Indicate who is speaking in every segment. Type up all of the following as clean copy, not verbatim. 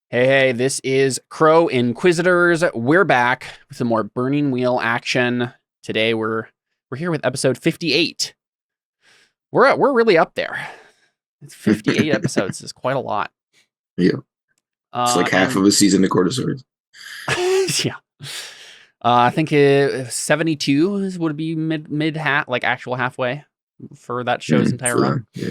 Speaker 1: Hey, this is Crow Inquisitors. We're back with some more Burning Wheel action. Today we're here with episode 58. We're really up there. It's 58 episodes. It's quite a lot.
Speaker 2: Yeah. It's like half of a season of Cortisaurs.
Speaker 1: Yeah. I think 72 would be mid half, like actual halfway for that show's entire run.
Speaker 2: Yeah.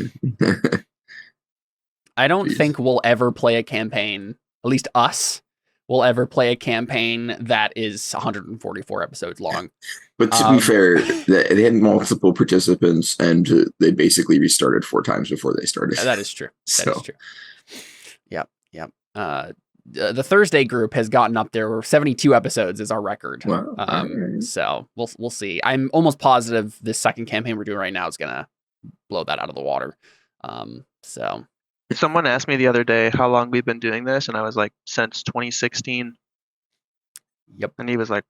Speaker 1: I don't think we'll ever play a campaign, at least us, will ever play a campaign that is 144 episodes long.
Speaker 2: But to be fair, they had multiple participants and they basically restarted 4 times before they started.
Speaker 1: That is true. That is true. Yep. The Thursday group has gotten up there. 72 episodes is our record.
Speaker 2: Wow. Right.
Speaker 1: So we'll see. I'm almost positive this second campaign we're doing right now is gonna blow that out of the water. So
Speaker 3: someone asked me the other day how long we've been doing this, and I was like, since 2016.
Speaker 1: Yep.
Speaker 3: And he was like,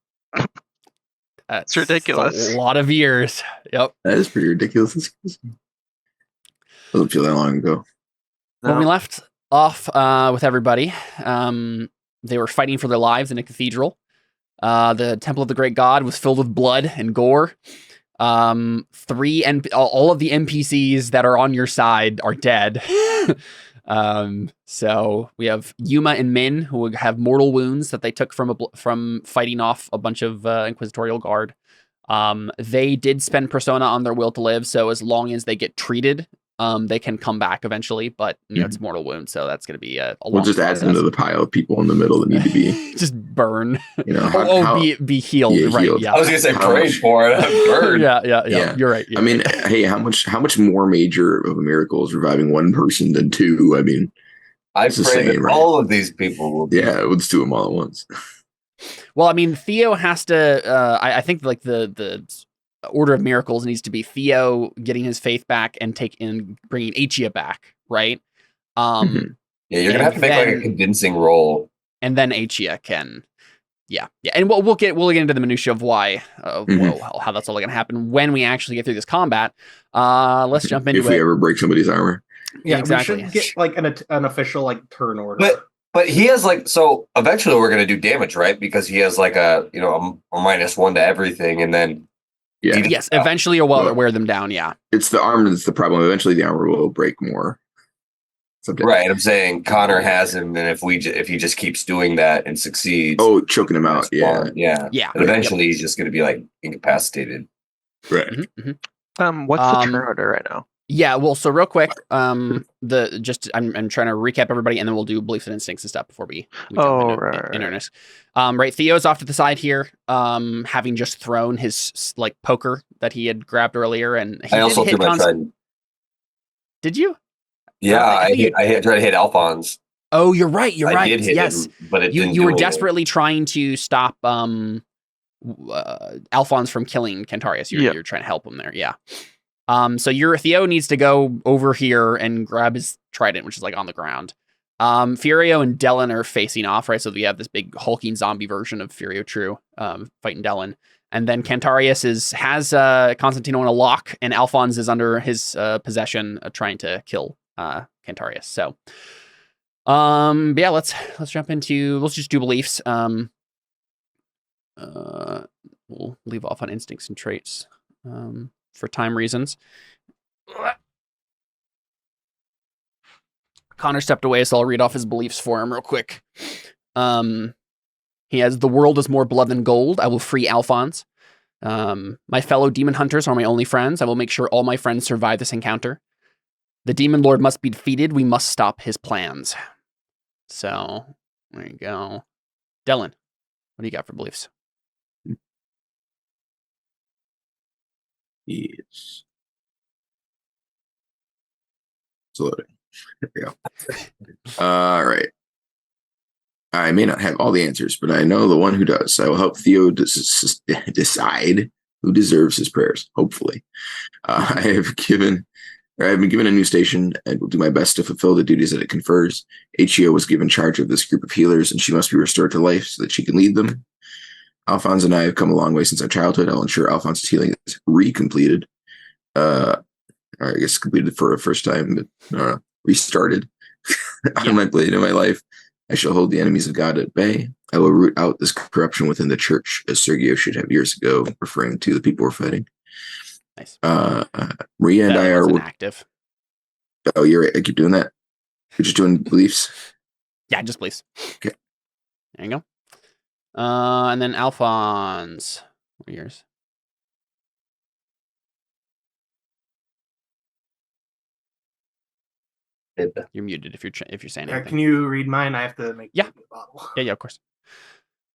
Speaker 3: that's ridiculous.
Speaker 1: A lot of years. Yep.
Speaker 2: That is pretty ridiculous. Doesn't feel that long ago.
Speaker 1: No. When we left off with everybody, they were fighting for their lives in a cathedral. The Temple of the Great God was filled with blood and gore. All of the NPCs that are on your side are dead. So we have Yuma and Min, who have mortal wounds that they took from fighting off a bunch of Inquisitorial Guard. They did spend Persona on their will to live, so as long as they get treated, they can come back eventually, but it's mortal wound, so that's going to be a
Speaker 2: we'll just add them to the pile of people in the middle that need to be
Speaker 1: just burn. Be healed.
Speaker 2: Yeah,
Speaker 1: right?
Speaker 2: Healed.
Speaker 1: Yeah.
Speaker 4: I was going to say pray for it. Burn.
Speaker 1: Yeah. You're right.
Speaker 2: I mean, hey, how much more major of a miracle is reviving one person than 2? I mean,
Speaker 4: I pray that all of these people will be.
Speaker 2: Yeah, let's do them all at once.
Speaker 1: Well, I mean, Theo has to. I think like the order of miracles needs to be Theo getting his faith back and bringing Ichia back, right?
Speaker 4: Yeah, you're gonna have to make like a convincing roll,
Speaker 1: and then Ichia can, and we'll get into the minutia of why, how that's all gonna happen when we actually get through this combat. Let's jump into it.
Speaker 2: If we ever break somebody's armor,
Speaker 5: exactly. We should get like an official like turn order.
Speaker 4: But he has like, so eventually we're gonna do damage, right? Because he has like a -1 to everything, and then.
Speaker 2: Yeah.
Speaker 1: Yes, eventually you'll wear them down, yeah.
Speaker 2: It's the armor that's the problem. Eventually the armor will break more.
Speaker 4: Right, I'm saying Connor has him, and if he just keeps doing that and succeeds.
Speaker 2: Oh, choking him out, yeah.
Speaker 4: And eventually he's just going to be like incapacitated.
Speaker 2: Right.
Speaker 3: What's the turn order right now?
Speaker 1: Yeah, well, so real quick, I'm trying to recap everybody, and then we'll do beliefs and instincts and stuff before we jump into earnest. Right, Theo's off to the side here, having just thrown his like poker that he had grabbed earlier, and
Speaker 4: I also threw my trident.
Speaker 1: Did you?
Speaker 4: Yeah, I tried to hit Alphonse.
Speaker 1: Oh, you're right. I did hit
Speaker 4: him, but
Speaker 1: you were desperately trying to stop Alphonse from killing Cantarius. You're trying to help him there, yeah. So Theo needs to go over here and grab his trident, which is like on the ground. Furio and Dellen are facing off, right? So we have this big hulking zombie version of Furio True fighting Dellen. And then Cantarius has Constantino in a lock, and Alphonse is under his possession, trying to kill Cantarius. So let's jump into, let's just do beliefs. We'll leave off on instincts and traits. For time reasons. Connor stepped away, so I'll read off his beliefs for him real quick. He has, the world is more blood than gold. I will free Alphonse. My fellow demon hunters are my only friends. I will make sure all my friends survive this encounter. The demon lord must be defeated. We must stop his plans. So, there you go. Dellen, what do you got for beliefs?
Speaker 2: Yes. It's loading. There we go. All right. I may not have all the answers, but I know the one who does. I will help Theo decide who deserves his prayers, hopefully. I have been given a new station and will do my best to fulfill the duties that it confers. Ichio was given charge of this group of healers, and she must be restored to life so that she can lead them. Alphonse and I have come a long way since our childhood. I'll ensure Alphonse's healing is recompleted. Or I guess completed for a first time, but restarted on my blade in my life. I shall hold the enemies of God at bay. I will root out this corruption within the church, as Sergio should have years ago, referring to the people we're fighting.
Speaker 1: Nice.
Speaker 2: Maria and
Speaker 1: That
Speaker 2: I are
Speaker 1: wasn't active.
Speaker 2: Oh, you're right. I keep doing that. We're just doing beliefs.
Speaker 1: Yeah, just beliefs.
Speaker 2: Okay.
Speaker 1: There you go. And then Alphonse. What are yours? You're muted if you're saying anything.
Speaker 5: Can you read mine? I have to make
Speaker 1: Yeah.
Speaker 5: a bottle.
Speaker 1: Yeah, of course.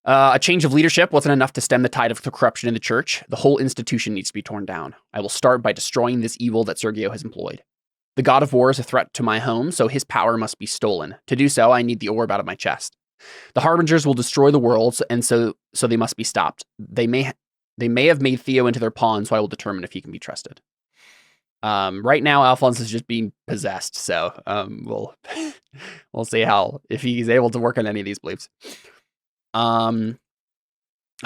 Speaker 1: A change of leadership wasn't enough to stem the tide of the corruption in the church. The whole institution needs to be torn down. I will start by destroying this evil that Sergio has employed. The god of war is a threat to my home, so his power must be stolen. To do so, I need the orb out of my chest. The harbingers will destroy the worlds, and so they must be stopped. They may have made Theo into their pawn, so I will determine if he can be trusted. Right now, Alphonse is just being possessed, so we'll see if he's able to work on any of these beliefs. I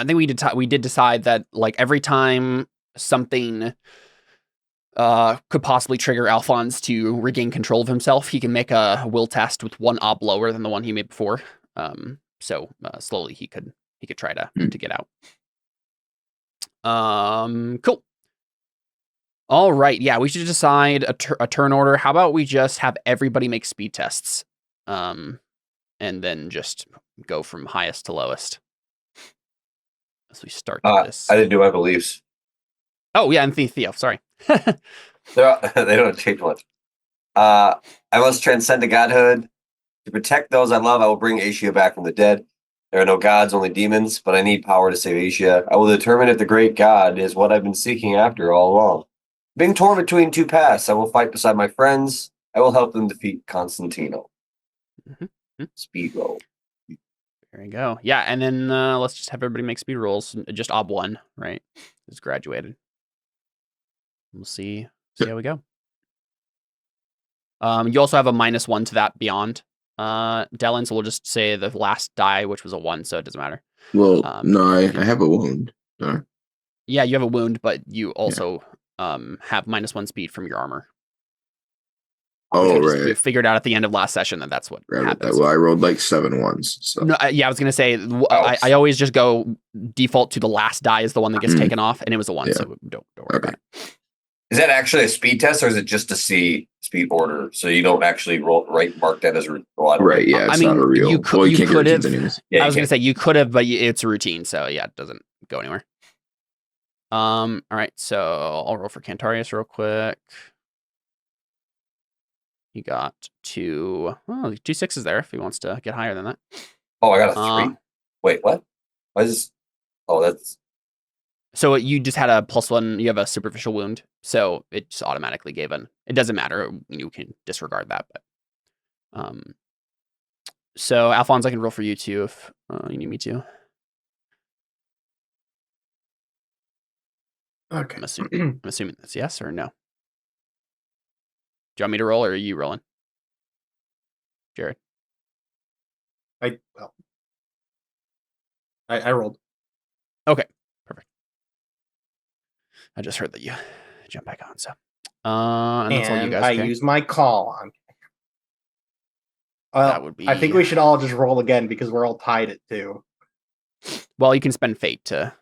Speaker 1: think we did decide that like every time something could possibly trigger Alphonse to regain control of himself, he can make a will test with one ob lower than the one he made before. So slowly he could try to get out. Cool. All right, yeah, we should decide a turn order. How about we just have everybody make speed tests, and then just go from highest to lowest as we start this.
Speaker 4: I didn't do my beliefs.
Speaker 1: Oh yeah, and Theo, sorry.
Speaker 4: They don't change much. I must transcend to godhood. To protect those I love, I will bring Asia back from the dead. There are no gods, only demons, but I need power to save Asia. I will determine if the great god is what I've been seeking after all along. Being torn between two paths, I will fight beside my friends. I will help them defeat Constantino. Speed roll.
Speaker 1: There we go. Yeah, and then let's just have everybody make speed rolls. Just ob 1, right? It's graduated. We'll see how we go. You also have a -1 to that beyond, Dylan, so we'll just say the last die, which was a 1, so it doesn't matter.
Speaker 2: Well, no, I have a wound.
Speaker 1: Yeah, you have a wound, but you also have -1 speed from your armor.
Speaker 2: Oh, right.
Speaker 1: We figured out at the end of last session that's what happens.
Speaker 2: Well, I rolled like 7 ones. So.
Speaker 1: No, yeah, I was going to say, I always just go default to the last die is the one that gets taken off, and it was a 1, so don't worry about it.
Speaker 4: Is that actually a speed test, or is it just to see speed order? So you don't actually mark that as a
Speaker 2: right? Yeah, it's not a real.
Speaker 1: You could have.
Speaker 2: Yeah,
Speaker 1: I was going to say you could have, but it's a routine, so yeah, it doesn't go anywhere. All right, so I'll roll for Cantarius real quick. He got 2 6s there if he wants to get higher than that.
Speaker 4: Oh, I got a 3. Wait, what? Why is this? Oh, that's.
Speaker 1: So you just had a +1. You have a superficial wound, so it just automatically gave it doesn't matter. You can disregard that, but so Alphonse, I can roll for you too if you need me to.
Speaker 5: Okay.
Speaker 1: I'm assuming that's yes or no. Do you want me to roll, or are you rolling, Jared?
Speaker 5: I rolled.
Speaker 1: Okay, perfect. I just heard that you jump back on, so and that's all you guys.
Speaker 5: I use my call on.
Speaker 1: That would be.
Speaker 5: I think we should all just roll again because we're all tied at 2.
Speaker 1: Well, you can spend fate to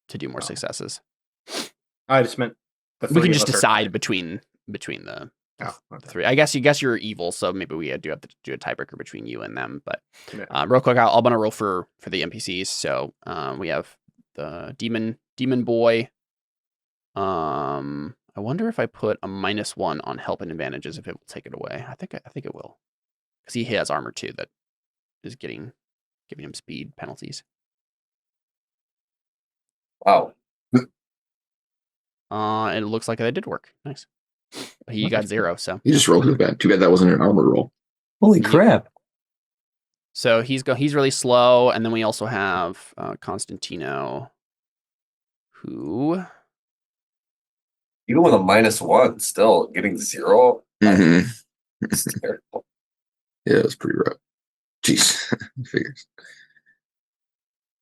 Speaker 1: do more successes.
Speaker 5: I just meant
Speaker 1: we can just decide between the 3. I guess you're evil, so maybe we do have to do a tiebreaker between you and them. But real quick, I'm gonna roll for the NPCs. So we have the demon boy. I wonder if I put a -1 on help and advantages if it will take it away. I think it will, because he has armor too that is giving him speed penalties.
Speaker 4: Wow.
Speaker 1: It looks like that did work. Nice. But he got 0, so
Speaker 2: you just rolled too bad. Too bad that wasn't an armor roll.
Speaker 4: Holy crap!
Speaker 1: So he's really slow, and then we also have Constantino, who
Speaker 4: even with a -1, still getting 0.
Speaker 2: Mm-hmm.
Speaker 4: It's terrible.
Speaker 2: Yeah, it was pretty rough. Jeez, figures.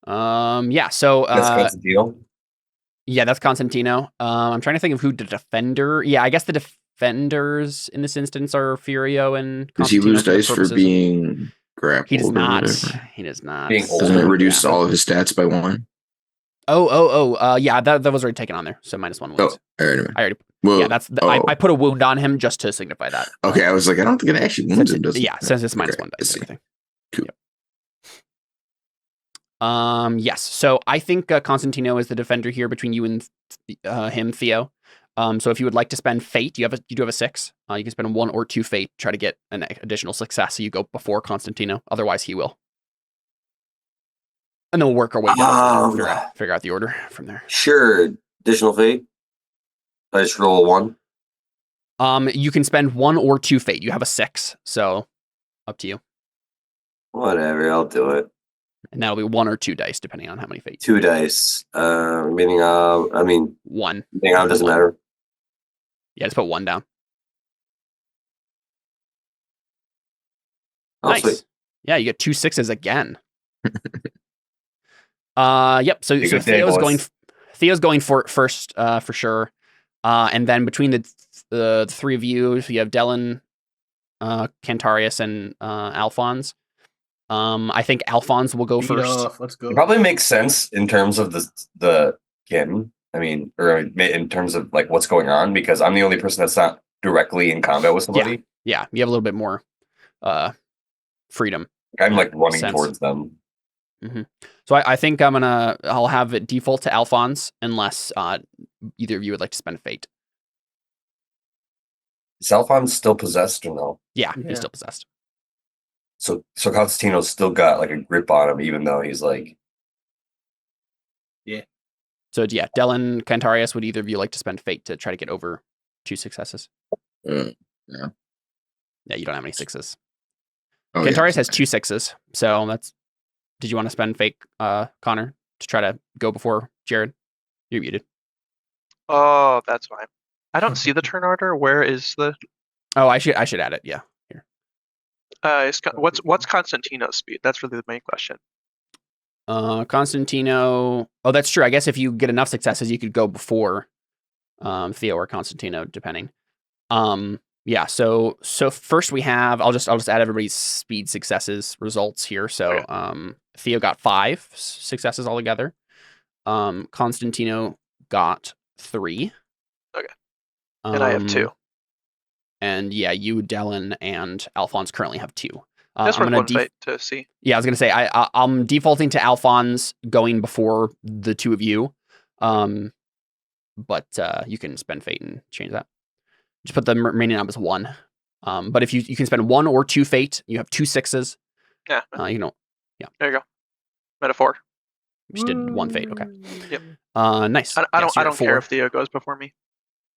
Speaker 1: Yeah. So
Speaker 4: that's Constantino.
Speaker 1: Yeah, that's Constantino. I'm trying to think of who the defender. Yeah, I guess the defenders in this instance are Furio and.
Speaker 2: Does he lose dice for being grappled.
Speaker 1: He does
Speaker 2: or
Speaker 1: not.
Speaker 2: whatever.
Speaker 1: He does not.
Speaker 4: Being old.
Speaker 2: Doesn't it reduce
Speaker 1: Yeah.
Speaker 2: all of his stats by 1?
Speaker 1: Yeah, that was already taken on there. So -1
Speaker 2: Oh,
Speaker 1: wounds.
Speaker 2: all right.
Speaker 1: I already.
Speaker 2: Well,
Speaker 1: Yeah, that's. I put a wound on him just to signify that.
Speaker 2: okay, I was like, I don't think it actually wounds him, does it?
Speaker 1: Yeah, since it's -1
Speaker 2: Okay,
Speaker 1: dice
Speaker 2: I see.
Speaker 1: and everything.
Speaker 2: Cool.
Speaker 1: Yes. So I think Constantino is the defender here between you and him, Theo. So if you would like to spend fate, you do have a 6. You can spend 1 or 2 fate, try to get an additional success. So you go before Constantino. Otherwise, he will. And then we'll work our way down. Figure out the order from there.
Speaker 4: Sure. Additional fate. I just roll 1.
Speaker 1: You can spend 1 or 2 fate. You have a 6, so up to you.
Speaker 4: Whatever, I'll do it.
Speaker 1: And that'll be 1 or 2 dice, depending on how many fate.
Speaker 4: 2 dice. Meaning,
Speaker 1: 1.
Speaker 4: meaning doesn't matter.
Speaker 1: Yeah, just put 1 down.
Speaker 4: Oh,
Speaker 1: Nice.
Speaker 4: sweet.
Speaker 1: Yeah, you get 2 6s again. Yep. So
Speaker 4: Good day,
Speaker 1: Theo's going for it first, for sure. And then between the 3 of you, so you have Dellen, Cantarius, and Alphonse. I think Alphonse will go
Speaker 5: Beat
Speaker 1: first.
Speaker 5: off, let's go.
Speaker 4: It probably makes sense in terms of the game. I mean, or in terms of like what's going on, because I'm the only person that's not directly in combat with somebody.
Speaker 1: Yeah, you have a little bit more freedom.
Speaker 4: I'm like running
Speaker 1: Sense.
Speaker 4: towards them.
Speaker 1: So I think I'll have it default to Alphonse unless either of you would like to spend fate.
Speaker 4: Is Alphonse still possessed or no?
Speaker 1: Yeah,
Speaker 5: Yeah.
Speaker 1: he's still possessed.
Speaker 4: So Constantino's still got like a grip on him, even though he's like.
Speaker 1: So yeah, Dellen, Cantarius, would either of you like to spend fate to try to get over 2 successes?
Speaker 2: Yeah.
Speaker 1: Yeah, you don't have any 6s.
Speaker 2: Oh,
Speaker 1: Cantarius
Speaker 2: yeah.
Speaker 1: has 2 6s, so that's. Did you want to spend fate, Connor, to try to go before Jared? You're muted.
Speaker 3: Oh, that's fine. I don't see the turn order. Where is the?
Speaker 1: Oh, I should add it. Yeah, here.
Speaker 3: What's Constantino's speed? That's really the main question.
Speaker 1: Constantino. Oh, that's true. I guess if you get enough successes, you could go before Theo or Constantino, depending. Yeah. So first we have. I'll just add everybody's speed successes results here. So
Speaker 3: Okay.
Speaker 1: Theo got 5 successes altogether. Constantino got 3.
Speaker 3: Okay. And I have 2.
Speaker 1: And yeah, you, Dellen, and Alphonse currently have 2.
Speaker 3: That's
Speaker 1: I'm
Speaker 3: worth
Speaker 1: gonna
Speaker 3: 1 fight to see.
Speaker 1: Yeah, I was gonna say I'm defaulting to Alphonse going before the 2 of you, but you can spend fate and change that. Just put the remaining number as 1. But if you can spend 1 or 2 fate, you have 2 6s.
Speaker 3: Yeah.
Speaker 1: You know,
Speaker 3: There you go. Metaphor.
Speaker 1: you just did 1 fate. Okay.
Speaker 3: Yep.
Speaker 1: Nice.
Speaker 3: I
Speaker 1: Yeah,
Speaker 3: don't.
Speaker 1: so
Speaker 3: I
Speaker 1: you're
Speaker 3: don't
Speaker 1: at
Speaker 3: care
Speaker 1: 4.
Speaker 3: if Theo goes before me.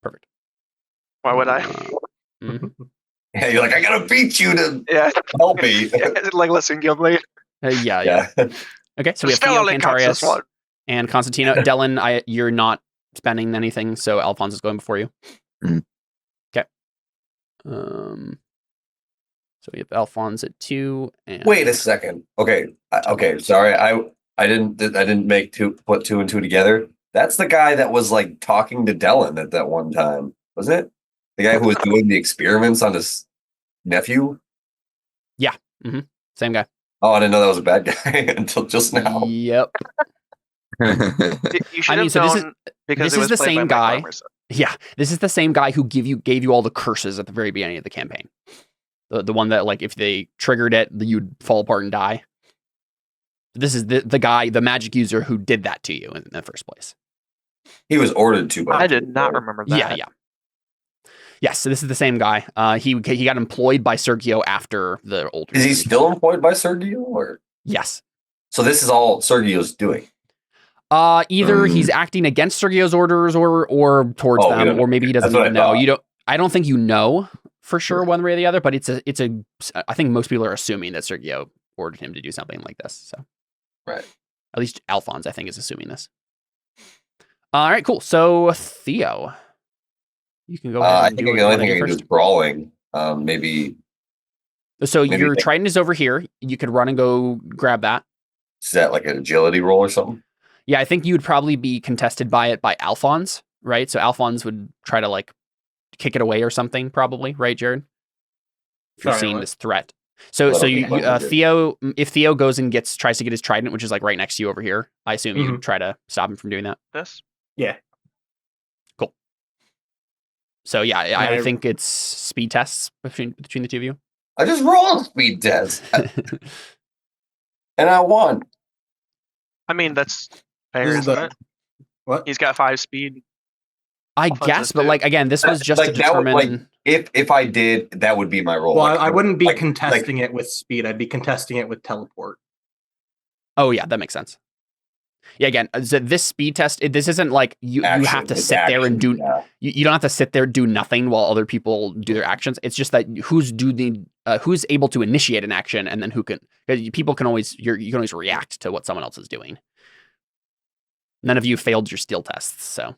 Speaker 1: Perfect.
Speaker 3: Why would I?
Speaker 1: Mhm.
Speaker 4: Yeah, you're like, I gotta beat you to
Speaker 3: Yeah.
Speaker 4: help me.
Speaker 3: Like, listen, Guildblade.
Speaker 1: Yeah.
Speaker 4: Yeah.
Speaker 1: Okay, so we have
Speaker 3: Still
Speaker 1: Theo,
Speaker 3: only counts as
Speaker 1: Cantarius,
Speaker 3: one.
Speaker 1: and Constantino. Dellen, you're not spending anything, so Alphonse is going before you.
Speaker 2: Mhm.
Speaker 1: Okay. So we have Alphonse at 2. And
Speaker 4: Wait a second. Okay. Okay. Sorry. I didn't put 2 and 2 together. That's the guy that was like talking to Dellen at that one time, wasn't it? The guy who was doing the experiments on his nephew.
Speaker 1: Same guy.
Speaker 4: Oh, I didn't know that was a bad guy until just now.
Speaker 1: Yep.
Speaker 3: You should have
Speaker 1: so
Speaker 3: known because
Speaker 1: this
Speaker 3: it
Speaker 1: is
Speaker 3: was
Speaker 1: the
Speaker 3: played
Speaker 1: same
Speaker 3: by Mike
Speaker 1: guy.
Speaker 3: Larmerson.
Speaker 1: Yeah, this is the same guy who gave you all the curses at the very beginning of the campaign. The one that, like, if they triggered it, you'd fall apart and die. This is the guy, the magic user who did that to you in the first place.
Speaker 4: He was ordered to.
Speaker 3: I did not remember that.
Speaker 1: Yeah. Yes, so this is the same guy. He got employed by Sergio after the old.
Speaker 4: Is he still employed by Sergio, or
Speaker 1: Yes.
Speaker 4: so? This is all Sergio's doing.
Speaker 1: Either he's acting against Sergio's orders or towards
Speaker 4: Oh, we
Speaker 1: them,
Speaker 4: don't
Speaker 1: or maybe he doesn't
Speaker 4: That's what
Speaker 1: even
Speaker 4: I
Speaker 1: know.
Speaker 4: thought.
Speaker 1: You don't. I don't think you know for sure one way or the other, but it's a. I think most people are assuming that Sergio ordered him to do something like this. So,
Speaker 4: Right.
Speaker 1: At least Alphonse, I think, is assuming this. All right, cool. So Theo, you can go ahead.
Speaker 4: I
Speaker 1: And
Speaker 4: think
Speaker 1: do
Speaker 4: the
Speaker 1: what
Speaker 4: only
Speaker 1: you
Speaker 4: thing I
Speaker 1: wanna
Speaker 4: can
Speaker 1: do
Speaker 4: do is brawling. Maybe
Speaker 1: So
Speaker 4: maybe
Speaker 1: your
Speaker 4: take-
Speaker 1: Trident is over here. You could run and go grab that.
Speaker 4: is that like an agility roll or something?
Speaker 1: Yeah, I think you would probably be contested by Alphonse, right? So Alphonse would try to like kick it away or something, probably, right, Jared? If you're
Speaker 5: Sorry,
Speaker 1: seeing
Speaker 5: what?
Speaker 1: this threat. So
Speaker 4: Well,
Speaker 1: you
Speaker 4: yeah.
Speaker 1: Theo, if Theo goes and tries to get his trident, which is like right next to you over here, I assume you
Speaker 5: Mhm.
Speaker 1: try to stop him from doing that.
Speaker 3: This.
Speaker 5: Yeah.
Speaker 1: Cool. So yeah, I
Speaker 5: I-
Speaker 1: think it's speed tests between the two of you.
Speaker 4: I just rolled a speed test and I won.
Speaker 3: I mean, that's fair,
Speaker 5: This is
Speaker 3: isn't
Speaker 5: the
Speaker 3: it?
Speaker 5: what?
Speaker 3: He's got 5 speed.
Speaker 1: I
Speaker 3: Alphonse
Speaker 1: guess,
Speaker 3: is
Speaker 1: but
Speaker 3: too.
Speaker 1: like again, this was just to
Speaker 4: that would,
Speaker 1: determine.
Speaker 4: if I did, that would be my roll.
Speaker 5: Well,
Speaker 4: Like,
Speaker 5: I wouldn't be
Speaker 4: like-
Speaker 5: contesting it with speed. I'd be contesting it with teleport.
Speaker 1: Oh yeah, that makes sense. Yeah, again, so this speed test, this isn't like you have to
Speaker 4: it's
Speaker 1: sit there and do.
Speaker 4: yeah.
Speaker 1: You don't have to sit there do nothing while other people do their actions. It's just that who's able to initiate an action, and then who can. People can always you can always react to what someone else is doing. None of you failed your skill tests, so.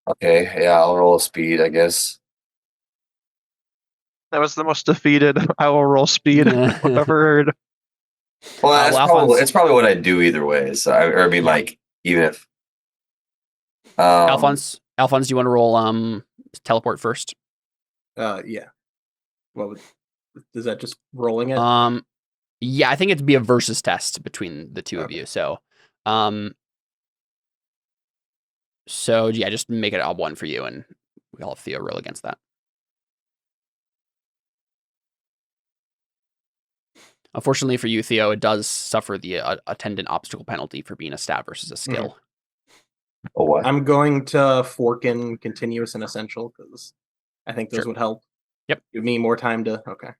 Speaker 4: Okay, yeah, I'll roll a speed, I guess.
Speaker 3: That was the most defeated I will roll speed I've ever heard.
Speaker 4: Well, that's
Speaker 1: Alphonse-
Speaker 4: it's probably what I do either way. So I mean, like, even if
Speaker 1: Alphonse, do you want to roll teleport first?
Speaker 5: Yeah. Is that just rolling it?
Speaker 1: Yeah, I think it'd be a versus test between the two of you. So, yeah, just make it a 1 for you, and we'll have Theo roll against that. Unfortunately for you, Theo, it does suffer the attendant obstacle penalty for being a stat versus a skill.
Speaker 4: oh, what?
Speaker 5: I'm going to fork in continuous and essential because I think those
Speaker 1: Sure.
Speaker 5: would help.
Speaker 1: Yep.
Speaker 5: Give me more time to. Okay.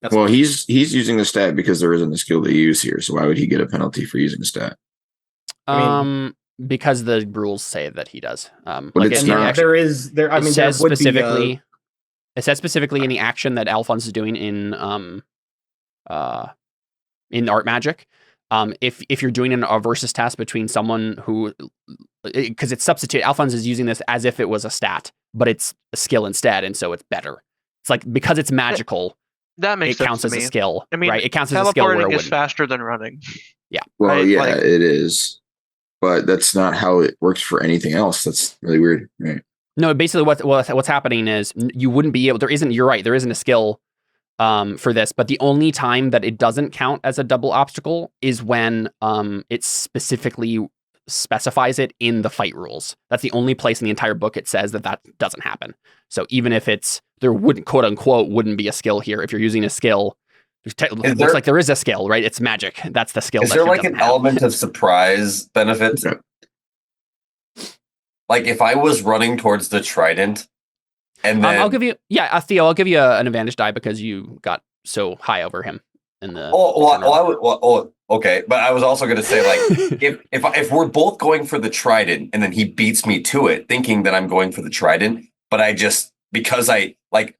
Speaker 5: That's
Speaker 2: Well,
Speaker 5: fine.
Speaker 2: he's using the stat because there isn't a skill to use here. So why would he get a penalty for using a stat?
Speaker 1: Because the rules say that he does.
Speaker 2: But it's not-
Speaker 5: There is there. I
Speaker 1: It
Speaker 5: mean,
Speaker 1: says
Speaker 5: there would
Speaker 1: specifically.
Speaker 5: be
Speaker 1: It says specifically in the action that Alphonse is doing in art magic. If you're doing a versus task between someone who, because it's substitute, Alphonse is using this as if it was a stat, but it's a skill instead, and so it's better. It's like because it's magical,
Speaker 3: That makes
Speaker 1: it
Speaker 3: sense
Speaker 1: counts
Speaker 3: to
Speaker 1: as
Speaker 3: me.
Speaker 1: a skill,
Speaker 3: I mean,
Speaker 1: right? It counts as a skill where it
Speaker 3: teleporting is
Speaker 1: wouldn't.
Speaker 3: faster than running.
Speaker 2: Well,
Speaker 3: Right,
Speaker 2: yeah,
Speaker 3: like-
Speaker 2: it is. But that's not how it works for anything else. That's really weird. Right.
Speaker 1: No, basically what's happening is you wouldn't be able. You're right. There isn't a skill for this, but the only time that it doesn't count as a double obstacle is when it specifically specifies it in the fight rules. That's the only place in the entire book it says that doesn't happen. So even if there wouldn't, quote unquote, wouldn't be a skill here. If you're using a skill, it looks like there is a skill, right? It's magic. That's the skill.
Speaker 4: Is
Speaker 1: that
Speaker 4: there
Speaker 1: here
Speaker 4: like
Speaker 1: doesn't
Speaker 4: an
Speaker 1: have.
Speaker 4: element of surprise benefit?
Speaker 2: Yeah.
Speaker 4: Like if I was running towards the trident, and then
Speaker 1: I'll give you, Theo, I'll give you an advantage die because you got so high over him in the.
Speaker 4: okay, but I was also going to say like if we're both going for the trident and then he beats me to it, thinking that I'm going for the trident, but I just because I like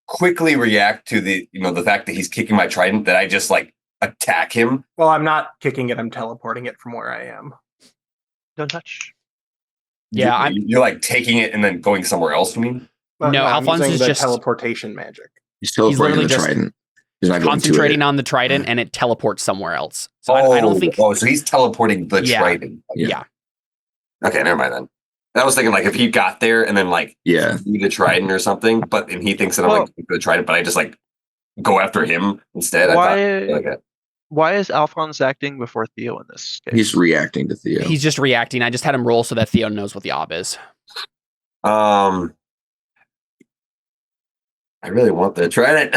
Speaker 4: quickly react to the fact that he's kicking my trident, that I just like attack him.
Speaker 5: Well, I'm not kicking it. I'm teleporting it from where I am.
Speaker 3: Don't touch.
Speaker 1: Yeah,
Speaker 4: you're like taking it and then going somewhere else. You mean?
Speaker 5: Well,
Speaker 1: No,
Speaker 5: I'm
Speaker 1: Alphonse
Speaker 5: using
Speaker 1: is
Speaker 5: the
Speaker 1: just-
Speaker 5: teleportation magic.
Speaker 2: He's teleporting
Speaker 1: literally
Speaker 2: the
Speaker 1: just
Speaker 2: trident. He's not going to
Speaker 1: concentrating
Speaker 2: it.
Speaker 1: on the trident and it teleports somewhere else. So I don't think.
Speaker 4: Oh, so he's teleporting the
Speaker 1: Yeah.
Speaker 4: trident.
Speaker 1: Yeah.
Speaker 4: Okay, never mind then. I was thinking like if he got there and then like
Speaker 2: Yeah.
Speaker 4: the trident or something, and he thinks that I'm like the trident, but I just like go after him instead.
Speaker 3: Why is Alphonse acting before Theo in this case?
Speaker 2: He's reacting to Theo.
Speaker 1: He's just reacting. I just had him roll so that Theo knows what the ob is.
Speaker 4: I really want the trident.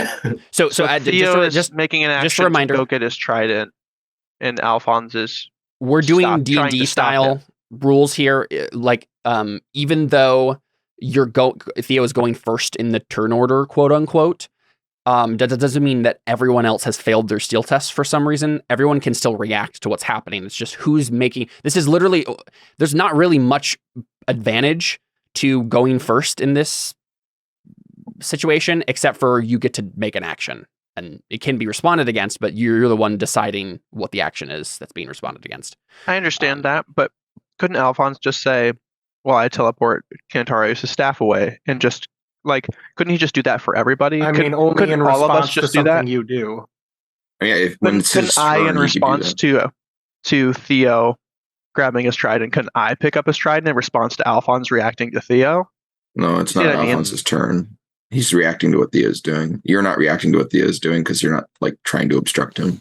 Speaker 1: So
Speaker 3: Theo is
Speaker 1: just
Speaker 3: making an action
Speaker 1: just a reminder.
Speaker 3: to go get his trident, and Alphonse is
Speaker 1: we're doing
Speaker 3: trying
Speaker 1: D&D
Speaker 3: to stop
Speaker 1: style rules here. Like even though Theo is going first in the turn order, quote unquote. That doesn't mean that everyone else has failed their steel tests for some reason. Everyone can still react to what's happening. It's just who's making. This is literally. There's not really much advantage to going first in this situation, except for you get to make an action, and it can be responded against, but you're the one deciding what the action is that's being responded against.
Speaker 3: I understand that, but couldn't Alphonse just say, "Well, I teleport Cantarius' staff away," and just like, couldn't he just do that for everybody?
Speaker 5: I mean, only
Speaker 3: couldn't
Speaker 5: in
Speaker 3: all of us
Speaker 5: response to
Speaker 3: just do that?
Speaker 5: something you do.
Speaker 2: Yeah, when it's his
Speaker 3: Couldn't I,
Speaker 2: turn,
Speaker 3: in
Speaker 2: he could do
Speaker 3: response
Speaker 2: that.
Speaker 3: to Theo grabbing his trident, couldn't I pick up his trident in response to Alphonse reacting to Theo?
Speaker 2: No, it's
Speaker 3: See
Speaker 2: not
Speaker 3: what I mean?
Speaker 2: Alphonse's turn. He's reacting to what Theo's doing. You're not reacting to what Theo's doing because you're not like trying to obstruct him.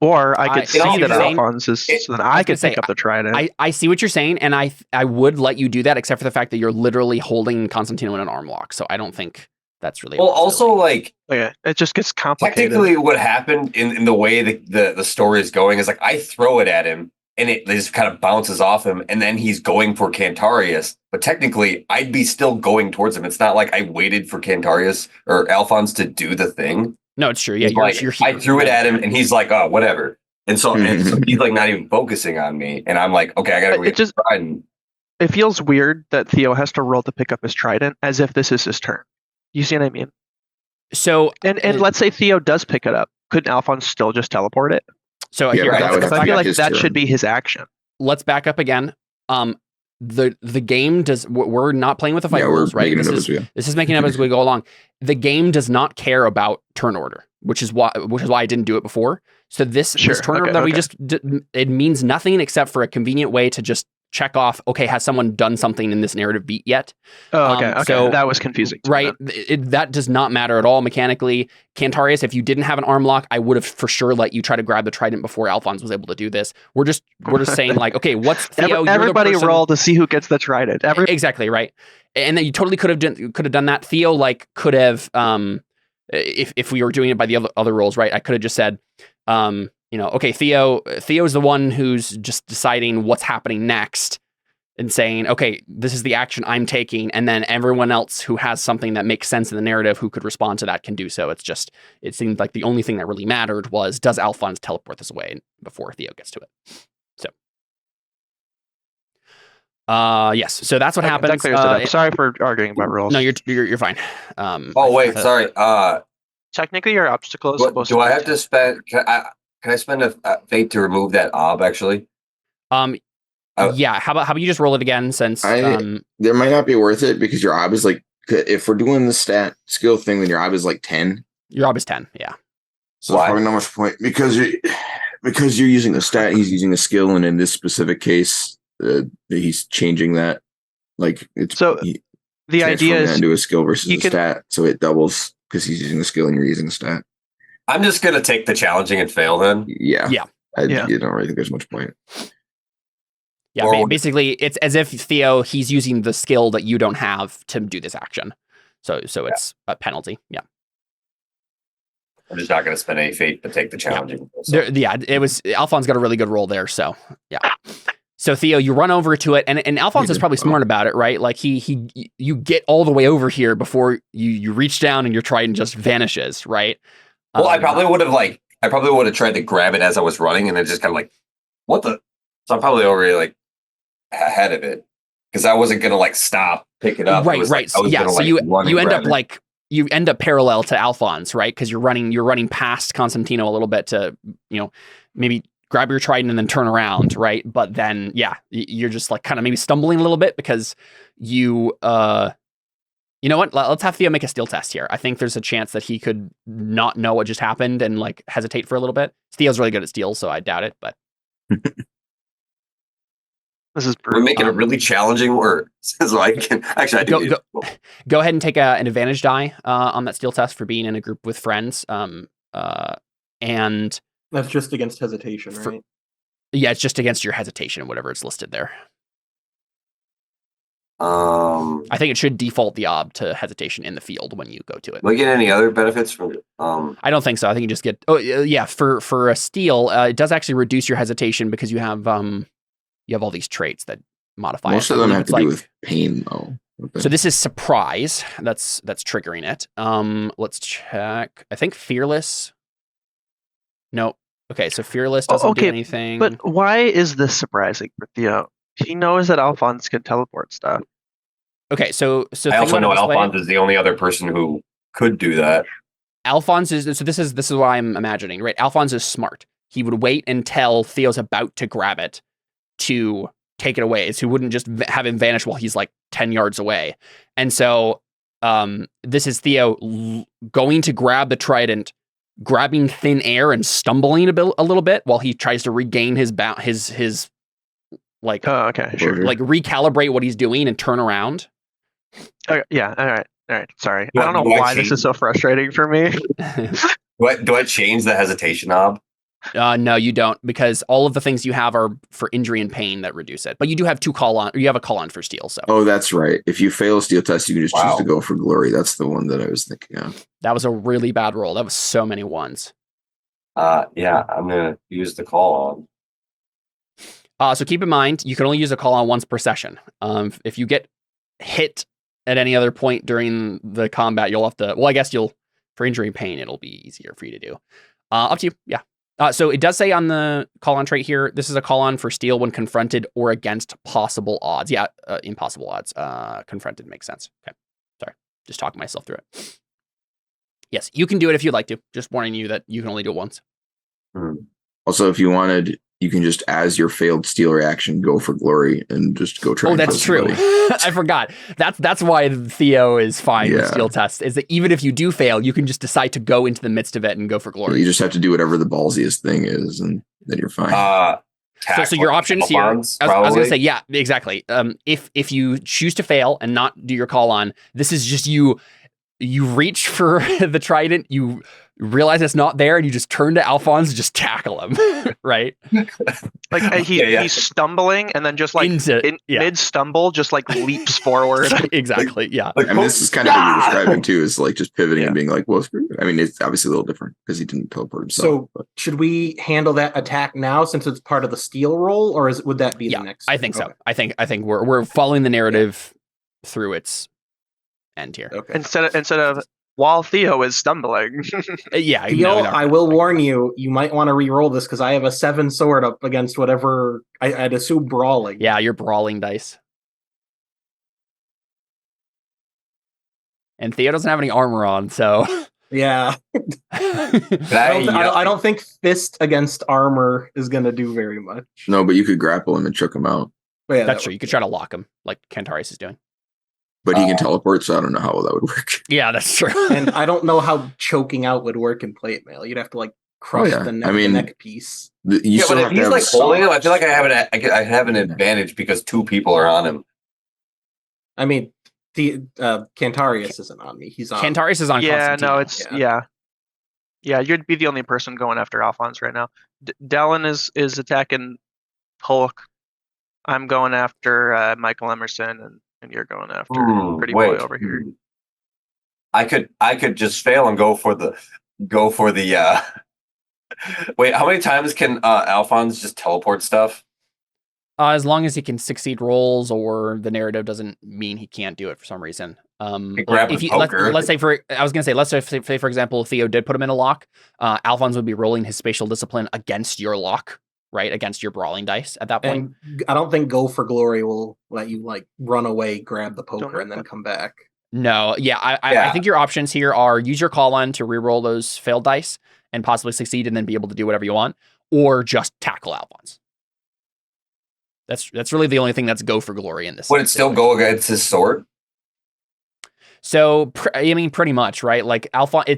Speaker 3: Or I could see
Speaker 4: also
Speaker 3: that
Speaker 4: saying-
Speaker 3: Alphonse is, so then I could
Speaker 1: say,
Speaker 3: pick up the trident.
Speaker 1: I see what you're saying, and I would let you do that, except for the fact that you're literally holding Constantino in an arm lock. So I don't think that's really.
Speaker 4: Well, also like
Speaker 3: Okay, it just gets complicated.
Speaker 4: technically, what happened in the way the story is going is like I throw it at him and it just kind of bounces off him, and then he's going for Cantarius. But technically, I'd be still going towards him. It's not like I waited for Cantarius or Alphonse to do the thing.
Speaker 1: No, it's true. Yeah,
Speaker 4: You're I threw it at him, and he's like, "Oh, whatever." And so he's like not even focusing on me, and I'm like, "Okay, I gotta go get the trident."
Speaker 3: It feels weird that Theo has to roll to pick up his trident as if this is his turn. You see what I mean?
Speaker 1: So
Speaker 3: And let's say Theo does pick it up. Couldn't Alphonse still just teleport it?
Speaker 1: So
Speaker 2: Yeah,
Speaker 1: here,
Speaker 2: but that would
Speaker 1: let's,
Speaker 2: have
Speaker 3: I
Speaker 2: to
Speaker 3: feel
Speaker 2: be
Speaker 3: like
Speaker 2: his
Speaker 3: that
Speaker 2: turn.
Speaker 3: should be his action.
Speaker 1: let's back up again. The game does. We're not playing with the fight
Speaker 2: Yeah, we're
Speaker 1: rules, right?
Speaker 2: making it
Speaker 1: This
Speaker 2: up
Speaker 1: is,
Speaker 2: as we go.
Speaker 1: this is making it up as we go along. The game does not care about turn order, which is why I didn't do it before. So this turn order that we just it means nothing except for a convenient way to just check off. Okay, has someone done something in this narrative beat yet?
Speaker 3: Oh, okay.
Speaker 1: So-
Speaker 3: that was confusing. to me
Speaker 1: Right.
Speaker 3: then.
Speaker 1: That does not matter at all mechanically. Cantarius, if you didn't have an arm lock, I would have for sure let you try to grab the trident before Alphonse was able to do this. We're just saying like, okay, what's Theo? You're the
Speaker 3: Everybody
Speaker 1: person-
Speaker 3: roll to see who gets the trident.
Speaker 1: Exactly right, and then you totally could have done that. Theo like could have if we were doing it by the other rules, right? I could have just said, okay, Theo is the one who's just deciding what's happening next and saying, okay, this is the action I'm taking, and then everyone else who has something that makes sense in the narrative who could respond to that can do so. It seemed like the only thing that really mattered was, does Alphonse teleport this away before Theo gets to it? Yes. So that's what happens.
Speaker 3: That clears it up. Sorry for arguing about rules.
Speaker 1: No, you're fine.
Speaker 4: Oh wait, sorry.
Speaker 3: Technically, your obstacle is supposed
Speaker 4: Do
Speaker 3: to
Speaker 4: I have to spend? Can I spend a fate to remove that ob? Actually,
Speaker 1: yeah. How about you just roll it again? Since
Speaker 2: There might not be worth it because your ob is like, if we're doing the stat skill thing, then your ob is like 10.
Speaker 1: your ob is 10. Yeah.
Speaker 2: So there's probably not much point because you're using a stat, he's using a skill, and in this specific case, he's changing that. Like it's
Speaker 3: the idea is
Speaker 2: into a skill versus a
Speaker 3: can-
Speaker 2: stat, so it doubles because he's using a skill and you're using a stat.
Speaker 4: I'm just gonna take the challenging and fail then.
Speaker 1: Yeah.
Speaker 2: I don't really think there's much point.
Speaker 1: Yeah. Basically, it's as if Theo, he's using the skill that you don't have to do this action. So it's a penalty. Yeah.
Speaker 4: I'm just not gonna spend any fate to take the challenging.
Speaker 1: It was Alphonse got a really good roll there. So yeah. So Theo, you run over to it, and Alphonse is probably smart about it, right? Like you get all the way over here before you reach down and your trident just vanishes, right?
Speaker 4: Well, I probably would have tried to grab it as I was running, and then just kind of like, what the? So I'm probably already like ahead of it because I wasn't gonna like stop, pick it up.
Speaker 1: Right.
Speaker 4: So
Speaker 1: You end up parallel to Alphonse, right? Because you're running past Constantino a little bit to maybe grab your trident and then turn around, right? But then, you're just like kind of maybe stumbling a little bit because you know what? Let's have Theo make a steal test here. I think there's a chance that he could not know what just happened and like hesitate for a little bit. Theo's really good at steals, so I doubt it, but.
Speaker 3: This is
Speaker 4: We're making it really challenging word. So I can actually
Speaker 1: go ahead and take an advantage die on that steal test for being in a group with friends. And
Speaker 5: That's just against hesitation, right?
Speaker 1: Yeah, it's just against your hesitation, whatever it's listed there. I think it should default the ob to hesitation in the field when you go to it.
Speaker 4: Do I get any other benefits from it?
Speaker 1: I don't think so. I think you just get for a steal, it does actually reduce your hesitation because you have all these traits that modify
Speaker 2: Most
Speaker 1: it.
Speaker 2: of them have to do with pain though.
Speaker 1: So this is surprise. That's triggering it. Let's check. I think fearless. No. Okay, so fearless doesn't do anything.
Speaker 3: But why is this surprising for Theo? He knows that Alphonse can teleport stuff.
Speaker 1: Okay, so
Speaker 4: I also know Alphonse is the only other person who could do that.
Speaker 1: Alphonse is so this is what I'm imagining, right? Alphonse is smart. He would wait until Theo's about to grab it to take it away. So he wouldn't just have him vanish while he's like 10 yards away. And so this is Theo going to grab the trident, grabbing thin air and stumbling a little bit while he tries to regain his like
Speaker 3: okay, sure.
Speaker 1: Like recalibrate what he's doing and turn around.
Speaker 3: Okay, yeah, all right. All right, sorry.
Speaker 4: Do
Speaker 3: I don't know
Speaker 4: do I
Speaker 3: why this
Speaker 4: change-
Speaker 3: is so frustrating for me.
Speaker 4: Do I change the hesitation knob?
Speaker 1: No, you don't, because all of the things you have are for injury and pain that reduce it. But you do have two call on. You have a call on for steel. So
Speaker 2: Oh, that's right. If you fail a steel test, you can just choose
Speaker 4: Wow.
Speaker 2: to go for glory. That's the one that I was thinking of.
Speaker 1: that was a really bad roll. That was so many ones.
Speaker 4: Yeah, I'm gonna use the call on.
Speaker 1: So keep in mind, you can only use a call on once per session. If you get hit at any other point during the combat, you'll have to. Well, I guess for injury and pain, it'll be easier for you to do. Up to you. Yeah. So it does say on the call on trait here, this is a call on for steel when confronted or against possible odds. Yeah, impossible odds. Confronted makes sense. Okay. Sorry. Just talking myself through it. Yes, you can do it if you'd like to. Just warning you that you can only do it once.
Speaker 2: Also, if you wanted, you can just, as your failed steel reaction, go for glory and just go try.
Speaker 1: Oh,
Speaker 2: and
Speaker 1: that's
Speaker 2: kill
Speaker 1: true.
Speaker 2: somebody.
Speaker 1: I forgot. That's why Theo is fine with
Speaker 2: Yeah.
Speaker 1: steel tests. Is that even if you do fail, you can just decide to go into the midst of it and go for glory.
Speaker 2: You just have to do whatever the ballsiest thing is, and then you're fine.
Speaker 1: So your options here. I was going to
Speaker 4: probably.
Speaker 1: say, yeah, exactly. If you choose to fail and not do your call on, this is just you. You reach for the trident, you realize it's not there, and you just turn to Alphonse and just tackle him, right?
Speaker 3: Like he's stumbling and then just like mid stumble, just like leaps forward.
Speaker 1: Exactly. Yeah.
Speaker 2: I mean, this is kind of what you're describing too. Is like just pivoting and being like, "Well, screw it." I mean, it's obviously a little different because he didn't teleport himself.
Speaker 5: So
Speaker 2: but.
Speaker 5: should we handle that attack now since it's part of the steel roll, or would that be the next?
Speaker 1: I think so.
Speaker 5: Okay.
Speaker 1: I think we're following the narrative through its end here.
Speaker 5: Okay.
Speaker 3: Instead of while Theo is stumbling.
Speaker 1: Yeah.
Speaker 5: Theo, I will warn you. You might want to re-roll this because I have a 7 sword up against whatever I'd assume brawling.
Speaker 1: Yeah, you're brawling dice. And Theo doesn't have any armor on, so
Speaker 5: Yeah. I don't think fist against armor is going to do very much.
Speaker 2: No, but you could grapple him and choke him out.
Speaker 5: But yeah,
Speaker 1: that's true. You could try to lock him, like Kentarius is doing.
Speaker 2: But he can teleport, so I don't know how well that would work.
Speaker 1: Yeah, that's true.
Speaker 5: And I don't know how choking out would work in plate mail. You'd have to like crush the neck piece.
Speaker 2: You
Speaker 4: but if he's like holding him, I feel like I have an advantage because 2 people are on him.
Speaker 5: I mean, the Cantarius isn't on me. He's on.
Speaker 1: Cantarius is on.
Speaker 3: Yeah,
Speaker 1: Constantino.
Speaker 3: no, it's yeah. You'd be the only person going after Alphonse right now. Dallin is attacking Hulk. I'm going after Michael Emerson, and you're going after Pretty Boy over here.
Speaker 4: I could just fail and go for the. Wait, how many times can Alphonse just teleport stuff?
Speaker 1: As long as he can succeed rolls, or the narrative doesn't mean he can't do it for some reason. Let's say let's say for example, Theo did put him in a lock. Alphonse would be rolling his spatial discipline against your lock, right? Against your brawling dice at that point.
Speaker 5: And I don't think Go for Glory will let you like run away, grab the poker, and then come back.
Speaker 1: No, I think your options here are use your call on to reroll those failed dice and possibly succeed, and then be able to do whatever you want, or just tackle Alphonse. That's really the only thing that's Go for Glory in this.
Speaker 4: Would it still go against his sword?
Speaker 1: So, I mean, pretty much, right? Like,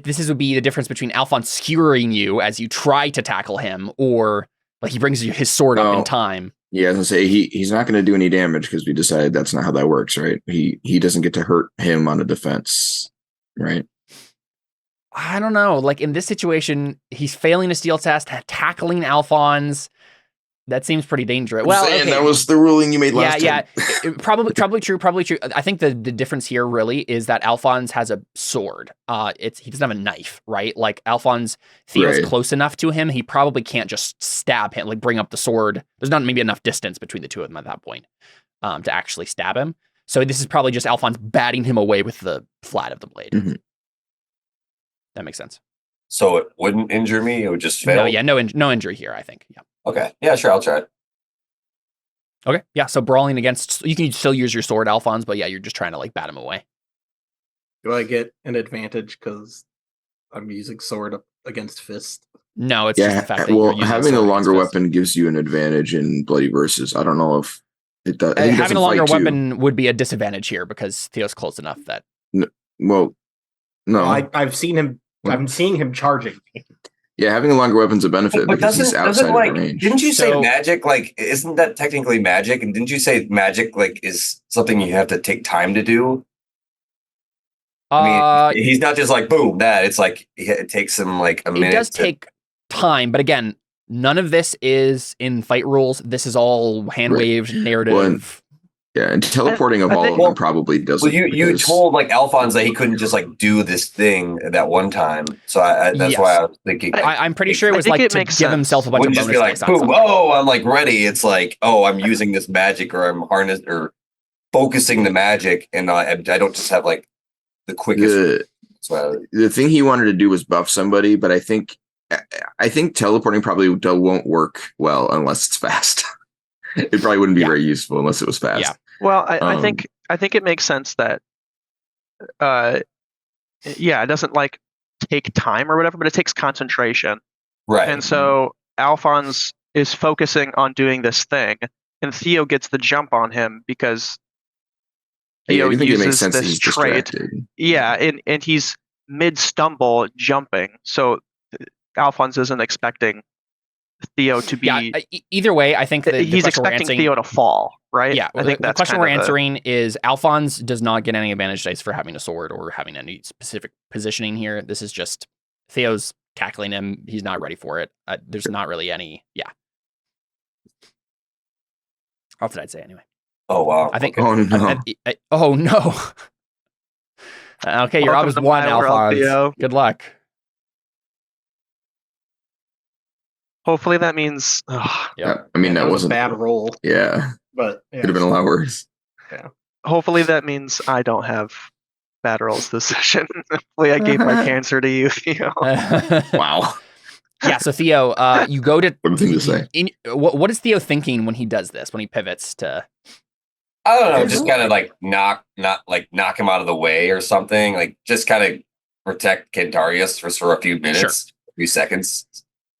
Speaker 1: this would be the difference between Alphonse skewering you as you try to tackle him, or like he brings his sword up in time.
Speaker 2: Yeah, I was gonna say he's not going to do any damage because we decided that's not how that works, right? He doesn't get to hurt him on a defense, right?
Speaker 1: I don't know. Like in this situation, he's failing a steel test, tackling Alphonse. That seems pretty dangerous. Well, okay.
Speaker 2: That was the ruling you made last time.
Speaker 1: Probably true. I think the difference here really is that Alphonse has a sword. He doesn't have a knife, right? Like Alphonse, Theo's close enough to him, he probably can't just stab him, like bring up the sword. There's not maybe enough distance between the two of them at that point to actually stab him. So this is probably just Alphonse batting him away with the flat of the blade.
Speaker 2: Mm-hmm.
Speaker 1: That makes sense.
Speaker 4: So it wouldn't injure me; it would just fail.
Speaker 1: No injury here. I think. Yeah.
Speaker 4: Okay. Yeah, sure. I'll try it.
Speaker 1: Okay. Yeah. So brawling against, you can still use your sword, Alphonse, but yeah, you're just trying to like bat him away.
Speaker 5: Do I get an advantage because I'm using sword up against fist?
Speaker 1: No, it's just the fact that you're using
Speaker 2: having a longer weapon gives you an advantage in bloody versus. I don't know if it does.
Speaker 1: Having a longer weapon would be a disadvantage here because Theo's close enough that.
Speaker 2: No.
Speaker 5: I've seen him. I'm seeing him charging.
Speaker 2: Yeah, having a longer weapon's a benefit because he's outside of range.
Speaker 4: Didn't you say magic? Like, isn't that technically magic? And didn't you say magic like is something you have to take time to do? I mean, he's not just like boom that. It's like it takes him like a minute.
Speaker 1: It does take time, but again, none of this is in fight rules. This is all hand waved narrative.
Speaker 2: Well, and teleporting of all of them probably doesn't.
Speaker 4: Well, you told like Alphonse that he couldn't just like do this thing at that one time, so that's why I was thinking.
Speaker 1: I'm pretty sure it was like to give himself a bunch of bonus
Speaker 4: just be like,
Speaker 1: dice on something.
Speaker 4: oh, I'm like ready. It's like, oh, I'm using this magic, or I'm harnessed or focusing the magic, and I don't just have like the quickest.
Speaker 2: The thing he wanted to do was buff somebody, but I think teleporting probably won't work well unless it's fast. It probably wouldn't be very useful unless it was fast.
Speaker 1: Yeah.
Speaker 3: Well, I think it makes sense that it doesn't like take time or whatever, but it takes concentration.
Speaker 4: Right.
Speaker 3: And so Alphonse is focusing on doing this thing, and Theo gets the jump on him because Theo uses this trait. Yeah, and he's mid stumble jumping, so Alphonse isn't expecting Theo to be. Yeah,
Speaker 1: either way, I think that
Speaker 3: he's expecting Theo to fall, right?
Speaker 1: Yeah,
Speaker 3: I think
Speaker 1: the question we're answering is Alphonse does not get any advantage dice for having a sword or having any specific positioning here. This is just Theo's tackling him. He's not ready for it. There's not really any. Yeah. That's what I'd say anyway.
Speaker 4: Oh wow!
Speaker 1: I think.
Speaker 2: Oh no!
Speaker 1: Oh no! Okay, you're up as one, Alphonse. Good luck.
Speaker 3: Hopefully that means.
Speaker 2: Yeah, I mean that wasn't
Speaker 5: a bad roll.
Speaker 2: Yeah,
Speaker 5: but
Speaker 2: could have been a lot worse.
Speaker 5: Yeah.
Speaker 3: Hopefully that means I don't have bad rolls this session. Hopefully I gave my cancer to you, Theo.
Speaker 2: Wow.
Speaker 1: Yeah, so Theo, you go to.
Speaker 2: What thing to say?
Speaker 1: What is Theo thinking when he does this? When he pivots to?
Speaker 4: I don't know. Just kind of like knock him out of the way or something. Like just kind of protect Kentarius for a few minutes, a few seconds.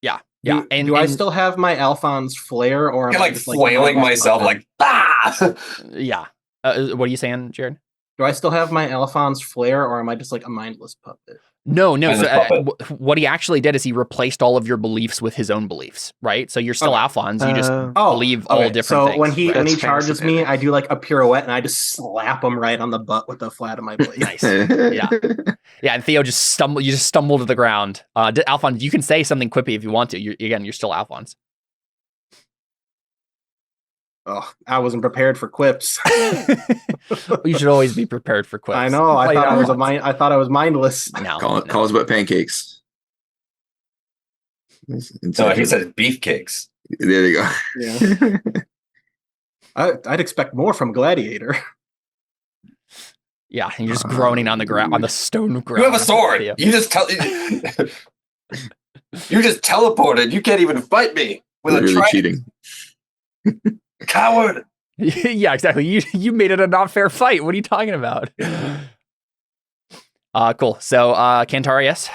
Speaker 1: Yeah. Yeah.
Speaker 5: Do I still have my Alphonse flare, or am
Speaker 4: I like flailing myself like ah?
Speaker 1: Yeah. What are you saying, Jared?
Speaker 5: Do I still have my Alphonse flare, or am I just like a mindless puppet?
Speaker 1: No. So, what he actually did is he replaced all of your beliefs with his own beliefs, right? So you're still Alphonse. You just believe all different things.
Speaker 5: So when he charges me, I do like a pirouette and I just slap him right on the butt with the flat of my blade.
Speaker 1: Nice. Yeah. Yeah. And Theo just stumble. You just stumble to the ground. Alphonse, you can say something quippy if you want to. You're still Alphonse.
Speaker 5: Oh, I wasn't prepared for quips.
Speaker 1: You should always be prepared for quips.
Speaker 5: I know. I thought I was mindless.
Speaker 2: No, call us about pancakes.
Speaker 4: So he said beefcakes.
Speaker 2: There you go.
Speaker 5: Yeah. I'd expect more from Gladiator.
Speaker 1: Yeah, and you're just groaning on the ground, on the stone ground.
Speaker 4: You have a sword. You just you just teleported. You can't even fight me with a
Speaker 2: really cheating.
Speaker 4: Coward.
Speaker 1: Yeah, exactly. You made it a not fair fight. What are you talking about? Cool. So, Kentarius,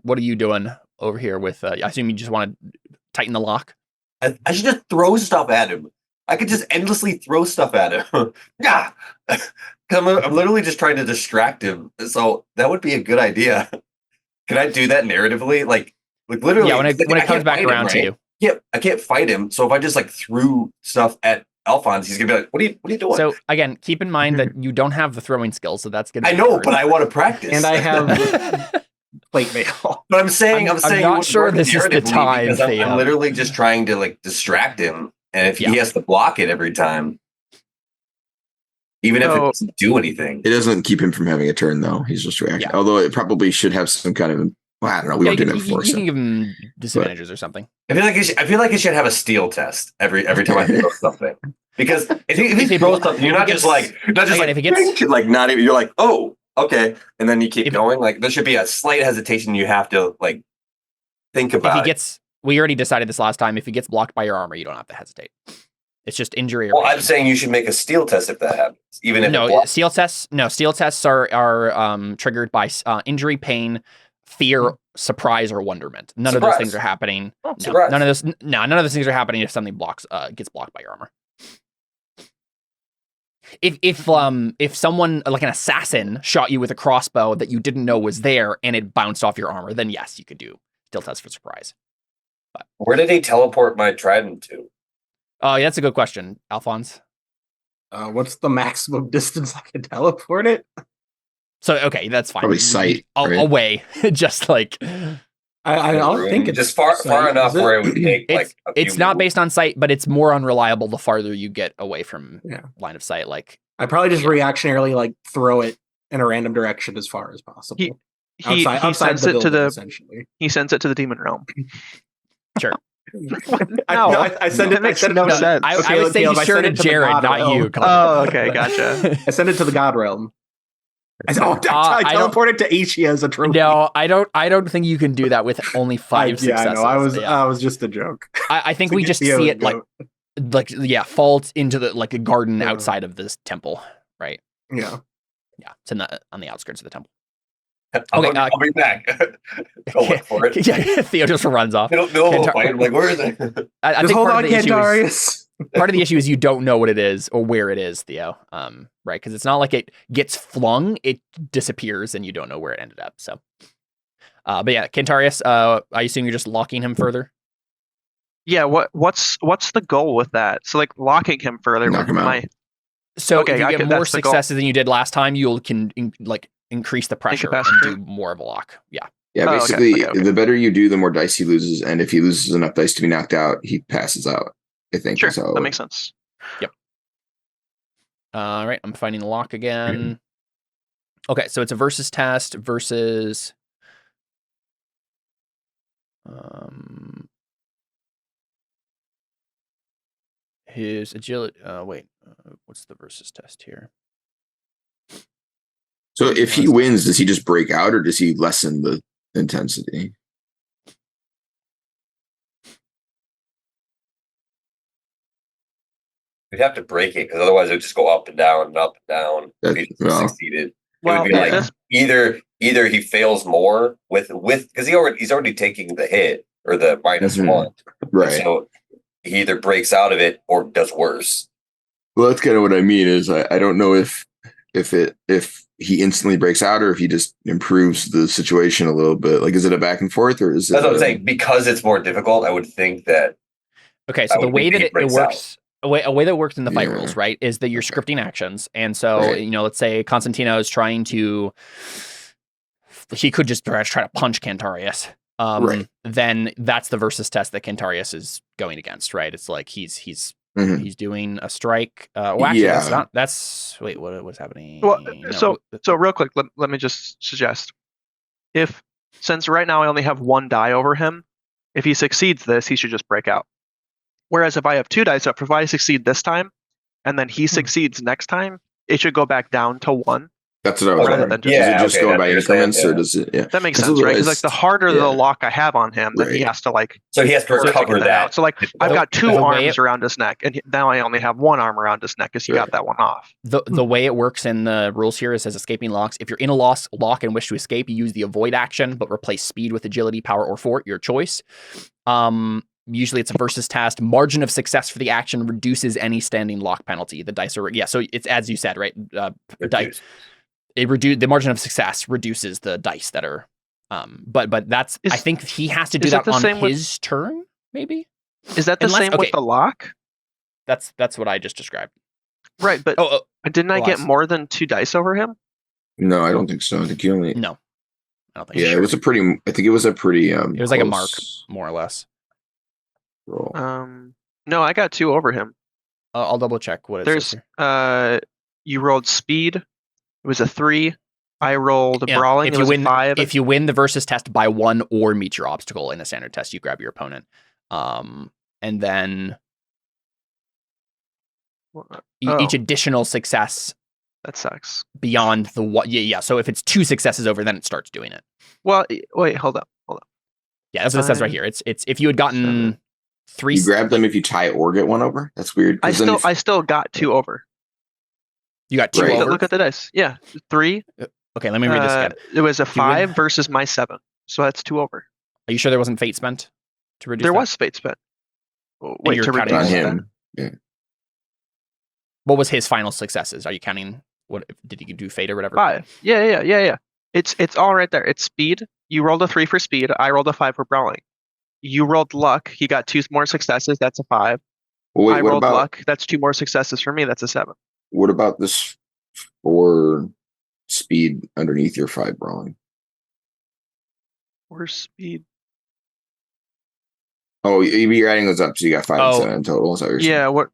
Speaker 1: what are you doing over here with? I assume you just want to tighten the lock.
Speaker 4: I should just throw stuff at him. I could just endlessly throw stuff at him. Yeah, I'm literally just trying to distract him. So that would be a good idea. Can I do that narratively? Like literally.
Speaker 1: Yeah, when it comes back around to you.
Speaker 4: Yeah, I can't fight him. So if I just like threw stuff at Alphonse, he's gonna be like, "What are you doing?"
Speaker 1: So again, keep in mind that you don't have the throwing skills, so that's gonna.
Speaker 4: I know, but I want to practice,
Speaker 5: and I have plate mail.
Speaker 4: But I'm saying,
Speaker 1: I'm not sure this is the time.
Speaker 4: Because I'm literally just trying to like distract him, and if he has to block it every time, even if it doesn't do anything,
Speaker 2: it doesn't keep him from having a turn, though. He's just reacting. Yeah. Although it probably should have some kind of. Well, I don't know. We don't do that before.
Speaker 1: You can give him disadvantages or something.
Speaker 4: I feel like it should have a steal test every time I throw something. Because if he throws something, you're not just like if he gets like not even. You're like, oh, okay, and then you keep going. Like there should be a slight hesitation. You have to like think about.
Speaker 1: We already decided this last time. If he gets blocked by your armor, you don't have to hesitate. It's just injury.
Speaker 4: Well, I'm saying you should make a steal test if that happens. Even if
Speaker 1: steal tests. No, steal tests are triggered by injury, pain, fear, surprise, or wonderment. None of those things are happening. None of those things are happening if something gets blocked by your armor. If someone like an assassin shot you with a crossbow that you didn't know was there and it bounced off your armor, then yes, you could do steal test for surprise. But
Speaker 4: where did he teleport my trident to?
Speaker 1: Oh, yeah, that's a good question, Alphonse.
Speaker 5: What's the maximum distance I can teleport it?
Speaker 1: So okay, that's fine.
Speaker 2: Probably sight, right?
Speaker 1: Away, just like
Speaker 5: I don't think it's
Speaker 4: just far enough where it would take
Speaker 1: it's
Speaker 4: like a
Speaker 1: it's
Speaker 4: few
Speaker 1: not
Speaker 4: moves.
Speaker 1: based on sight, but it's more unreliable the farther you get away from
Speaker 5: Yeah.
Speaker 1: line of sight. Like
Speaker 5: I probably just reactionarily like throw it in a random direction as far as possible.
Speaker 3: He
Speaker 5: outside
Speaker 3: sends
Speaker 5: the
Speaker 3: it to
Speaker 5: building,
Speaker 3: the
Speaker 5: essentially.
Speaker 3: he sends it to the demon realm.
Speaker 1: sure.
Speaker 5: I send it.
Speaker 3: That makes
Speaker 5: I send
Speaker 3: no
Speaker 5: it,
Speaker 3: sense.
Speaker 1: I would say
Speaker 5: Caleb,
Speaker 1: you sure
Speaker 5: send
Speaker 1: to
Speaker 5: it the
Speaker 1: Jared,
Speaker 5: God
Speaker 1: not
Speaker 5: realm.
Speaker 1: you.
Speaker 3: Oh, okay, gotcha.
Speaker 5: I send it to the God realm. I teleported to Ichi as a trophy.
Speaker 1: No, I don't think you can do that with only 5 successes.
Speaker 5: Yeah, I know. I was just a joke.
Speaker 1: I think we just see it fall into the like a garden outside of this temple, right?
Speaker 5: Yeah.
Speaker 1: Yeah, it's on the outskirts of the temple.
Speaker 4: I'll be back. Go look for it.
Speaker 1: Yeah, Theo just runs off.
Speaker 4: Middle of a fight. I'm like, where is it?
Speaker 1: I
Speaker 5: Just
Speaker 1: think
Speaker 5: hold
Speaker 1: part
Speaker 5: on,
Speaker 1: of the issue
Speaker 5: Cantarius.
Speaker 1: part of the issue is you don't know what it is or where it is, Theo. Right? Because it's not like it gets flung; it disappears, and you don't know where it ended up. So, but yeah, Cantarius. I assume you're just locking him further.
Speaker 3: Yeah, what's the goal with that? So like locking him further.
Speaker 2: Knock him out.
Speaker 1: So
Speaker 3: Okay,
Speaker 1: if you
Speaker 3: I
Speaker 1: get
Speaker 3: can-
Speaker 1: more
Speaker 3: that's the goal.
Speaker 1: successes than you did last time, you'll increase the pressure and
Speaker 3: Incapacitate.
Speaker 1: do more of a lock. Yeah.
Speaker 2: Yeah,
Speaker 3: Oh, okay,
Speaker 2: basically,
Speaker 3: okay.
Speaker 2: the better you do, the more dice he loses, and if he loses enough dice to be knocked out, he passes out. I think.
Speaker 3: Sure,
Speaker 2: So
Speaker 3: that makes sense.
Speaker 1: All right, I'm finding the lock again. Okay, so it's a versus test versus his agility. What's the versus test here?
Speaker 2: So if he wins, does he just break out, or does he lessen the intensity?
Speaker 4: We'd have to break it because otherwise it would just go up and down and up and down. If he succeeded,
Speaker 3: Well,
Speaker 4: it would be like
Speaker 3: this-
Speaker 4: either he fails more with because he's already taking the hit or the -1,
Speaker 2: Right.
Speaker 4: So he either breaks out of it or does worse.
Speaker 2: Well, that's kind of what I mean. Is I don't know if he instantly breaks out or if he just improves the situation a little bit. Like, is it a back and forth, or is it?
Speaker 4: That's what I'm saying. Because it's more difficult, I would think that.
Speaker 1: Okay, so the way that it works. A way that works in the fight
Speaker 2: Yeah.
Speaker 1: rules, right, is that you're scripting actions. And so, let's say Constantino is trying to, he could just try to punch Cantarius.
Speaker 2: Right.
Speaker 1: Then that's the versus test that Cantarius is going against, right? It's like he's doing a strike. Actually, wait, what was happening?
Speaker 3: Well,
Speaker 1: No,
Speaker 3: so real quick, let me just suggest, since right now I only have 1 die over him, if he succeeds this, he should just break out. Whereas if I have 2 dice up, if I succeed this time, and then he succeeds next time, it should go back down to 1.
Speaker 2: That's what I was
Speaker 3: Rather
Speaker 2: wondering.
Speaker 3: than
Speaker 2: Does it just
Speaker 4: okay,
Speaker 2: go
Speaker 4: that's
Speaker 2: by
Speaker 4: what you're
Speaker 2: increments,
Speaker 4: saying,
Speaker 2: or
Speaker 4: yeah.
Speaker 2: does it? Yeah,
Speaker 3: That makes
Speaker 2: That's
Speaker 3: sense,
Speaker 2: what
Speaker 3: right?
Speaker 2: I
Speaker 3: Because like the harder the lock I have on him, then he
Speaker 2: Right.
Speaker 3: has to like.
Speaker 4: So he has to recover
Speaker 3: get
Speaker 4: that.
Speaker 3: out. So like I've got 2
Speaker 1: the way
Speaker 3: arms around his neck, and now I only have 1 arm around his neck because he got that one off.
Speaker 1: The way it works in the rules here is as escaping locks. If you're in a lock and wish to escape, you use the avoid action, but replace speed with agility, power, or fort, your choice. Usually it's a versus test. Margin of success for the action reduces any standing lock penalty. The dice are so it's as you said, right? Dice. The margin of success reduces the dice that are. But that's I think he has to do that on his turn. Maybe
Speaker 3: is that the same with the lock?
Speaker 1: That's what I just described.
Speaker 3: Right, but didn't I get more than 2 dice over him?
Speaker 2: No, I don't think so. I think you only.
Speaker 1: No, I don't think.
Speaker 2: Yeah, it was a pretty. I think it was a pretty.
Speaker 1: It was like a mark, more or less.
Speaker 2: Roll.
Speaker 3: No, I got 2 over him.
Speaker 1: I'll double check what it says here.
Speaker 3: You rolled speed. It was a 3. I rolled brawling.
Speaker 1: If
Speaker 3: it
Speaker 1: you
Speaker 3: was
Speaker 1: win,
Speaker 3: a 5.
Speaker 1: If you win the versus test by 1 or meet your obstacle in a standard test, you grab your opponent. And then each additional success.
Speaker 3: That sucks.
Speaker 1: Beyond the what? Yeah. So if it's 2 successes over, then it starts doing it.
Speaker 3: Well, wait, hold up.
Speaker 1: Yeah, that's what it says right here. It's if you had gotten 3.
Speaker 2: You grab them if you tie or get 1 over. That's weird.
Speaker 3: I still got 2 over.
Speaker 1: You got 2 over.
Speaker 3: Look at the dice. Yeah, 3.
Speaker 1: Okay, let me read this again.
Speaker 3: It was a 5 versus my 7, so that's 2 over.
Speaker 1: Are you sure there wasn't fate spent to reduce?
Speaker 3: There was fate spent. Wait,
Speaker 1: you're
Speaker 3: to
Speaker 1: counting
Speaker 3: reduce
Speaker 2: on
Speaker 3: that?
Speaker 2: him. Yeah.
Speaker 1: What was his final successes? Are you counting? What did he do? Fate or whatever?
Speaker 3: 5. Yeah. It's all right there. It's speed. You rolled a 3 for speed. I rolled a 5 for brawling. You rolled luck. He got 2 more successes. That's a 5.
Speaker 2: Well, wait,
Speaker 3: I rolled luck. That's 2 more successes for me. That's a 7.
Speaker 2: What about this for speed underneath your 5 brawling.
Speaker 3: Or speed.
Speaker 2: Oh, you're adding those up, so you got 5 and 7 in total. Is that what you're saying?
Speaker 3: Yeah. What?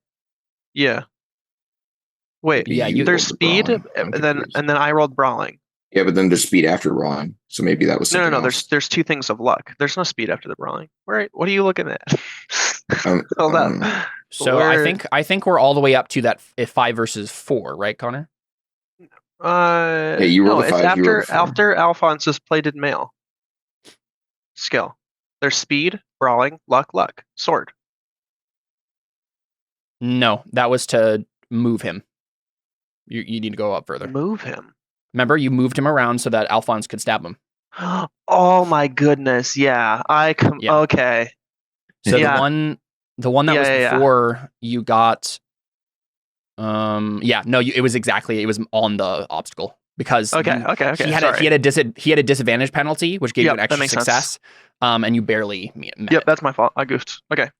Speaker 3: Yeah. Wait.
Speaker 1: Yeah,
Speaker 2: you
Speaker 3: There's
Speaker 2: rolled the
Speaker 3: speed,
Speaker 2: brawling. I'm confused.
Speaker 3: and then I rolled brawling.
Speaker 2: Yeah, but then there's speed after brawling, so maybe that was something
Speaker 3: No.
Speaker 2: else.
Speaker 3: There's 2 things of luck. There's no speed after the brawling. Right? What are you looking at? Hold up.
Speaker 1: So I think we're all the way up to that 5 versus 4, right, Connor?
Speaker 2: Hey, you rolled
Speaker 3: no,
Speaker 2: a 5.
Speaker 3: it's
Speaker 2: You rolled a 4.
Speaker 3: after Alphonse's plated mail skill. There's speed, brawling, luck, sword.
Speaker 1: No, that was to move him. You need to go up further.
Speaker 3: Move him.
Speaker 1: Remember, you moved him around so that Alphonse could stab him.
Speaker 3: Oh my goodness! Yeah,
Speaker 1: Yeah.
Speaker 3: Okay.
Speaker 1: So
Speaker 3: Yeah.
Speaker 1: the one that was
Speaker 3: Yeah.
Speaker 1: before you got. It was on the obstacle because
Speaker 3: Okay.
Speaker 1: he had a disadvantage penalty which gave you an
Speaker 3: That
Speaker 1: extra
Speaker 3: makes sense.
Speaker 1: success, and you barely met
Speaker 3: Yep,
Speaker 1: it.
Speaker 3: that's my fault. I goofed. Okay.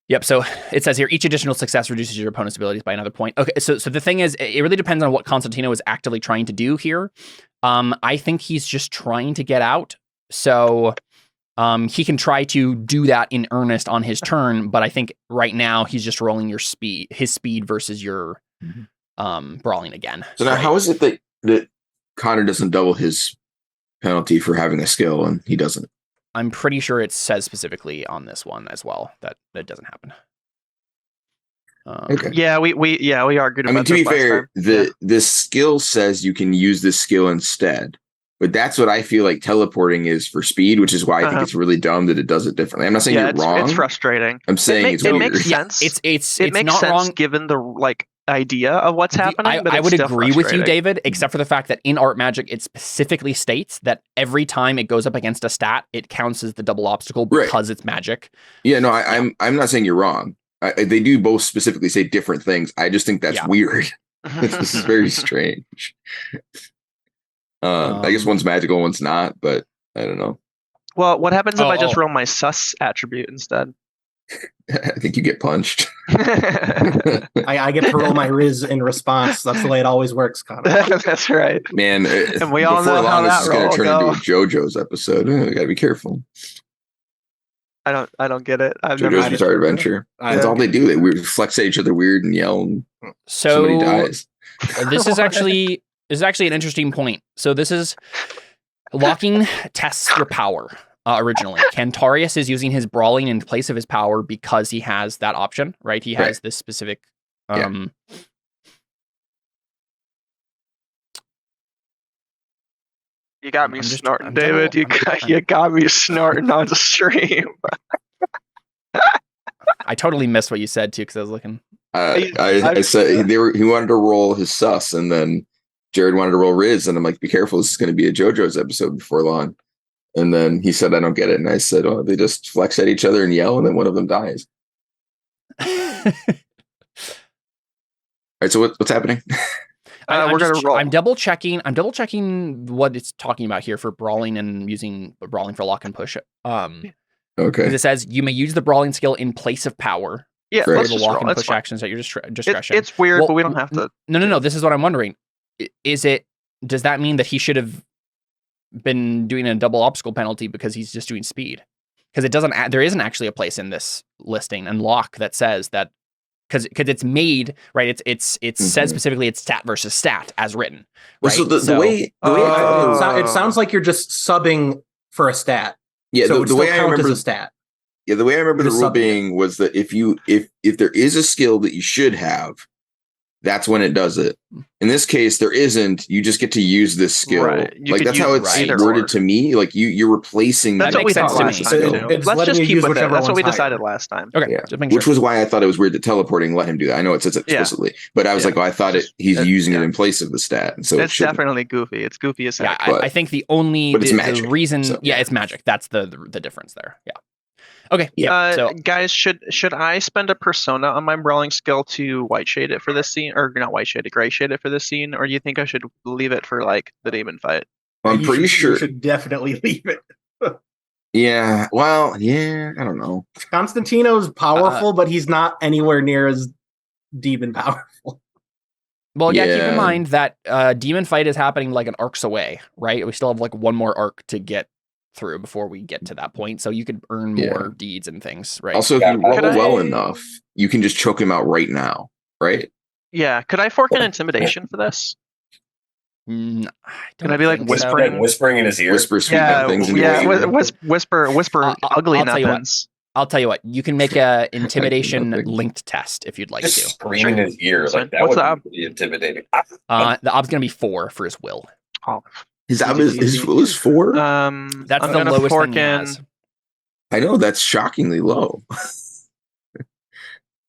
Speaker 1: Yep. So it says here each additional success reduces your opponent's abilities by another point. Okay. So the thing is, it really depends on what Constantino is actively trying to do here. I think he's just trying to get out. So he can try to do that in earnest on his turn, but I think right now he's just rolling his speed versus your brawling again.
Speaker 2: So now, how is it that Connor doesn't double his penalty for having a skill and he doesn't?
Speaker 1: I'm pretty sure it says specifically on this one as well that doesn't happen.
Speaker 2: Okay.
Speaker 3: Yeah, we argued about
Speaker 2: I mean, to
Speaker 3: this
Speaker 2: be
Speaker 3: last
Speaker 2: fair,
Speaker 3: time.
Speaker 2: the skill says you can use this skill instead, but that's what I feel like teleporting is for speed, which is why I think it's really dumb that it does it differently. I'm not saying you're wrong.
Speaker 3: It's frustrating.
Speaker 2: I'm saying
Speaker 3: it
Speaker 2: it's weird.
Speaker 3: makes sense.
Speaker 1: It
Speaker 3: makes
Speaker 1: not
Speaker 3: sense
Speaker 1: wrong
Speaker 3: given the idea of what's happening. But
Speaker 1: I
Speaker 3: it's
Speaker 1: would
Speaker 3: still
Speaker 1: agree with you,
Speaker 3: frustrating.
Speaker 1: David, except for the fact that in Art Magic, it specifically states that every time it goes up against a stat, it counts as the double obstacle because it's magic.
Speaker 2: Yeah, no, I'm not saying you're wrong. They do both specifically say different things. I just think that's weird. This is very strange. I guess one's magical, one's not, but I don't know.
Speaker 3: Well, what happens if I just roll my sus attribute instead?
Speaker 2: I think you get punched.
Speaker 5: I get to roll my Riz in response. That's the way it always works, Connor.
Speaker 3: That's right.
Speaker 2: Man,
Speaker 3: and we all know how that
Speaker 2: this is going to turn
Speaker 3: roll
Speaker 2: into a JoJo's episode. We got to be careful.
Speaker 3: I don't get it. I've
Speaker 2: JoJo's
Speaker 3: never
Speaker 2: Bizarre Adventure. That's all they do. They flex at each other weird and yell, and somebody dies.
Speaker 1: This is actually an interesting point. So this is locking tests your power. Originally, Cantarius is using his brawling in place of his power because he has that option, right? He has this specific.
Speaker 3: You got me snorting, David. You got me snorting on the stream.
Speaker 1: I totally missed what you said too because I was looking.
Speaker 2: I said he wanted to roll his sus, and then Jared wanted to roll Riz, and I'm like, be careful, this is going to be a JoJo's episode before long. And then he said, I don't get it. And I said, oh, they just flex at each other and yell, and then one of them dies. All right, so what's happening?
Speaker 3: We're going to roll.
Speaker 1: I'm double checking what it's talking about here for brawling and using brawling for lock and push.
Speaker 2: Okay.
Speaker 1: Because it says you may use the brawling skill in place of power.
Speaker 3: Yeah,
Speaker 2: right.
Speaker 3: let's
Speaker 1: the
Speaker 3: just
Speaker 1: lock
Speaker 3: roll.
Speaker 1: and push actions at your discretion.
Speaker 3: It's weird, but we don't have to.
Speaker 1: No. This is what I'm wondering. Does that mean that he should have been doing a double obstacle penalty because he's just doing speed? Because there isn't actually a place in this listing and lock that says that because it's made right. It says specifically it's stat versus stat as written. Right?
Speaker 2: So the way
Speaker 5: it sounds like you're just subbing for a stat.
Speaker 2: Yeah,
Speaker 5: so
Speaker 2: the way I remember
Speaker 5: as a stat.
Speaker 2: Yeah, the way I remember the rule being was that if there is a skill that you should have, that's when it does it. In this case, there isn't. You just get to use this skill.
Speaker 3: Right.
Speaker 2: Like that's how it's worded to me. Like you're replacing.
Speaker 3: That's what we thought last time. Let's just keep with it. That's what we decided last time.
Speaker 1: Okay.
Speaker 2: Yeah. Which was why I thought it was weird that teleporting let him do that. I know it says it explicitly, but I was like, I thought he's using it in place of the stat, and so
Speaker 3: it's definitely goofy. It's goofy as heck.
Speaker 1: Yeah, I think the only the reason,
Speaker 2: so.
Speaker 1: It's magic. That's the difference there. Yeah. Okay.
Speaker 2: Yeah.
Speaker 1: So
Speaker 3: guys, should I spend a persona on my brawling skill to white shade it for this scene, or not white shade it, gray shade it for this scene, or do you think I should leave it for like the demon fight?
Speaker 2: I'm pretty sure
Speaker 5: you should definitely leave it.
Speaker 2: Yeah. Well, yeah. I don't know.
Speaker 5: Constantino's powerful, but he's not anywhere near as demon powerful.
Speaker 1: Well, yeah, keep in
Speaker 2: Yeah.
Speaker 1: mind that demon fight is happening like an arcs away, right? We still have like one more arc to get through before we get to that point, so you could earn more deeds and things, right?
Speaker 2: Also, if
Speaker 4: Yeah,
Speaker 2: you roll
Speaker 3: could I-
Speaker 2: well enough, you can just choke him out right now, right?
Speaker 3: Yeah, could I fork an intimidation for this?
Speaker 1: I
Speaker 3: Can
Speaker 1: don't
Speaker 3: I be, like,
Speaker 1: think so.
Speaker 3: whispering?
Speaker 4: Whispering in his ear.
Speaker 2: Whisper sweet
Speaker 3: Yeah,
Speaker 2: things into
Speaker 3: yeah,
Speaker 2: his ear.
Speaker 3: whisper ugly
Speaker 1: I'll tell you what.
Speaker 3: nothings.
Speaker 1: I'll tell you what. You can make a intimidation
Speaker 2: Nothing.
Speaker 1: linked test if you'd like
Speaker 4: Just
Speaker 1: to.
Speaker 4: scream in his ear.
Speaker 3: That's
Speaker 4: Like
Speaker 3: fine.
Speaker 4: that
Speaker 3: What's
Speaker 4: would
Speaker 3: the
Speaker 4: be pretty intimidating.
Speaker 1: The ob's gonna be 4 for his will.
Speaker 3: Oh,
Speaker 2: His
Speaker 5: Easy.
Speaker 2: will is 4.
Speaker 1: That's
Speaker 3: I'm
Speaker 1: the
Speaker 3: gonna
Speaker 1: lowest
Speaker 3: fork
Speaker 1: thing he
Speaker 3: in.
Speaker 1: has.
Speaker 2: I know that's shockingly low.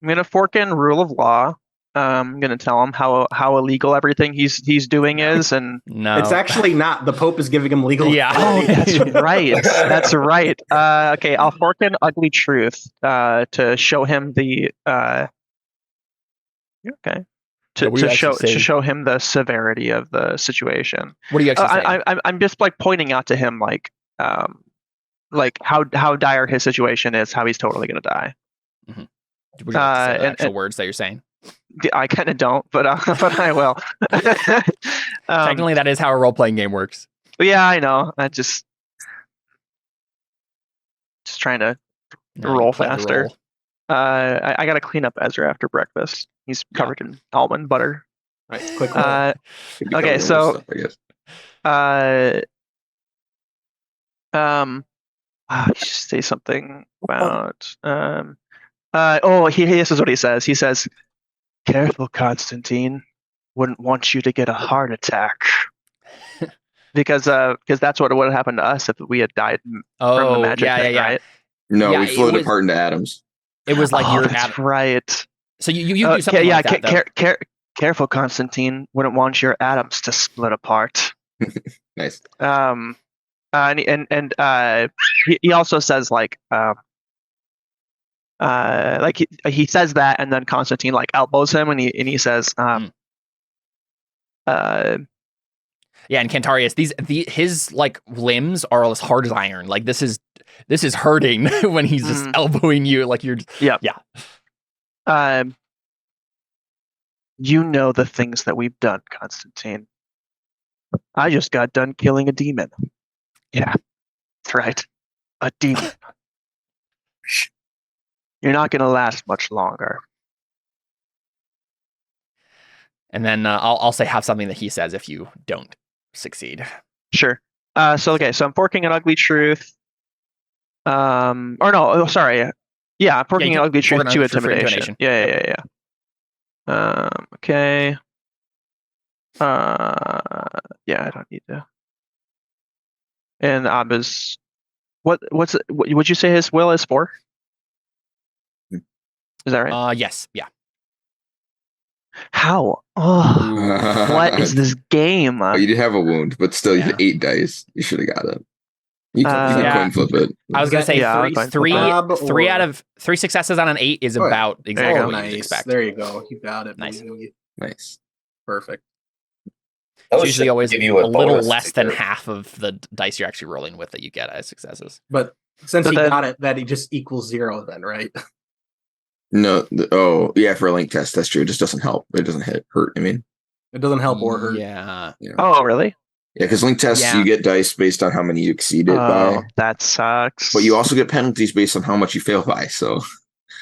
Speaker 3: I'm gonna fork in rule of law. I'm gonna tell him how illegal everything he's doing is, and
Speaker 1: No,
Speaker 5: It's actually not. The Pope is giving him legal.
Speaker 1: Yeah.
Speaker 3: oh,
Speaker 5: authority.
Speaker 3: that's right. That's right. Okay, I'll fork in ugly truth to show him the okay.
Speaker 1: Yeah, what are you
Speaker 3: To
Speaker 1: actually saying?
Speaker 3: show him the severity of the situation.
Speaker 1: What are you actually saying?
Speaker 3: I'm just like pointing out to him like how dire his situation is, how he's totally gonna die.
Speaker 1: Would you like to say the
Speaker 3: and-
Speaker 1: actual words that you're saying?
Speaker 3: I kind of don't, but I will.
Speaker 1: Technically, that is how a role-playing game works.
Speaker 3: Yeah, I know. I just trying to
Speaker 1: No,
Speaker 3: roll
Speaker 1: you plan to
Speaker 3: faster.
Speaker 1: roll.
Speaker 3: I got to clean up Ezra after breakfast. He's covered in almond butter.
Speaker 5: Right, quick roll.
Speaker 2: Could be
Speaker 3: Okay,
Speaker 2: covering
Speaker 3: so-
Speaker 2: more stuff, I guess.
Speaker 3: You should say something about this is what he says. He says, "Careful, Constantine. Wouldn't want you to get a heart attack." Because that's what would have happened to us if we had died from the
Speaker 1: Oh,
Speaker 3: magic
Speaker 1: yeah,
Speaker 3: thing,
Speaker 1: yeah.
Speaker 3: right?
Speaker 2: No,
Speaker 1: Yeah,
Speaker 2: we
Speaker 1: it
Speaker 2: floated
Speaker 1: was-
Speaker 2: apart into atoms.
Speaker 1: It was like your
Speaker 3: that's right.
Speaker 1: So you do something
Speaker 3: yeah,
Speaker 1: like that, though.
Speaker 3: careful, Constantine. Wouldn't want your atoms to split apart.
Speaker 2: Nice.
Speaker 3: He also says like he says that, and then Constantine like elbows him, and he says
Speaker 1: Yeah, and Cantarius, his like limbs are as hard as iron. Like this is hurting when he's just elbowing you. Like you're
Speaker 3: yeah.
Speaker 1: Yeah.
Speaker 3: You know the things that we've done, Constantine. I just got done killing a demon. Yeah, that's right. A demon. You're not going to last much longer.
Speaker 1: And then I'll say have something that he says if you don't succeed.
Speaker 3: Sure. So I'm forking an ugly truth. Or no, sorry. Yeah, I'm forking an ugly truth to intimidation. Yeah. Okay. Yeah, I don't need to. And Abba's what would you say his will is 4? Is that right?
Speaker 1: Yes. Yeah.
Speaker 3: How? Oh, what is this game?
Speaker 2: Oh, you did have a wound, but still, you had 8 dice. You should have got it. You can
Speaker 1: Yeah.
Speaker 2: coin flip it.
Speaker 1: I was gonna say
Speaker 3: Yeah,
Speaker 1: three
Speaker 5: or-
Speaker 1: out of 3 successes on an 8 is
Speaker 5: Oh, yeah.
Speaker 1: about exactly
Speaker 5: Oh,
Speaker 1: what you'd
Speaker 5: nice.
Speaker 1: expect.
Speaker 5: There you go. You got it.
Speaker 1: Nice.
Speaker 5: baby.
Speaker 2: Nice.
Speaker 5: Perfect.
Speaker 1: It's usually always
Speaker 4: give you
Speaker 1: a little
Speaker 4: bonus
Speaker 1: less
Speaker 4: to
Speaker 1: than
Speaker 4: your-
Speaker 1: half of the dice you're actually rolling with that you get as successes.
Speaker 5: But since
Speaker 3: But
Speaker 5: he
Speaker 3: then-
Speaker 5: got it, that he just equals 0 then, right?
Speaker 2: No. Yeah, for a link test, that's true. It just doesn't help. It doesn't hurt. I mean,
Speaker 5: It doesn't help or hurt.
Speaker 1: Yeah.
Speaker 3: Oh, really?
Speaker 2: yeah, because link tests,
Speaker 1: Yeah.
Speaker 2: you get dice based on how many you exceed it by.
Speaker 3: Oh, that sucks.
Speaker 2: But you also get penalties based on how much you fail by. So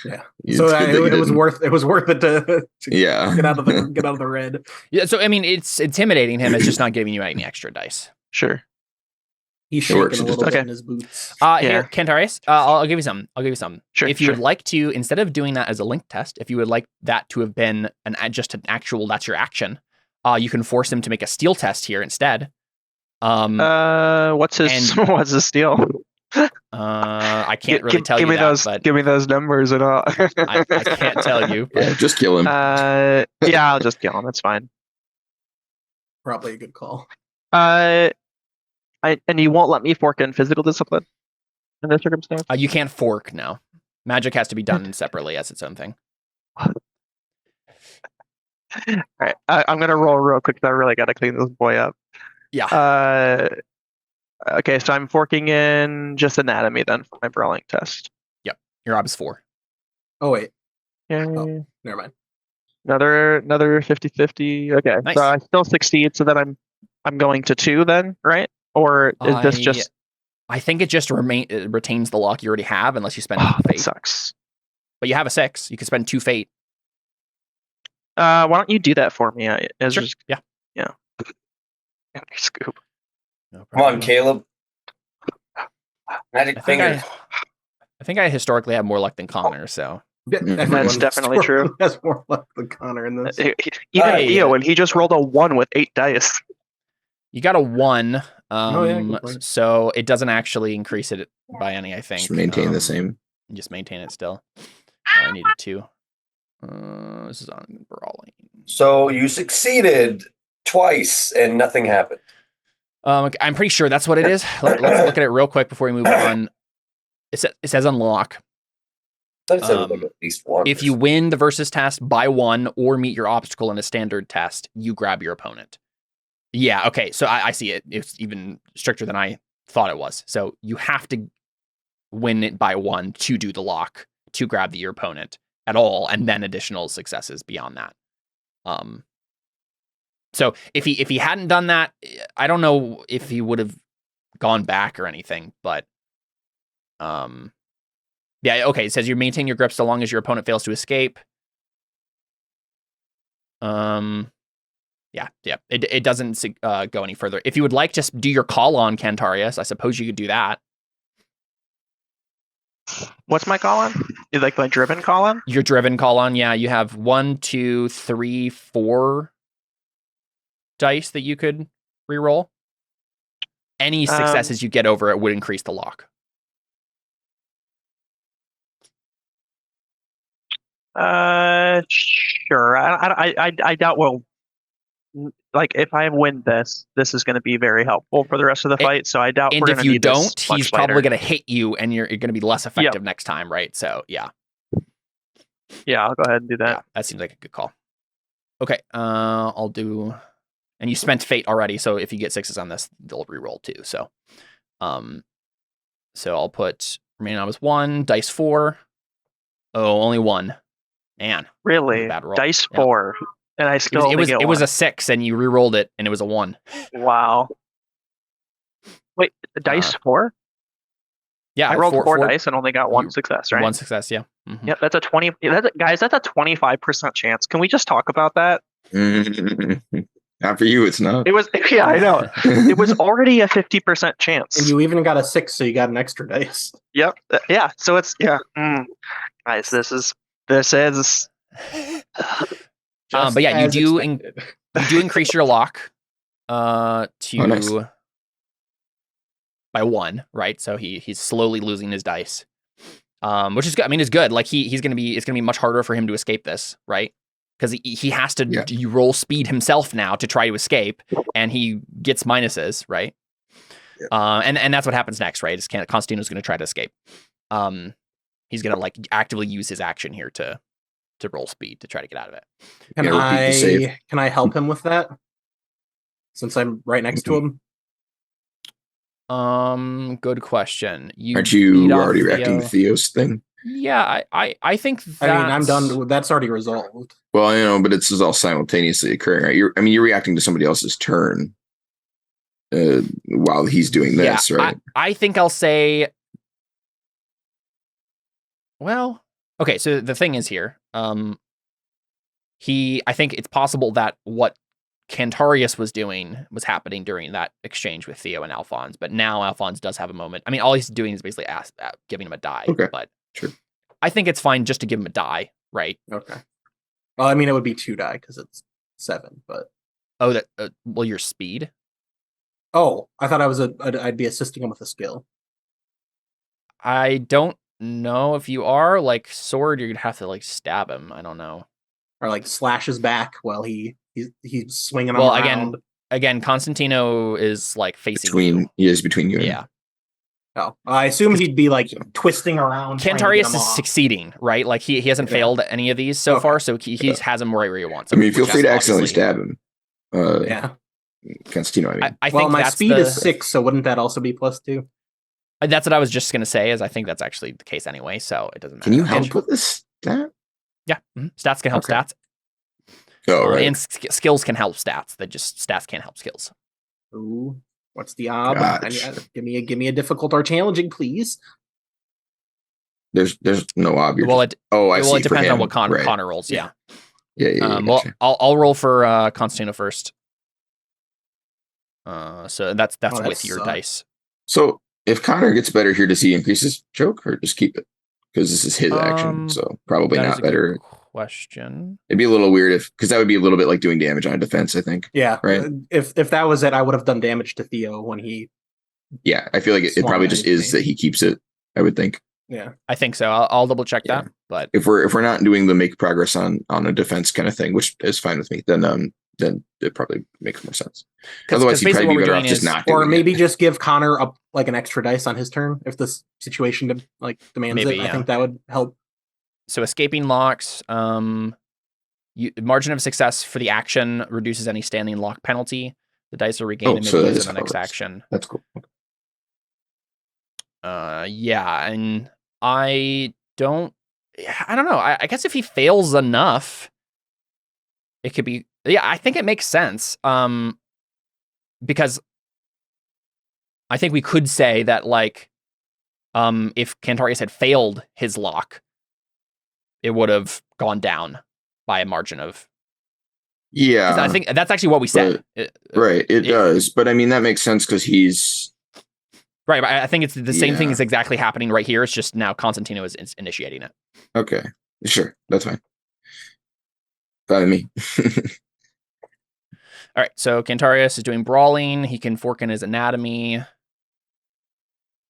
Speaker 5: Yeah.
Speaker 2: it's
Speaker 5: So
Speaker 2: good that you
Speaker 5: it was
Speaker 2: didn't.
Speaker 5: worth it to
Speaker 2: Yeah.
Speaker 5: get out of the red.
Speaker 1: Yeah. So I mean, it's intimidating him. It's just not giving you any extra dice.
Speaker 3: Sure.
Speaker 5: He's
Speaker 2: It works,
Speaker 5: shaking a
Speaker 2: it just
Speaker 5: little bit
Speaker 3: doesn't.
Speaker 5: in his boots.
Speaker 3: Yeah.
Speaker 1: Here, Cantarius, I'll give you some.
Speaker 3: Sure,
Speaker 1: If you
Speaker 3: sure.
Speaker 1: would like to, instead of doing that as a link test, if you would like that to have been just an actual, that's your action, you can force him to make a steal test here instead.
Speaker 3: What's his what's his steal?
Speaker 1: I can't really tell
Speaker 3: give
Speaker 1: you
Speaker 3: me
Speaker 1: that,
Speaker 3: those.
Speaker 1: but
Speaker 3: Give me those numbers and all.
Speaker 1: I can't tell you.
Speaker 2: Yeah, just kill him.
Speaker 3: Yeah, I'll just kill him. That's fine.
Speaker 5: Probably a good call.
Speaker 3: And you won't let me fork in physical discipline in this circumstance.
Speaker 1: You can't fork now. Magic has to be done separately as its own thing.
Speaker 3: All right, I'm gonna roll real quick. 'Cause I really gotta clean this boy up.
Speaker 1: Yeah.
Speaker 3: Okay, so I'm forking in just anatomy then for my brawling test.
Speaker 1: Your ob is 4.
Speaker 5: Oh wait,
Speaker 3: Yeah.
Speaker 5: never mind.
Speaker 3: Another 50-50. Okay,
Speaker 1: Nice.
Speaker 3: so I still succeed. So then I'm going to 2 then, right? Or is this just?
Speaker 1: I think it just retains the lock you already have unless you spend
Speaker 3: That
Speaker 1: fate.
Speaker 3: sucks.
Speaker 1: But you have a 6. You can spend 2 fate.
Speaker 3: Why don't you do that for me?
Speaker 1: Sure. Yeah.
Speaker 3: Scoop.
Speaker 1: No
Speaker 4: Come on, Caleb. Magic fingers.
Speaker 1: I think I historically have more luck than Connor, so.
Speaker 3: That's definitely true.
Speaker 5: Has more luck than Connor in this.
Speaker 3: Even Theo, and he just rolled a 1 with 8 dice.
Speaker 1: You got a 1,
Speaker 5: good point.
Speaker 1: so it doesn't actually increase it by any, I think.
Speaker 2: Just maintain the same.
Speaker 1: Just maintain it still. I needed 2. This is on brawling.
Speaker 4: So you succeeded twice and nothing happened.
Speaker 1: I'm pretty sure that's what it is. Let's look at it real quick before we move on. It says unlock.
Speaker 4: That sounded like at least one.
Speaker 1: If you win the versus test by 1 or meet your obstacle in a standard test, you grab your opponent. Yeah, okay, so I see it. It's even stricter than I thought it was. So you have to win it by 1 to do the lock, to grab your opponent at all, and then additional successes beyond that. So if he hadn't done that, I don't know if he would have gone back or anything, but yeah, okay, it says you maintain your grip so long as your opponent fails to escape. Yeah, it doesn't go any further. If you would like, just do your call on Cantarius. I suppose you could do that.
Speaker 3: What's my call on? You like my driven call on?
Speaker 1: Your driven call on, yeah. You have 1, 2, 3, 4 dice that you could reroll. Any successes you get over it would increase the lock.
Speaker 3: Sure. I doubt we'll. Like, if I win this is going to be very helpful for the rest of the fight. So I doubt.
Speaker 1: And
Speaker 3: we're
Speaker 1: if
Speaker 3: gonna
Speaker 1: you
Speaker 3: need this
Speaker 1: don't,
Speaker 3: much
Speaker 1: he's probably
Speaker 3: later.
Speaker 1: going to hit you, and you're going to be less effective next time, right? So yeah.
Speaker 3: Yeah, I'll go ahead and do that.
Speaker 1: Yeah, that seems like a good call. Okay, I'll do. And you spent fate already, so if you get 6s on this, they'll reroll too. So, so I'll put remaining on was 1, dice 4. Oh, only 1. Man,
Speaker 3: Really?
Speaker 1: bad roll.
Speaker 3: Dice 4, and I still
Speaker 1: it was a 6, and you rerolled it, and it was a 1.
Speaker 3: Wow. Wait, dice 4?
Speaker 1: Yeah,
Speaker 3: I rolled 4 dice and only got 1 success, right?
Speaker 1: 1 success, yeah. Mm-hmm.
Speaker 3: Yep, that's a 20. Guys, that's a 25% chance. Can we just talk about that?
Speaker 2: Not for you, it's not.
Speaker 3: It was, yeah, I know. It was already a 50% chance.
Speaker 5: And you even got a 6, so you got an extra dice.
Speaker 3: Yep. Yeah. So it's guys, this is.
Speaker 1: But yeah, you do increase your lock
Speaker 2: nice.
Speaker 1: by 1, right? So he's slowly losing his dice, which is good. I mean, it's good. Like it's gonna be much harder for him to escape this, right? Because he has to roll speed himself now to try to escape, and he gets minuses, right? Yeah. And that's what happens next, right? Is Constantino's gonna try to escape. He's gonna like actively use his action here to roll speed to try to get out of it.
Speaker 5: Can I help him with that? Since I'm right next to him.
Speaker 1: Good question.
Speaker 2: Aren't you already reacting to Theo's thing?
Speaker 1: Yeah, I think that's...
Speaker 5: I mean, I'm done. That's already resolved.
Speaker 2: Well, but it's all simultaneously occurring, right? You're reacting to somebody else's turn while he's doing this, right?
Speaker 1: I think I'll say... Well, okay, so the thing is here, I think it's possible that what Cantarius was doing was happening during that exchange with Theo and Alphonse, but now Alphonse does have a moment. I mean, all he's doing is basically giving him a die, but
Speaker 2: sure.
Speaker 1: I think it's fine just to give him a die, right?
Speaker 5: Okay. Well, I mean, it would be 2 die because it's 7, but...
Speaker 1: Oh, that your speed?
Speaker 5: Oh, I thought I'd be assisting him with a skill.
Speaker 1: I don't know if you are. Like, sword, you'd have to, like, stab him. I don't know.
Speaker 5: Or, like, slash his back while he's swinging him around.
Speaker 1: Again, Constantino is, like, facing you.
Speaker 2: He is between you.
Speaker 1: Yeah.
Speaker 5: Oh, I assume he'd be, like, twisting around.
Speaker 1: Cantarius is succeeding, right? Like, he hasn't failed any of these so far, so he has him right where he wants him.
Speaker 2: I mean, feel free to accidentally stab him.
Speaker 5: Yeah.
Speaker 2: Constantino, I mean.
Speaker 1: I think
Speaker 5: my speed is 6, so wouldn't that also be +2?
Speaker 1: That's what I was just going to say, is I think that's actually the case anyway, so it doesn't matter.
Speaker 2: Can you help with this stat?
Speaker 1: Yeah. Mm-hmm. Stats can help stats.
Speaker 2: Oh, right.
Speaker 1: And skills can help stats. Stats can't help skills.
Speaker 5: Ooh, what's the ob?
Speaker 2: Gotcha.
Speaker 5: Give me a difficult or challenging, please.
Speaker 2: There's no ob.
Speaker 1: Well, it
Speaker 2: See.
Speaker 1: depends on what
Speaker 2: Right.
Speaker 1: Connor rolls. Yeah.
Speaker 2: Yeah.
Speaker 1: Well,
Speaker 2: Gotcha.
Speaker 1: I'll roll for Constantino first. So that's with your dice.
Speaker 2: So if Connor gets better here, does he increase his choke or just keep it? Because this is his action, so probably not better.
Speaker 1: Question.
Speaker 2: It'd be a little weird because that would be a little bit like doing damage on a defense, I think.
Speaker 5: Yeah.
Speaker 2: Right.
Speaker 5: If that was it, I would have done damage to Theo when he.
Speaker 2: Yeah, I feel like it probably just is that he keeps it. I would think.
Speaker 5: Yeah,
Speaker 1: I think so. I'll double check that. But
Speaker 2: if we're not doing the make progress on a defense kind of thing, which is fine with me, then it probably makes more sense. Otherwise, he'd probably be better off just not doing it.
Speaker 5: Or maybe just give Connor an extra dice on his turn if the situation demands it. I think that would help.
Speaker 1: So escaping locks, margin of success for the action reduces any standing lock penalty. The dice are regained and maybe used in the next action.
Speaker 2: That's cool.
Speaker 1: Yeah, and I don't know. I guess if he fails enough, it could be. Yeah, I think it makes sense. Because I think we could say that if Cantarius had failed his lock, it would have gone down by a margin of.
Speaker 2: Yeah,
Speaker 1: I think that's actually what we said.
Speaker 2: Right, it does, but I mean that makes sense because he's.
Speaker 1: Right, but I think it's the same thing is exactly happening right here. It's just now Constantino is initiating it.
Speaker 2: Okay, sure, that's fine. By me.
Speaker 1: All right, so Cantarius is doing brawling. He can fork in his anatomy.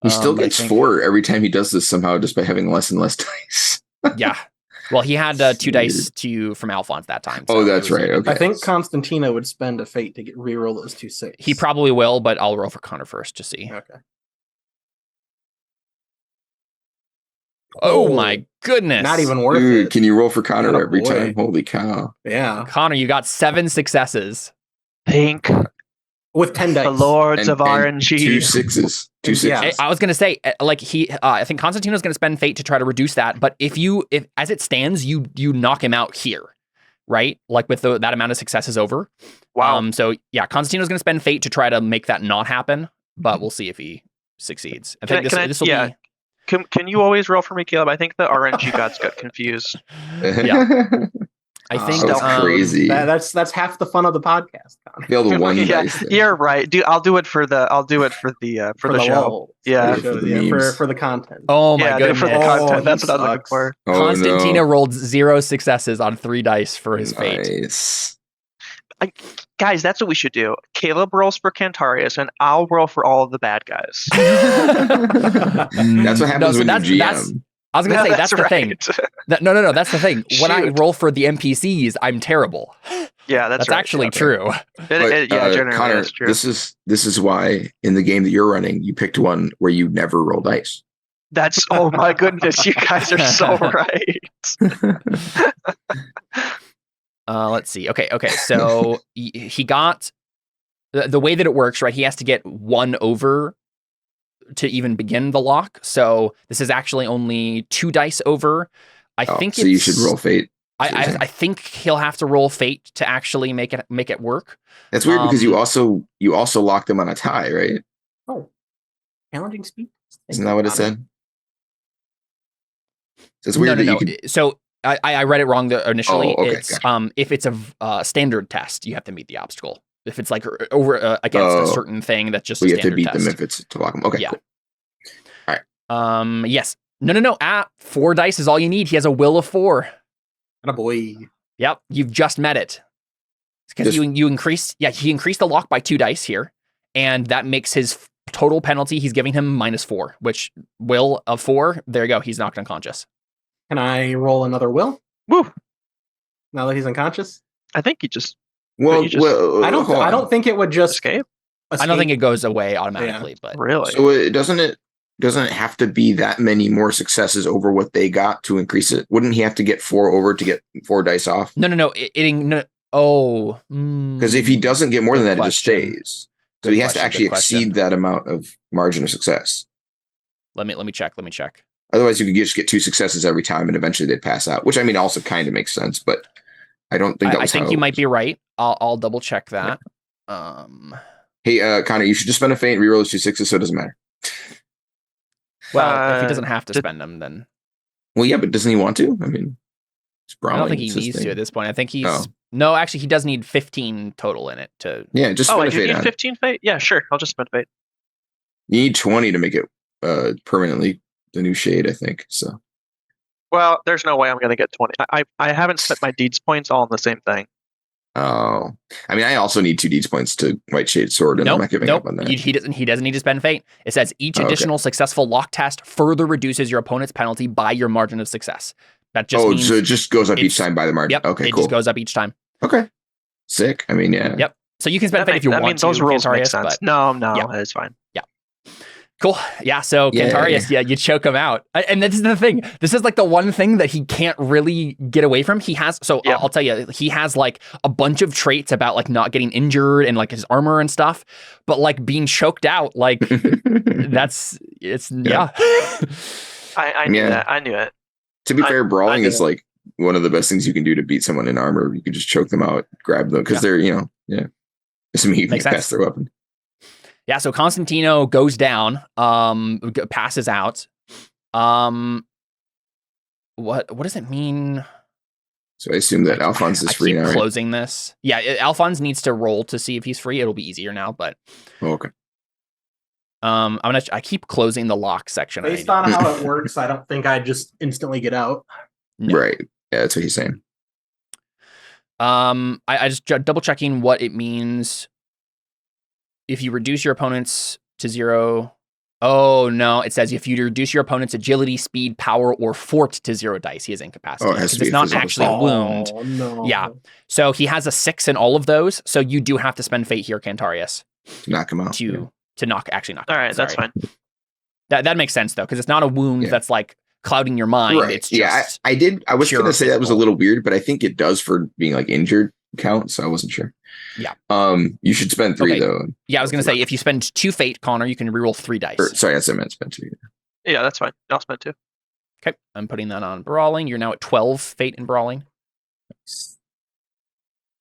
Speaker 2: He still gets 4 every time he does this somehow, just by having less and less dice.
Speaker 1: Yeah. Well, he had 2 dice from Alphonse that time.
Speaker 2: So that's right. Okay.
Speaker 5: I think Constantino would spend a fate to reroll those 2 6.
Speaker 1: He probably will, but I'll roll for Connor first to see.
Speaker 5: Okay.
Speaker 1: Oh my goodness.
Speaker 5: Not even worth it.
Speaker 2: Can you roll for Connor every time? Holy cow.
Speaker 5: Yeah.
Speaker 1: Connor, you got 7 successes.
Speaker 3: Think.
Speaker 5: With 10 dice.
Speaker 3: The lords of RNG.
Speaker 2: 2 6s. 2 6s.
Speaker 5: Yeah.
Speaker 1: I was going to say, I think Constantino's going to spend fate to try to reduce that. But if as it stands, you knock him out here, right? Like with that amount of successes over.
Speaker 3: Wow.
Speaker 1: So yeah, Constantino's going to spend fate to try to make that not happen. But we'll see if he succeeds. I think this will be.
Speaker 3: Can you always roll for me, Caleb? I think the RNG gods got confused.
Speaker 1: Yeah. I think
Speaker 2: that's crazy.
Speaker 5: That's half the fun of the podcast.
Speaker 2: Fail the one dice.
Speaker 3: You're right. I'll do it for the show. Yeah.
Speaker 5: For the content.
Speaker 1: Oh my goodness.
Speaker 3: For the content. That's what I was looking for.
Speaker 1: Constantino rolled 0 successes on 3 dice for his fate.
Speaker 3: Guys, that's what we should do. Caleb rolls for Cantarius, and I'll roll for all of the bad guys.
Speaker 2: That's what happens when you GM.
Speaker 1: I was going to say, that's the thing. No, that's the thing. When I roll for the NPCs, I'm terrible.
Speaker 3: Yeah, that's right.
Speaker 1: Actually true.
Speaker 3: Generally
Speaker 2: Connor,
Speaker 3: that's true.
Speaker 2: This is why in the game that you're running, you picked one where you never roll dice.
Speaker 3: That's, oh my goodness, you guys are so right.
Speaker 1: Let's see. Okay. So he got the way that it works, right? He has to get 1 over to even begin the lock. So this is actually only 2 dice over. I think
Speaker 2: so. You should roll fate.
Speaker 1: I think he'll have to roll fate to actually make it work.
Speaker 2: That's weird because you also locked them on a tie, right?
Speaker 5: Oh, challenging speed.
Speaker 2: Isn't that what it said? So it's weird that you could.
Speaker 1: So I read it wrong initially.
Speaker 2: Oh, okay,
Speaker 1: it's
Speaker 2: gotcha.
Speaker 1: If it's a standard test, you have to meet the obstacle. If it's over against a certain thing, that's just a standard test.
Speaker 2: You have to beat them if it's to lock them. Okay.
Speaker 1: Yeah.
Speaker 2: Cool. All
Speaker 1: right. Yes. No. 4 dice is all you need. He has a will of 4.
Speaker 5: Attaboy.
Speaker 1: Yep. You've just met it. Because you increased. Yeah. He increased the lock by 2 dice here, and that makes his total penalty. He's giving him -4, which will of 4. There you go. He's knocked unconscious.
Speaker 5: Can I roll another will?
Speaker 3: Woo.
Speaker 5: Now that he's unconscious?
Speaker 3: I think he just.
Speaker 2: Well,
Speaker 5: I don't think it would just
Speaker 3: escape.
Speaker 1: I don't think it goes away automatically, but
Speaker 3: really.
Speaker 2: So doesn't it have to be that many more successes over what they got to increase it? Wouldn't he have to get 4 over to get 4 dice off?
Speaker 1: No.
Speaker 2: Because if he doesn't get more than that, it just stays. So he has to actually exceed that amount of margin of success.
Speaker 1: Let me check.
Speaker 2: Otherwise, you could just get 2 successes every time, and eventually they'd pass out. Which I mean, also kind of makes sense, but I don't think that
Speaker 1: I
Speaker 2: was
Speaker 1: think
Speaker 2: how
Speaker 1: you
Speaker 2: it
Speaker 1: might
Speaker 2: was.
Speaker 1: be right. I'll double check that.
Speaker 2: Hey, Connor, you should just spend a fate and reroll those 2 6s so it doesn't matter.
Speaker 1: Well, if he doesn't have to
Speaker 3: did-
Speaker 1: spend them, then
Speaker 2: Well, yeah, but doesn't he want to? I mean, it's
Speaker 1: I don't
Speaker 2: brawling.
Speaker 1: think he
Speaker 2: It's his
Speaker 1: needs to
Speaker 2: thing.
Speaker 1: at this point. I think he's
Speaker 2: Oh.
Speaker 1: no, actually, he does need 15 total in it to.
Speaker 2: Yeah, just
Speaker 3: Oh,
Speaker 2: spend
Speaker 3: I
Speaker 2: a
Speaker 3: do
Speaker 2: fate
Speaker 3: need
Speaker 2: on it.
Speaker 3: 15 fate? Yeah, sure. I'll just spend fate.
Speaker 2: You need 20 to make it permanently the new shade, I think. So
Speaker 3: Well, there's no way I'm going to get 20. I haven't spent my deeds points all in the same thing.
Speaker 2: I mean, I also need 2 deeds points to White Shade Sword, and I'm not giving up on that.
Speaker 1: He doesn't need to spend fate. It says each
Speaker 2: Oh, okay.
Speaker 1: additional successful lock test further reduces your opponent's penalty by your margin of success. That just means
Speaker 2: so it just goes up each
Speaker 1: it's-
Speaker 2: time by the margin.
Speaker 1: Yep.
Speaker 2: Okay,
Speaker 1: it
Speaker 2: cool.
Speaker 1: just goes up each time.
Speaker 2: Okay. Sick. I mean, yeah.
Speaker 1: Yep. So you can spend fate if you want to.
Speaker 3: Those rules make
Speaker 1: Cantarius,
Speaker 3: sense.
Speaker 1: but-
Speaker 3: No,
Speaker 1: Yeah.
Speaker 3: it's fine.
Speaker 1: Cool. Yeah. So
Speaker 2: Yay.
Speaker 1: Cantarius, you choke him out. And this is the thing. This is like the one thing that he can't really get away from. He has, so
Speaker 3: Yeah.
Speaker 1: I'll tell you, he has like a bunch of traits about like not getting injured and like his armor and stuff, but like being choked out, like yeah.
Speaker 3: I knew
Speaker 2: Yeah.
Speaker 3: that. I knew it.
Speaker 2: To be
Speaker 3: I-
Speaker 2: fair, brawling
Speaker 3: I
Speaker 2: is
Speaker 3: do.
Speaker 2: like one of the best things you can do to beat someone in armor. You can just choke them out, grab them, because
Speaker 1: Yeah.
Speaker 2: they're, yeah. Assuming you can
Speaker 1: Makes
Speaker 2: get
Speaker 1: sense.
Speaker 2: past their weapon.
Speaker 1: Yeah, so Constantino goes down, passes out. What does it mean?
Speaker 2: So I assume that Alphonse is
Speaker 1: I
Speaker 2: free
Speaker 1: keep
Speaker 2: now, right?
Speaker 1: closing this. Yeah, Alphonse needs to roll to see if he's free. It'll be easier now, but
Speaker 2: Oh, okay.
Speaker 1: I keep closing the lock section.
Speaker 5: Based on how it works, I don't think I'd just instantly get out.
Speaker 1: No.
Speaker 2: Right. Yeah, that's what he's saying.
Speaker 1: I just double checking what it means. If you reduce your opponents to 0. Oh no, it says if you reduce your opponent's agility, speed, power, or fort to 0 dice, he is incapacitated.
Speaker 2: Oh, it has to
Speaker 1: because
Speaker 2: be
Speaker 1: it's
Speaker 2: a
Speaker 1: not
Speaker 2: physical
Speaker 1: actually a
Speaker 2: stat.
Speaker 1: wound.
Speaker 5: Oh, no.
Speaker 1: Yeah. So he has a 6 in all of those. So you do have to spend fate here, Cantarius,
Speaker 2: To knock him out.
Speaker 1: to knock him
Speaker 3: All
Speaker 1: out.
Speaker 3: right, that's
Speaker 1: Sorry.
Speaker 3: fine.
Speaker 1: That makes sense though, because it's not a wound
Speaker 2: Yeah.
Speaker 1: that's like clouding your mind.
Speaker 2: Right.
Speaker 1: It's
Speaker 2: Yeah,
Speaker 1: just
Speaker 2: I was
Speaker 1: pure
Speaker 2: going to say that was a
Speaker 1: physical.
Speaker 2: little weird, but I think it does for being like injured count, so I wasn't sure.
Speaker 1: Yeah.
Speaker 2: You should spend 3
Speaker 1: Okay.
Speaker 2: though.
Speaker 1: Yeah, I was gonna say if you spend 2 fate, Connor, you can reroll 3 dice.
Speaker 2: Sorry, I meant spend 2.
Speaker 3: Yeah, that's fine. I'll spend 2.
Speaker 1: Okay, I'm putting that on brawling. You're now at 12 fate in brawling.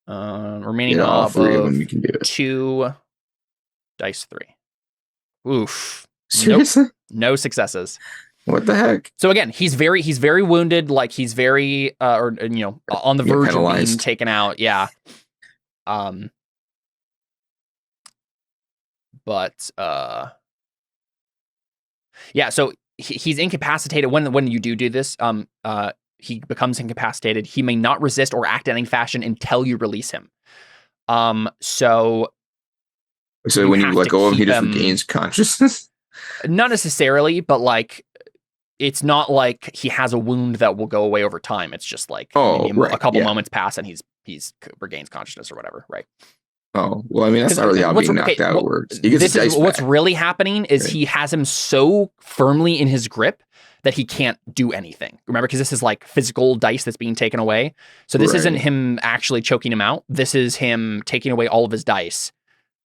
Speaker 1: Remaining
Speaker 2: Yeah, all
Speaker 1: of
Speaker 2: 3 of them you can do it.
Speaker 1: 2 dice 3. Oof.
Speaker 2: Seriously?
Speaker 1: No successes.
Speaker 2: What the heck?
Speaker 1: So again, he's very wounded. Like he's very, on the
Speaker 2: Yeah,
Speaker 1: verge of being
Speaker 2: penalized.
Speaker 1: taken out. Yeah. But yeah. So he's incapacitated when you do this. He becomes incapacitated. He may not resist or act in any fashion until you release him. So
Speaker 2: When you
Speaker 1: have
Speaker 2: let
Speaker 1: to
Speaker 2: go of him, he
Speaker 1: keep
Speaker 2: just
Speaker 1: him-
Speaker 2: regains consciousness.
Speaker 1: not necessarily, but like. It's not like he has a wound that will go away over time. It's just like maybe
Speaker 2: right,
Speaker 1: a couple
Speaker 2: yeah.
Speaker 1: moments pass and he's regains consciousness or whatever, right?
Speaker 2: Oh, well, I mean, that's not really how being knocked out works. He gets his dice
Speaker 1: What's
Speaker 2: back.
Speaker 1: really happening is
Speaker 2: Right.
Speaker 1: he has him so firmly in his grip that he can't do anything. Remember, because this is like physical dice that's being taken away. So this isn't
Speaker 2: Right.
Speaker 1: him actually choking him out. This is him taking away all of his dice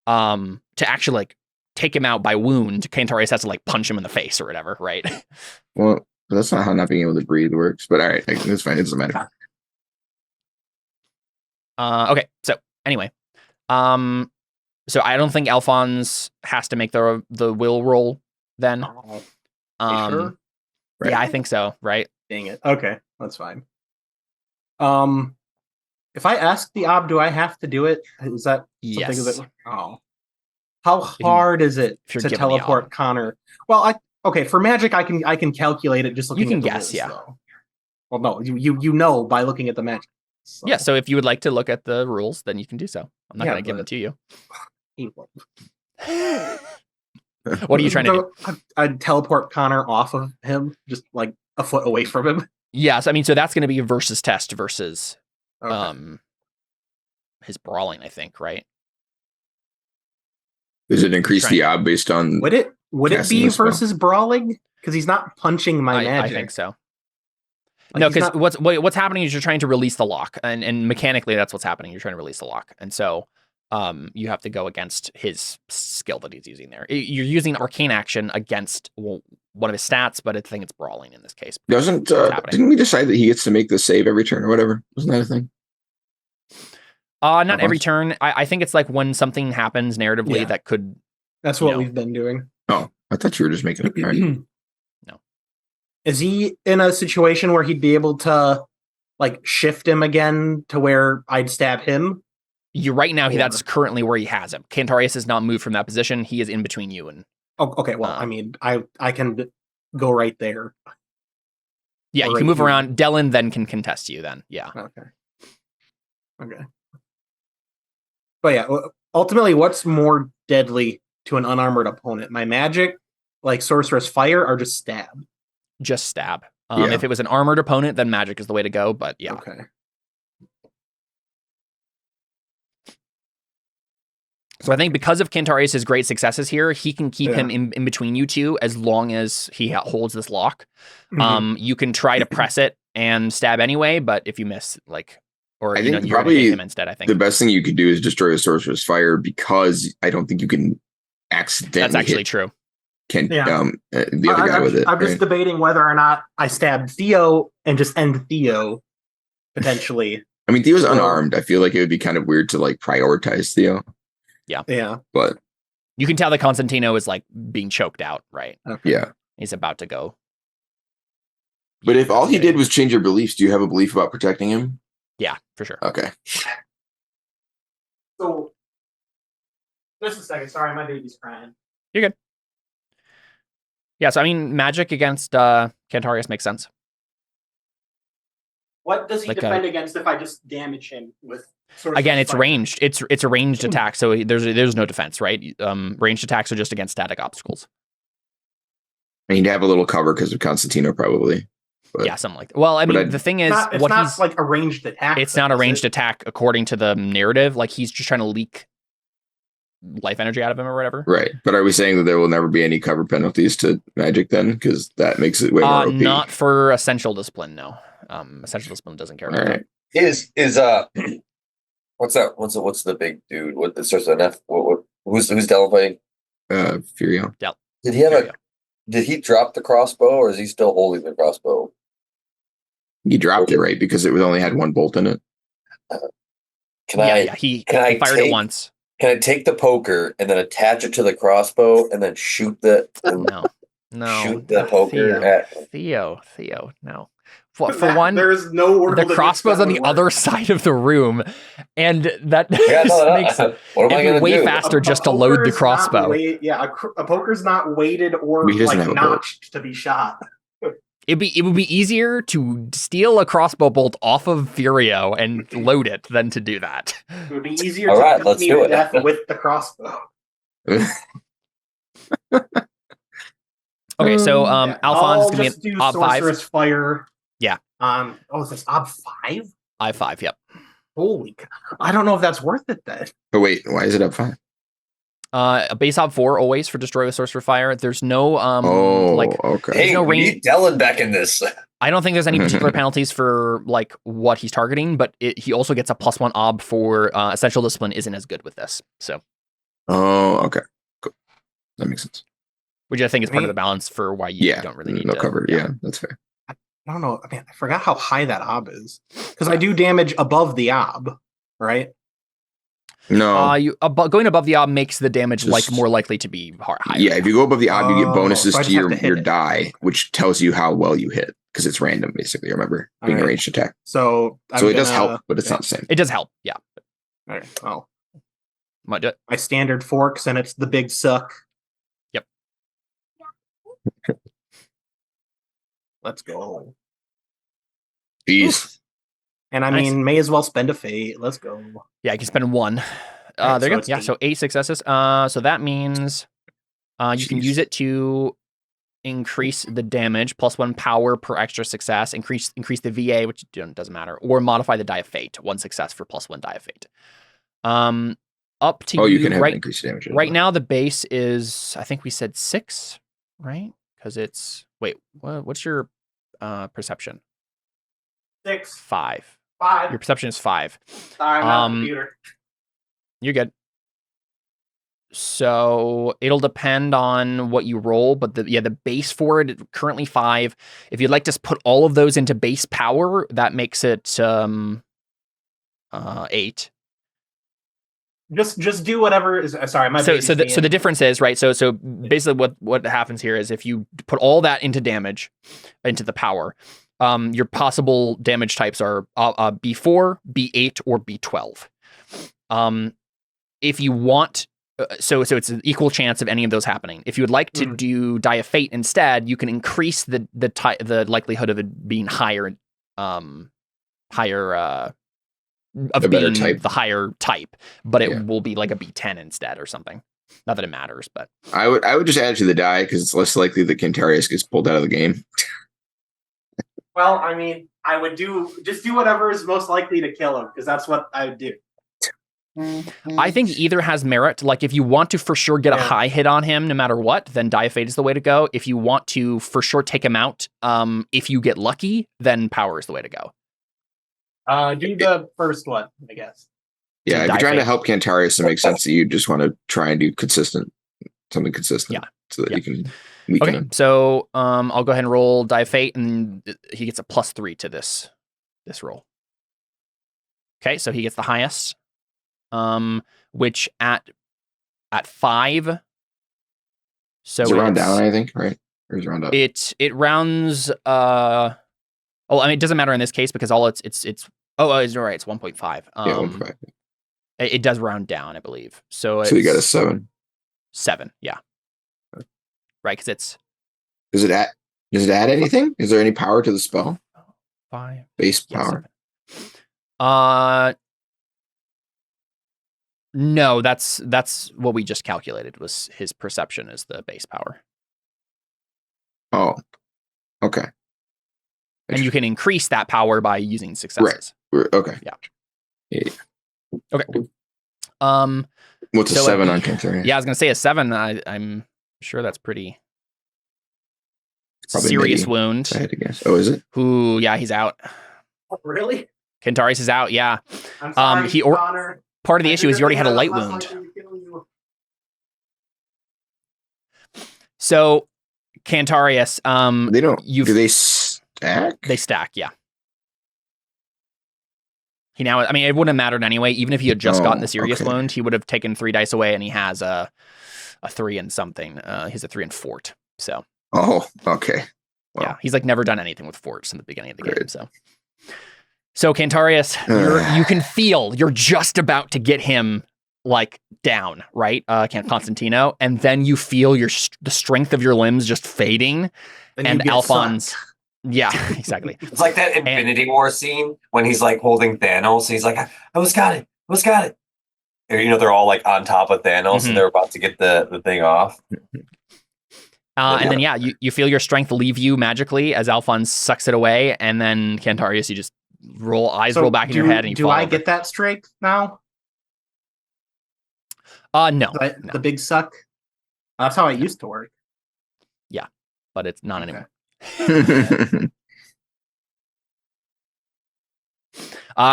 Speaker 1: to actually like take him out by wound. Cantarius has to like punch him in the face or whatever, right?
Speaker 2: Well, that's not how not being able to breathe works. But all right, that's fine. It doesn't matter.
Speaker 1: Okay, so anyway, so I don't think Alphonse has to make the will roll then.
Speaker 5: You sure?
Speaker 2: Right.
Speaker 1: Yeah, I think so. Right?
Speaker 5: Dang it. Okay, that's fine. If I ask the ob, do I have to do it? Is that something
Speaker 1: Yes.
Speaker 5: that? Oh, how hard is it
Speaker 1: if you're
Speaker 5: to
Speaker 1: given the
Speaker 5: teleport
Speaker 1: ob.
Speaker 5: Connor? Well, okay, for magic, I can calculate it just looking.
Speaker 1: can
Speaker 5: at the
Speaker 1: guess,
Speaker 5: rules,
Speaker 1: yeah.
Speaker 5: though. Well, no, you know by looking at the magic. So.
Speaker 1: Yeah. So if you would like to look at the rules, then you can do so. I'm not
Speaker 5: Yeah,
Speaker 1: going to give them
Speaker 5: but-
Speaker 1: to you.
Speaker 5: Evil.
Speaker 1: What are you trying to do?
Speaker 5: So, I'd teleport Connor off of him, just like a foot away from him.
Speaker 1: Yes, I mean, so that's going to be a versus test versus
Speaker 5: Okay.
Speaker 1: his brawling, I think, right?
Speaker 2: Does it increase
Speaker 1: Trying-
Speaker 2: the ob based on?
Speaker 5: Would it
Speaker 2: casting
Speaker 5: be
Speaker 2: the spell.
Speaker 5: versus brawling? Because he's not punching my
Speaker 1: I
Speaker 5: magic.
Speaker 1: think so.
Speaker 5: Like,
Speaker 1: No,
Speaker 5: he's
Speaker 1: because
Speaker 5: not-
Speaker 1: what's happening is you're trying to release the lock, and mechanically that's what's happening. You're trying to release the lock, and so you have to go against his skill that he's using there. You're using arcane action against one of his stats, but I think it's brawling in this case.
Speaker 2: Doesn't
Speaker 1: happening.
Speaker 2: didn't we decide that he gets to make the save every turn or whatever? Wasn't that a thing?
Speaker 1: Not every turn. I think it's like when something happens narratively that could.
Speaker 5: That's what we've been doing.
Speaker 2: Oh, I thought you were just making it. Right.
Speaker 1: No.
Speaker 5: Is he in a situation where he'd be able to like shift him again to where I'd stab him?
Speaker 1: Right now, that's currently where he has him. Cantarius has not moved from that position. He is in between you and.
Speaker 5: Oh, okay. Well, I mean, I can go right there.
Speaker 1: Yeah, you can move around. Dellen then can contest you. Then, yeah.
Speaker 5: Okay. But yeah, ultimately, what's more deadly to an unarmored opponent? My magic, like Sorcerer's Fire, or just stab?
Speaker 1: Just stab. If it was an armored opponent, then magic is the way to go. But yeah.
Speaker 5: Okay.
Speaker 1: So I think because of Cantarius' great successes here, he can keep him in between you two as long as he holds this lock. You can try to press it and stab anyway, but if you miss, like, or
Speaker 2: I think
Speaker 1: you're
Speaker 2: probably
Speaker 1: hit him instead. I think
Speaker 2: the best thing you could do is destroy a Sorcerer's Fire, because I don't think you can accidentally.
Speaker 1: That's actually true.
Speaker 2: The other guy with it.
Speaker 5: I'm just debating whether or not I stab Theo and just end Theo potentially.
Speaker 2: I mean, Theo's unarmed. I feel like it would be kind of weird to like prioritize Theo.
Speaker 5: Yeah.
Speaker 2: But
Speaker 1: you can tell that Constantino is like being choked out, right?
Speaker 5: Okay.
Speaker 2: Yeah.
Speaker 1: He's about to go.
Speaker 2: But if all he did was change your beliefs, do you have a belief about protecting him?
Speaker 1: Yeah, for sure.
Speaker 2: Okay.
Speaker 5: So, just a second. Sorry, my baby's crying.
Speaker 1: You're good. Yeah, so I mean, magic against Cantarius makes sense.
Speaker 5: What does he
Speaker 1: Like
Speaker 5: defend against if I just damage him with?
Speaker 1: Again, it's ranged. It's a ranged attack, so there's no defense, right? Ranged attacks are just against static obstacles.
Speaker 2: And he'd have a little cover because of Constantino, probably. But,
Speaker 1: yeah, something like that. Well, I mean, the thing is,
Speaker 5: it's not like a ranged attack.
Speaker 1: It's not a ranged attack according to the narrative. Like, he's just trying to leak life energy out of him or whatever.
Speaker 2: Right. But are we saying that there will never be any cover penalties to magic then? Because that makes it way more OP.
Speaker 1: Not for Essential Discipline, no. Essential Discipline doesn't care about
Speaker 2: that.
Speaker 4: What's that? What's the big dude? What it starts with an F? Who's Dellen playing?
Speaker 2: Furio.
Speaker 1: Del.
Speaker 4: Did he have Did he drop the crossbow, or is he still holding the crossbow?
Speaker 2: He dropped it, right? Because it only had one bolt in it.
Speaker 1: He fired it once.
Speaker 4: Can I take the poker and then attach it to the crossbow and then shoot the shoot the poker at
Speaker 1: Theo? No. For one,
Speaker 5: there is no world
Speaker 1: the crossbow's on the other side of the room, and that makes it way faster just to load the crossbow.
Speaker 5: A poker's not weighted or like notched to be shot.
Speaker 1: It would be easier to steal a crossbow bolt off of Furio and load it than to do that.
Speaker 5: It would be easier to put me to death with the crossbow.
Speaker 1: Okay, so Alphonse is going to be Ob 5.
Speaker 5: Sorcerer's Fire.
Speaker 1: Yeah.
Speaker 5: Is this Ob 5?
Speaker 1: Ob 5, yep.
Speaker 5: Holy God. I don't know if that's worth it then.
Speaker 2: But wait, why is it Ob 5?
Speaker 1: A base Ob 4 always for Destroy with Sorcerer Fire. There's no
Speaker 2: okay.
Speaker 4: Hey,
Speaker 1: no
Speaker 4: we need Dellen back in this.
Speaker 1: I don't think there's any particular penalties for like what he's targeting, but he also gets a +1 ob for Essential Discipline isn't as good with this. So.
Speaker 2: Oh, okay. Cool. That makes sense.
Speaker 1: Which I think is part of the balance for why you don't really need
Speaker 2: no cover. Yeah, that's fair.
Speaker 5: I don't know. I mean, I forgot how high that ob is because I do damage above the ob, right?
Speaker 2: No,
Speaker 1: going above the ob makes the damage more likely to be higher.
Speaker 2: Yeah, if you go above the ob, you get bonuses to your die, which tells you how well you hit because it's random, basically. Remember, being a ranged attack.
Speaker 5: So
Speaker 2: it does help, but it's not the same.
Speaker 1: It does help, yeah.
Speaker 5: All right. Oh,
Speaker 1: might do it.
Speaker 5: My standard forks, and it's the big suck.
Speaker 1: Yep.
Speaker 5: Let's go.
Speaker 2: Jeez.
Speaker 5: And I mean, may as well spend a fate. Let's go.
Speaker 1: Yeah, you can spend 1. There you go. Yeah, so 8 successes. So that means you can use it to increase the damage, +1 power per extra success, increase the VA, which doesn't matter, or modify the die of fate. 1 success for +1 die of fate. Up to
Speaker 2: you can have increased damage.
Speaker 1: Right now, the base is, I think we said 6, right? Because it's what's your perception?
Speaker 5: 6.
Speaker 1: 5.
Speaker 5: 5.
Speaker 1: Your perception is 5.
Speaker 5: Sorry, I'm not a computer.
Speaker 1: You're good. So it'll depend on what you roll, but the base for it is currently 5. If you'd like to put all of those into base power, that makes it 8.
Speaker 5: Just do whatever is. Sorry, my
Speaker 1: so the difference is, right, so basically what happens here is if you put all that into damage into the power, your possible damage types are B4, B8, or B12. If you want, so it's an equal chance of any of those happening. If you would like to do Die of Fate instead, you can increase the likelihood of it being higher of being
Speaker 2: type.
Speaker 1: the higher type, but it will be like a B10 instead or something. Not that it matters, but
Speaker 2: I would just add it to the die because it's less likely that Cantarius gets pulled out of the game.
Speaker 5: Well, I mean, I would do whatever is most likely to kill him because that's what I would do.
Speaker 1: I think either has merit. Like if you want to for sure get a high hit on him no matter what, then Die of Fate is the way to go. If you want to for sure take him out, if you get lucky, then power is the way to go.
Speaker 2: Do
Speaker 5: the first one, I guess.
Speaker 2: Yeah, if you're trying to help Cantarius, it makes sense that you just want to try and do something consistent.
Speaker 1: Yeah.
Speaker 2: So that you can weaken him.
Speaker 1: So I'll go ahead and roll Die of Fate, and he gets a +3 to this roll. Okay, so he gets the highest, which at 5. So
Speaker 2: is it round down, I think, right? Or is it round up?
Speaker 1: It rounds. Oh, I mean, it doesn't matter in this case because all it's it's right. It's 1.5.
Speaker 2: Yeah, 1.5.
Speaker 1: It does round down, I believe. So
Speaker 2: you got a 7.
Speaker 1: 7, yeah. Right, because it's.
Speaker 2: Does it add anything? Is there any power to the spell?
Speaker 1: 5
Speaker 2: base power.
Speaker 1: 7. No, that's what we just calculated was his perception is the base power.
Speaker 2: Oh, okay.
Speaker 1: And you can increase that power by using successes.
Speaker 2: Right. Okay.
Speaker 1: Yeah. Okay.
Speaker 2: What's a 7 on Cantarius?
Speaker 1: Yeah, I was gonna say a 7. I'm sure that's pretty
Speaker 2: probably
Speaker 1: serious wound.
Speaker 2: I had to guess. Oh, is it?
Speaker 1: Ooh, yeah, he's out.
Speaker 5: Oh, really?
Speaker 1: Cantarius is out. Yeah.
Speaker 5: I'm sorry, Connor.
Speaker 1: Part of the issue is he already had a light wound. So Cantarius,
Speaker 2: they don't. Do they stack?
Speaker 1: They stack. Yeah. He now. I mean, it wouldn't have mattered anyway. Even if he had just gotten the serious wound, he would have taken 3 dice away, and he has a 3 and something. He's a 3 and fort. So.
Speaker 2: Oh, okay.
Speaker 1: Well, yeah, he's like never done anything with forts in the beginning of the game. So Cantarius, you can feel you're just about to get him like down, right? Constantino, and then you feel the strength of your limbs just fading, and Alphonse. Yeah, exactly.
Speaker 4: It's like that Infinity War scene when he's like holding Thanos. He's like, I almost got it. Or, they're all like on top of Thanos and they're about to get the thing off.
Speaker 1: And then, you feel your strength leave you magically as Alphonse sucks it away. And then Cantarius, you just roll back in your head. And you
Speaker 5: do I get that strength now?
Speaker 1: No.
Speaker 5: The big suck? That's how it used to work.
Speaker 1: Yeah, but it's not anymore.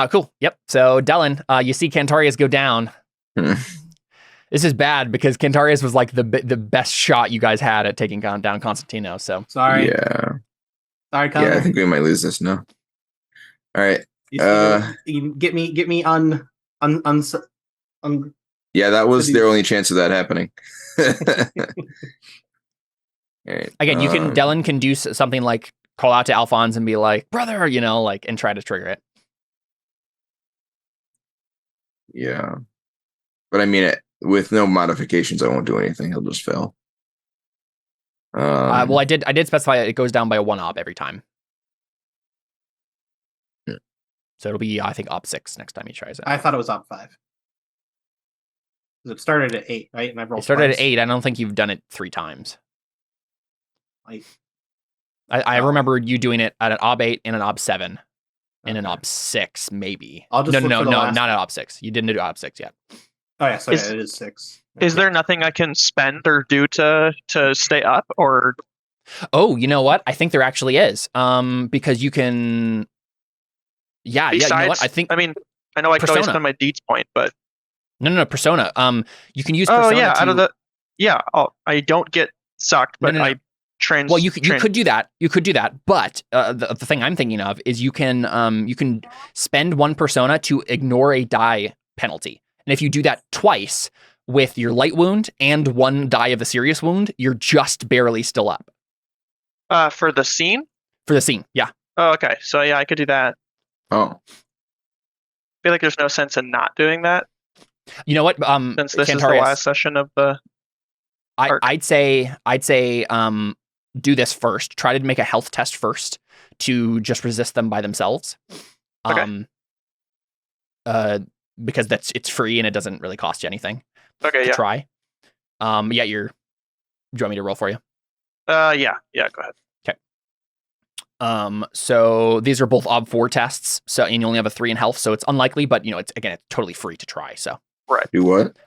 Speaker 1: Cool. Yep. So Dellen, you see Cantarius go down. This is bad because Cantarius was like the best shot you guys had at taking down Constantino. So
Speaker 5: sorry.
Speaker 2: Yeah.
Speaker 5: Sorry, Connor.
Speaker 2: Yeah, I think we might lose this now. All right.
Speaker 5: You get me on.
Speaker 2: Yeah, that was their only chance of that happening.
Speaker 1: Right. Again, you can Dellen can do something like call out to Alphonse and be like, brother, and try to trigger it.
Speaker 2: Yeah. But I mean, with no modifications, I won't do anything. He'll just fail.
Speaker 1: Well, I did specify it goes down by a 1 op every time. So it'll be, I think, op 6 next time he tries it.
Speaker 5: I thought it was op 5. It started at 8, right? And I rolled.
Speaker 1: It started at 8. I don't think you've done it 3 times. I remember you doing it at an ob 8 and an ob 7 and an ob 6, maybe.
Speaker 5: I'll just
Speaker 1: no, not an ob 6. You didn't do ob 6 yet.
Speaker 5: Oh yeah, so it is 6.
Speaker 3: Is there nothing I can spend or do to stay up, or?
Speaker 1: Oh, you know what? I think there actually is. Because you can. Yeah,
Speaker 3: Besides,
Speaker 1: you know what? I mean,
Speaker 3: I know I can always spend my deeds point, but.
Speaker 1: No, persona. You can use persona.
Speaker 3: Oh yeah, I don't get sucked, but I.
Speaker 1: Well, you could do that. You could do that, but the thing I'm thinking of is you can spend 1 persona to ignore a die penalty. And if you do that twice with your light wound and 1 die of a serious wound, you're just barely still up.
Speaker 3: For the scene?
Speaker 1: For the scene, yeah.
Speaker 3: Oh, okay. So yeah, I could do that.
Speaker 2: Oh,
Speaker 3: I feel like there's no sense in not doing that
Speaker 1: You know what?
Speaker 3: since this is the
Speaker 1: Cantarius,
Speaker 3: last session of the.
Speaker 1: I'd say do this first. Try to make a health test first to just resist them by themselves.
Speaker 3: Okay.
Speaker 1: Because it's free and it doesn't really cost you anything
Speaker 3: Okay,
Speaker 1: to
Speaker 3: yeah.
Speaker 1: try. Yeah, do you want me to roll for you?
Speaker 3: Yeah, go ahead.
Speaker 1: So these are both OB4 tests. So and you only have a 3 in health, so it's unlikely, but it's totally free to try. So
Speaker 2: do what?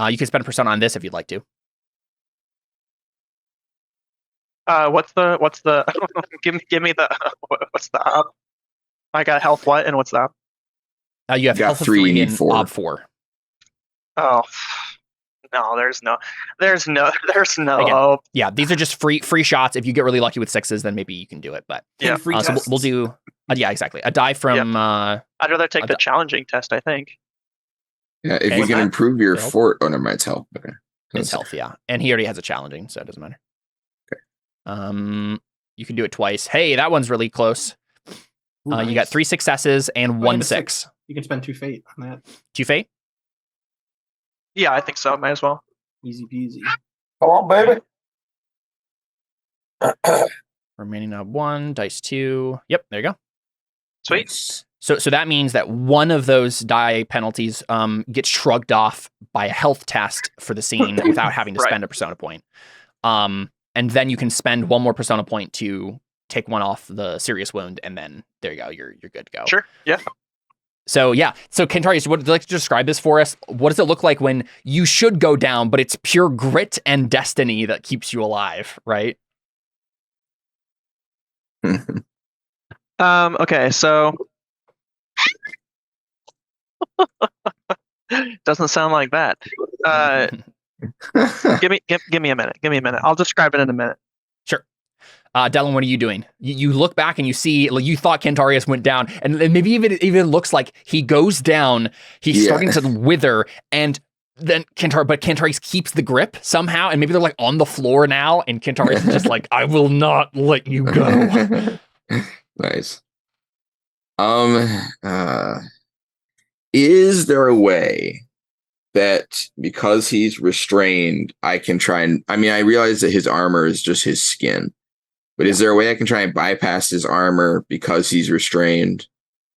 Speaker 1: you can spend a percent on this if you'd like to.
Speaker 3: What's the give me the what's the op? I got health what and what's the op?
Speaker 1: You have
Speaker 2: got
Speaker 1: health of
Speaker 2: 3,
Speaker 1: 3
Speaker 2: you need
Speaker 1: and
Speaker 2: 4.
Speaker 1: OB4.
Speaker 3: Oh no, there's no
Speaker 1: Again,
Speaker 3: hope.
Speaker 1: Yeah, these are just free shots. If you get really lucky with 6s, then maybe you can do it. But
Speaker 3: Yeah.
Speaker 5: Free
Speaker 1: so we'll do yeah, exactly. A die from
Speaker 3: I'd rather take the challenging test, I think.
Speaker 2: Yeah, if you
Speaker 1: What's
Speaker 2: can
Speaker 1: that?
Speaker 2: improve your
Speaker 1: Health?
Speaker 2: fort. Oh, never mind. It's health. Okay.
Speaker 1: his health, yeah. And he already has a challenging, so it doesn't matter.
Speaker 2: Okay.
Speaker 1: You can do it twice. Hey, that one's really close.
Speaker 5: Ooh,
Speaker 1: You got 3 successes and
Speaker 5: I
Speaker 1: 1
Speaker 5: have a
Speaker 1: 6.
Speaker 5: You can spend 2 fate on that.
Speaker 1: 2 fate?
Speaker 3: Yeah, I think so. Might as well.
Speaker 5: Easy peasy.
Speaker 4: Come on, baby.
Speaker 1: Remaining of 1, dice 2. Yep, there you go.
Speaker 3: Sweet.
Speaker 2: Nice.
Speaker 1: So that means that one of those die penalties gets shrugged off by a health test for the scene without having to
Speaker 3: Right.
Speaker 1: spend a persona point. And then you can spend 1 more persona point to take 1 off the serious wound, and then there you go. You're good to go.
Speaker 3: Sure. Yeah.
Speaker 1: So yeah. So Kentarius, would you like to describe this for us? What does it look like when you should go down, but it's pure grit and destiny that keeps you alive, right?
Speaker 3: Okay, so doesn't sound like that. Give me a minute. Give me a minute. I'll describe it in a minute.
Speaker 1: Sure. Dylan, what are you doing? You look back and you see, like, you thought Kentarius went down, and maybe even looks like he goes down. He's starting to wither, and then Kentarius keeps the grip somehow, and maybe they're like on the floor now, and Kentarius is just like, I will not let you go.
Speaker 2: Nice. Is there a way that because he's restrained, I can try and, I mean, I realize that his armor is just his skin, but is there a way I can try and bypass his armor because he's restrained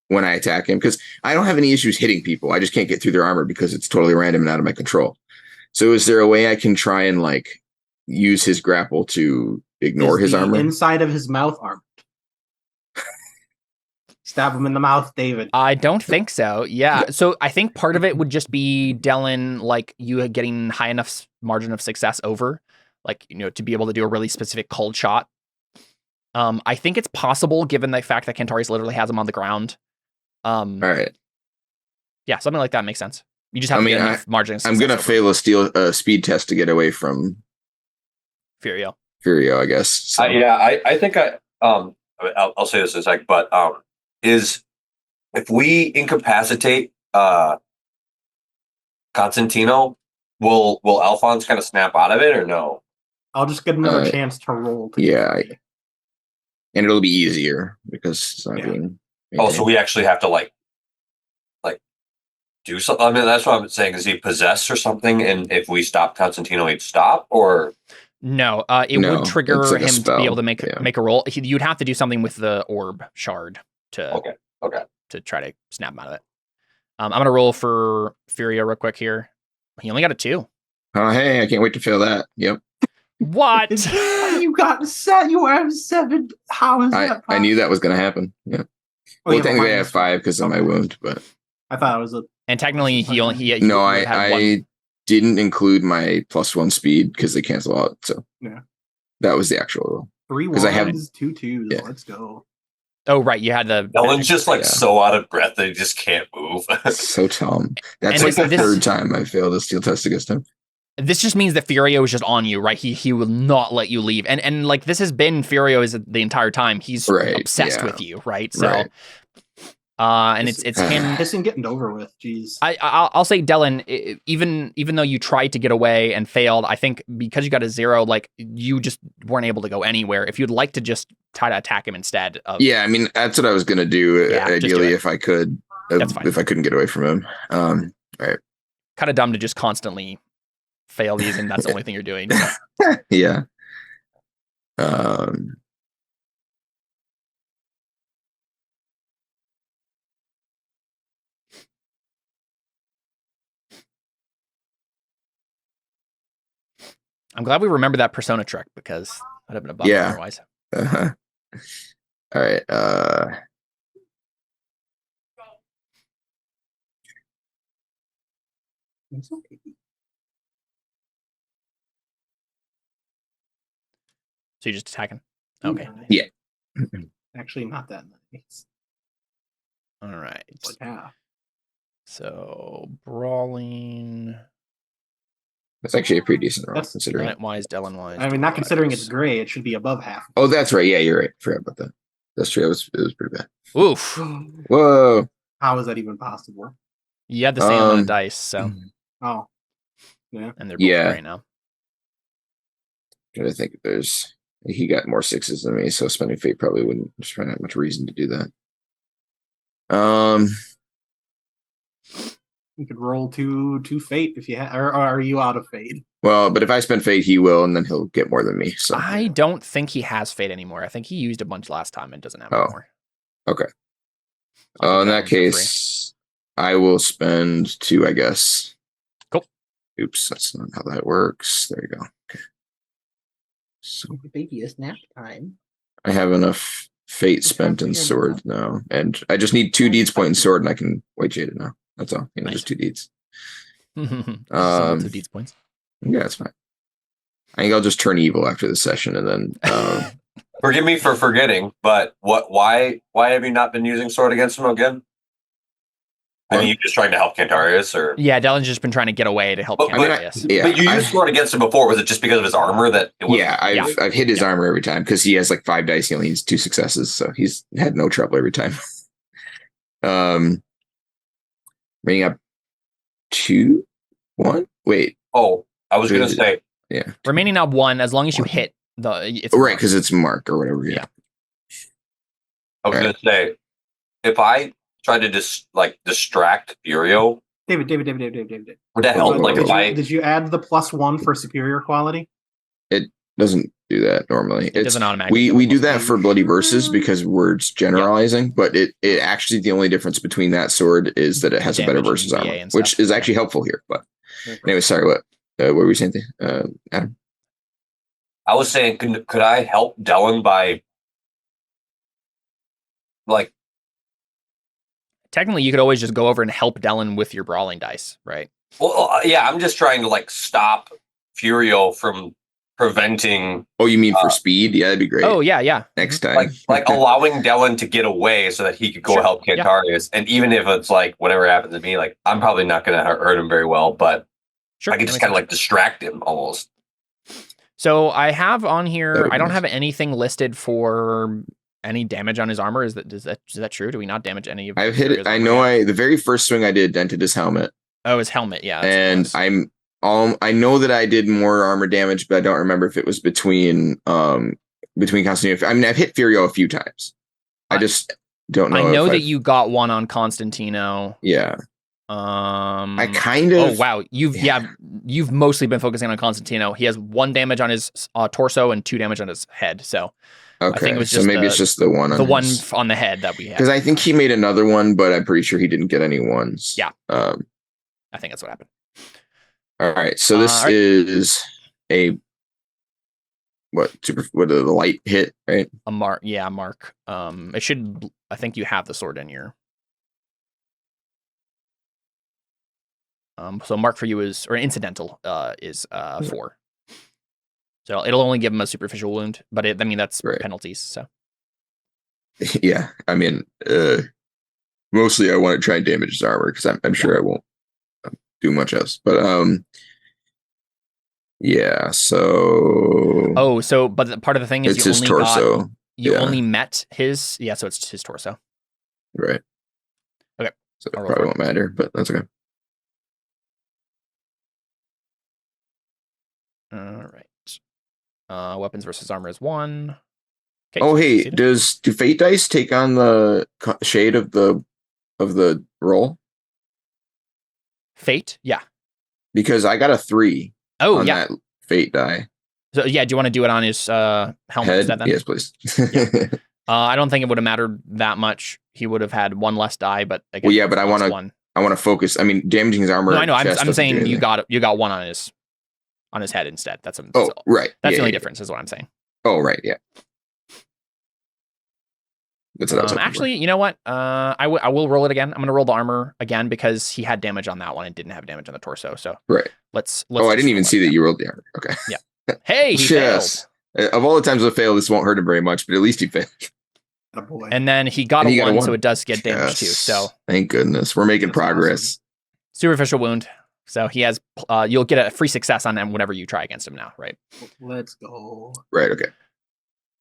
Speaker 2: when I attack him? Because I don't have any issues hitting people. I just can't get through their armor because it's totally random and out of my control. So is there a way I can try and like use his grapple to ignore his
Speaker 5: the
Speaker 2: armor?
Speaker 5: Inside of his mouth armor. Stab him in the mouth, David.
Speaker 1: I don't think so. Yeah. So I think part of it would just be Dylan, like, you getting high enough margin of success over, like, to be able to do a really specific cold shot. I think it's possible given the fact that Kentarius literally has him on the ground.
Speaker 2: All right.
Speaker 1: Yeah, something like that makes sense. You just have to get enough margin of success.
Speaker 2: I'm going to
Speaker 1: over
Speaker 2: fail a speed test to get away from
Speaker 1: Furio.
Speaker 2: I guess. So.
Speaker 4: I think I'll say this in a sec, but is if we incapacitate Constantino, will Alphonse kind of snap out of it or no?
Speaker 5: I'll just get another chance to roll.
Speaker 2: Yeah. And it'll be easier because it's not being.
Speaker 4: Oh, so we actually have to like do something. I mean, that's what I'm saying. Is he possessed or something? And if we stop Constantino, he'd stop, or
Speaker 1: no? It would trigger
Speaker 2: like
Speaker 1: him to be able to make a roll. You'd have to do something with the orb shard to try to snap him out of it. I'm gonna roll for Furio real quick here. He only got a 2.
Speaker 2: Oh, hey! I can't wait to fail that. Yep.
Speaker 1: What?
Speaker 5: You got set. You have 7. How is that?
Speaker 2: I knew that was going to happen. Yeah. Well, technically I have 5 because of my wound, but
Speaker 5: I thought it was a.
Speaker 1: And technically, he
Speaker 2: no,
Speaker 1: had
Speaker 2: I didn't include my +1 speed because they cancel out. So that was the actual rule.
Speaker 5: 3
Speaker 2: 'Cause I have
Speaker 5: 2 2s.
Speaker 2: Yeah.
Speaker 5: Let's go.
Speaker 1: Oh, right. You had the.
Speaker 4: Dylan's just like so out of breath that he just can't move.
Speaker 2: So dumb. That's
Speaker 1: And
Speaker 2: like the third time I failed a steel test against him.
Speaker 1: This just means that Furio is just on you, right? He will not let you leave. And like, this has been Furio is the entire time. He's obsessed with you, right? So And it's him.
Speaker 5: Pissing getting over with. Jeez.
Speaker 1: I'll say, Dylan, even though you tried to get away and failed, I think because you got a 0, like you just weren't able to go anywhere. If you'd like to just try to attack him instead of,
Speaker 2: Yeah, I mean that's what I was gonna do. Ideally, if I could,
Speaker 1: That's fine.
Speaker 2: if I couldn't get away from him. All right.
Speaker 1: Kind of dumb to just constantly fail these, and that's the only thing you're doing.
Speaker 2: Yeah.
Speaker 1: I'm glad we remember that persona trick because that'd have been a bummer otherwise.
Speaker 2: All right.
Speaker 5: It's okay.
Speaker 1: So you're just attacking? Okay.
Speaker 2: Yeah.
Speaker 5: Actually, not that nice.
Speaker 1: All right.
Speaker 5: Like half.
Speaker 1: So brawling.
Speaker 2: That's actually a pretty decent roll,
Speaker 5: That's
Speaker 2: considering.
Speaker 1: Wise, Dylan wise.
Speaker 5: I mean, not considering it's gray, it should be above half.
Speaker 2: Oh, that's right. Yeah, you're right. Forgot about that. That's true. It was pretty bad.
Speaker 1: Oof.
Speaker 2: Whoa.
Speaker 5: How is that even possible?
Speaker 1: You had the same amount of dice, so.
Speaker 5: Oh. Yeah.
Speaker 1: And they're both gray now.
Speaker 2: I think he got more 6s than me, so spending fate probably wouldn't just find that much reason to do that.
Speaker 5: You could roll two fate if you had, or are you out of fate?
Speaker 2: Well, but if I spend fate, he will, and then he'll get more than me. So
Speaker 1: I don't think he has fate anymore. I think he used a bunch last time and doesn't have anymore.
Speaker 2: Okay. In that case, I will spend 2, I guess.
Speaker 1: Cool.
Speaker 2: Oops, that's not how that works. There you go. Okay. So
Speaker 5: baby, it's nap time.
Speaker 2: I have enough fate spent in sword now, and I just need 2 deeds point in sword, and I can white jade it now. That's all. Nice. Just 2 deeds.
Speaker 1: 2 deeds points.
Speaker 2: Yeah, that's fine. I think I'll just turn evil after the session, and then.
Speaker 4: Forgive me for forgetting, but why have you not been using sword against him again? I mean, you just trying to help Cantarius, or
Speaker 1: yeah, Dylan's just been trying to get away to help Cantarius.
Speaker 4: But you used sword against him before. Was it just because of his armor that? It was,
Speaker 2: I've hit his armor every time because he has like 5 dice. He only needs 2 successes, so he's had no trouble every time. Bringing up 2, 1. Wait.
Speaker 4: Oh, I was going to say.
Speaker 2: Yeah.
Speaker 1: Remaining now 1 as long as you hit the. It's
Speaker 2: right, because it's mark or whatever. Yeah.
Speaker 4: I was going to say, if I try to distract Furio.
Speaker 5: David.
Speaker 4: Would that help?
Speaker 5: Did you add the +1 for superior quality?
Speaker 2: It doesn't do that normally.
Speaker 1: It doesn't automatically.
Speaker 2: We do that for bloody verses because we're generalizing, but it actually the only difference between that sword is that it has a better versus armor, which is actually helpful here. But anyway, sorry, what were we saying? Adam?
Speaker 4: I was saying, could I help Dylan by
Speaker 1: technically, you could always just go over and help Dylan with your brawling dice, right?
Speaker 4: Well, yeah, I'm just trying to stop Furio from preventing.
Speaker 2: Oh, you mean for speed? Yeah, that'd be great.
Speaker 1: Oh, yeah.
Speaker 2: Next time,
Speaker 4: like allowing Dylan to get away so that he could go help Cantarius, and even if it's whatever happens to me, I'm probably not going to hurt him very well, but I can just kind of distract him almost.
Speaker 1: So I have on here. I don't have anything listed for any damage on his armor. Is that true? Do we not damage any of?
Speaker 2: I've hit it. I know. The very first swing I did dented his helmet.
Speaker 1: Oh, his helmet. Yeah.
Speaker 2: And I know that I did more armor damage, but I don't remember if it was between Constantino. I mean, I've hit Furio a few times. I just don't know.
Speaker 1: I know that you got one on Constantino.
Speaker 2: Yeah. I kind of.
Speaker 1: Oh wow, you've mostly been focusing on Constantino. He has 1 damage on his torso and 2 damage on his head. So
Speaker 2: okay,
Speaker 1: I think it was just
Speaker 2: maybe it's just the one
Speaker 1: on the head that we had.
Speaker 2: Because I think he made another one, but I'm pretty sure he didn't get any ones.
Speaker 1: Yeah. I think that's what happened.
Speaker 2: All right, so this is a the light hit, right?
Speaker 1: A mark. Yeah, mark. It should. I think you have the sword in your. So mark for you is, or incidental, is 4. So it'll only give him a superficial wound, but that's penalties. So
Speaker 2: yeah, I mean, mostly I want to try and damage his armor because I'm sure I won't do much else. But yeah. So
Speaker 1: but part of the thing is
Speaker 2: it's his torso.
Speaker 1: You only met his. Yeah, so it's his torso.
Speaker 2: Right. So it
Speaker 1: I'll roll
Speaker 2: probably
Speaker 1: for
Speaker 2: won't matter, but that's okay.
Speaker 1: All right. Weapons versus armor is 1. Okay,
Speaker 2: Oh,
Speaker 1: so
Speaker 2: hey,
Speaker 1: succeeded.
Speaker 2: do fate dice take on the shade of the roll?
Speaker 1: Fate? Yeah.
Speaker 2: Because I got a 3
Speaker 1: Oh,
Speaker 2: on
Speaker 1: yeah.
Speaker 2: that fate die.
Speaker 1: So, yeah, do you want to do it on his helmet
Speaker 2: Head?
Speaker 1: instead then?
Speaker 2: Yes, please.
Speaker 1: Yeah. I don't think it would have mattered that much. He would have had 1 less die, but again,
Speaker 2: Well, yeah, but I
Speaker 1: want
Speaker 2: to focus. I mean, damaging his armor.
Speaker 1: No, I know.
Speaker 2: chest
Speaker 1: I'm
Speaker 2: doesn't do
Speaker 1: saying you
Speaker 2: anything.
Speaker 1: got 1 on his head instead. That's
Speaker 2: right.
Speaker 1: That's
Speaker 2: Yeah,
Speaker 1: the only
Speaker 2: yeah,
Speaker 1: difference, is what I'm saying.
Speaker 2: Oh, right. Yeah. That's what I was hoping
Speaker 1: Actually, you know what? I will roll it again. I'm going to roll the armor again because he had damage on that one and didn't have damage on the torso. So
Speaker 2: right.
Speaker 1: Let's.
Speaker 2: Oh, I didn't even see that you rolled the armor. Okay.
Speaker 1: Yeah. Hey, he failed.
Speaker 2: Of all the times I fail, this won't hurt him very much, but at least he failed.
Speaker 5: Oh, boy.
Speaker 1: And then he got
Speaker 2: And
Speaker 1: a
Speaker 2: he got a
Speaker 1: 1, so
Speaker 2: 1.
Speaker 1: it does get damage too. So
Speaker 2: thank goodness we're making
Speaker 5: That's
Speaker 2: progress.
Speaker 5: awesome.
Speaker 1: superficial wound. So he has. You'll get a free success on him whenever you try against him now, right?
Speaker 5: Let's go.
Speaker 2: Right. Okay.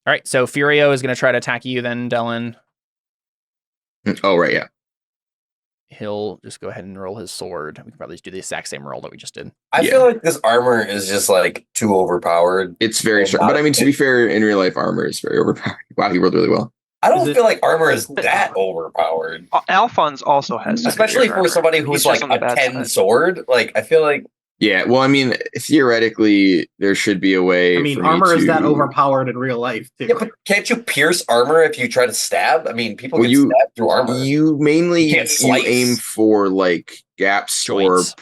Speaker 1: All right. So Furio is going to try to attack you then, Dylan.
Speaker 2: Oh, right. Yeah.
Speaker 1: He'll just go ahead and roll his sword. We can probably just do the exact same roll that we just did.
Speaker 4: I feel like this armor is just like too overpowered.
Speaker 2: It's very strong. But I mean, to be fair, in real life, armor is very overpowered. Wow, he rolled really well.
Speaker 4: I don't feel like armor is that overpowered.
Speaker 3: Alphonse also has,
Speaker 4: especially for somebody who's like a 10 sword. Like, I feel like.
Speaker 2: Yeah, well, I mean, theoretically, there should be a way.
Speaker 5: I mean, armor is that overpowered in real life, too.
Speaker 4: Yeah, but can't you pierce armor if you try to stab? I mean, people get stabbed through armor.
Speaker 2: You mainly aim for like gaps
Speaker 1: joints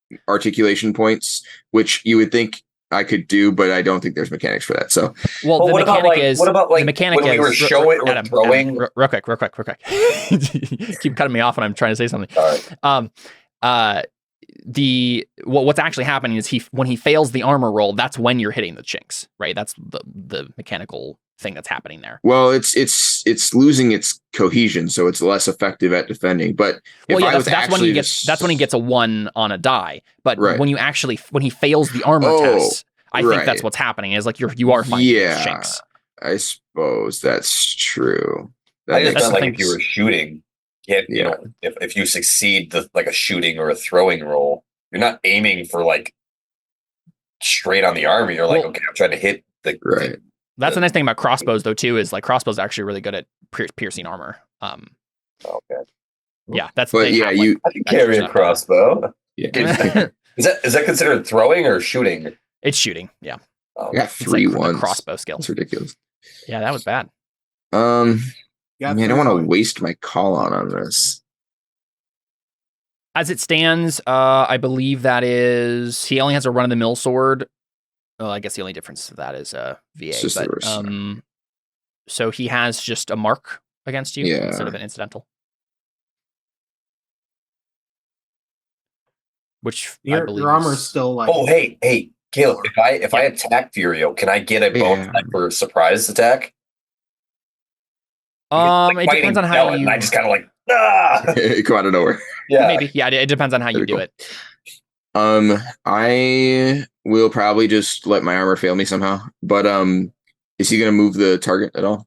Speaker 2: or articulation points, which you would think I could do, but I don't think there's mechanics for that. So,
Speaker 1: well, the mechanic is
Speaker 4: what about like
Speaker 1: the mechanic
Speaker 4: when we were showing
Speaker 1: Adam,
Speaker 4: throwing?
Speaker 1: Real quick. Keep cutting me off when I'm trying to say something.
Speaker 4: All right.
Speaker 1: What's actually happening is when he fails the armor roll, that's when you're hitting the chinks, right? That's the mechanical thing that's happening there.
Speaker 2: Well, it's losing its cohesion, so it's less effective at defending. But
Speaker 1: that's when he gets a 1 on a die. But when he fails the armor test, I think that's what's happening. Is like you are finding those chinks.
Speaker 2: I suppose that's true.
Speaker 4: I just felt like if you were shooting. You know, if you succeed like a shooting or a throwing roll, you're not aiming for like straight on the armor. You're like, okay, I'm trying to hit the
Speaker 2: right.
Speaker 1: That's the nice thing about crossbows, though, too, is like crossbows are actually really good at piercing armor.
Speaker 4: Okay.
Speaker 1: Yeah, that's.
Speaker 2: But yeah,
Speaker 4: I can carry a crossbow.
Speaker 2: Yeah.
Speaker 4: Is that considered throwing or shooting?
Speaker 1: It's shooting. Yeah.
Speaker 2: I got 3 ones.
Speaker 1: Crossbow skill.
Speaker 2: That's ridiculous.
Speaker 1: Yeah, that was bad.
Speaker 2: I mean, I don't want to waste my call on this.
Speaker 1: As it stands, I believe that is he only has a run-of-the-mill sword. Well, I guess the only difference to that is VA. But, so he has just a mark against you instead of an incidental. Which
Speaker 5: your armor is still like.
Speaker 4: Oh, hey, Caleb! If I attack Furio, can I get a bonus for surprise attack?
Speaker 2: Like
Speaker 1: it depends on how you.
Speaker 4: And I just kind of like
Speaker 2: come out of nowhere.
Speaker 4: Yeah,
Speaker 1: maybe. Yeah, it depends on how you do it.
Speaker 2: I will probably just let my armor fail me somehow. But is he going to move the target at all?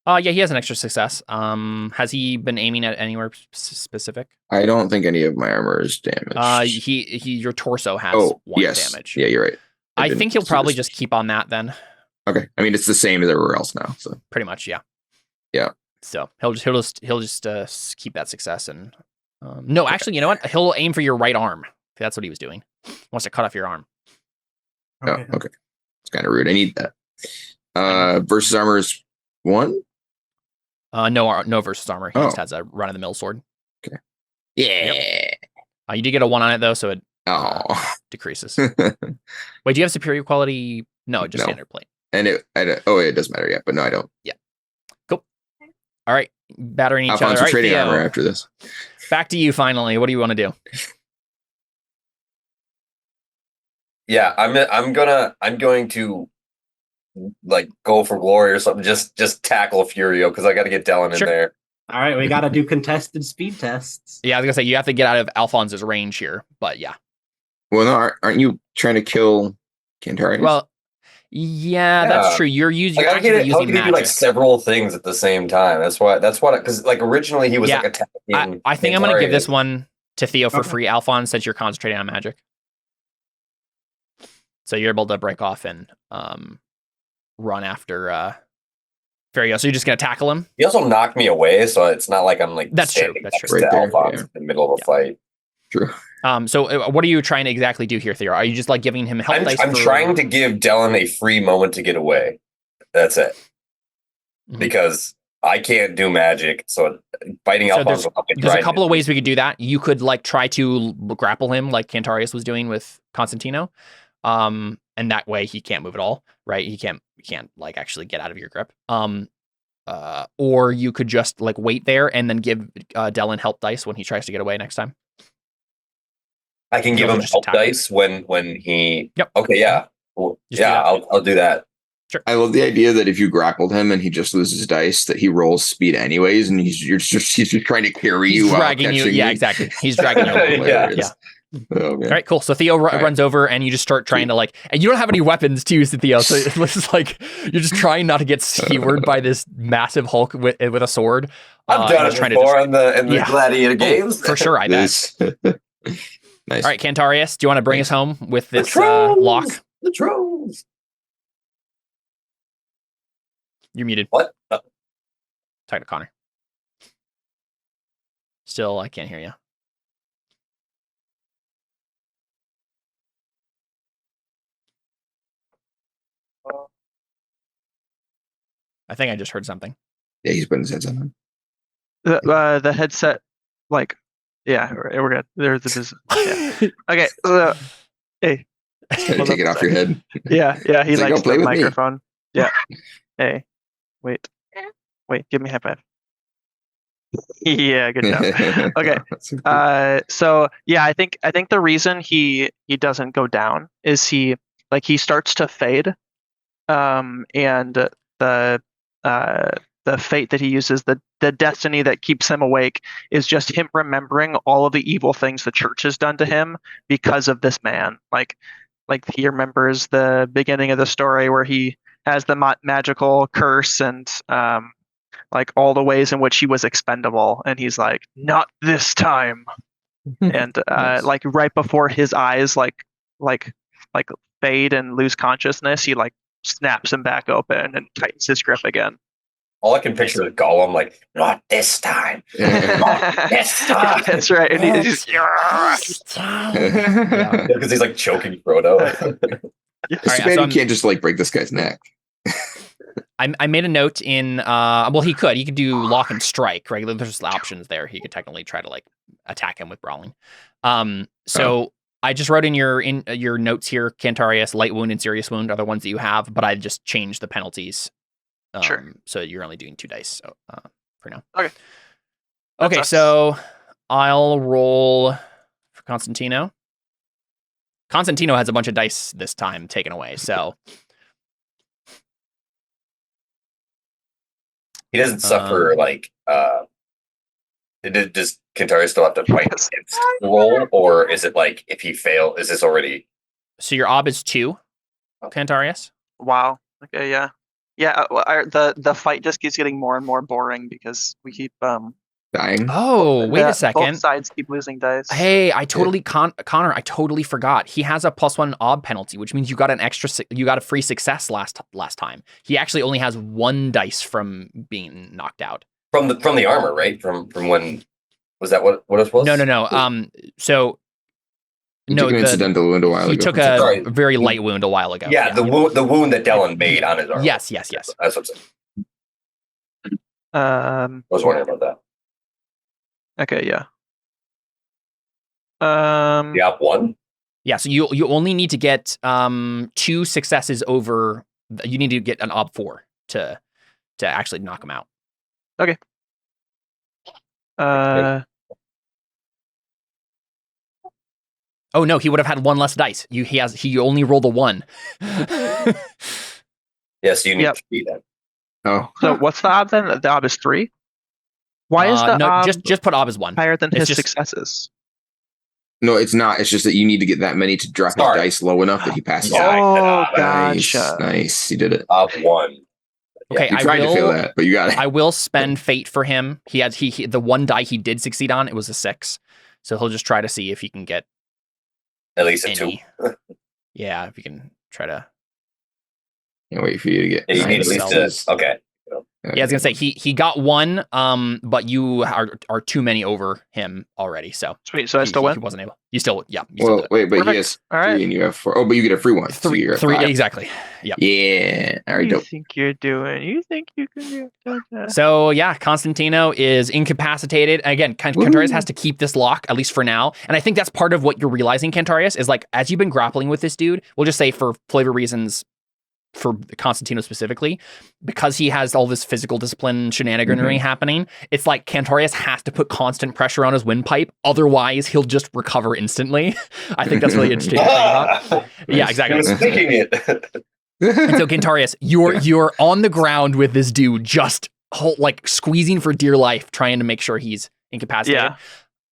Speaker 1: Yeah, he has an extra success. Has he been aiming at anywhere specific?
Speaker 2: I don't think any of my armor is damaged.
Speaker 1: Your torso has 1 damage.
Speaker 2: Yeah, you're right.
Speaker 1: I think he'll probably just keep on that then.
Speaker 2: Okay. I mean, it's the same as everywhere else now. So
Speaker 1: pretty much, yeah.
Speaker 2: Yeah.
Speaker 1: So he'll just keep that success and no, actually, you know what? He'll aim for your right arm. That's what he was doing. He wants to cut off your arm.
Speaker 2: Okay. It's kind of rude. I need that. Versus armor is 1.
Speaker 1: No versus armor. He just has a run of the mill sword.
Speaker 2: Okay. Yeah.
Speaker 1: Yep. You did get a 1 on it though, so it decreases. Wait, do you have superior quality? No, just standard plate.
Speaker 2: And it does matter, yeah, but no, I don't.
Speaker 1: Yeah. Cool. All right. Battering each other.
Speaker 2: All right, trading armor after this.
Speaker 1: Back to you finally. What do you want to do?
Speaker 4: Yeah, I'm going to like go for glory or something. Just tackle Furio because I got to get Dylan in there.
Speaker 5: All right, we got to do contested speed tests.
Speaker 1: Yeah, I was gonna say you have to get out of Alphonse's range here, but yeah.
Speaker 2: Well, no, aren't you trying to kill Cantarius?
Speaker 1: Well, Yeah, that's true. You're using
Speaker 4: Like,
Speaker 1: actively
Speaker 4: how
Speaker 1: using
Speaker 4: can he do like
Speaker 1: magic.
Speaker 4: several things at the same time? That's why because like originally he was
Speaker 1: Yeah,
Speaker 4: like attacking.
Speaker 1: I think I'm going to give this
Speaker 4: Antarius.
Speaker 1: one to Theo for
Speaker 5: Okay.
Speaker 1: free, Alphonse, since you're concentrating on magic. So you're able to break off and run after Furio. So you're just going to tackle him?
Speaker 4: He also knocked me away, so it's not like I'm like
Speaker 1: That's true.
Speaker 4: standing
Speaker 1: That's
Speaker 4: next
Speaker 1: true.
Speaker 4: to
Speaker 2: Right there,
Speaker 4: Alphonse
Speaker 2: yeah.
Speaker 4: in the middle of a fight.
Speaker 2: True.
Speaker 1: So what are you trying to exactly do here, Theo? Are you just like giving him help dice?
Speaker 4: I'm trying to give Dellen a free moment to get away. That's it.
Speaker 1: Mhm.
Speaker 4: Because I can't do magic, so fighting
Speaker 1: So
Speaker 4: Alphonse will help me
Speaker 1: there's
Speaker 4: try
Speaker 1: a couple
Speaker 4: to-
Speaker 1: of ways we could do that. You could like try to grapple him like Cantarius was doing with Constantino. And that way he can't move at all, right? He can't like actually get out of your grip. Or you could just like wait there and then give Dellen help dice when he tries to get away next time.
Speaker 4: I can give
Speaker 1: also
Speaker 4: him
Speaker 1: just
Speaker 4: help
Speaker 1: attack him.
Speaker 4: dice when he.
Speaker 1: Yep.
Speaker 4: Okay. Yeah. Well,
Speaker 1: Just do
Speaker 4: yeah.
Speaker 1: that.
Speaker 4: I'll do that.
Speaker 2: I love the idea that if you grappled him and he just loses dice, that he rolls speed anyways, and he's just trying to carry
Speaker 1: He's
Speaker 2: you while
Speaker 1: dragging you.
Speaker 2: catching
Speaker 1: Yeah,
Speaker 2: you.
Speaker 1: exactly. He's dragging you. along.
Speaker 4: Yeah.
Speaker 2: Hilarious. Okay.
Speaker 1: All right, cool. So Theo
Speaker 2: right.
Speaker 1: runs over, and you just start trying to like, and you don't have any weapons to use to Theo, so it's just like you're just trying not to get skewered by this massive Hulk with a sword.
Speaker 4: I've done
Speaker 1: and
Speaker 4: it
Speaker 1: trying to
Speaker 4: before in the
Speaker 1: Yeah.
Speaker 4: Gladiator games.
Speaker 1: for sure. I bet.
Speaker 2: This. Nice.
Speaker 1: All right, Cantarius, do you want to bring us home with
Speaker 4: The
Speaker 1: this
Speaker 4: trolls!
Speaker 1: lock?
Speaker 4: The trolls.
Speaker 1: You're muted.
Speaker 4: What?
Speaker 1: Talk to Connor. Still, I can't hear you. I think I just heard something.
Speaker 2: Yeah, he's putting his headset on.
Speaker 3: The headset, like, yeah, we're good. There's this. Yeah. Okay. Hey.
Speaker 2: Trying to
Speaker 3: Hold
Speaker 2: take
Speaker 3: on
Speaker 2: it
Speaker 3: a
Speaker 2: off your head.
Speaker 3: Yeah. He
Speaker 2: He's like,
Speaker 3: likes
Speaker 2: "Don't play
Speaker 3: the
Speaker 2: with me."
Speaker 3: microphone. Yeah. Hey. Wait. Give me a high five. Yeah. Good job. Okay. So yeah, I think the reason he doesn't go down is he starts to fade, and the fate that he uses, the destiny that keeps him awake, is just him remembering all of the evil things the church has done to him because of this man. Like he remembers the beginning of the story where he has the magical curse and like all the ways in which he was expendable, and he's like, not this time. And
Speaker 2: Nice.
Speaker 3: like right before his eyes like fade and lose consciousness, he like snaps him back open and tightens his grip again.
Speaker 4: All I can picture is Gollum like, not this time. Not this time.
Speaker 3: That's right. And he's
Speaker 4: Because he's like choking Frodo.
Speaker 2: It's
Speaker 1: All
Speaker 2: too
Speaker 1: right,
Speaker 2: bad
Speaker 1: so
Speaker 2: you can't just like break this guy's neck.
Speaker 1: I made a note in well, he could do lock and strike, right? There's options there. He could technically try to like attack him with brawling. So I just wrote in your notes here, Cantarius, light wound and serious wound are the ones that you have, but I just changed the penalties.
Speaker 3: Sure.
Speaker 1: So you're only doing 2 dice for now.
Speaker 3: Okay.
Speaker 1: Okay,
Speaker 3: sucks.
Speaker 1: so I'll roll for Constantino. Constantino has a bunch of dice this time taken away, so
Speaker 4: He doesn't suffer like does Kintari still have to fight against the roll, or is it like if he fail, is this already
Speaker 1: so your ob is 2, Cantarius.
Speaker 3: Wow. Okay. Yeah. The fight just keeps getting more and more boring because we keep
Speaker 2: Dying.
Speaker 1: Oh, wait a second.
Speaker 3: Both sides keep losing dice.
Speaker 1: Hey, I totally Connor, I totally forgot. He has a +1 ob penalty, which means you got you got a free success last time. He actually only has 1 dice from being knocked out.
Speaker 4: from the armor, right? From when was that what it was?
Speaker 1: No. So
Speaker 2: He took an incidental wound a while ago.
Speaker 1: he took
Speaker 4: Sorry.
Speaker 1: a very light wound a while ago.
Speaker 4: Yeah, the wound that Dellen made on his armor.
Speaker 1: Yes.
Speaker 4: That's what I'm saying.
Speaker 3: I
Speaker 4: I was wondering about that.
Speaker 3: Okay. Yeah.
Speaker 4: The op 1?
Speaker 1: Yeah, so you only need to get 2 successes over. You need to get an ob 4 to actually knock him out.
Speaker 3: Okay.
Speaker 1: Oh no, he would have had 1 less dice. He only rolled a 1.
Speaker 4: Yes, you need
Speaker 3: Yep.
Speaker 4: 3 then.
Speaker 2: Oh,
Speaker 3: So what's the ob then? The ob is 3. Why is the
Speaker 1: no?
Speaker 3: ob
Speaker 1: Just put ob as 1.
Speaker 3: higher than
Speaker 1: it's
Speaker 3: his
Speaker 1: just-
Speaker 3: successes?
Speaker 2: No, it's not. It's just that you need to get that many to drop his dice low enough that he passes.
Speaker 4: Yeah,
Speaker 3: Oh,
Speaker 2: Nice,
Speaker 3: gotcha.
Speaker 2: nice. You did it.
Speaker 4: Top one.
Speaker 1: Okay,
Speaker 2: You tried to fail that, but you got it.
Speaker 1: I will spend fate for him. He had the one die he did succeed on. It was a 6, so he'll just try to see if he can get
Speaker 4: At least a
Speaker 1: any.
Speaker 4: 2.
Speaker 1: Yeah, if you can try to.
Speaker 2: Can't wait for you to get.
Speaker 4: You need at least a, okay.
Speaker 1: Yeah, I was gonna say he got 1, but you are too many over him already. So
Speaker 3: Sweet. So I still
Speaker 1: he
Speaker 3: win.
Speaker 1: wasn't able. You still, yeah.
Speaker 2: Well, wait, but
Speaker 3: Perfect.
Speaker 2: he has
Speaker 3: All
Speaker 2: 3
Speaker 3: right.
Speaker 2: and you have 4. Oh, but you get a free one. So
Speaker 1: 3,
Speaker 2: you're at
Speaker 1: 3
Speaker 2: 5.
Speaker 1: exactly. Yeah.
Speaker 2: Yeah. All right, dope.
Speaker 3: think you're doing? You think you can do that?
Speaker 1: So yeah, Constantino is incapacitated. Again, Cantarius has to keep this lock at least for now, and I think that's part of what you're realizing. Cantarius is like, as you've been grappling with this dude, we'll just say for flavor reasons, for Constantino specifically, because he has all this physical discipline shenaniganery happening, it's like Cantarius has to put constant pressure on his windpipe, otherwise he'll just recover instantly. I think that's really interesting to think about. Yeah,
Speaker 4: I
Speaker 1: exactly.
Speaker 4: was thinking it.
Speaker 1: And so Cantarius, you're on the ground with this dude, just like squeezing for dear life, trying to make sure he's incapacitated.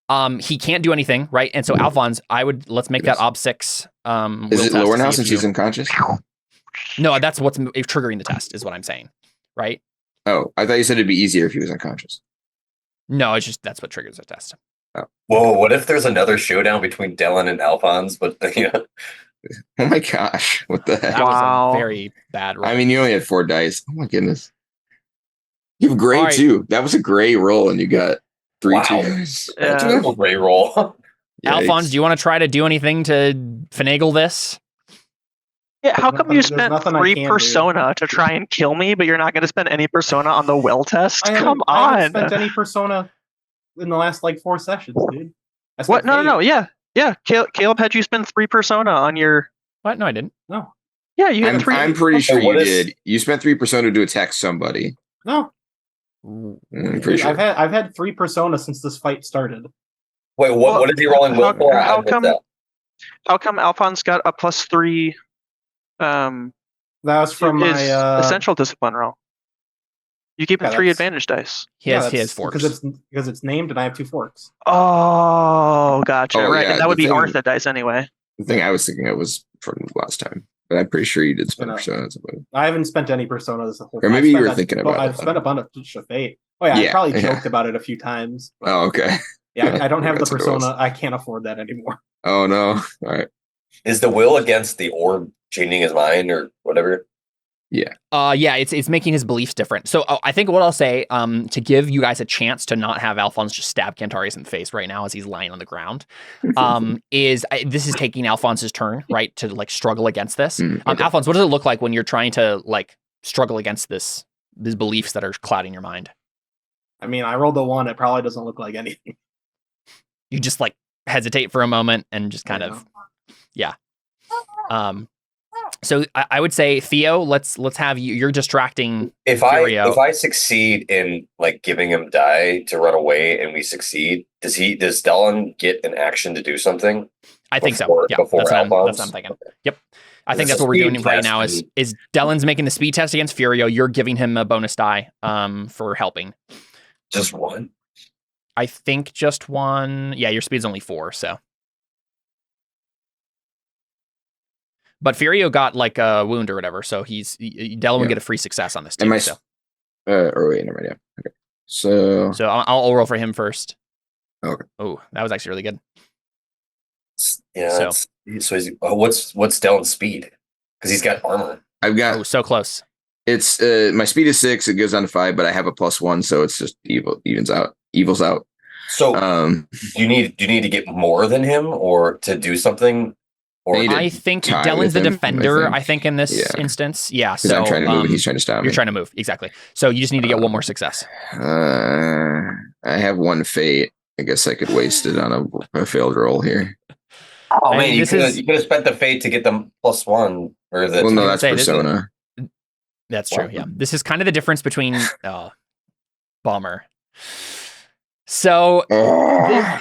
Speaker 3: Yeah.
Speaker 1: He can't do anything, right? And so Alphonse, let's make that ob 6.
Speaker 2: Is
Speaker 1: will
Speaker 2: it
Speaker 1: test
Speaker 2: lower
Speaker 1: to
Speaker 2: now
Speaker 1: see if
Speaker 2: since
Speaker 1: you-
Speaker 2: he's unconscious?
Speaker 1: No, that's what's triggering the test, is what I'm saying, right?
Speaker 2: Oh, I thought you said it'd be easier if he was unconscious.
Speaker 1: No, it's just that's what triggers the test.
Speaker 4: Whoa, what if there's another showdown between Dylan and Alphonse? But
Speaker 2: Oh my gosh, what the heck?
Speaker 1: That
Speaker 3: Wow.
Speaker 1: was a very bad roll.
Speaker 2: I mean, you only had 4 dice. Oh my goodness. You have gray
Speaker 1: All right.
Speaker 2: too. That was a gray roll, and you got 3
Speaker 4: Wow.
Speaker 2: 2s.
Speaker 3: Yeah.
Speaker 4: Ray roll.
Speaker 1: Alphonse, do you want to try to do anything to finagle this?
Speaker 3: Yeah, how come you
Speaker 5: There's
Speaker 3: spent
Speaker 5: nothing I
Speaker 3: 3
Speaker 5: can do.
Speaker 3: persona to try and kill me, but you're not going to spend any persona on the well test?
Speaker 5: I
Speaker 3: Come
Speaker 5: haven't
Speaker 3: on.
Speaker 5: spent any persona in the last like 4 sessions, dude. I
Speaker 3: What?
Speaker 5: spent
Speaker 3: No.
Speaker 5: eight.
Speaker 3: Yeah. Caleb had you spend 3 persona on your.
Speaker 1: What? No, I didn't.
Speaker 5: No,
Speaker 3: Yeah, you had 3.
Speaker 2: I'm pretty sure
Speaker 4: what
Speaker 2: you
Speaker 4: is-
Speaker 2: did. You spent 3 persona to attack somebody.
Speaker 5: no.
Speaker 2: I'm pretty sure.
Speaker 5: I've had 3 persona since this fight started.
Speaker 4: Wait, what is he rolling
Speaker 3: how-
Speaker 4: will for? I
Speaker 3: how
Speaker 4: missed
Speaker 3: come-
Speaker 4: that.
Speaker 3: How come Alphonse got a +3?
Speaker 5: That was from
Speaker 3: his
Speaker 5: my
Speaker 3: essential discipline roll. You gave him
Speaker 5: Yeah,
Speaker 3: 3
Speaker 5: that's-
Speaker 3: advantage dice.
Speaker 1: He has
Speaker 5: that's
Speaker 1: forks.
Speaker 5: because it's named and I have 2 forks.
Speaker 3: Oh, gotcha.
Speaker 2: Oh,
Speaker 3: right,
Speaker 2: yeah,
Speaker 3: and that would
Speaker 2: the
Speaker 3: be
Speaker 2: thing-
Speaker 3: Artha dice anyway.
Speaker 2: The thing I was thinking of was from last time, but I'm pretty sure you did spend
Speaker 5: No.
Speaker 2: personas. But
Speaker 5: I haven't spent any personas the whole
Speaker 2: Or
Speaker 5: time.
Speaker 2: maybe
Speaker 5: I've
Speaker 2: you
Speaker 5: spent
Speaker 2: were thinking about
Speaker 5: I've
Speaker 2: it,
Speaker 5: spent a bunch of fate. Oh yeah, I
Speaker 2: Yeah,
Speaker 5: probably
Speaker 2: yeah.
Speaker 5: joked about it a few times.
Speaker 2: Oh, okay.
Speaker 5: Yeah, I don't have the
Speaker 2: That's what it was.
Speaker 5: persona. I can't afford that anymore.
Speaker 2: Oh no. All right.
Speaker 4: Is the will against the orb changing his mind or whatever?
Speaker 1: Yeah, it's making his beliefs different. So I think what I'll say, to give you guys a chance to not have Alphonse just stab Cantarius in the face right now as he's lying on the ground, this is taking Alphonse's turn, right, to like struggle against this.
Speaker 2: Okay.
Speaker 1: Alphonse, what does it look like when you're trying to like struggle against these beliefs that are clouding your mind?
Speaker 5: I mean, I rolled a 1. It probably doesn't look like anything.
Speaker 1: You just like hesitate for a moment and just kind of, yeah. So I would say, Theo, let's have you. You're distracting.
Speaker 4: If
Speaker 1: Furio.
Speaker 4: I succeed in like giving him die to run away and we succeed, does Dylan get an action to do something?
Speaker 1: I think so.
Speaker 4: Before-
Speaker 1: Yeah,
Speaker 4: before
Speaker 1: that's what
Speaker 4: Alphonse?
Speaker 1: I'm thinking. Yep. I think
Speaker 4: It's
Speaker 1: that's
Speaker 4: a
Speaker 1: what we're
Speaker 4: speed
Speaker 1: doing right
Speaker 4: test
Speaker 1: now. Is Dylan's making the speed test against Furio. You're giving him a bonus die for helping.
Speaker 4: Just one.
Speaker 1: I think just 1. Yeah, your speed's only 4, so. But Furio got like a wound or whatever, so Dylan would get a free success on this too.
Speaker 2: Am I?
Speaker 1: So,
Speaker 2: Or wait, never mind. Yeah. Okay. So
Speaker 1: so I'll roll for him first.
Speaker 2: Okay.
Speaker 1: Oh, that was actually really good.
Speaker 4: Yeah.
Speaker 1: So-
Speaker 4: So he's, what's Dylan's speed? Because he's got armor.
Speaker 2: I've got
Speaker 1: Oh, so close.
Speaker 2: it's my speed is 6. It goes down to 5, but I have a +1, so it's just evils out.
Speaker 4: So
Speaker 2: Um,
Speaker 4: do you need to get more than him or to do something? Or
Speaker 2: I need to
Speaker 1: I think
Speaker 2: tie
Speaker 1: Dylan's
Speaker 2: with
Speaker 1: the
Speaker 2: him,
Speaker 1: defender.
Speaker 2: I
Speaker 1: I think in this
Speaker 2: Yeah.
Speaker 1: instance, yeah.
Speaker 2: because
Speaker 1: So
Speaker 2: I'm trying to move and he's trying to stop me.
Speaker 1: you're trying to move exactly. So you just need to get one more success.
Speaker 2: I have 1 fate. I guess I could waste it on a failed roll here.
Speaker 4: oh
Speaker 1: I
Speaker 4: man,
Speaker 1: mean,
Speaker 4: you
Speaker 1: this
Speaker 4: could
Speaker 1: is-
Speaker 4: have spent the fate to get them +1 or the.
Speaker 2: Well, no,
Speaker 1: I would
Speaker 2: that's
Speaker 1: say this is-
Speaker 2: persona.
Speaker 1: That's true. Yeah. This is kind of the difference between bummer. So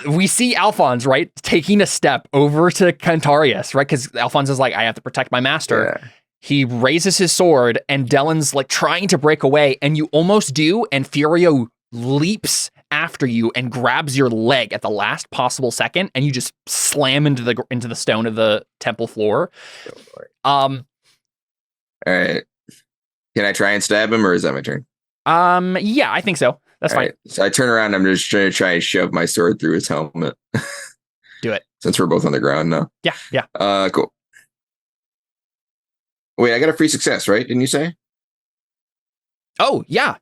Speaker 1: we see Alphonse, right, taking a step over to Cantarius, right? Because Alphonse is like, I have to protect my master.
Speaker 2: Yeah.
Speaker 1: He raises his sword and Dylan's like trying to break away, and you almost do, and Furio leaps after you and grabs your leg at the last possible second, and you just slam into the stone of the temple floor.
Speaker 2: All right. Can I try and stab him, or is that my turn?
Speaker 1: Yeah, I think so. That's fine.
Speaker 2: Right. So I turn around. I'm just trying to shove my sword through his helmet.
Speaker 1: Do it.
Speaker 2: Since we're both on the ground now.
Speaker 1: Yeah.
Speaker 2: Cool. Wait, I got a free success, right? Didn't you say?
Speaker 1: Oh, yeah.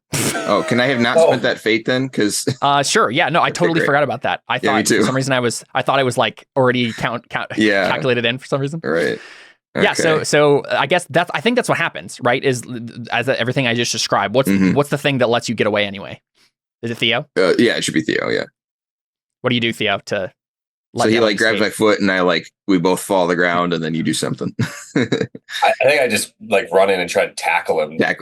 Speaker 2: Oh, can I have not spent that fate then? Because
Speaker 1: sure. Yeah. No, I totally forgot about that. I thought
Speaker 2: me too.
Speaker 1: for some reason I thought I was like already calculated in for some reason.
Speaker 2: Right.
Speaker 1: Yeah.
Speaker 2: Okay.
Speaker 1: So I guess I think that's what happens, right? Is as everything I just described. What's the thing that lets you get away anyway? Is it Theo?
Speaker 2: Yeah, it should be Theo. Yeah.
Speaker 1: What do you do, Theo? To
Speaker 2: so he like grabs my foot, and we both fall to the ground, and then you do something.
Speaker 4: I think I just like run in and try to tackle him.
Speaker 2: Yeah.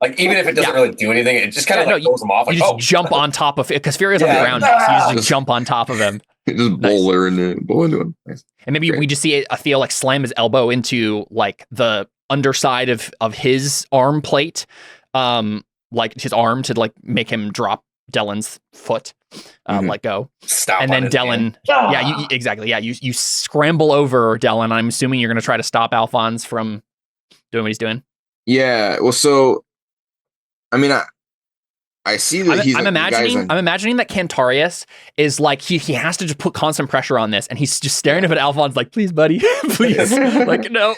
Speaker 4: Like even if it doesn't really do anything, it just kind of throws him off.
Speaker 1: You
Speaker 4: Like,
Speaker 1: just jump on top of it because Furio's on the ground now, so you just like, jump on top of him.
Speaker 2: Just bowl into him. Nice.
Speaker 1: And maybe we just see a Theo like slam his elbow into like the underside of his arm plate, like his arm to like make him drop Dellen's foot, let go.
Speaker 4: Stop.
Speaker 1: And then Dellen, exactly. Yeah, you scramble over Dellen. I'm assuming you're going to try to stop Alphonse from doing what he's doing.
Speaker 2: Yeah. Well, so I mean, I see that
Speaker 1: I'm imagining that Cantarius is like he has to just put constant pressure on this, and he's just staring up at Alphonse like, please, buddy, please, like no.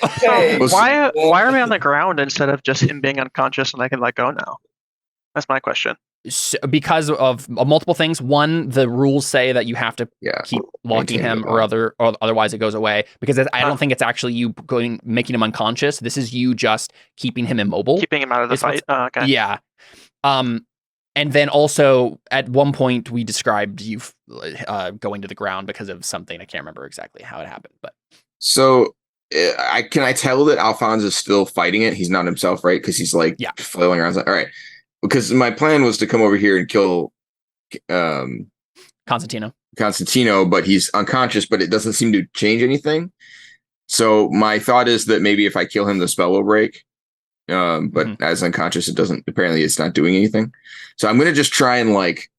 Speaker 3: Why are we on the ground instead of just him being unconscious and I can let go now? That's my question.
Speaker 1: So, because of multiple things. One, the rules say that you have to keep locking him, or otherwise it goes away. Because I don't think it's actually you making him unconscious. This is you just keeping him immobile,
Speaker 3: keeping him out of the fight. Okay.
Speaker 1: Yeah. And then also at one point we described you going to the ground because of something. I can't remember exactly how it happened, but
Speaker 2: so can I tell that Alphonse is still fighting it? He's not himself, right? Because he's like flailing around. All right. Because my plan was to come over here and kill
Speaker 1: Constantino,
Speaker 2: but he's unconscious, but it doesn't seem to change anything. So my thought is that maybe if I kill him, the spell will break. But as unconscious, apparently it's not doing anything. So I'm going to just try and like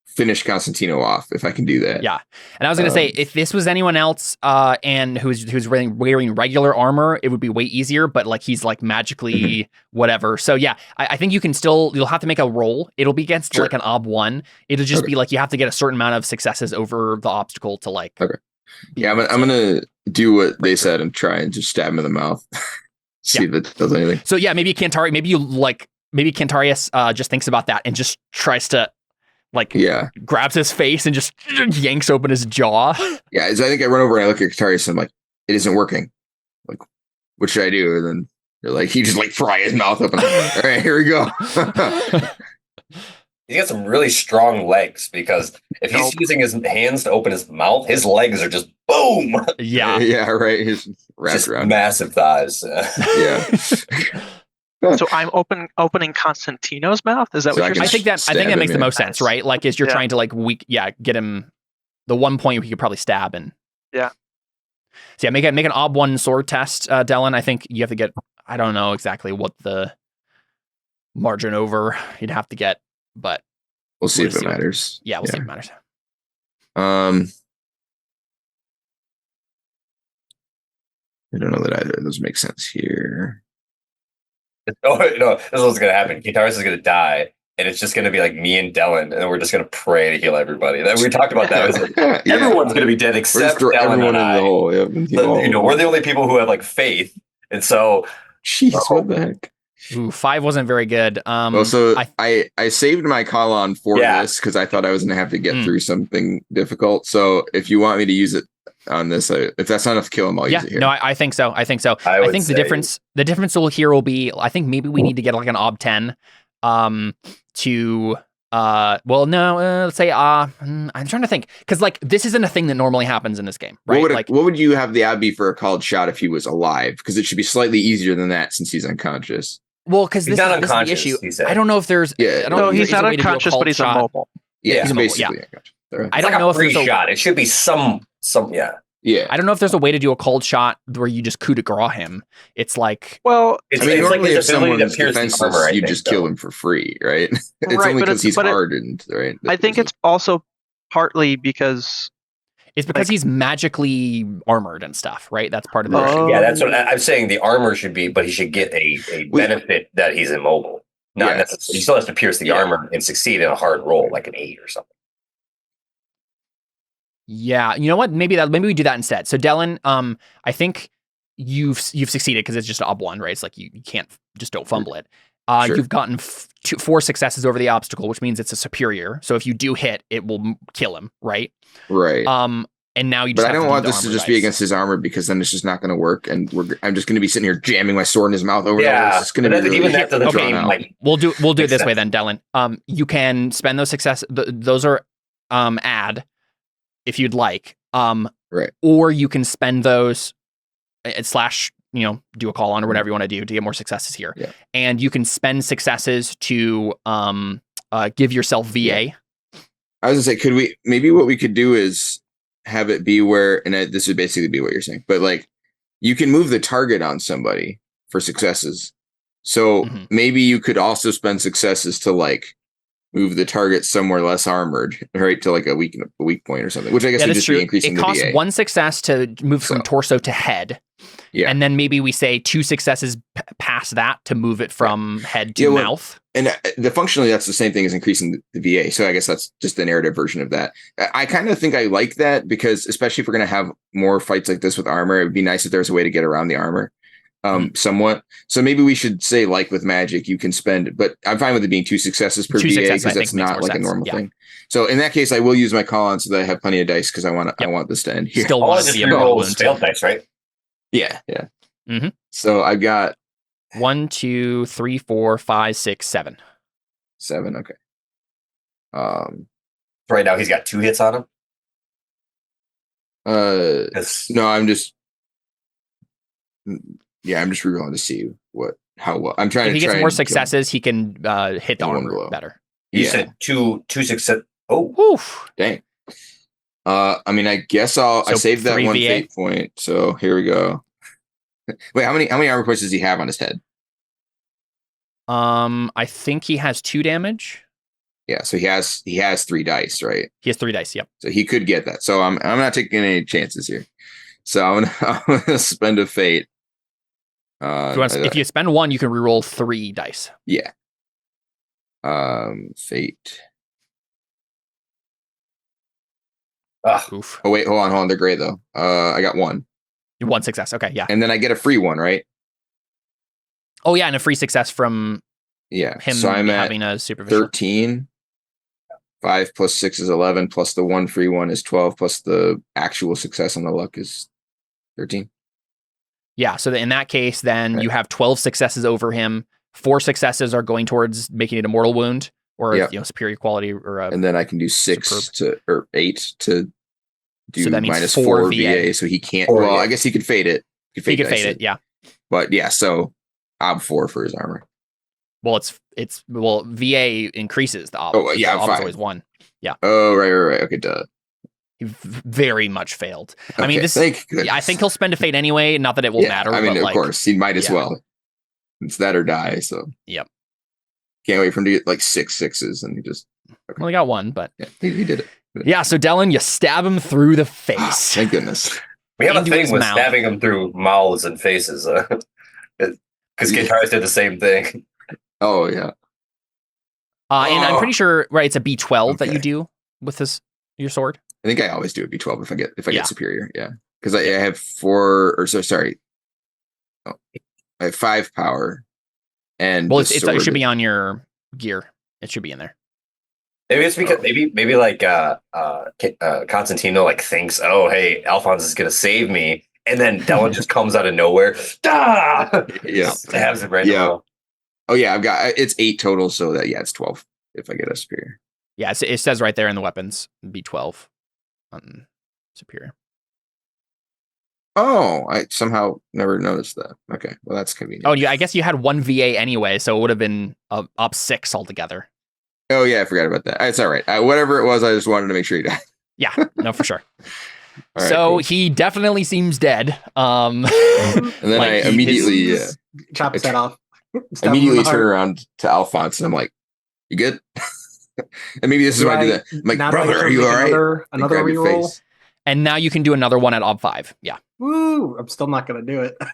Speaker 2: finish Constantino off if I can do that.
Speaker 1: Yeah. And I was going to say, if this was anyone else and who's wearing regular armor, it would be way easier, but like he's like magically whatever. So yeah, I think you'll have to make a roll. It'll be against like an ob 1. It'll just be like you have to get a certain amount of successes over the obstacle to like.
Speaker 2: Okay. Yeah, I'm going to do what they said and try and just stab him in the mouth. See if it does anything.
Speaker 1: So yeah, maybe Cantarius just thinks about that and just tries to grabs his face and just yanks open his jaw.
Speaker 2: Yeah, I think I run over and I look at Cantarius and I'm like, it isn't working. Like, what should I do? And then they're like, he just like pry his mouth open. All right, here we go.
Speaker 4: He's got some really strong legs because if he's using his hands to open his mouth, his legs are just boom.
Speaker 2: Yeah, right. He's wrapped around.
Speaker 4: Massive thighs.
Speaker 2: Yeah.
Speaker 3: So I'm opening Constantino's mouth. Is that what you're saying?
Speaker 1: I think that makes the most sense, right? Like, is you're trying to like get him the one point where you could probably stab and
Speaker 3: So
Speaker 1: yeah, make an ob 1 sword test, Dellen. I think you have to get. I don't know exactly what the margin over you'd have to get, but
Speaker 2: we'll see if it matters.
Speaker 1: Yeah, we'll see if it matters.
Speaker 2: I don't know that either of those make sense here.
Speaker 4: Oh no, this is what's gonna happen. Cantarius is gonna die, and it's just gonna be like me and Dellen, and we're just gonna pray to heal everybody. We talked about that. It was like, everyone's gonna be dead except Dellen and I. We're the only people who have like faith, and so.
Speaker 2: Jeez, what the heck?
Speaker 1: Ooh, 5 wasn't very good.
Speaker 2: I saved my colon for this because I thought I was gonna have to get through something difficult. So if you want me to use it on this, if that's not enough to kill him, I'll use it here.
Speaker 1: No, I think so. I think the difference here will be, I think maybe we need to get like an ob 10 to let's say I'm trying to think, because like this isn't a thing that normally happens in this game, right?
Speaker 2: What would you have the ob be for a called shot if he was alive? Because it should be slightly easier than that since he's unconscious.
Speaker 1: Well, because this is the issue. I don't know if there's.
Speaker 3: No, he's not unconscious, but he's immobile.
Speaker 2: Yeah, he's basically unconscious.
Speaker 1: I don't know if there's
Speaker 4: a shot. It should be some. Yeah.
Speaker 2: Yeah.
Speaker 1: I don't know if there's a way to do a cold shot where you just coup de grace him. It's like,
Speaker 3: Well,
Speaker 4: It's,
Speaker 2: I mean,
Speaker 4: it's like
Speaker 2: normally
Speaker 4: his
Speaker 2: if
Speaker 4: ability to
Speaker 2: someone's
Speaker 4: pierce the
Speaker 2: defenseless,
Speaker 4: armor, I
Speaker 2: you
Speaker 4: think,
Speaker 2: just
Speaker 4: though.
Speaker 2: kill him for free, right? It's
Speaker 3: Right,
Speaker 2: only
Speaker 3: but
Speaker 2: because he's
Speaker 3: but it-
Speaker 2: hardened, right?
Speaker 3: I think it's also partly because
Speaker 1: it's because
Speaker 3: like-
Speaker 1: he's magically armored and stuff, right? That's part of the
Speaker 2: Right.
Speaker 1: issue.
Speaker 4: Yeah, that's what I'm saying. The armor should be, but he should get a benefit that he's immobile. Not necessarily. He still has to pierce the armor and succeed in a hard roll, like an 8 or something.
Speaker 1: Yeah, you know what? Maybe we do that instead. So Dellen, I think you've succeeded because it's just an ob 1, right? It's like you can't just don't fumble it.
Speaker 2: Sure.
Speaker 1: You've gotten 4 successes over the obstacle, which means it's a superior. So if you do hit, it will kill him, right?
Speaker 2: Right.
Speaker 1: And now you just
Speaker 2: But I
Speaker 1: have
Speaker 2: don't
Speaker 1: to
Speaker 2: want
Speaker 1: do the
Speaker 2: this to
Speaker 1: armor
Speaker 2: just be
Speaker 1: dice.
Speaker 2: against his armor because then it's just not going to work, and I'm just going to be sitting here jamming my sword in his mouth over and over. It's just going to be really
Speaker 4: even that doesn't
Speaker 2: drawn
Speaker 4: seem
Speaker 2: out.
Speaker 4: like
Speaker 1: We'll do it
Speaker 4: Makes
Speaker 1: this way
Speaker 4: sense.
Speaker 1: then, Dellen. You can spend those successes. Those are add if you'd like.
Speaker 2: Right.
Speaker 1: Or you can spend those slash, do a call on or whatever you want to do to get more successes here.
Speaker 2: Yeah.
Speaker 1: And you can spend successes to give yourself VA.
Speaker 2: Yeah. I was going to say, maybe what we could do is have it be where, and this would basically be what you're saying, but like you can move the target on somebody for successes. So maybe you could also spend successes to like move the target somewhere less armored, right? To like a weak point or something, which I guess would just be increasing
Speaker 1: it
Speaker 2: the
Speaker 1: costs
Speaker 2: VA.
Speaker 1: 1 success to move from torso to head.
Speaker 2: Yeah.
Speaker 1: And then maybe we say 2 successes past that to move it from head to mouth.
Speaker 2: And functionally, that's the same thing as increasing the VA. So I guess that's just the narrative version of that. I kind of think I like that because especially if we're going to have more fights like this with armor, it would be nice if there was a way to get around the armor somewhat. So maybe we should say like with magic, you can spend, but I'm fine with it being 2 successes per VA because that's not like a normal thing. So in that case, I will use my call on so that I have plenty of dice because I want this to end here.
Speaker 1: Still want to be a mortal wound.
Speaker 4: Failed dice, right?
Speaker 2: Yeah. So I've got
Speaker 1: 1, 2, 3, 4, 5, 6, 7.
Speaker 2: 7. Okay.
Speaker 4: Right now he's got 2 hits on him.
Speaker 2: No, I'm just rerolling to see how well I'm trying.
Speaker 1: If he gets more successes, he can hit the armor better.
Speaker 4: You said two success. Oh,
Speaker 1: oof.
Speaker 2: Dang. I mean, I guess I saved that 1
Speaker 1: VA?
Speaker 2: fate point. So here we go. Wait, how many armor points does he have on his head?
Speaker 1: I think he has 2 damage.
Speaker 2: Yeah, so he has 3 dice, right?
Speaker 1: He has 3 dice. Yep.
Speaker 2: So he could get that. So I'm not taking any chances here. So I'm gonna spend a fate.
Speaker 1: If you spend 1, you can reroll 3 dice.
Speaker 2: Yeah. Fate.
Speaker 1: Oof.
Speaker 2: Oh wait, hold on. They're gray though. I got 1.
Speaker 1: 1 success. Okay, yeah.
Speaker 2: And then I get a free 1, right?
Speaker 1: Oh yeah, and a free success from
Speaker 2: him.
Speaker 1: So I'm having a supervision.
Speaker 2: 13. 5 plus 6 is 11. Plus the 1 free 1 is 12. Plus the actual success on the luck is 13.
Speaker 1: Yeah. So in that case, then you have 12 successes over him. 4 successes are going towards making it a mortal wound or superior quality, and
Speaker 2: then I can do 6 or 8 to do
Speaker 1: so that means
Speaker 2: minus
Speaker 1: 4
Speaker 2: VA. So he can't. Well, I guess he could fade it.
Speaker 1: He could fade it. Yeah.
Speaker 2: But yeah, so ob 4 for his armor.
Speaker 1: Well, it's VA increases the ob.
Speaker 2: Oh yeah,
Speaker 1: the ob is always 1. Yeah.
Speaker 2: Oh right. Okay, duh.
Speaker 1: He very much failed.
Speaker 2: Okay,
Speaker 1: I mean, I think he'll spend a fate anyway. Not that it will matter.
Speaker 2: I mean,
Speaker 1: but
Speaker 2: of course, he might as well. It's that or die. So
Speaker 1: yep.
Speaker 2: Can't wait for him to get like 6 sixes, and he just
Speaker 1: only got 1, but
Speaker 2: he did it.
Speaker 1: Yeah. So Dellen, you stab him through the face.
Speaker 2: Thank goodness.
Speaker 4: We have a thing with stabbing him through mouths and faces, because Guitars did the same thing.
Speaker 2: Oh yeah.
Speaker 1: And I'm pretty sure, right? It's a B12 that you do with your sword.
Speaker 2: I think I always do a B12 if I get superior. Yeah, because I have 4 or so. Sorry, I have 5 power, and
Speaker 1: it should be on your gear. It should be in there.
Speaker 4: Maybe it's because maybe like Constantino like thinks, oh hey, Alphonse is gonna save me, and then Dellen just comes out of nowhere.
Speaker 2: Yeah,
Speaker 4: stabs him right now.
Speaker 2: Oh yeah, I've got it's 8 total, so that it's 12 if I get a superior.
Speaker 1: Yeah, it says right there in the weapons B12 on superior.
Speaker 2: Oh, I somehow never noticed that. Okay, well that's convenient.
Speaker 1: Oh yeah, I guess you had 1 VA anyway, so it would have been up 6 altogether.
Speaker 2: Oh yeah, I forgot about that. It's all right. Whatever it was, I just wanted to make sure you died.
Speaker 1: Yeah, no, for sure.
Speaker 2: All right,
Speaker 1: So
Speaker 2: cool.
Speaker 1: he definitely seems dead.
Speaker 2: And then
Speaker 1: like
Speaker 2: I
Speaker 1: he
Speaker 2: immediately
Speaker 5: chop his head off. Stab him in
Speaker 2: immediately
Speaker 5: the
Speaker 2: turn
Speaker 5: heart.
Speaker 2: around to Alphonse, and I'm like, "You good?" And maybe this is why I do that. I'm like,
Speaker 5: now do I
Speaker 2: "Brother,
Speaker 5: get to
Speaker 2: are you
Speaker 5: make
Speaker 2: all right?" And
Speaker 5: Another
Speaker 2: grab your
Speaker 5: reroll.
Speaker 2: face.
Speaker 1: And now you can do another one at Ob 5. Yeah.
Speaker 5: Woo! I'm still not gonna do it.
Speaker 1: Do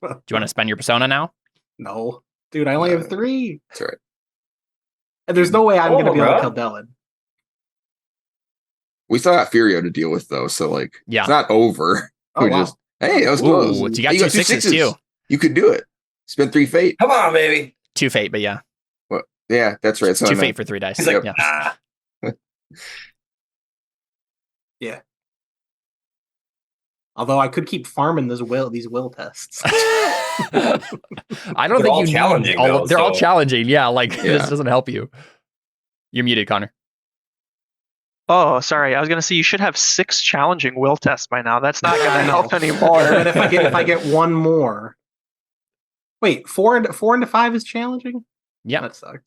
Speaker 1: you want to spend your persona now?
Speaker 5: No, dude, I only have 3.
Speaker 2: That's all right.
Speaker 5: And there's no way I'm
Speaker 4: Oh,
Speaker 5: gonna be able to
Speaker 4: bro.
Speaker 5: kill Dylan.
Speaker 2: We still got Furio to deal with though, so like,
Speaker 1: Yeah.
Speaker 2: it's not over.
Speaker 5: Oh,
Speaker 2: We
Speaker 5: wow.
Speaker 2: just hey, that was
Speaker 1: Ooh,
Speaker 2: close.
Speaker 1: you got
Speaker 2: Hey,
Speaker 1: two sixes too.
Speaker 2: You could do it. Spend 3 fate.
Speaker 4: Come on, baby.
Speaker 1: 2 fate, but yeah.
Speaker 2: Yeah, that's right. So
Speaker 1: 2 fate for 3 dice.
Speaker 4: He's like,
Speaker 1: yeah.
Speaker 4: ah.
Speaker 5: Although I could keep farming these will tests.
Speaker 1: I don't
Speaker 4: They're
Speaker 1: think
Speaker 4: all
Speaker 1: you need
Speaker 4: challenging,
Speaker 1: all.
Speaker 4: though,
Speaker 1: They're all
Speaker 4: so-
Speaker 1: challenging. Yeah, like
Speaker 2: Yeah.
Speaker 1: this doesn't help you. You're muted, Connor.
Speaker 3: Oh, sorry. I was gonna say you should have 6 challenging will tests by now. That's not
Speaker 5: I
Speaker 3: gonna
Speaker 5: know.
Speaker 3: help anymore.
Speaker 5: But if I get one more, wait, 4 into 5 is challenging.
Speaker 1: Yeah.
Speaker 5: That sucks.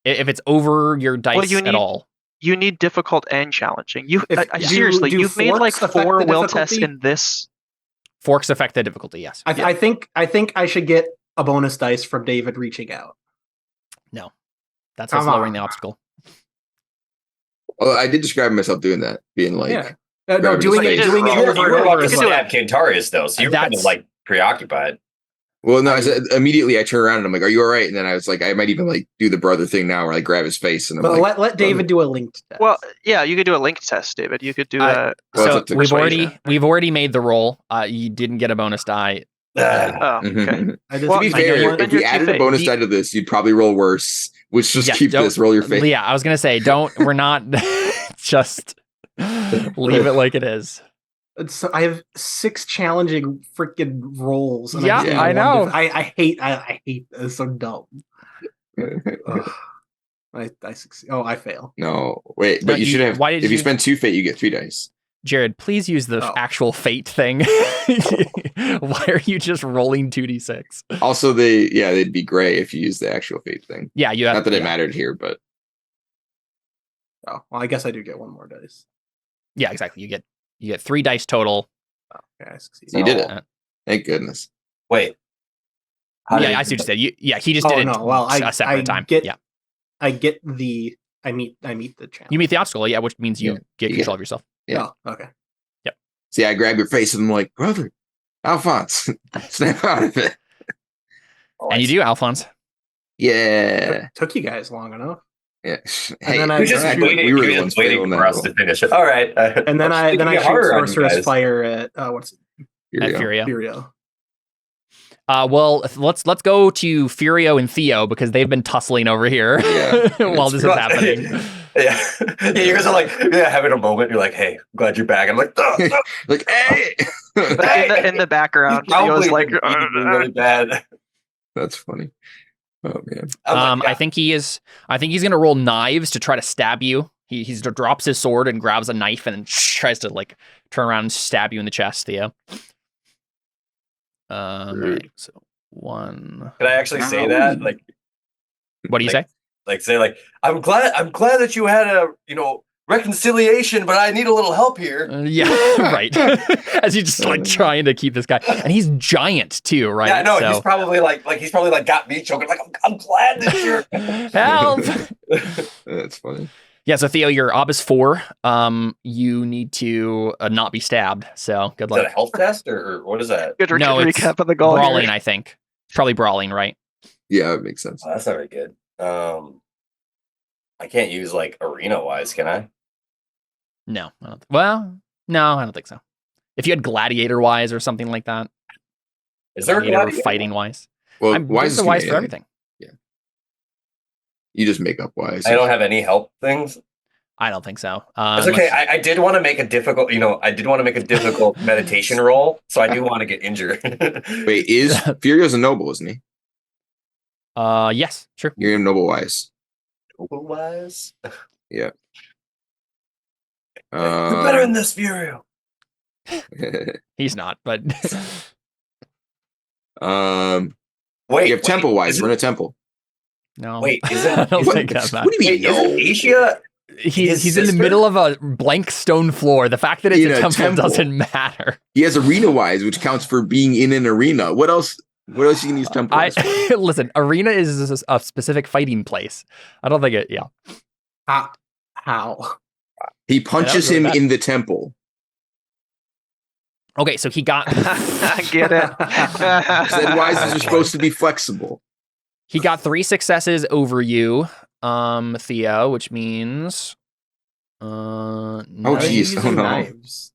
Speaker 1: If it's over your dice
Speaker 3: you
Speaker 1: at
Speaker 3: need-
Speaker 1: all.
Speaker 3: You need difficult and challenging. You
Speaker 5: Do-
Speaker 3: seriously,
Speaker 5: do
Speaker 3: you've made like
Speaker 5: forks affect
Speaker 3: 4
Speaker 5: the
Speaker 3: will tests
Speaker 5: difficulty?
Speaker 3: in this.
Speaker 1: Forks affect the difficulty, yes.
Speaker 5: I think I should get a bonus dice from David reaching out.
Speaker 1: That's
Speaker 5: Come
Speaker 1: what's lowering
Speaker 5: on.
Speaker 1: the obstacle.
Speaker 2: Well, I did describe myself doing that, being like,
Speaker 5: Yeah. No,
Speaker 2: grab his
Speaker 5: doing
Speaker 2: face.
Speaker 5: it
Speaker 4: You were
Speaker 5: over and
Speaker 4: about
Speaker 5: over
Speaker 4: to
Speaker 5: as well.
Speaker 4: stab Cantarius, though, so you were kind of
Speaker 1: That's-
Speaker 4: like preoccupied.
Speaker 2: well, no, I said, immediately I turn around and I'm like, "Are you all right?" And then I was like, I might even like do the brother thing now, where I grab his face and I'm
Speaker 5: But
Speaker 2: like,
Speaker 5: let David do a linked test.
Speaker 3: Well, yeah, you could do a link test, David. You could do
Speaker 1: I-
Speaker 3: a.
Speaker 2: Well, it's
Speaker 1: So
Speaker 2: up to
Speaker 1: we've
Speaker 2: persuasion.
Speaker 1: already made the roll. You didn't get a bonus die.
Speaker 3: Oh, okay.
Speaker 5: I just,
Speaker 3: Well,
Speaker 2: To be
Speaker 3: I know
Speaker 2: fair,
Speaker 3: you-
Speaker 2: if we
Speaker 3: you're
Speaker 2: added a
Speaker 3: two-faced.
Speaker 2: bonus die to this, you'd probably roll worse. Which just
Speaker 1: Yes,
Speaker 2: keep
Speaker 1: don't-
Speaker 2: this. Roll your face.
Speaker 1: Yeah, I was gonna say, we're not just leave it like it is.
Speaker 5: I have 6 challenging freaking rolls. And
Speaker 1: Yeah,
Speaker 5: just need
Speaker 1: I
Speaker 5: one
Speaker 1: know.
Speaker 5: I hate this. It's so dumb. Ugh. I succeed. Oh, I fail.
Speaker 2: No, wait,
Speaker 1: No,
Speaker 2: but you should have.
Speaker 1: why did
Speaker 2: If you
Speaker 1: you-
Speaker 2: spend 2 fate, you get 3 dice.
Speaker 1: Jared, please use the
Speaker 5: Oh.
Speaker 1: actual fate thing. Why are you just rolling 2d6?
Speaker 2: Also, they'd be gray if you use the actual fate thing.
Speaker 1: Yeah, you have.
Speaker 2: Not that it
Speaker 1: yeah.
Speaker 2: mattered here, but
Speaker 5: Oh, well, I guess I do get one more dice.
Speaker 1: Yeah, exactly. You get 3 dice total.
Speaker 5: Okay, I succeed.
Speaker 2: you did it.
Speaker 1: Uh,
Speaker 2: Thank goodness.
Speaker 4: Wait. How
Speaker 1: yeah,
Speaker 4: did-
Speaker 1: I see what you said. He just
Speaker 5: Oh,
Speaker 1: did it
Speaker 5: no, well,
Speaker 1: a separate time. Yeah,
Speaker 5: I meet the challenge.
Speaker 1: you meet the obstacle. Yeah, which means you
Speaker 2: Yeah,
Speaker 1: get
Speaker 2: you
Speaker 1: control
Speaker 2: get-
Speaker 1: of yourself.
Speaker 2: Yeah.
Speaker 5: Oh, okay.
Speaker 2: See, I grab your face and I'm like, "Brother, Alphonse, snap out of it."
Speaker 4: Oh,
Speaker 1: And you do, Alphonse.
Speaker 2: Yeah,
Speaker 5: Took you guys long enough.
Speaker 2: yeah.
Speaker 5: And then I-
Speaker 4: You're just
Speaker 5: Right.
Speaker 4: waiting,
Speaker 2: We were the
Speaker 4: you're
Speaker 2: ones
Speaker 4: just waiting
Speaker 2: failing that
Speaker 4: for us
Speaker 2: roll.
Speaker 4: to finish it. All right.
Speaker 5: And then I shoot Sorcerer's Fire at what's it?
Speaker 2: Here
Speaker 1: At
Speaker 2: we go.
Speaker 1: Furio.
Speaker 5: Furio.
Speaker 1: Well, let's go to Furio and Theo because they've been tussling over here
Speaker 2: Yeah.
Speaker 1: while this is happening.
Speaker 4: Yeah. Yeah, you guys are like, having a moment. You're like, hey, glad you're back. I'm like, oh,
Speaker 2: Like, hey,
Speaker 3: But in the background, Theo's like,
Speaker 4: really bad.
Speaker 2: that's funny. Oh man,
Speaker 4: I'm like,
Speaker 1: I think he's gonna roll knives to try to stab you. He drops his sword and grabs a knife and then tries to like turn around and stab you in the chest, Theo. Right, so 1.
Speaker 4: can I actually say that? Like,
Speaker 1: What do you say?
Speaker 4: say like, I'm glad that you had a reconciliation, but I need a little help here.
Speaker 1: Yeah, right. As he's just like trying to keep this guy, and he's giant too, right?
Speaker 4: Yeah, no,
Speaker 1: So-
Speaker 4: he's probably like got me choking. Like, I'm glad that you're
Speaker 1: help.
Speaker 2: that's funny.
Speaker 1: Yeah, so Theo, your ob is 4. You need to not be stabbed. So good
Speaker 4: Is that a
Speaker 1: luck.
Speaker 4: health test or what is that?
Speaker 3: good
Speaker 1: No, it's
Speaker 3: recap of the goal.
Speaker 1: Brawling,
Speaker 3: Here.
Speaker 1: I think. It's probably brawling, right?
Speaker 2: Yeah, it makes sense.
Speaker 4: Oh, that's not very good. I can't use like arena wise, can I?
Speaker 1: No, I don't. No, I don't think so. If you had gladiator wise or something like that,
Speaker 4: Is there a
Speaker 1: gladiator
Speaker 4: gladiator?
Speaker 1: fighting wise.
Speaker 2: Well,
Speaker 1: I'm
Speaker 2: wise
Speaker 1: there's a
Speaker 2: is
Speaker 1: wise for
Speaker 2: Canadian.
Speaker 1: everything.
Speaker 2: You just make up wise.
Speaker 4: I don't have any help things.
Speaker 1: I don't think so.
Speaker 4: It's okay. I did want to make a difficult, I did want to make a difficult meditation roll, so I do want to get injured.
Speaker 2: Wait, is Furio's a noble, isn't he?
Speaker 1: Yes, sure.
Speaker 2: You're a noble wise.
Speaker 4: Wise?
Speaker 2: Yeah.
Speaker 4: You're better than this, Furio.
Speaker 1: He's not, but
Speaker 4: Wait,
Speaker 2: you have temple wise.
Speaker 4: is
Speaker 2: We're in a temple.
Speaker 1: no.
Speaker 4: Wait, is
Speaker 1: I
Speaker 4: it?
Speaker 1: don't
Speaker 2: What?
Speaker 1: think that
Speaker 2: What do you mean?
Speaker 4: Wait, isn't Asia
Speaker 1: he's in the middle of a blank stone floor. The fact that it's a temple doesn't matter.
Speaker 2: He has arena-wise, which counts for being in an arena. What else you can use temple as for?
Speaker 1: Listen, arena is a specific fighting place. I don't think it,
Speaker 5: How?
Speaker 2: He punches him in the temple.
Speaker 1: Okay, so he got...
Speaker 3: I get it.
Speaker 2: Said wises are supposed to be flexible.
Speaker 1: He got 3 successes over you, Theo, which means...
Speaker 2: Oh, jeez. Oh, no.
Speaker 5: Knives.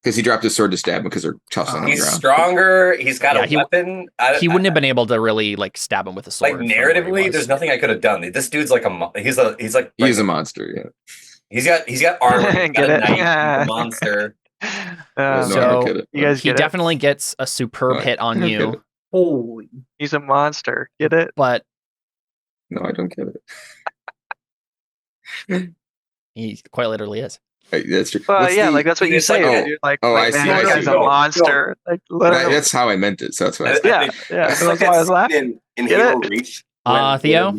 Speaker 2: Because he dropped his sword to stab him because they're tossing on the
Speaker 4: He's
Speaker 2: ground.
Speaker 4: stronger. He's got a weapon.
Speaker 1: He wouldn't have been able to really like stab him with a sword.
Speaker 4: Like narratively, there's nothing I could have done. This dude's like he's
Speaker 2: a monster. Yeah.
Speaker 4: He's got armor. He's got a knife. He's a monster.
Speaker 1: So you guys he definitely gets a superb hit on you.
Speaker 5: Holy,
Speaker 3: he's a monster. Get it?
Speaker 1: But
Speaker 2: no, I don't get it.
Speaker 1: He quite literally is.
Speaker 2: That's true.
Speaker 3: Yeah, like that's what you say. You're like,
Speaker 2: I see.
Speaker 3: That guy's a monster. Like,
Speaker 2: that's how I meant it. So that's why.
Speaker 3: That's why I was laughing.
Speaker 4: In Halo Reach.
Speaker 1: Theo,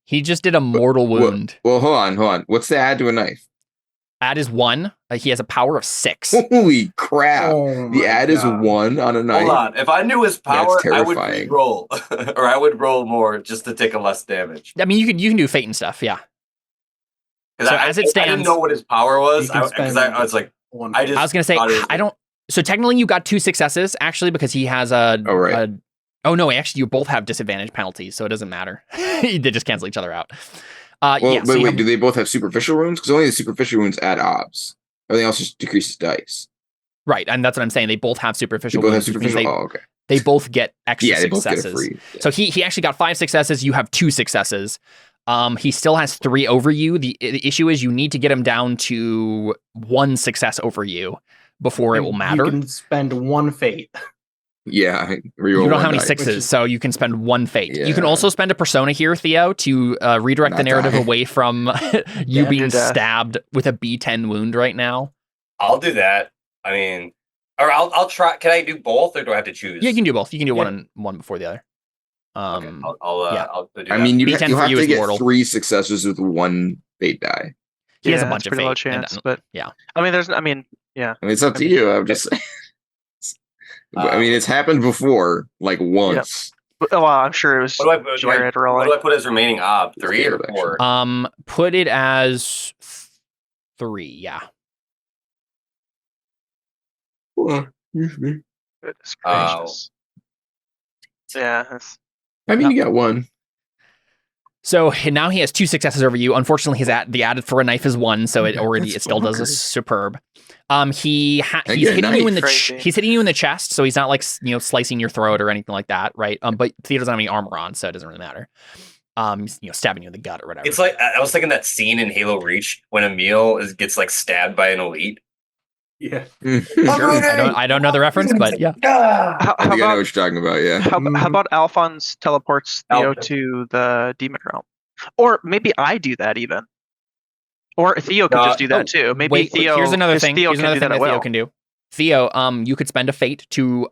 Speaker 1: he just did a mortal wound.
Speaker 2: Well, hold on. What's the add to a knife?
Speaker 1: Add is 1. He has a power of 6.
Speaker 2: Holy crap! The add is 1 on a knife.
Speaker 4: Hold on. If I knew his power, I would re-roll, or I would roll more just to take a less damage.
Speaker 1: I mean, you can do fate and stuff. Yeah.
Speaker 4: So as it stands, I didn't know what his power was because I was like, I was
Speaker 1: gonna say I don't. So technically, you got 2 successes actually because he has a.
Speaker 2: Oh right.
Speaker 1: Oh no! Actually, you both have disadvantage penalties, so it doesn't matter. They just cancel each other out.
Speaker 2: Wait. Do they both have superficial wounds? Because only the superficial wounds add obs. Everything else just decreases dice.
Speaker 1: Right, and that's what I'm saying. They both have superficial.
Speaker 2: They both have superficial. Okay.
Speaker 1: They both get extra
Speaker 2: they both
Speaker 1: successes.
Speaker 2: Get a free. Yeah.
Speaker 1: So he actually got 5 successes. You have 2 successes. He still has 3 over you. The issue is you need to get him down to 1 success over you before it will matter.
Speaker 5: You can spend 1 fate.
Speaker 2: Yeah,
Speaker 1: you don't have any 6s, so you can spend 1 fate. Yeah. You can also spend a persona here, Theo, to redirect the narrative away from you being stabbed with a B10 wound right now.
Speaker 4: I'll do that. I mean, or I'll try. Can I do both, or do I have to choose?
Speaker 1: Yeah, you can do both. You can do one before the other.
Speaker 4: Okay. I'll do that.
Speaker 2: I mean, you'll have to get mortal. 3 successes with 1 fate die.
Speaker 1: He has a bunch of
Speaker 3: pretty
Speaker 1: fate.
Speaker 3: Low chance, but
Speaker 1: yeah.
Speaker 3: I mean,
Speaker 2: it's up to you. I'm just saying. I mean, it's happened before, like once.
Speaker 3: Yep. Well, I'm sure it was.
Speaker 4: What do I put as remaining ob? 3 or 4?
Speaker 1: Put it as 3. Yeah.
Speaker 3: Goodness gracious. Yeah.
Speaker 2: I mean, you got 1.
Speaker 1: So now he has 2 successes over you. Unfortunately, the added for a knife is 1, so it still does a superb. He's hitting you in the chest, so he's not like slicing your throat or anything like that, right? But Theo doesn't have any armor on, so it doesn't really matter. He's stabbing you in the gut or whatever.
Speaker 4: It's like I was thinking that scene in Halo Reach when Emil gets like stabbed by an elite.
Speaker 5: Yeah,
Speaker 1: I don't know the reference, but yeah.
Speaker 2: I know what you're talking about. Yeah.
Speaker 3: How about Alphonse teleports Theo to the demon realm, or maybe I do that even, or Theo could just do that too. Maybe Theo.
Speaker 1: Here's another thing.
Speaker 3: Theo
Speaker 1: that Theo can do. Theo, you could spend a fate to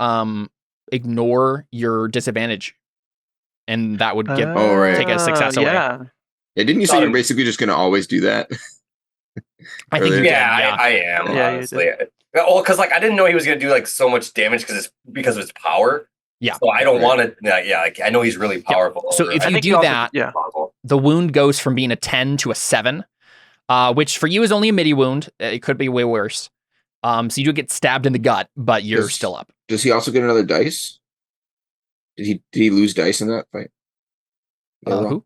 Speaker 1: ignore your disadvantage, and that would take a success away.
Speaker 2: Yeah, didn't you say you're basically just going to always do that?
Speaker 1: I think
Speaker 4: I am. Honestly. Well, because I didn't know he was going to do so much damage because of his power.
Speaker 1: Yeah.
Speaker 4: So I don't want to. I know he's really powerful.
Speaker 1: Yeah. So if you do that, the wound goes from being a 10 to a 7, which for you is only a midi wound. It could be way worse. So you do get stabbed in the gut, but you're still up.
Speaker 2: Does he also get another dice? Did he lose dice in that fight?
Speaker 1: Who?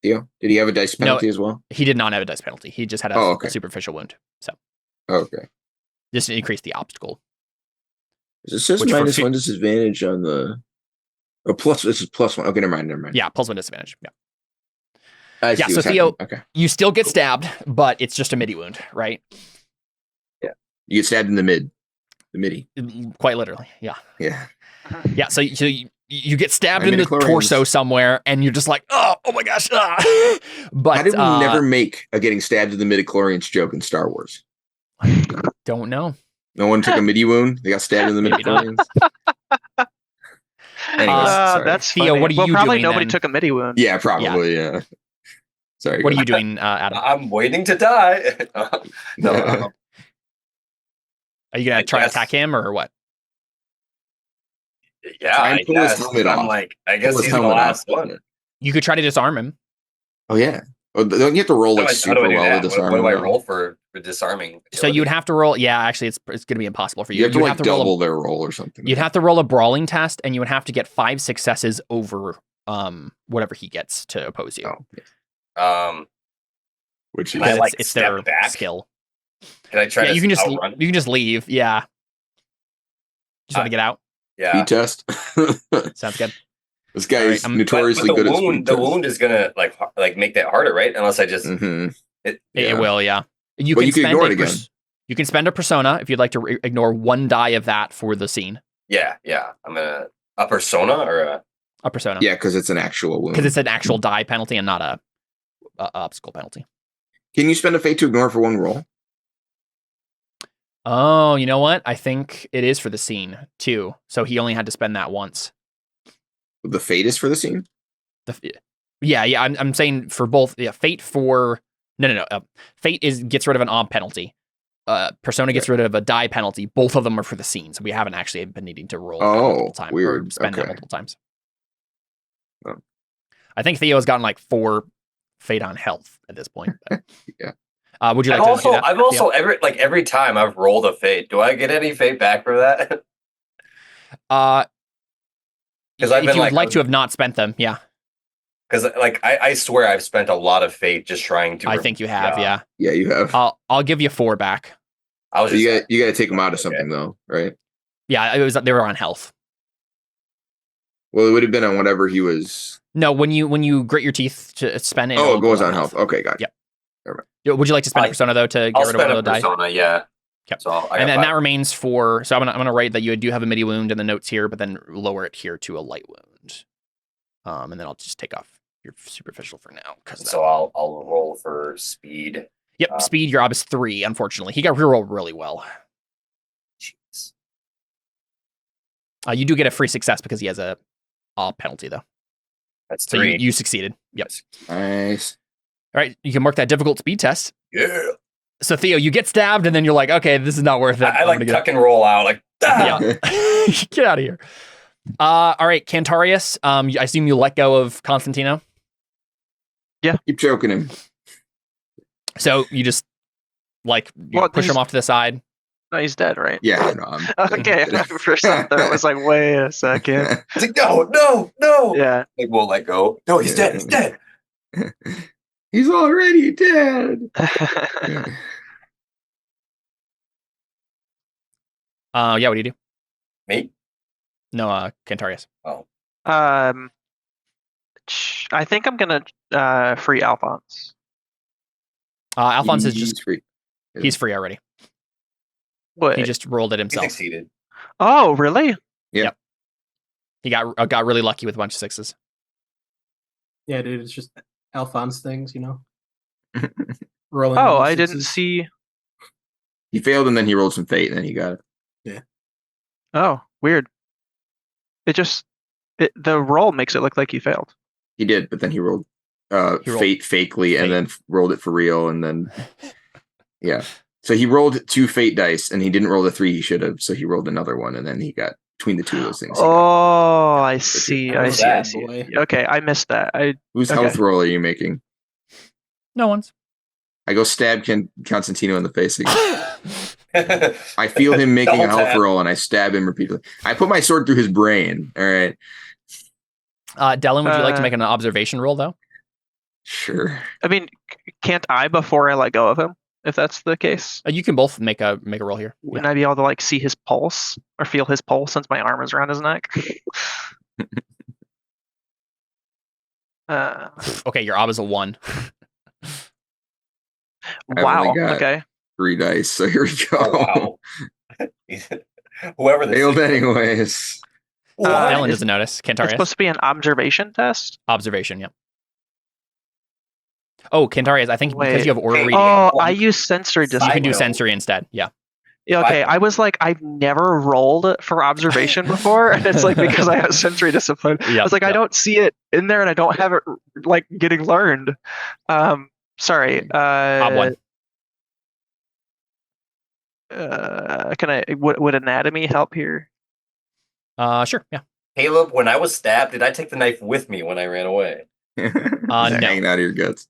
Speaker 2: Theo? Did he have a dice penalty as well?
Speaker 1: He did not have a dice penalty. He just had a superficial wound. So.
Speaker 2: Okay.
Speaker 1: Just to increase the obstacle.
Speaker 2: It says minus 1 disadvantage on the. Oh, plus. This is +1. Okay, never mind.
Speaker 1: Yeah, +1 disadvantage. Yeah. So Theo, you still get stabbed, but it's just a midi wound, right?
Speaker 2: Yeah. You get stabbed in the mid. The midi.
Speaker 1: Quite literally. Yeah.
Speaker 2: Yeah.
Speaker 1: Yeah. So you get stabbed in the torso somewhere, and you're just like, oh my gosh. But
Speaker 2: how did we never make a getting stabbed in the midichlorians joke in Star Wars?
Speaker 1: Don't know.
Speaker 2: No one took a midi wound. They got stabbed in the midichlorians.
Speaker 3: Anyways, that's
Speaker 1: Theo. What are you doing?
Speaker 3: Probably nobody
Speaker 1: then?
Speaker 3: took a midi wound.
Speaker 2: Yeah, probably. Yeah. Sorry.
Speaker 1: What
Speaker 2: go
Speaker 1: are you
Speaker 2: ahead.
Speaker 1: doing, Adam?
Speaker 4: I'm waiting to die. No,
Speaker 1: Are you gonna
Speaker 4: I
Speaker 1: try to
Speaker 4: guess.
Speaker 1: attack him or what?
Speaker 4: yeah,
Speaker 2: Try and
Speaker 4: I
Speaker 2: pull his
Speaker 4: guess.
Speaker 2: helmet
Speaker 4: I'm
Speaker 2: off.
Speaker 4: like, I
Speaker 2: Pull
Speaker 4: guess
Speaker 2: his
Speaker 4: he's the
Speaker 2: helmet
Speaker 4: last
Speaker 2: off.
Speaker 4: one.
Speaker 1: You could try to disarm him.
Speaker 2: Oh yeah. Oh, don't you have to roll like
Speaker 4: How do
Speaker 2: super
Speaker 4: I do
Speaker 2: well
Speaker 4: that?
Speaker 2: to disarm
Speaker 4: What do I
Speaker 2: him, though?
Speaker 4: roll for disarming?
Speaker 1: So you would have to roll. Yeah, actually, it's going to be impossible for you.
Speaker 2: You have to
Speaker 1: You'd
Speaker 2: like
Speaker 1: roll
Speaker 2: double their roll or something.
Speaker 1: You'd have to roll a brawling test, and you would have to get 5 successes over whatever he gets to oppose you.
Speaker 2: Oh, which
Speaker 4: Can
Speaker 2: is
Speaker 4: I,
Speaker 1: Because
Speaker 4: like,
Speaker 1: it's
Speaker 4: step
Speaker 1: their
Speaker 4: back?
Speaker 1: skill.
Speaker 4: Can I try
Speaker 1: Yeah,
Speaker 4: to
Speaker 1: you can just
Speaker 4: outrun?
Speaker 1: leave. Yeah. Just want to get out.
Speaker 4: Yeah.
Speaker 2: speed test.
Speaker 1: Sounds good.
Speaker 2: This guy
Speaker 1: All right,
Speaker 2: is
Speaker 1: I'm-
Speaker 4: But
Speaker 2: notoriously
Speaker 4: the
Speaker 2: good at
Speaker 4: wound,
Speaker 2: speed
Speaker 4: the
Speaker 2: tests.
Speaker 4: wound is gonna like make that harder, right? Unless I just
Speaker 2: Mhm.
Speaker 1: It
Speaker 2: Yeah.
Speaker 1: will. Yeah. You
Speaker 2: But
Speaker 1: can
Speaker 2: you can
Speaker 1: spend
Speaker 2: ignore
Speaker 1: a
Speaker 2: it again.
Speaker 1: You can spend a persona if you'd like to ignore 1 die of that for the scene.
Speaker 4: yeah. I'm gonna a persona or
Speaker 1: A persona.
Speaker 2: Yeah, because it's an actual wound.
Speaker 1: Because it's an actual die penalty and not a obstacle penalty.
Speaker 2: Can you spend a fate to ignore for 1 roll?
Speaker 1: Oh, you know what? I think it is for the scene too. So he only had to spend that once.
Speaker 2: The fate is for the scene.
Speaker 1: Yeah. I'm saying for both. Yeah, fate for no. Fate gets rid of an ob penalty. Persona gets rid of a die penalty. Both of them are for the scene, so we haven't actually been needing to roll that multiple times
Speaker 2: weird.
Speaker 1: or spend that
Speaker 2: Okay.
Speaker 1: multiple times.
Speaker 2: Oh.
Speaker 1: I think Theo's gotten like 4 fate on health at this point. But.
Speaker 2: Yeah.
Speaker 1: Would you like
Speaker 4: I've
Speaker 1: to do that?
Speaker 4: also every time I've rolled a fate, do I get any fate back for that?
Speaker 1: Because
Speaker 4: I've
Speaker 1: if
Speaker 4: been
Speaker 1: you would
Speaker 4: like-
Speaker 1: like to have not spent them, yeah,
Speaker 4: Because I swear I've spent a lot of fate just trying to.
Speaker 1: I think you have, yeah.
Speaker 2: Yeah, you have.
Speaker 1: I'll give you 4 back.
Speaker 4: I was just
Speaker 2: You got to take them out of
Speaker 4: Okay.
Speaker 2: something though, right?
Speaker 1: Yeah, they were on health.
Speaker 2: Well, it would have been on whatever he was.
Speaker 1: No, when you grit your teeth to spend it.
Speaker 2: Oh,
Speaker 1: it'll
Speaker 2: it goes
Speaker 1: go
Speaker 2: on health. Okay, got it.
Speaker 1: Yep. Would you like to spend a persona though to get
Speaker 4: I'll
Speaker 1: rid of one
Speaker 4: spend
Speaker 1: of
Speaker 4: a
Speaker 1: the die?
Speaker 4: persona, yeah.
Speaker 1: Yep.
Speaker 4: So I
Speaker 1: And
Speaker 4: got
Speaker 1: then
Speaker 4: 5.
Speaker 1: that remains for. So I'm gonna write that you do have a midi wound in the notes here, but then lower it here to a light wound. And then I'll just take off your superficial for now.
Speaker 4: So I'll roll for speed.
Speaker 1: Yep, speed. Your ob is 3. Unfortunately, he got rerolled really well.
Speaker 4: Jeez.
Speaker 1: You do get a free success because he has a penalty though.
Speaker 4: That's
Speaker 1: So
Speaker 4: 3.
Speaker 1: you succeeded. Yep.
Speaker 2: Nice.
Speaker 1: All right, you can mark that difficult speed test.
Speaker 4: Yeah.
Speaker 1: So Theo, you get stabbed, and then you're like, okay, this is not worth it.
Speaker 4: I
Speaker 1: I'm
Speaker 4: like
Speaker 1: gonna
Speaker 4: tuck and roll out like. Ah!
Speaker 1: Yeah. Get out of here. All right, Cantarius. I assume you let go of Constantino.
Speaker 2: Keep choking him.
Speaker 1: So you just like
Speaker 3: Well,
Speaker 1: push
Speaker 3: he's-
Speaker 1: him off to the side.
Speaker 3: No, he's dead, right?
Speaker 2: Yeah, I know. I'm
Speaker 3: Okay, for a second there, it was like, wait a second.
Speaker 4: It's like, no.
Speaker 3: Yeah.
Speaker 4: Like, won't let go. No, he's dead. He's dead.
Speaker 2: He's already dead.
Speaker 1: Yeah. What do you do?
Speaker 4: Me?
Speaker 1: No, Cantarius.
Speaker 3: I think I'm gonna free Alphonse.
Speaker 1: Alphonse is
Speaker 2: He's
Speaker 1: just
Speaker 2: free.
Speaker 1: he's free already.
Speaker 3: What?
Speaker 1: He just rolled it
Speaker 4: He
Speaker 1: himself.
Speaker 4: succeeded.
Speaker 3: Oh, really?
Speaker 1: He got really lucky with a bunch of 6s.
Speaker 5: Yeah, dude, it's just Alphonse things, you know. Rolling.
Speaker 3: Oh,
Speaker 5: on the
Speaker 3: I didn't
Speaker 5: sixes.
Speaker 3: see.
Speaker 2: He failed and then he rolled some fate and then he got it.
Speaker 3: Oh, weird. The roll makes it look like he failed.
Speaker 2: He did, but then he rolled
Speaker 1: rolled
Speaker 2: fate fakely
Speaker 1: fate.
Speaker 2: and then rolled it for real and then yeah. So he rolled 2 fate dice and he didn't roll the 3 he should have, so he rolled another one and then he got between the 2 of those things. he got-
Speaker 3: Oh, I see. I
Speaker 4: What's
Speaker 3: see. I
Speaker 4: that,
Speaker 3: see.
Speaker 5: boy?
Speaker 3: Okay, I missed that.
Speaker 2: Whose
Speaker 3: okay.
Speaker 2: health roll are you making?
Speaker 1: No one's.
Speaker 2: I go stab Constantino in the face again. I feel him making a
Speaker 4: Double
Speaker 2: health
Speaker 4: tap.
Speaker 2: roll and I stab him repeatedly. I put my sword through his brain. All right.
Speaker 1: Dylan, would you like to make an observation roll though?
Speaker 2: Sure.
Speaker 3: I mean, can't I before I let go of him? If that's the case,
Speaker 1: You can both make a roll here.
Speaker 3: wouldn't I be able to like see his pulse or feel his pulse since my arm is around his neck?
Speaker 1: Okay, your ob is a 1.
Speaker 2: I've
Speaker 3: Wow.
Speaker 2: only got
Speaker 3: Okay.
Speaker 2: 3 dice. So here we go.
Speaker 4: Oh, wow. Whoever this
Speaker 2: Failed anyways.
Speaker 4: Why?
Speaker 1: Dylan
Speaker 3: is-
Speaker 1: doesn't notice.
Speaker 3: It's
Speaker 1: Cantarius.
Speaker 3: supposed to be an observation test.
Speaker 1: Observation, yep. Oh, Cantarius, I think because
Speaker 3: Wait.
Speaker 1: you have aura
Speaker 4: Hey,
Speaker 1: reading,
Speaker 3: Oh,
Speaker 4: Well,
Speaker 3: I use sensory
Speaker 1: you can do
Speaker 3: discipline.
Speaker 1: sensory instead. Yeah.
Speaker 3: Yeah, okay, I was like, I've never rolled for observation before, and it's like because I have sensory discipline. I was like, I don't see it in there, and I don't have it like getting learned. Sorry.
Speaker 1: One.
Speaker 3: Can I? Would anatomy help here?
Speaker 1: Sure. Yeah.
Speaker 4: Caleb, when I was stabbed, did I take the knife with me when I ran away?
Speaker 2: Is
Speaker 1: No.
Speaker 2: that hanging out of your guts?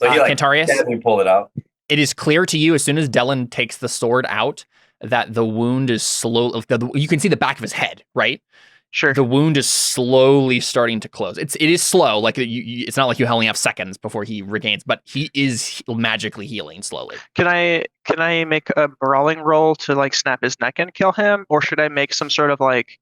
Speaker 4: So he
Speaker 1: Cantarius?
Speaker 4: stabbed me, pulled it out.
Speaker 1: It is clear to you as soon as Dellen takes the sword out that the wound is slow. You can see the back of his head, right?
Speaker 3: Sure.
Speaker 1: The wound is slowly starting to close. It is slow. Like it's not like you only have seconds before he regains, but he is magically healing slowly.
Speaker 3: Can I make a brawling roll to like snap his neck and kill him, or should I make some sort of like?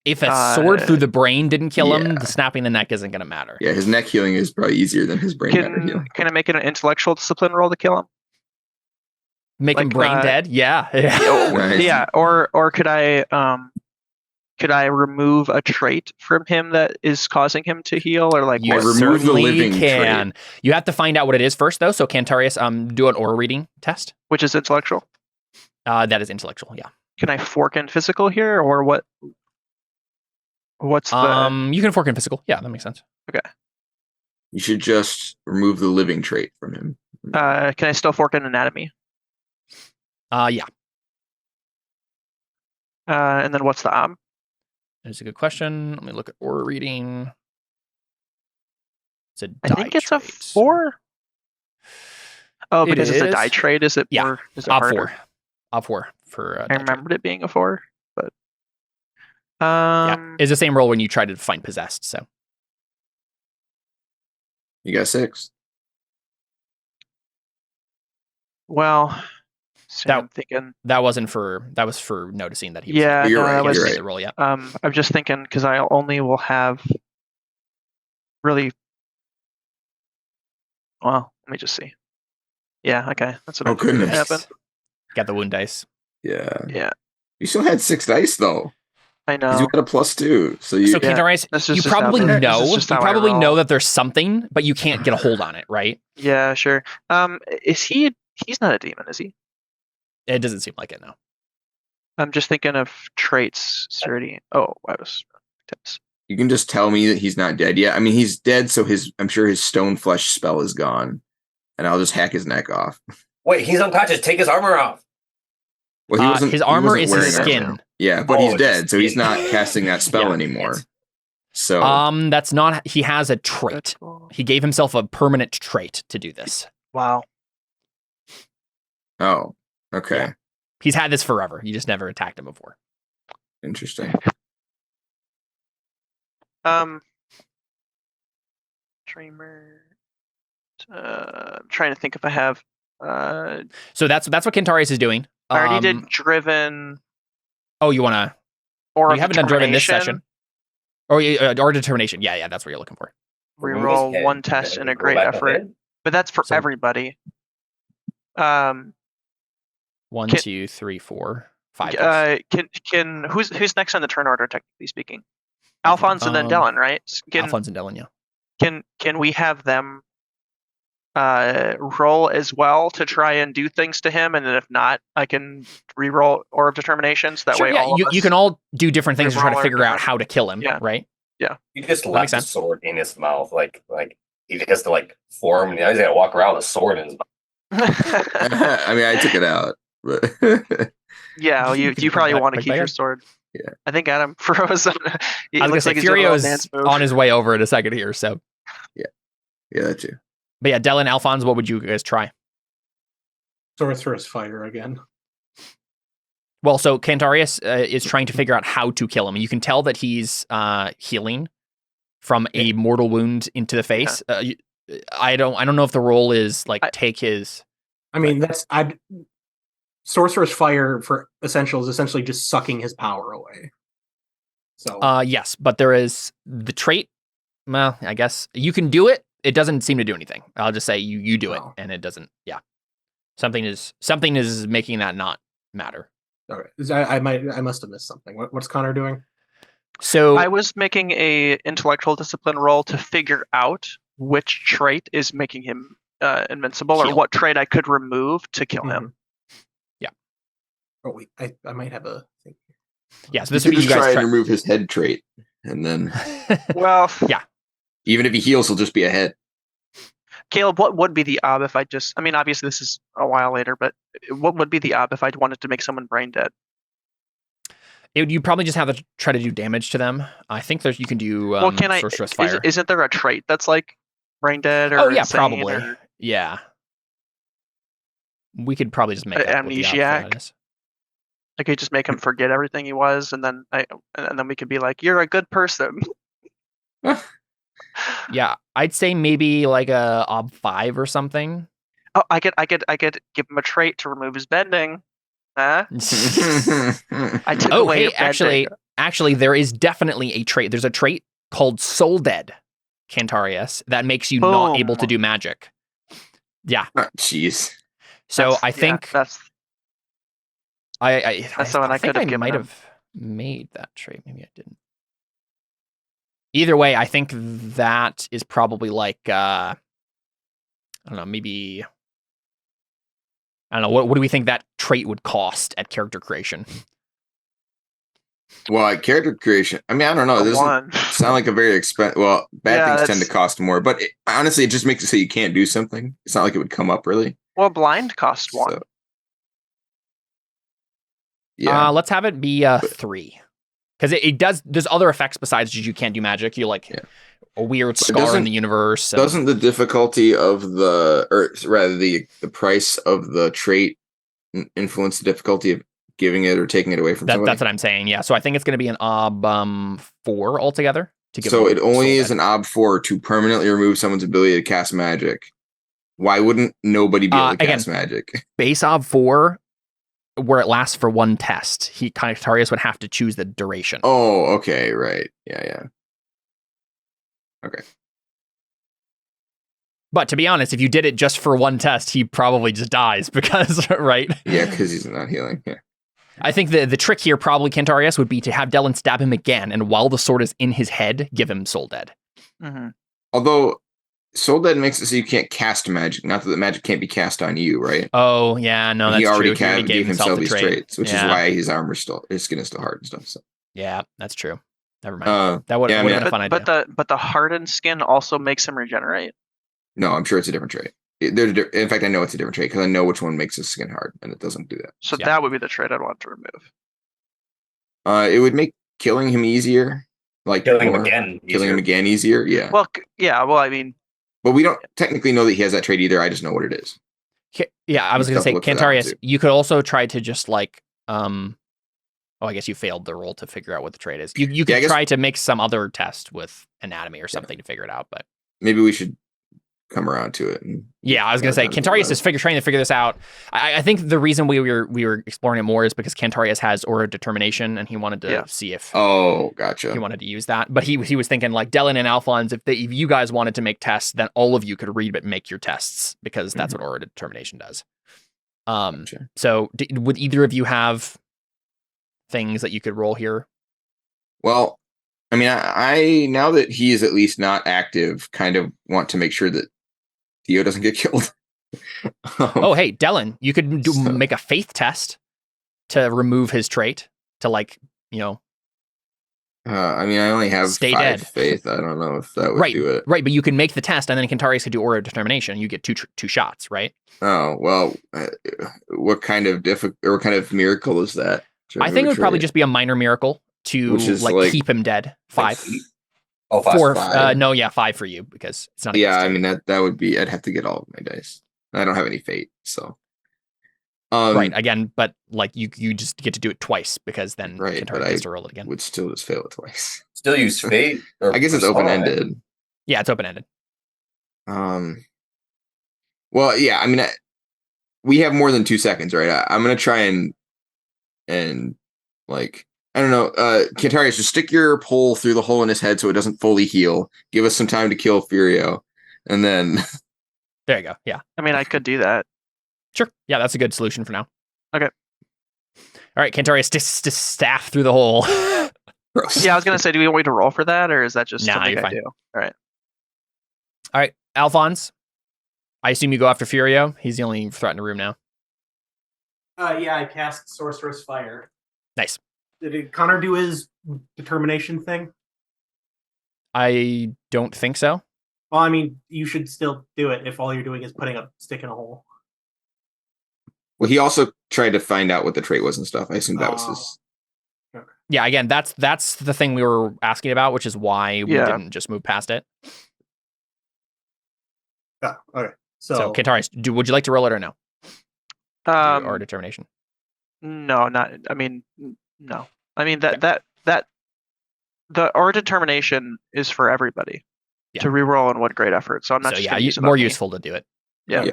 Speaker 1: If a sword through the brain didn't kill him, the snapping the neck isn't going to matter.
Speaker 2: Yeah, his neck healing is probably easier than his brain matter healing.
Speaker 3: Can I make it an intellectual discipline roll to kill him?
Speaker 1: Make him brain dead? Yeah.
Speaker 2: Nice.
Speaker 3: Yeah. Or could I remove a trait from him that is causing him to heal, or like
Speaker 1: You
Speaker 2: remove the
Speaker 1: certainly
Speaker 2: living
Speaker 1: can. You have to find out what it is first, though. So Cantarius, do an aura reading test.
Speaker 3: which is intellectual?
Speaker 1: That is intellectual. Yeah.
Speaker 3: Can I fork in physical here, or what? What's the?
Speaker 1: You can fork in physical. Yeah, that makes sense.
Speaker 2: You should just remove the living trait from him.
Speaker 3: Can I still fork in anatomy?
Speaker 1: Yeah.
Speaker 3: And then what's the
Speaker 1: That's a good question. Let me look at aura reading. It's a
Speaker 3: I
Speaker 1: die
Speaker 3: think it's a
Speaker 1: trait.
Speaker 3: 4. Oh,
Speaker 1: It
Speaker 3: because it's a die
Speaker 1: is.
Speaker 3: trade. Is it
Speaker 1: Yeah.
Speaker 3: more? Is it
Speaker 1: Op
Speaker 3: harder?
Speaker 1: 4. Op 4 for
Speaker 3: I
Speaker 1: die trait.
Speaker 3: remembered it being a 4, but
Speaker 1: Yeah, it's the same roll when you try to find possessed. So
Speaker 2: You got 6.
Speaker 3: well, so
Speaker 1: That-
Speaker 3: I'm thinking.
Speaker 1: that was for noticing that he was.
Speaker 3: Yeah,
Speaker 2: You're
Speaker 3: no,
Speaker 2: right,
Speaker 3: that was.
Speaker 2: you're right.
Speaker 1: The roll, yeah.
Speaker 3: I'm just thinking because I only will have really. Well, let me just see. Yeah, okay, that's what
Speaker 2: Oh,
Speaker 3: I'm thinking would
Speaker 2: goodness.
Speaker 3: happen.
Speaker 1: Got the wound dice.
Speaker 2: Yeah.
Speaker 3: Yeah,
Speaker 2: You still had 6 dice, though.
Speaker 3: I
Speaker 2: 'Cause
Speaker 3: know.
Speaker 2: you had a +2. So you.
Speaker 1: So
Speaker 3: Yeah,
Speaker 1: Cantarius,
Speaker 3: this
Speaker 1: you
Speaker 3: is just how
Speaker 1: probably
Speaker 3: the- this
Speaker 1: know.
Speaker 3: is just
Speaker 1: You
Speaker 3: how I
Speaker 1: probably know
Speaker 3: roll.
Speaker 1: that there's something, but you can't get a hold on it, right?
Speaker 3: Yeah, sure. Is he? He's not a demon, is he?
Speaker 1: It doesn't seem like it, no.
Speaker 3: I'm just thinking of traits. Sturdy. Oh, I was.
Speaker 2: You can just tell me that he's not dead yet. I mean, he's dead, so I'm sure his stone flesh spell is gone, and I'll just hack his neck off.
Speaker 4: Wait, he's unconscious. Take his armor off.
Speaker 2: Well,
Speaker 1: His armor
Speaker 2: wasn't
Speaker 1: is
Speaker 2: wearing
Speaker 1: his skin.
Speaker 2: armor. Yeah, but
Speaker 4: Oh,
Speaker 2: he's
Speaker 4: it's
Speaker 2: dead,
Speaker 4: his
Speaker 2: so he's
Speaker 4: skin.
Speaker 2: not casting that spell
Speaker 1: Yeah.
Speaker 2: anymore. So
Speaker 1: That's not. He has a trait.
Speaker 3: That's cool.
Speaker 1: He gave himself a permanent trait to do this.
Speaker 3: Wow.
Speaker 2: oh, okay,
Speaker 1: Yeah. He's had this forever. You just never attacked him before.
Speaker 2: interesting.
Speaker 3: Dreamer. I'm trying to think if I have.
Speaker 1: So that's what Cantarius is doing.
Speaker 3: I already did driven.
Speaker 1: Oh, you want to?
Speaker 3: Or
Speaker 1: You haven't done driven this
Speaker 3: determination.
Speaker 1: session. Or determination. Yeah, that's what you're looking for.
Speaker 3: Reroll one test and a great effort, but that's for
Speaker 1: So-
Speaker 3: everybody.
Speaker 1: 1,
Speaker 3: Can-
Speaker 1: 2, 3, 4, 5.
Speaker 3: Can who's next on the turn order? Technically speaking, Alphonse and then Dellen, right?
Speaker 1: Alphonse and Dellen, yeah.
Speaker 3: Can we have them roll as well to try and do things to him, and then if not, I can re-roll Orb of Determination, so that
Speaker 1: Sure,
Speaker 3: way
Speaker 1: yeah,
Speaker 3: all of
Speaker 1: you
Speaker 3: us.
Speaker 1: can all do different things to try to
Speaker 3: Reroll
Speaker 1: figure out
Speaker 3: our-
Speaker 1: how to kill him,
Speaker 3: Yeah.
Speaker 1: right?
Speaker 4: You just
Speaker 1: That
Speaker 4: left
Speaker 1: makes
Speaker 4: the
Speaker 1: sense.
Speaker 4: sword in his mouth, like he has to like form. Now he's got to walk around with a sword in his mouth.
Speaker 2: I mean, I took it out, but
Speaker 3: Yeah, well, you probably
Speaker 1: Back-
Speaker 3: want to
Speaker 1: back
Speaker 3: keep your
Speaker 1: there?
Speaker 3: sword.
Speaker 2: Yeah.
Speaker 3: I think Adam frozen.
Speaker 1: I was gonna say Furio's on his way over in a second here. So,
Speaker 2: yeah, that too.
Speaker 1: but yeah, Dellen, Alphonse, what would you guys try?
Speaker 5: Sorcerer's Fire again.
Speaker 1: Well, so Cantarius is trying to figure out how to kill him. You can tell that he's healing from a mortal wound into the face. I don't know if the role is like take his.
Speaker 5: I mean, Sorcerer's Fire for Essential is essentially just sucking his power away. So
Speaker 1: Yes, but there is the trait. Well, I guess you can do it. It doesn't seem to do anything. I'll just say you do it,
Speaker 5: Oh.
Speaker 1: and it doesn't. Yeah, something is making that not matter.
Speaker 5: okay. I must have missed something. What's Connor doing?
Speaker 1: So
Speaker 3: I was making a intellectual discipline roll to figure out which trait is making him invincible, or
Speaker 1: Heal.
Speaker 3: what trait I could remove to kill him.
Speaker 5: Oh wait, I might have a thing.
Speaker 1: Yeah, so
Speaker 2: This
Speaker 1: this would
Speaker 2: could
Speaker 1: be you
Speaker 2: just
Speaker 1: guys
Speaker 2: try
Speaker 1: try.
Speaker 2: and remove his head trait, and then
Speaker 3: Well,
Speaker 1: Yeah.
Speaker 2: even if he heals, he'll just be a head.
Speaker 3: Caleb, what would be the ob if I just? I mean, obviously this is a while later, but what would be the ob if I wanted to make someone brain dead?
Speaker 1: You probably just have to try to do damage to them. I think you can do
Speaker 3: Well, can I?
Speaker 1: sorceress fire.
Speaker 3: Isn't there a trait that's like brain dead or
Speaker 1: Oh yeah,
Speaker 3: insane
Speaker 1: probably.
Speaker 3: or
Speaker 1: Yeah. We could probably just make up what the op for
Speaker 3: amnesiac?
Speaker 1: that is.
Speaker 3: I could just make him forget everything he was, and then we could be like, "You're a good person."
Speaker 1: Yeah, I'd say maybe like a ob 5 or something.
Speaker 3: Oh, I could give him a trait to remove his bending. Huh? I took
Speaker 1: Oh,
Speaker 3: away
Speaker 1: hey,
Speaker 3: your bending.
Speaker 1: actually, there is definitely a trait. There's a trait called Soul Dead, Cantarius, that makes you not able to
Speaker 3: Boom.
Speaker 1: do magic. Yeah.
Speaker 2: Jeez.
Speaker 1: So
Speaker 3: That's-
Speaker 1: I
Speaker 3: yeah,
Speaker 1: think
Speaker 3: that's
Speaker 1: I
Speaker 3: the one I
Speaker 1: think
Speaker 3: could have
Speaker 1: I
Speaker 3: given
Speaker 1: might
Speaker 3: him.
Speaker 1: have made that trait. Maybe I didn't. Either way, I think that is probably like I don't know, maybe I don't know. What do we think that trait would cost at character creation?
Speaker 2: Well, character creation. I mean, I don't know.
Speaker 3: A
Speaker 2: It doesn't
Speaker 3: one.
Speaker 2: sound like a very expensive. Well, bad
Speaker 3: Yeah,
Speaker 2: things tend to
Speaker 3: that's-
Speaker 2: cost more, but honestly, it just makes it so you can't do something. It's not like it would come up really.
Speaker 3: Well, blind costs one.
Speaker 2: So, yeah.
Speaker 1: Let's have it be 3. Because it does. There's other effects besides just you can't do magic. You like a weird
Speaker 2: But
Speaker 1: scar in the universe. and-
Speaker 2: Doesn't the difficulty of or rather the price of the trait influence the difficulty of giving it or taking it away from somebody?
Speaker 1: That's what I'm saying. Yeah. So I think it's going to be an ob 4 altogether. To give
Speaker 2: So
Speaker 1: them
Speaker 2: it only
Speaker 1: Soul
Speaker 2: is
Speaker 1: Dead.
Speaker 2: an ob 4 to permanently remove someone's ability to cast magic. Why wouldn't nobody be able to cast magic?
Speaker 1: Base ob 4, where it lasts for one test. Cantarius would have to choose the duration.
Speaker 2: Oh, okay, right. Yeah. Okay.
Speaker 1: But to be honest, if you did it just for one test, he probably just dies because, right?
Speaker 2: Yeah, because he's not healing. Yeah.
Speaker 1: I think the trick here, probably, Cantarius, would be to have Dellen stab him again, and while the sword is in his head, give him Soul Dead.
Speaker 3: Mm-hmm.
Speaker 2: Although Soul Dead makes it so you can't cast magic. Not that the magic can't be cast on you, right?
Speaker 1: Oh, yeah, no, that's
Speaker 2: he already
Speaker 1: true. He already
Speaker 2: gave himself
Speaker 1: the
Speaker 2: these
Speaker 1: trait.
Speaker 2: traits, which is why his skin is still hard and stuff. So.
Speaker 1: Yeah, that's true. Never mind. That would
Speaker 2: yeah,
Speaker 1: have been a fun idea.
Speaker 3: But the hardened skin also makes him regenerate.
Speaker 2: No, I'm sure it's a different trait. In fact, I know it's a different trait because I know which one makes his skin hard, and it doesn't do that.
Speaker 3: So that would be the trait I'd want to remove.
Speaker 2: It would make killing him easier. Like
Speaker 4: Killing him again
Speaker 2: easier. Yeah.
Speaker 3: Well, yeah. Well, I mean,
Speaker 2: but we don't technically know that he has that trait either. I just know what it is.
Speaker 1: Yeah, I was going to say,
Speaker 2: Look for that one,
Speaker 1: Cantarius,
Speaker 2: too.
Speaker 1: you could also try to just like, oh, I guess you failed the roll to figure out what the trait is. You could try to make some other test with anatomy or something to figure it out, but
Speaker 2: maybe we should come around to it.
Speaker 1: Yeah, I was going to say, Cantarius is trying to figure this out. I think the reason we were exploring it more is because Cantarius has Aura of Determination, and he wanted to see if
Speaker 2: gotcha.
Speaker 1: he wanted to use that. But he was thinking like Dellen and Alphonse, if you guys wanted to make tests, then all of you could read but make your tests because that's what Aura of Determination does.
Speaker 2: Gotcha.
Speaker 1: So would either of you have things that you could roll here?
Speaker 2: Well, I mean, I now that he is at least not active, kind of want to make sure that Theo doesn't get killed.
Speaker 1: Oh, hey, Dellen, you could make a faith test to remove his trait to I
Speaker 2: mean, I only have
Speaker 1: stay
Speaker 2: 5
Speaker 1: dead.
Speaker 2: faith. I don't know if that would do it.
Speaker 1: Right, but you can make the test, and then Cantarius could do Aura of Determination. You get two shots, right?
Speaker 2: Oh well, what kind of miracle is that?
Speaker 1: I think it would probably just be a minor miracle to keep him dead. 5.
Speaker 4: Oh, 5.
Speaker 1: 4.
Speaker 2: 5.
Speaker 1: No, yeah, 5 for you because it's not.
Speaker 2: Yeah, I mean that would be. I'd have to get all of my dice. I don't have any fate, so.
Speaker 1: Right again, but you just get to do it twice because then
Speaker 2: Cantarius
Speaker 1: gets to roll it again.
Speaker 2: Would still just fail it twice.
Speaker 4: Still use fate.
Speaker 2: I guess it's open ended. Right?
Speaker 1: Yeah, it's open ended.
Speaker 2: Well, yeah. I mean, we have more than 2 seconds, right? I'm gonna try and I don't know. Cantarius, just stick your pole through the hole in his head so it doesn't fully heal. Give us some time to kill Furio, and then.
Speaker 1: There you go. Yeah.
Speaker 3: I mean, I could do that.
Speaker 1: Sure. Yeah, that's a good solution for now.
Speaker 3: Okay.
Speaker 1: All right, Cantarius, just staff through the hole.
Speaker 2: Gross.
Speaker 3: Yeah, I was gonna say, do we want me to roll for that, or is that just something
Speaker 1: you're
Speaker 3: I
Speaker 1: fine.
Speaker 3: do? All
Speaker 1: right, Alphonse. I assume you go after Furio. He's the only threat in the room now.
Speaker 5: Yeah, I cast Sorcerer's Fire.
Speaker 1: Nice.
Speaker 5: Did Connor do his determination thing?
Speaker 1: I don't think so.
Speaker 5: Well, I mean, you should still do it if all you're doing is putting a stick in a hole.
Speaker 2: Well, he also tried to find out what the trait was and stuff. I assume that was his.
Speaker 5: Okay.
Speaker 1: Yeah, again, that's the thing we were asking about, which is why we didn't just move past it.
Speaker 5: Oh, okay.
Speaker 1: So Kentarius, would you like to roll it or no? Or determination?
Speaker 3: No, not. I mean, no. I mean that the or determination is for everybody to reroll in one great effort. So I'm not.
Speaker 1: So more useful to do it.
Speaker 3: Yeah.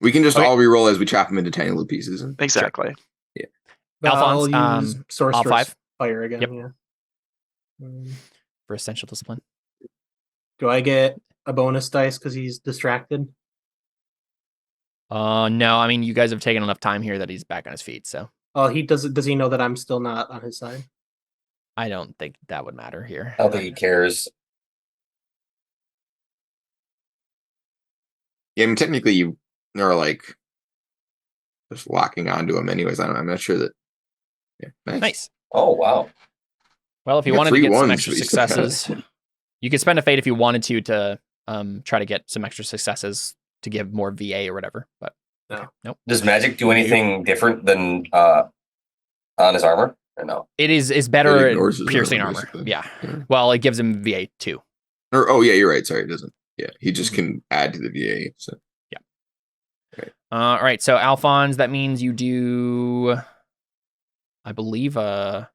Speaker 2: We can just all re-roll as we chop them into tiny little pieces.
Speaker 3: Exactly.
Speaker 2: Yeah.
Speaker 5: Alphonse,
Speaker 1: I'll
Speaker 5: use Sorcerer's Fire again.
Speaker 1: Yep.
Speaker 5: Yeah.
Speaker 1: For essential discipline.
Speaker 5: Do I get a bonus dice because he's distracted?
Speaker 1: No, I mean you guys have taken enough time here that he's back on his feet, so.
Speaker 5: Oh, he does. Does he know that I'm still not on his side?
Speaker 1: I don't think that would matter here.
Speaker 4: I don't think he cares.
Speaker 2: Yeah, I mean, technically you are like just locking onto him anyways. I'm not sure that. Yeah,
Speaker 1: Nice.
Speaker 4: Oh, wow.
Speaker 1: Well, if you
Speaker 2: got
Speaker 1: wanted to
Speaker 2: 3
Speaker 1: get some
Speaker 2: ones,
Speaker 1: extra
Speaker 2: but you still got it.
Speaker 1: successes, you could spend a fate if you wanted to try to get some extra successes to give more VA or whatever. But nope.
Speaker 4: Does magic do anything different than on his armor? Or no?
Speaker 1: It is better
Speaker 2: It ignores
Speaker 1: at
Speaker 2: his
Speaker 1: piercing
Speaker 2: armor,
Speaker 1: armor.
Speaker 2: basically.
Speaker 1: Yeah.
Speaker 2: Yeah.
Speaker 1: Well, it gives him VA 2.
Speaker 2: Or yeah, you're right. Sorry, it doesn't. Yeah, he just can add to the VA. So
Speaker 1: All right. So Alphonse, that means you do, I believe. Oh,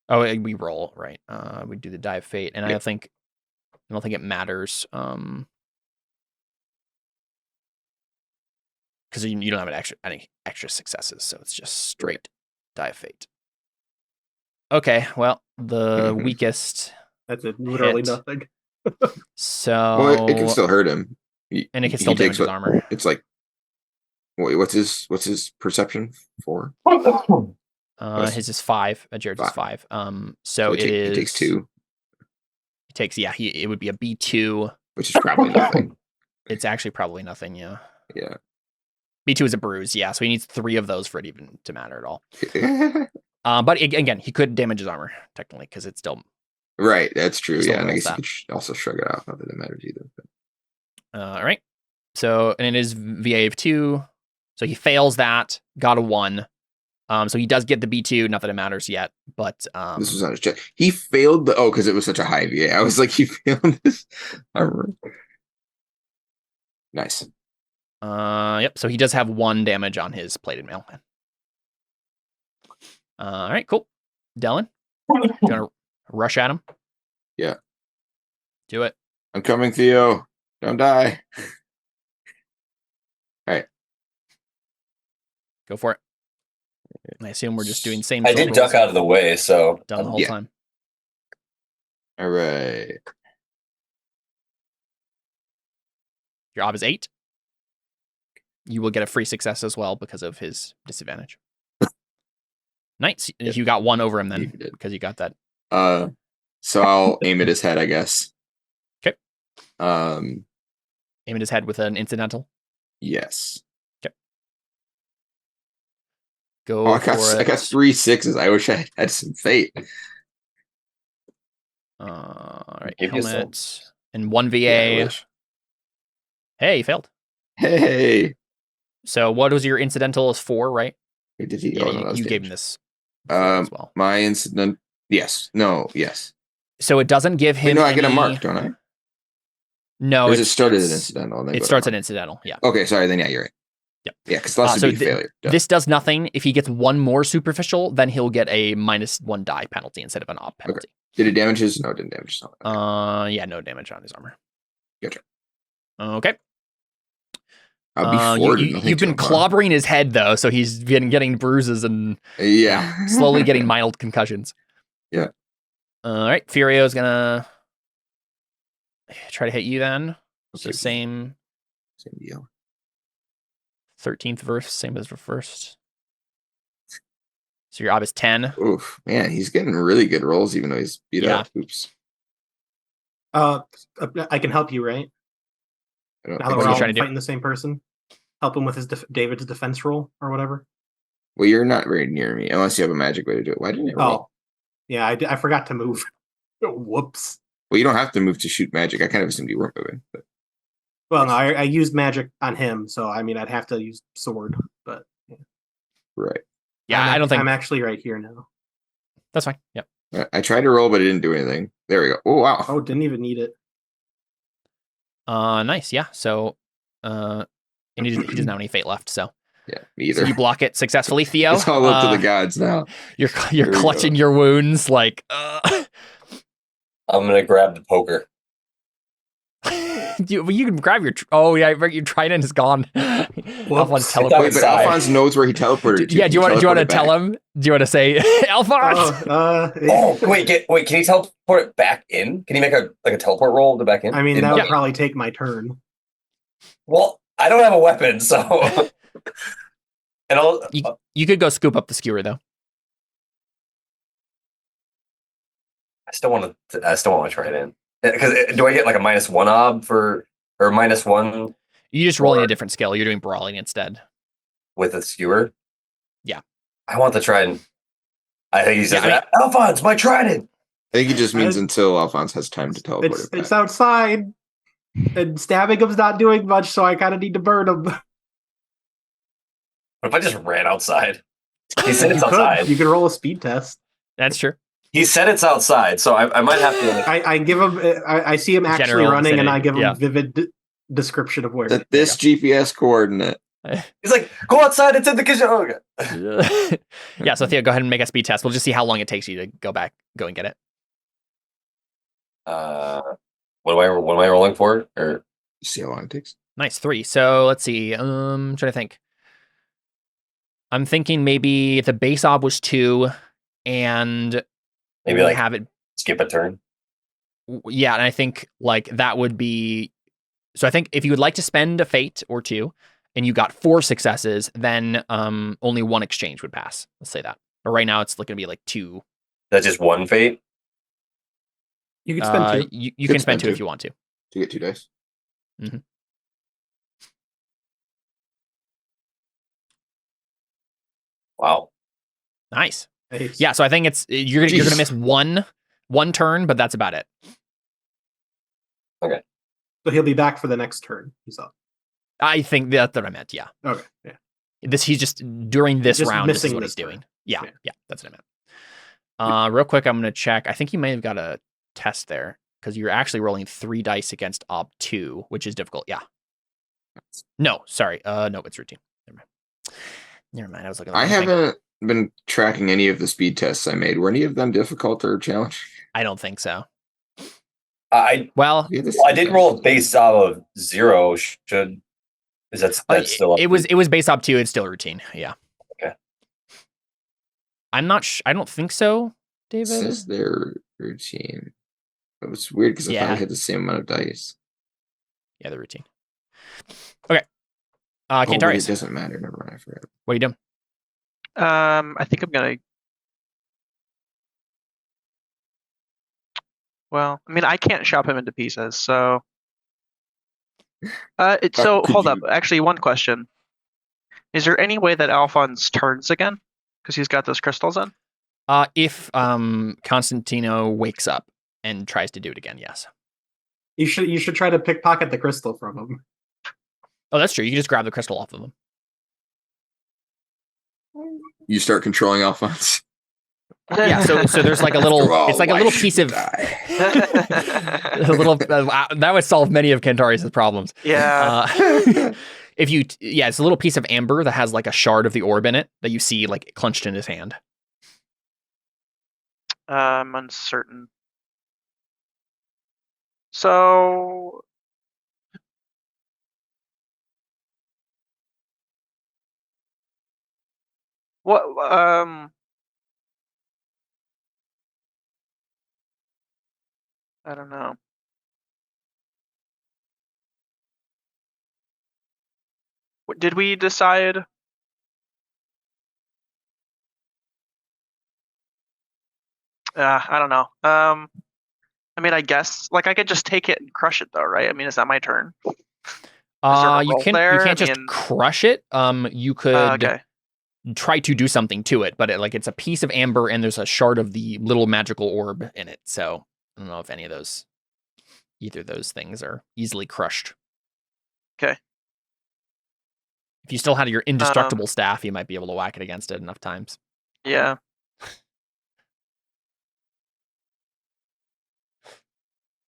Speaker 1: we roll, right? We do the die of fate, and I don't think it matters. Because you don't have any extra successes, so it's just straight die of fate. Okay, well, the weakest.
Speaker 5: That's it. Literally
Speaker 1: hit.
Speaker 5: nothing.
Speaker 1: So
Speaker 2: well, it can still hurt him,
Speaker 1: and it can still damage his armor.
Speaker 2: It's like, wait, what's his perception for?
Speaker 1: His is 5. Jared's is 5. So
Speaker 2: it takes 2.
Speaker 1: It takes it would be a B2,
Speaker 2: which is probably nothing.
Speaker 1: It's actually probably nothing. Yeah.
Speaker 2: Yeah.
Speaker 1: B2 is a bruise. Yeah, so he needs 3 of those for it even to matter at all. But again, he could damage his armor technically because it's still
Speaker 2: right. That's true.
Speaker 1: Still
Speaker 2: Yeah, and I
Speaker 1: rolls
Speaker 2: guess
Speaker 1: that.
Speaker 2: you could also shrug it off. Not that it matters either. But.
Speaker 1: all right. So and it is VA of 2. So he fails that. Got a 1. So he does get the B2. Not that it matters yet, but
Speaker 2: This was on his check. He failed because it was such a high VA. I was like, he failed this armor. Nice.
Speaker 1: Yep. So he does have 1 damage on his plated mail. All right. Cool. Dylan, you want to rush at him?
Speaker 2: Yeah.
Speaker 1: Do it.
Speaker 2: I'm coming, Theo. Don't die. All right.
Speaker 1: Go for it. I assume we're just doing the same.
Speaker 4: I did duck out of the way, so
Speaker 1: done the whole time.
Speaker 2: All right.
Speaker 1: Your ob is 8. You will get a free success as well because of his disadvantage. Nice.
Speaker 2: Yep.
Speaker 1: You got 1 over him
Speaker 2: You
Speaker 1: then
Speaker 2: did.
Speaker 1: because you got that.
Speaker 2: So I'll aim at his head, I guess.
Speaker 1: Okay.
Speaker 2: Aim
Speaker 1: at his head with an incidental.
Speaker 2: Yes.
Speaker 1: Okay. Go.
Speaker 2: I got 3 6s. I wish I had some fate.
Speaker 1: All right.
Speaker 4: Give you
Speaker 1: Helmet and 1 VA.
Speaker 2: Yeah, I wish.
Speaker 1: Hey, you failed.
Speaker 2: Hey.
Speaker 1: So what was your incidental? Is 4, right?
Speaker 2: Wait, did he?
Speaker 1: Yeah,
Speaker 2: Oh, no, that was
Speaker 1: you gave
Speaker 2: damage.
Speaker 1: him this as well.
Speaker 2: My incident. Yes. No. Yes.
Speaker 1: So it doesn't give him.
Speaker 2: I get a mark, don't I?
Speaker 1: No,
Speaker 2: Or is it started as an incidental? And then
Speaker 1: It starts an incidental. Yeah.
Speaker 2: Okay, sorry. Then yeah, you're right.
Speaker 1: Yep.
Speaker 2: Yeah, because last
Speaker 1: so
Speaker 2: would be failure. Duh.
Speaker 1: This does nothing. If he gets 1 more superficial, then he'll get a -1 die penalty instead of an op penalty.
Speaker 2: Did it damage his? No, it didn't damage his. Okay.
Speaker 1: Yeah, no damage on his armor.
Speaker 2: Gotcha.
Speaker 1: Okay.
Speaker 2: I'll be 4
Speaker 1: you've been clobbering his head though, so he's been getting bruises and
Speaker 2: yeah,
Speaker 1: slowly getting mild concussions.
Speaker 2: Yeah.
Speaker 1: All right, Furio's gonna try to hit you then. So
Speaker 2: Okay.
Speaker 1: same
Speaker 2: deal.
Speaker 1: 13th verse, same as the first. So your ob is 10.
Speaker 2: Oof, man, he's getting really good rolls, even though he's beat up. Oops.
Speaker 5: I can help you, right?
Speaker 2: I don't
Speaker 5: Now
Speaker 2: think
Speaker 5: that we're
Speaker 1: you
Speaker 5: all
Speaker 1: trying to do?
Speaker 5: fighting the same person. help him with his David's defense roll or whatever?
Speaker 2: Well, you're not very near me unless you have a magic way to do it. Why didn't it roll?
Speaker 5: Oh, yeah, I forgot to move. Whoops.
Speaker 2: Well, you don't have to move to shoot magic. I kind of assumed you weren't moving. But
Speaker 5: Well, no, I used magic on him, so I mean, I'd have to use sword, but
Speaker 2: right.
Speaker 1: Yeah, I don't think
Speaker 5: I'm actually right here now.
Speaker 1: that's fine. Yep.
Speaker 2: I tried to roll, but it didn't do anything. There we go. Oh wow.
Speaker 5: Oh, didn't even need it.
Speaker 1: Nice. Yeah. So, and he doesn't have any fate left. So,
Speaker 2: Yeah, me either.
Speaker 1: so you block it successfully, Theo.
Speaker 2: It's all up to the gods now.
Speaker 1: You're
Speaker 2: There we
Speaker 1: clutching
Speaker 2: go.
Speaker 1: your wounds like.
Speaker 4: I'm gonna grab the poker.
Speaker 1: you can grab your. Your trident is gone. Alphonse
Speaker 2: Wait,
Speaker 1: teleported.
Speaker 2: but Alphonse knows where he teleported to.
Speaker 1: Yeah. Do you want to
Speaker 2: Teleport it
Speaker 1: tell
Speaker 2: back.
Speaker 1: him? Do you want to say Alphonse?
Speaker 4: Oh, wait, can he teleport it back in? Can he make a teleport roll to back in?
Speaker 5: I mean,
Speaker 4: In
Speaker 5: that would
Speaker 4: money?
Speaker 5: probably take my turn.
Speaker 4: Well, I don't have a weapon, so and I'll
Speaker 1: You could go scoop up the skewer though.
Speaker 4: I still want to try it in. Because do I get like a -1 ob for or -1
Speaker 1: You just rolling a different skill. You're doing brawling instead.
Speaker 4: with a skewer?
Speaker 1: Yeah.
Speaker 4: I want the trident. I think he says,
Speaker 1: Yeah,
Speaker 4: Alphonse, my trident.
Speaker 2: I think it just means until Alphonse has time to teleport it back.
Speaker 5: It's outside, and stabbing him's not doing much, so I kind of need to burn him.
Speaker 4: What if I just ran outside? He said it's
Speaker 5: You could.
Speaker 4: outside.
Speaker 5: You could roll a speed test.
Speaker 1: That's true.
Speaker 4: He said it's outside, so I might have to.
Speaker 5: I give him. I see him actually
Speaker 1: General
Speaker 5: running, and I
Speaker 1: vicinity,
Speaker 5: give him
Speaker 1: yeah.
Speaker 5: vivid description of where.
Speaker 2: That this GPS coordinate.
Speaker 4: He's like, go outside. It's in the kitchen. Oh, okay.
Speaker 1: Yeah, so Theo, go ahead and make a speed test. We'll just see how long it takes you to go and get it.
Speaker 4: What am I rolling for? Or
Speaker 2: See how long it takes.
Speaker 1: Nice, 3. So let's see. Trying to think. I'm thinking maybe if the base ob was 2, and
Speaker 4: maybe
Speaker 1: we
Speaker 4: like
Speaker 1: have it.
Speaker 4: skip a turn.
Speaker 1: Yeah, and I think like that would be. So I think if you would like to spend a fate or 2, and you got 4 successes, then only 1 exchange would pass. Let's say that. But right now it's looking to be like 2.
Speaker 4: That's just 1 fate.
Speaker 5: You could spend 2.
Speaker 1: You can spend 2 if you want to.
Speaker 2: To get 2 dice.
Speaker 1: Mm-hmm.
Speaker 4: Wow.
Speaker 1: Nice.
Speaker 5: Nice.
Speaker 1: Yeah, so I think it's you're gonna
Speaker 2: Jeez.
Speaker 1: miss one turn, but that's about it.
Speaker 5: So he'll be back for the next turn. He's up.
Speaker 1: I think that's what I meant. Yeah,
Speaker 5: Okay. Yeah.
Speaker 1: he's just during this
Speaker 5: Just
Speaker 1: round. This is
Speaker 5: missing
Speaker 1: what
Speaker 5: this
Speaker 1: he's doing.
Speaker 5: turn.
Speaker 1: Yeah,
Speaker 5: Yeah.
Speaker 1: yeah, that's what I meant. Real quick, I'm gonna check. I think he may have got a test there because you're actually rolling 3 dice against ob 2, which is difficult. Yeah. No, sorry. No, it's routine. Never mind. I was looking. At
Speaker 2: I
Speaker 1: the wrong thing.
Speaker 2: haven't been tracking any of the speed tests I made. Were any of them difficult or challenging?
Speaker 1: I don't think so. Well,
Speaker 2: Yeah, this
Speaker 4: I did roll a base off of 0. Is that still up?
Speaker 1: it was base op 2. It's still routine. Yeah.
Speaker 4: Okay.
Speaker 1: I'm not. I don't think so,
Speaker 2: It
Speaker 1: David.
Speaker 2: says their routine. It was weird because I thought
Speaker 1: Yeah.
Speaker 2: I had the same amount of dice.
Speaker 1: Yeah, the routine. Okay.
Speaker 2: Oh, but it
Speaker 1: Cantarius,
Speaker 2: doesn't matter. Never mind. I forgot.
Speaker 1: what are you doing?
Speaker 3: I think I'm gonna. Well, I mean, I can't chop him into pieces, so. So
Speaker 2: could
Speaker 3: hold up.
Speaker 2: you-
Speaker 3: Actually, one question: is there any way that Alphonse turns again? Because he's got those crystals in.
Speaker 1: If Constantino wakes up and tries to do it again, yes.
Speaker 5: You should try to pickpocket the crystal from him.
Speaker 1: Oh, that's true. You can just grab the crystal off of them.
Speaker 2: You start controlling Alphonse.
Speaker 1: Yeah. So there's like a little.
Speaker 2: After all,
Speaker 1: It's like a
Speaker 2: why
Speaker 1: little
Speaker 2: should
Speaker 1: piece
Speaker 2: you
Speaker 1: of
Speaker 2: die?
Speaker 1: a little. That would solve many of Cantarius' problems.
Speaker 3: Yeah.
Speaker 1: If you, it's a little piece of amber that has like a shard of the orb in it that you see like clenched in his hand.
Speaker 3: I'm uncertain. So. What? I don't know. Did we decide? I don't know. I mean, I guess like I could just take it and crush it, though, right? I mean, is that my turn? a
Speaker 1: You
Speaker 3: roll
Speaker 1: can't
Speaker 3: there? I
Speaker 1: just
Speaker 3: mean-
Speaker 1: crush it. You could
Speaker 3: Okay.
Speaker 1: try to do something to it, but it's a piece of amber and there's a shard of the little magical orb in it. So I don't know if either of those things are easily crushed.
Speaker 3: Okay.
Speaker 1: If you still had your indestructible staff, you might be able to whack it against it enough times.
Speaker 3: Yeah.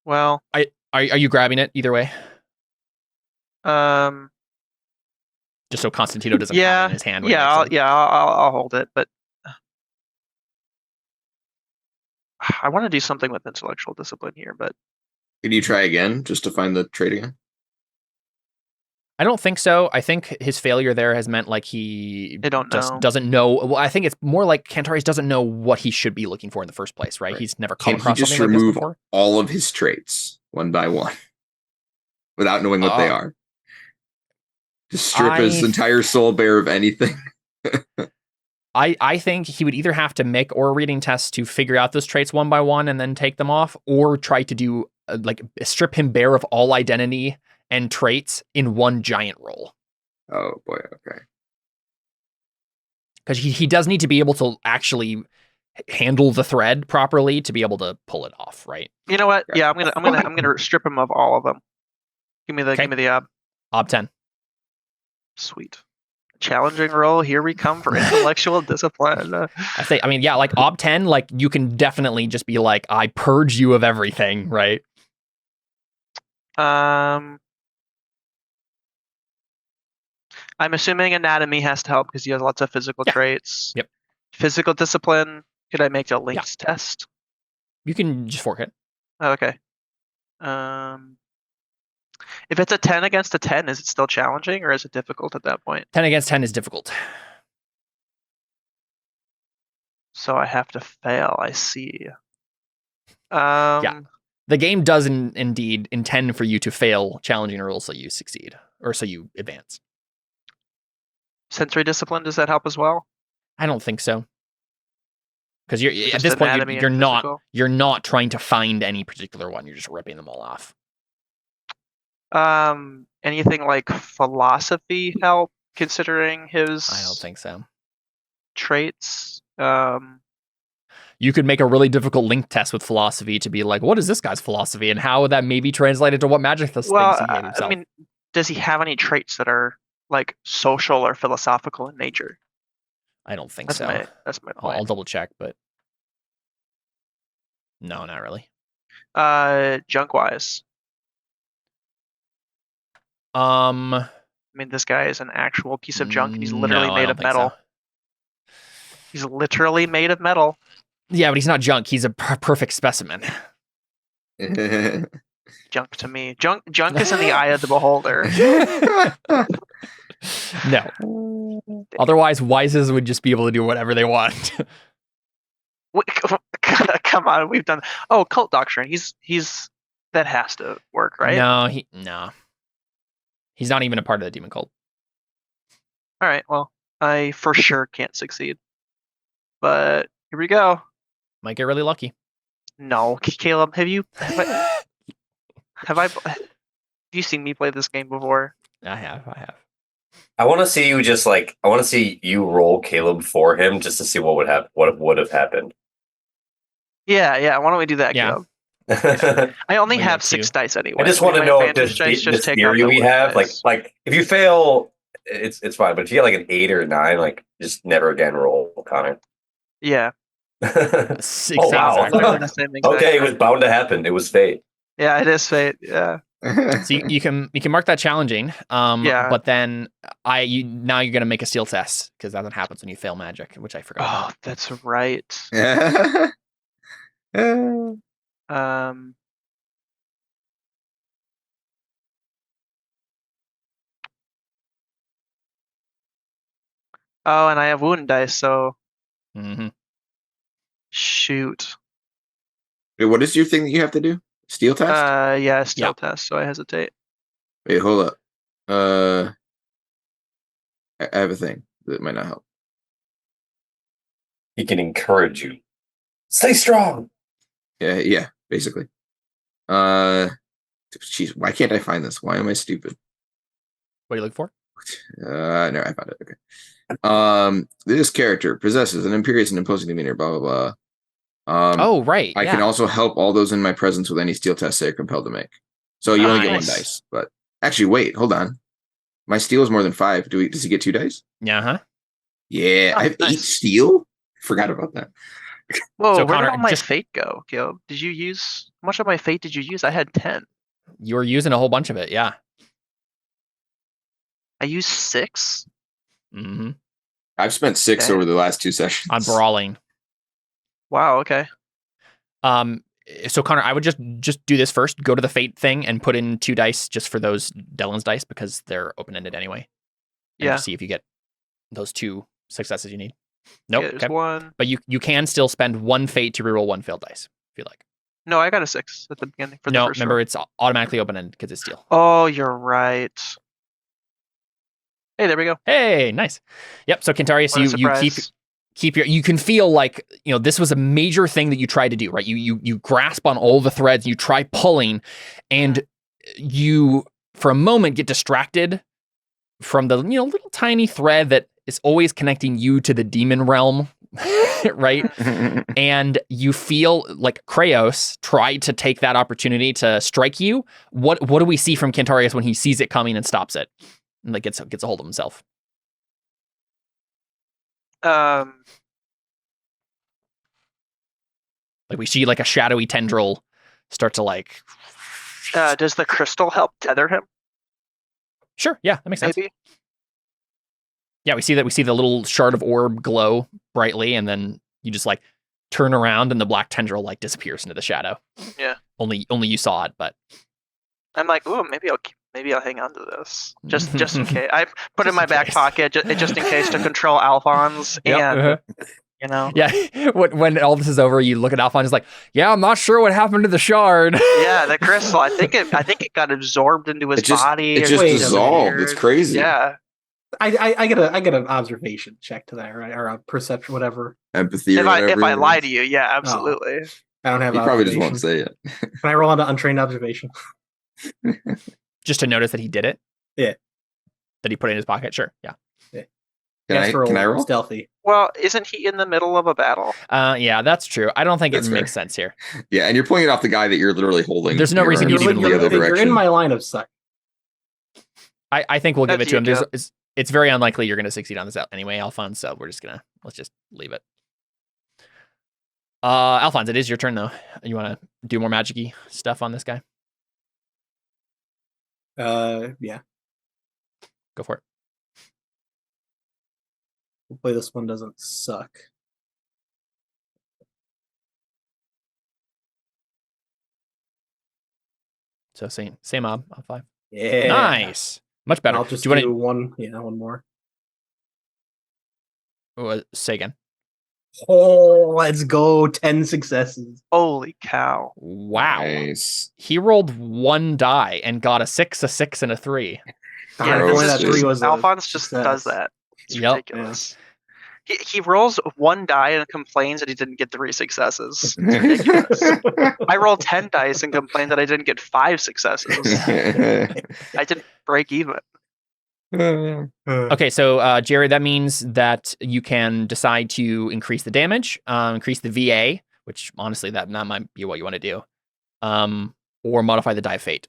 Speaker 3: Well,
Speaker 1: Are you grabbing it either way?
Speaker 3: um,
Speaker 1: Just so Constantino doesn't have it in his hand. When he makes it.
Speaker 3: I'll hold it, but I want to do something with intellectual discipline here, but
Speaker 2: Can you try again just to find the trait again?
Speaker 1: I don't think so. I think his failure there has meant like he
Speaker 3: They don't
Speaker 1: just
Speaker 3: know.
Speaker 1: doesn't know. Well, I think it's more like Cantarius doesn't know what he should be looking for in the first place, right?
Speaker 2: Right.
Speaker 1: He's never come
Speaker 2: Can he
Speaker 1: across
Speaker 2: just
Speaker 1: something like this
Speaker 2: remove
Speaker 1: before.
Speaker 2: all of his traits one by one without knowing what they are? Just strip his entire soul bare of anything.
Speaker 1: I think he would either have to make aura reading tests to figure out those traits one by one and then take them off, or try to do like strip him bare of all identity and traits in one giant roll.
Speaker 2: Oh boy, okay.
Speaker 1: Because he does need to be able to actually handle the thread properly to be able to pull it off, right?
Speaker 3: you know what? Yeah, I'm gonna strip him of all of them. Give me the
Speaker 1: Ob 10.
Speaker 3: Sweet. Challenging roll. Here we come for intellectual discipline.
Speaker 1: Like Ob 10, like you can definitely just be like, I purge you of everything, right?
Speaker 3: I'm assuming anatomy has to help because he has lots of physical traits.
Speaker 1: Yep.
Speaker 3: Physical discipline. Could I make a linked test?
Speaker 1: You can just fork it.
Speaker 3: Oh, okay. If it's a 10 against a 10, is it still challenging or is it difficult at that point?
Speaker 1: 10 against 10 is difficult.
Speaker 3: So I have to fail. I see.
Speaker 1: The game does indeed intend for you to fail challenging rules so you succeed, or so you advance.
Speaker 3: Sensory discipline, does that help as well?
Speaker 1: I don't think so. Because you're at
Speaker 3: Just
Speaker 1: this point
Speaker 3: anatomy
Speaker 1: you're
Speaker 3: and physical?
Speaker 1: you're not trying to find any particular one. You're just ripping them all off.
Speaker 3: Anything like philosophy help considering his
Speaker 1: I don't think so.
Speaker 3: traits?
Speaker 1: You could make a really difficult link test with philosophy to be like, what is this guy's philosophy, and how would that maybe translate into what magic this thinks he gave himself?
Speaker 3: I mean, does he have any traits that are like social or philosophical in nature?
Speaker 1: I don't think
Speaker 3: That's
Speaker 1: so.
Speaker 3: that's my point.
Speaker 1: I'll double check, but no, not really.
Speaker 3: Junk wise. I mean, this guy is an actual piece of junk. He's literally made of metal.
Speaker 1: So.
Speaker 3: He's literally made of metal.
Speaker 1: Yeah, but he's not junk. He's a perfect specimen.
Speaker 3: Junk to me. Junk is in the eye of the beholder.
Speaker 1: No. Otherwise, Wises would just be able to do whatever they want.
Speaker 3: Come on, we've done. Oh, cult doctrine. He's that has to work, right?
Speaker 1: No. He's not even a part of the demon cult.
Speaker 3: All right. Well, I for sure can't succeed. But here we go.
Speaker 1: Might get really lucky.
Speaker 3: No, Caleb, have you seen me play this game before?
Speaker 1: I have.
Speaker 4: I want to see you I want to see you roll Caleb for him just to see what would happen. What would have happened?
Speaker 3: Yeah. Why don't we do that,
Speaker 1: Yeah.
Speaker 3: Caleb? I only have 6 dice anyway.
Speaker 4: I just want to know if
Speaker 3: this
Speaker 4: this theory we have, like if you fail, it's fine. But if you get like an 8 or a 9, like just never again roll, Connor.
Speaker 3: Yeah.
Speaker 4: Oh wow. Okay, it was bound to happen. It was fate.
Speaker 3: Yeah, it is fate. Yeah.
Speaker 1: So you can mark that challenging.
Speaker 3: Yeah.
Speaker 1: But then now you're gonna make a steel test because that's what happens when you fail magic, which I forgot.
Speaker 3: Oh,
Speaker 1: about.
Speaker 3: that's right. Oh, and I have wound dice, so
Speaker 1: Mm-hmm.
Speaker 3: shoot.
Speaker 2: Wait, what is your thing that you have to do? Steel test?
Speaker 3: Yeah, steel test, so I hesitate.
Speaker 2: Wait, hold up. I have a thing that might not help.
Speaker 4: He can encourage you. Stay strong.
Speaker 2: Yeah, basically. Jeez, why can't I find this? Why am I stupid?
Speaker 1: What are you looking for?
Speaker 2: No, I found it. Okay. This character possesses an imperious and imposing demeanor. Blah blah blah.
Speaker 1: Oh, right.
Speaker 2: I can also help all those in my presence with any steel test they are compelled to make. So you only get 1 dice. But actually, wait, hold on. My steel is more than 5. Does he get 2 dice?
Speaker 1: Yeah.
Speaker 2: Yeah, I have 8 steel. Forgot about that.
Speaker 3: Whoa,
Speaker 1: So,
Speaker 3: where
Speaker 1: Connor,
Speaker 3: did all my fate go, Caleb? Did you use how much of my fate did you use? I had 10.
Speaker 1: You were using a whole bunch of it, yeah.
Speaker 3: I used 6.
Speaker 1: Mm-hmm.
Speaker 2: I've spent 6 over the last 2 sessions
Speaker 1: on brawling.
Speaker 3: Wow. Okay.
Speaker 1: So Connor, I would just do this first. Go to the fate thing and put in 2 dice just for those Dellen's dice because they're open ended anyway. And just see if you get those 2 successes you need. Nope.
Speaker 3: Yeah, there's 1.
Speaker 1: But you can still spend 1 fate to reroll 1 failed dice if you like.
Speaker 3: No, I got a 6 at the beginning. For the first
Speaker 1: remember
Speaker 3: roll.
Speaker 1: It's automatically open ended because it's steel.
Speaker 3: Oh, you're right. Hey, there we go.
Speaker 1: Hey, nice. Yep. So Kentarius, you keep your. You can feel like this was a major thing that you tried to do, right? You grasp on all the threads, you try pulling, and you for a moment get distracted from the little tiny thread that is always connecting you to the demon realm, right? And you feel like Kraos tried to take that opportunity to strike you. What do we see from Kentarius when he sees it coming and stops it? And like gets a hold of himself. Like we see like a shadowy tendril start to like.
Speaker 3: Does the crystal help tether him?
Speaker 1: Sure. Yeah, that makes sense.
Speaker 3: Maybe.
Speaker 1: Yeah, we see the little shard of orb glow brightly, and then you just like turn around, and the black tendril like disappears into the shadow.
Speaker 3: Yeah.
Speaker 1: Only you saw it, but.
Speaker 3: I'm like, ooh, maybe I'll hang on to this just in case. I put it in my back pocket just in case to control Alphonse and
Speaker 1: Yeah, when all this is over, you look at Alphonse, like, yeah, I'm not sure what happened to the shard.
Speaker 3: Yeah, the crystal. I think it got absorbed into his body.
Speaker 2: It just dissolved. It's crazy.
Speaker 3: Yeah.
Speaker 5: I get an observation check to that, right? Or a perception, whatever.
Speaker 2: Empathy.
Speaker 3: If I lie to you, yeah, absolutely.
Speaker 5: I don't have.
Speaker 2: He probably just won't say it.
Speaker 5: Can I roll on an untrained observation?
Speaker 1: Just to notice that he did it?
Speaker 5: Yeah.
Speaker 1: That he put it in his pocket? Sure. Yeah.
Speaker 2: Can I roll?
Speaker 5: Stealthy.
Speaker 3: Well, isn't he in the middle of a battle?
Speaker 1: Yeah, that's true. I don't think it makes sense here.
Speaker 2: Yeah, and you're pointing off the guy that you're literally holding.
Speaker 1: There's no reason you'd even
Speaker 2: the other direction.
Speaker 5: You're in my line of sight.
Speaker 1: I think we'll give it to him. It's very unlikely you're going to succeed on this anyway, Alphonse, so let's just leave it. Alphonse, it is your turn, though. You want to do more magic-y stuff on this guy?
Speaker 5: Yeah.
Speaker 1: Go for it.
Speaker 5: Hopefully this one doesn't suck.
Speaker 1: So same mob on 5.
Speaker 5: Yeah.
Speaker 1: Nice. Much better.
Speaker 5: I'll just do one more.
Speaker 1: Say again.
Speaker 5: Oh, let's go. 10 successes.
Speaker 3: Holy cow.
Speaker 1: Wow.
Speaker 2: Nice.
Speaker 1: He rolled 1 die and got a 6, a 6, and a 3.
Speaker 3: Alphonse just does that. It's ridiculous. Yeah. He rolls 1 die and complains that he didn't get 3 successes. It's ridiculous. I rolled 10 dice and complained that I didn't get 5 successes. I didn't break even.
Speaker 1: Okay, so Jerry, that means that you can decide to increase the damage, increase the VA, which honestly that might be what you want to do, or modify the die of fate.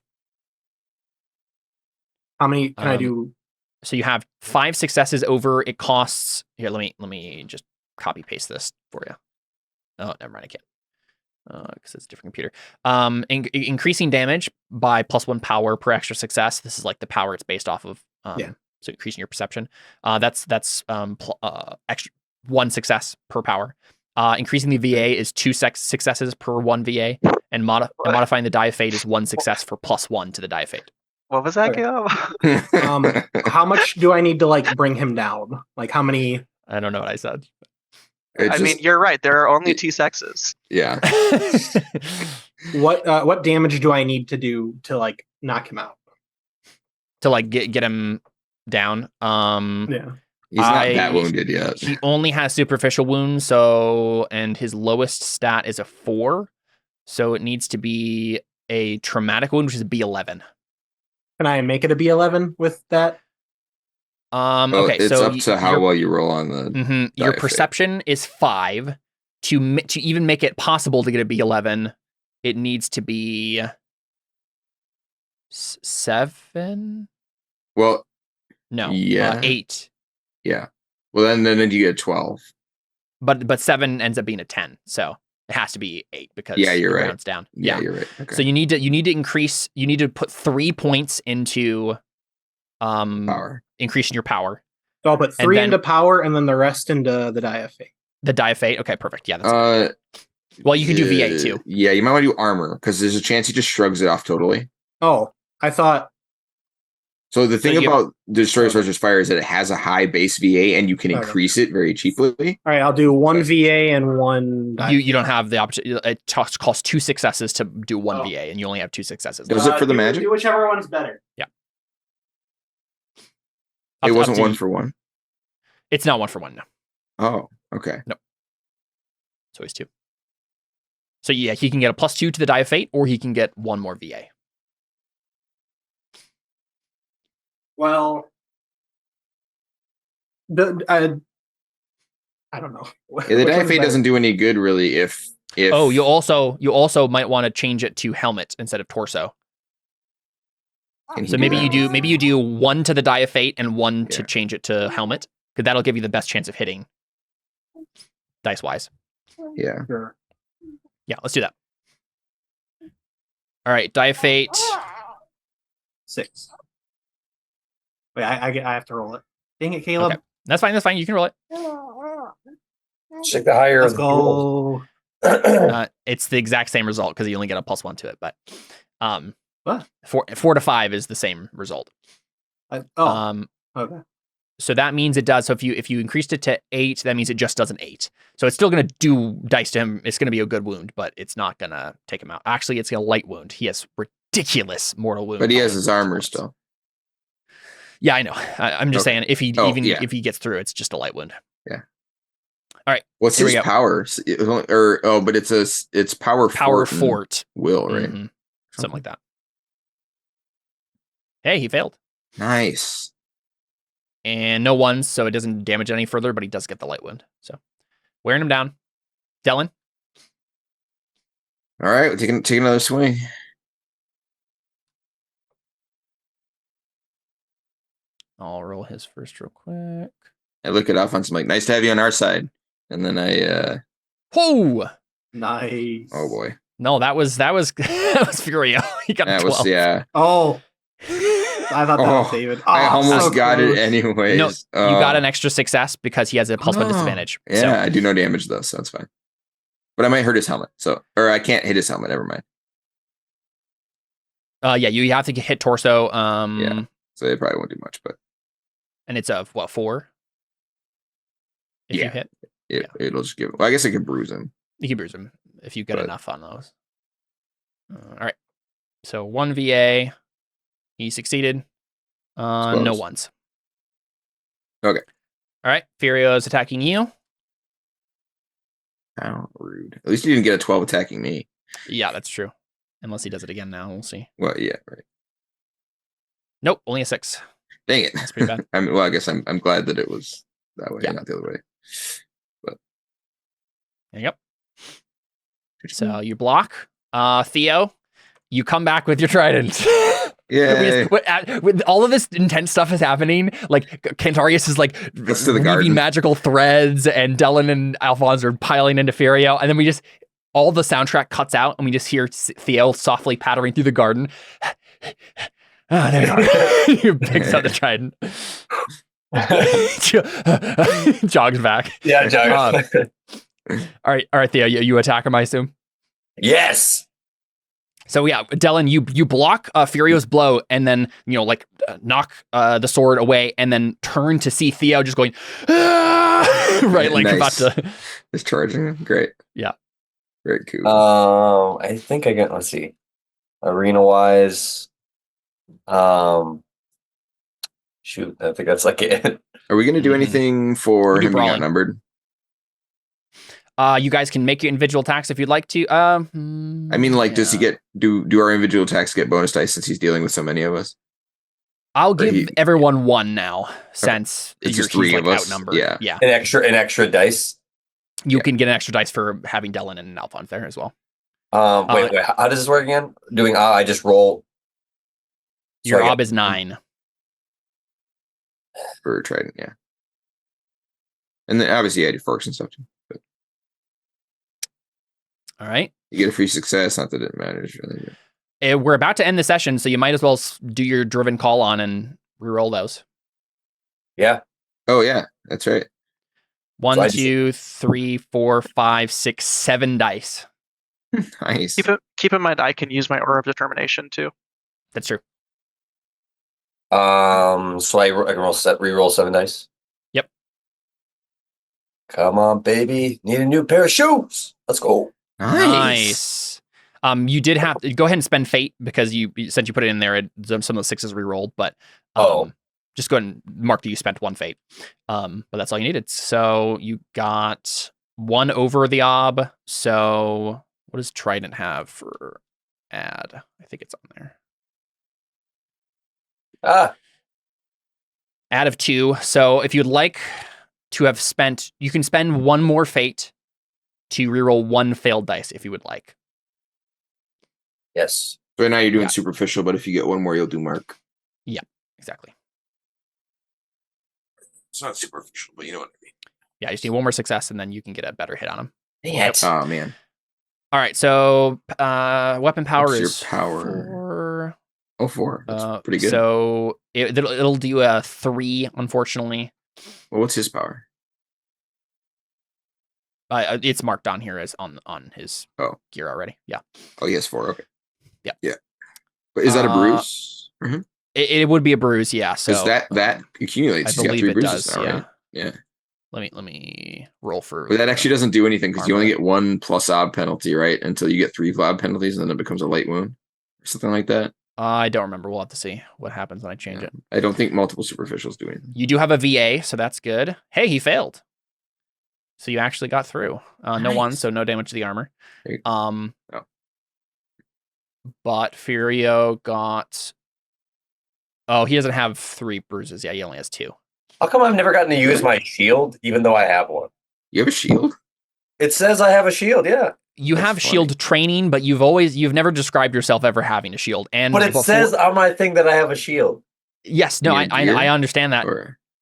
Speaker 5: How many can I do?
Speaker 1: So you have 5 successes over. It costs here. Let me just copy paste this for you. Oh, never mind. I can't because it's a different computer. Increasing damage by +1 power per extra success. This is like the power it's based off of. So increasing your perception. That's extra 1 success per power. Increasing the VA is 2 successes per 1 VA, and modifying the die of fate is 1 success for +1 to the die of fate.
Speaker 3: What was that, Caleb?
Speaker 5: How much do I need to like bring him down? Like how many?
Speaker 1: I don't know what I said.
Speaker 3: I mean, you're right. There are only 2 sexes.
Speaker 2: Yeah.
Speaker 5: What damage do I need to do to like knock him out?
Speaker 1: To like get him down.
Speaker 5: Yeah.
Speaker 2: He's not that wounded yet.
Speaker 1: He only has superficial wounds, and his lowest stat is a 4. So it needs to be a traumatic wound, which is a B11.
Speaker 5: Can I make it a B11 with that?
Speaker 1: Okay,
Speaker 2: it's
Speaker 1: so
Speaker 2: up to how well you roll on the.
Speaker 1: Your
Speaker 2: die
Speaker 1: perception is 5. To even make it possible to get a B11, it needs to be 7.
Speaker 2: Well,
Speaker 1: No,
Speaker 2: yeah,
Speaker 1: 8.
Speaker 2: Yeah. Well, then you get 12.
Speaker 1: But 7 ends up being a 10, so it has to be 8 because
Speaker 2: you're right.
Speaker 1: rounds down.
Speaker 2: Yeah, you're right. Okay.
Speaker 1: So you need to increase. You need to put 3 points into
Speaker 2: power.
Speaker 1: Increasing your power.
Speaker 5: So I'll put 3 into power and then the rest into the die of fate.
Speaker 1: The die of fate. Okay, perfect. Yeah, that's good. Well, you can do V8 too.
Speaker 2: Yeah, you might want to do armor because there's a chance he just shrugs it off totally.
Speaker 5: Oh, I thought.
Speaker 2: So the thing about Destroyer Sorcerer's Fire is that it has a high base VA and you can increase it very cheaply.
Speaker 5: All right, I'll do 1 VA and 1.
Speaker 1: You don't have the option. It costs 2 successes to do 1 VA, and you only have 2 successes.
Speaker 2: Was it for the magic?
Speaker 5: Do whichever one's better.
Speaker 1: Yeah.
Speaker 2: It wasn't 1 for 1.
Speaker 1: It's not 1 for 1. No.
Speaker 2: Oh, okay.
Speaker 1: No. It's always 2. So yeah, he can get a +2 to the die of fate, or he can get 1 more VA.
Speaker 5: Well, I don't know.
Speaker 2: Yeah, the die of fate doesn't do any good really if.
Speaker 1: Oh, you also might want to change it to helmet instead of torso. So maybe you do 1 to the die of fate and 1 to change it to helmet, because that'll give you the best chance of hitting dice wise.
Speaker 2: Yeah.
Speaker 5: Sure.
Speaker 1: Yeah, let's do that. All right, die of fate.
Speaker 5: 6. Wait, I have to roll it. Dang it, Caleb.
Speaker 1: Okay. That's fine. You can roll it.
Speaker 4: Check the higher.
Speaker 5: Let's go.
Speaker 1: It's the exact same result because you only get a +1 to it, but
Speaker 5: what?
Speaker 1: 4 to 5 is the same result.
Speaker 5: Okay.
Speaker 1: So that means it does. So if you increased it to 8, that means it just does an 8. So it's still going to do dice to him. It's going to be a good wound, but it's not going to take him out. Actually, it's a light wound. He has ridiculous mortal wound.
Speaker 2: But he has his armor still.
Speaker 1: Yeah, I know. I'm just saying if he if he gets through, it's just a light wound.
Speaker 2: Yeah.
Speaker 1: All right.
Speaker 2: What's his power? But it's power
Speaker 1: fort
Speaker 2: will, right?
Speaker 1: Mm-hmm. Something like that. Hey, he failed.
Speaker 2: Nice.
Speaker 1: And no 1s, so it doesn't damage any further, but he does get the light wound. So wearing him down. Dellen.
Speaker 2: All right, we're taking another swing.
Speaker 1: I'll roll his first real quick.
Speaker 2: I look at Alphonse, I'm like, nice to have you on our side. And then I
Speaker 1: whoa!
Speaker 5: Nice.
Speaker 2: Oh boy.
Speaker 1: No, that was Furio. He got a 12.
Speaker 5: Oh. I thought that was David. Oh,
Speaker 2: I almost got it anyways.
Speaker 1: No, you got an extra success because he has a +1 disadvantage.
Speaker 2: Yeah, so. I do no damage though, so that's fine. But I might hurt his helmet. Or I can't hit his helmet, never mind.
Speaker 1: Yeah, you have to hit torso.
Speaker 2: Yeah. So it probably won't do much, but
Speaker 1: and it's a 4? If you hit.
Speaker 2: It'll just give. Well, I guess I could bruise him.
Speaker 1: You can bruise him if you get enough on those. All right. So 1 VA. He succeeded. No 1s.
Speaker 2: Okay.
Speaker 1: All right. Furio is attacking you.
Speaker 2: How rude. At least you didn't get a 12 attacking me.
Speaker 1: Yeah, that's true. Unless he does it again now. We'll see.
Speaker 2: Well, yeah, right.
Speaker 1: Nope, only a 6.
Speaker 2: Dang it.
Speaker 1: That's pretty bad.
Speaker 2: I guess I'm glad that it was that way, not the other way. But
Speaker 1: there you go. So you block. Theo, you come back with your trident.
Speaker 2: Yeah.
Speaker 1: With all of this intense stuff is happening, like Cantarius is like weaving magical threads, and Dellen and Alphonse are piling into Furio, and then all the soundtrack cuts out, and we just hear Theo softly pattering through the garden. There you are. He picks up the trident. Jogs back.
Speaker 4: Yeah, jogs.
Speaker 1: All right, Theo, you attack him, I assume?
Speaker 4: Yes.
Speaker 1: So yeah, Dellen, you block Furio's blow, and then knock the sword away, and then turn to see Theo just going, right, like about to.
Speaker 2: Just charging him. Great.
Speaker 1: Yeah.
Speaker 2: Very cool.
Speaker 4: I think I got. Let's see. Arena wise. Shoot, I think that's like it.
Speaker 2: Are we going to do anything for him being outnumbered?
Speaker 1: You guys can make your individual attacks if you'd like to.
Speaker 2: I mean, does he get do our individual attacks get bonus dice since he's dealing with so many of us?
Speaker 1: I'll
Speaker 2: But
Speaker 1: give everyone 1 now, since
Speaker 2: It's
Speaker 1: you're
Speaker 2: just 3
Speaker 1: he's,
Speaker 2: of
Speaker 1: like,
Speaker 2: us.
Speaker 1: outnumbered.
Speaker 2: Yeah.
Speaker 1: Yeah.
Speaker 4: An extra dice.
Speaker 1: You can get an extra dice for having Dellen and Alphonse there as well.
Speaker 4: Wait. How does this work again? Doing I just roll.
Speaker 1: Your ob is 9.
Speaker 2: For Trident, yeah. And then obviously you had your forks and stuff too. But
Speaker 1: All right.
Speaker 2: you get a free success, not that it matters really.
Speaker 1: We're about to end the session, so you might as well do your driven call on and reroll those.
Speaker 4: Yeah.
Speaker 2: Oh yeah, that's right.
Speaker 1: 1, 2, 3, 4, 5, 6, 7 dice.
Speaker 2: Nice.
Speaker 3: Keep in mind, I can use my Aura of Determination too.
Speaker 1: That's true.
Speaker 4: So I can reroll 7 dice.
Speaker 1: Yep.
Speaker 4: Come on, baby. Need a new pair of shoes. Let's go.
Speaker 1: Nice. You did have to go ahead and spend fate because since you put it in there, some of the 6s rerolled, but just go ahead and mark that you spent 1 fate. But that's all you needed. So you got 1 over the ob. So what does Trident have for add? I think it's on there. Add of 2. So if you'd like to have spent, you can spend 1 more fate to reroll 1 failed dice if you would like.
Speaker 4: Yes.
Speaker 2: Right now you're doing superficial, but if you get 1 more, you'll do mark.
Speaker 1: Yeah, exactly.
Speaker 2: It's not superficial, but you know what I mean.
Speaker 1: Yeah, you just need 1 more success, and then you can get a better hit on him.
Speaker 4: Dang it.
Speaker 2: Oh man.
Speaker 1: All right, so weapon power
Speaker 2: What's your
Speaker 1: is
Speaker 2: power?
Speaker 1: 4.
Speaker 2: 4. That's pretty good.
Speaker 1: So it'll do a 3, unfortunately.
Speaker 2: Well, what's his power?
Speaker 1: It's marked on here as on his gear already. Yeah.
Speaker 2: Oh, he has 4. Okay.
Speaker 1: Yeah.
Speaker 2: Yeah. But is that a bruise? Mm-hmm.
Speaker 1: It would be a bruise, yeah. So
Speaker 2: that accumulates.
Speaker 1: I
Speaker 2: He's got 3
Speaker 1: believe it
Speaker 2: bruises
Speaker 1: does.
Speaker 2: now,
Speaker 1: Yeah.
Speaker 2: right? Yeah.
Speaker 1: Let me roll for.
Speaker 2: But that actually doesn't do anything because you only get 1 plus ob penalty, right? Until you get 3 ob penalties, and then it becomes a light wound or something like that.
Speaker 1: I don't remember. We'll have to see what happens when I change it.
Speaker 2: I don't think multiple superficials do anything.
Speaker 1: You do have a VA, so that's good. Hey, he failed. So you actually got through. No 1, so no damage to the armor. But Furio got. Oh, he doesn't have 3 bruises. Yeah, he only has 2.
Speaker 4: How come I've never gotten to use my shield, even though I have one?
Speaker 2: You have a shield?
Speaker 4: It says I have a shield, yeah.
Speaker 1: You have shield training, but you've never described yourself ever having a shield.
Speaker 4: But it says on my thing that I have a shield.
Speaker 1: Yes, no, I understand that.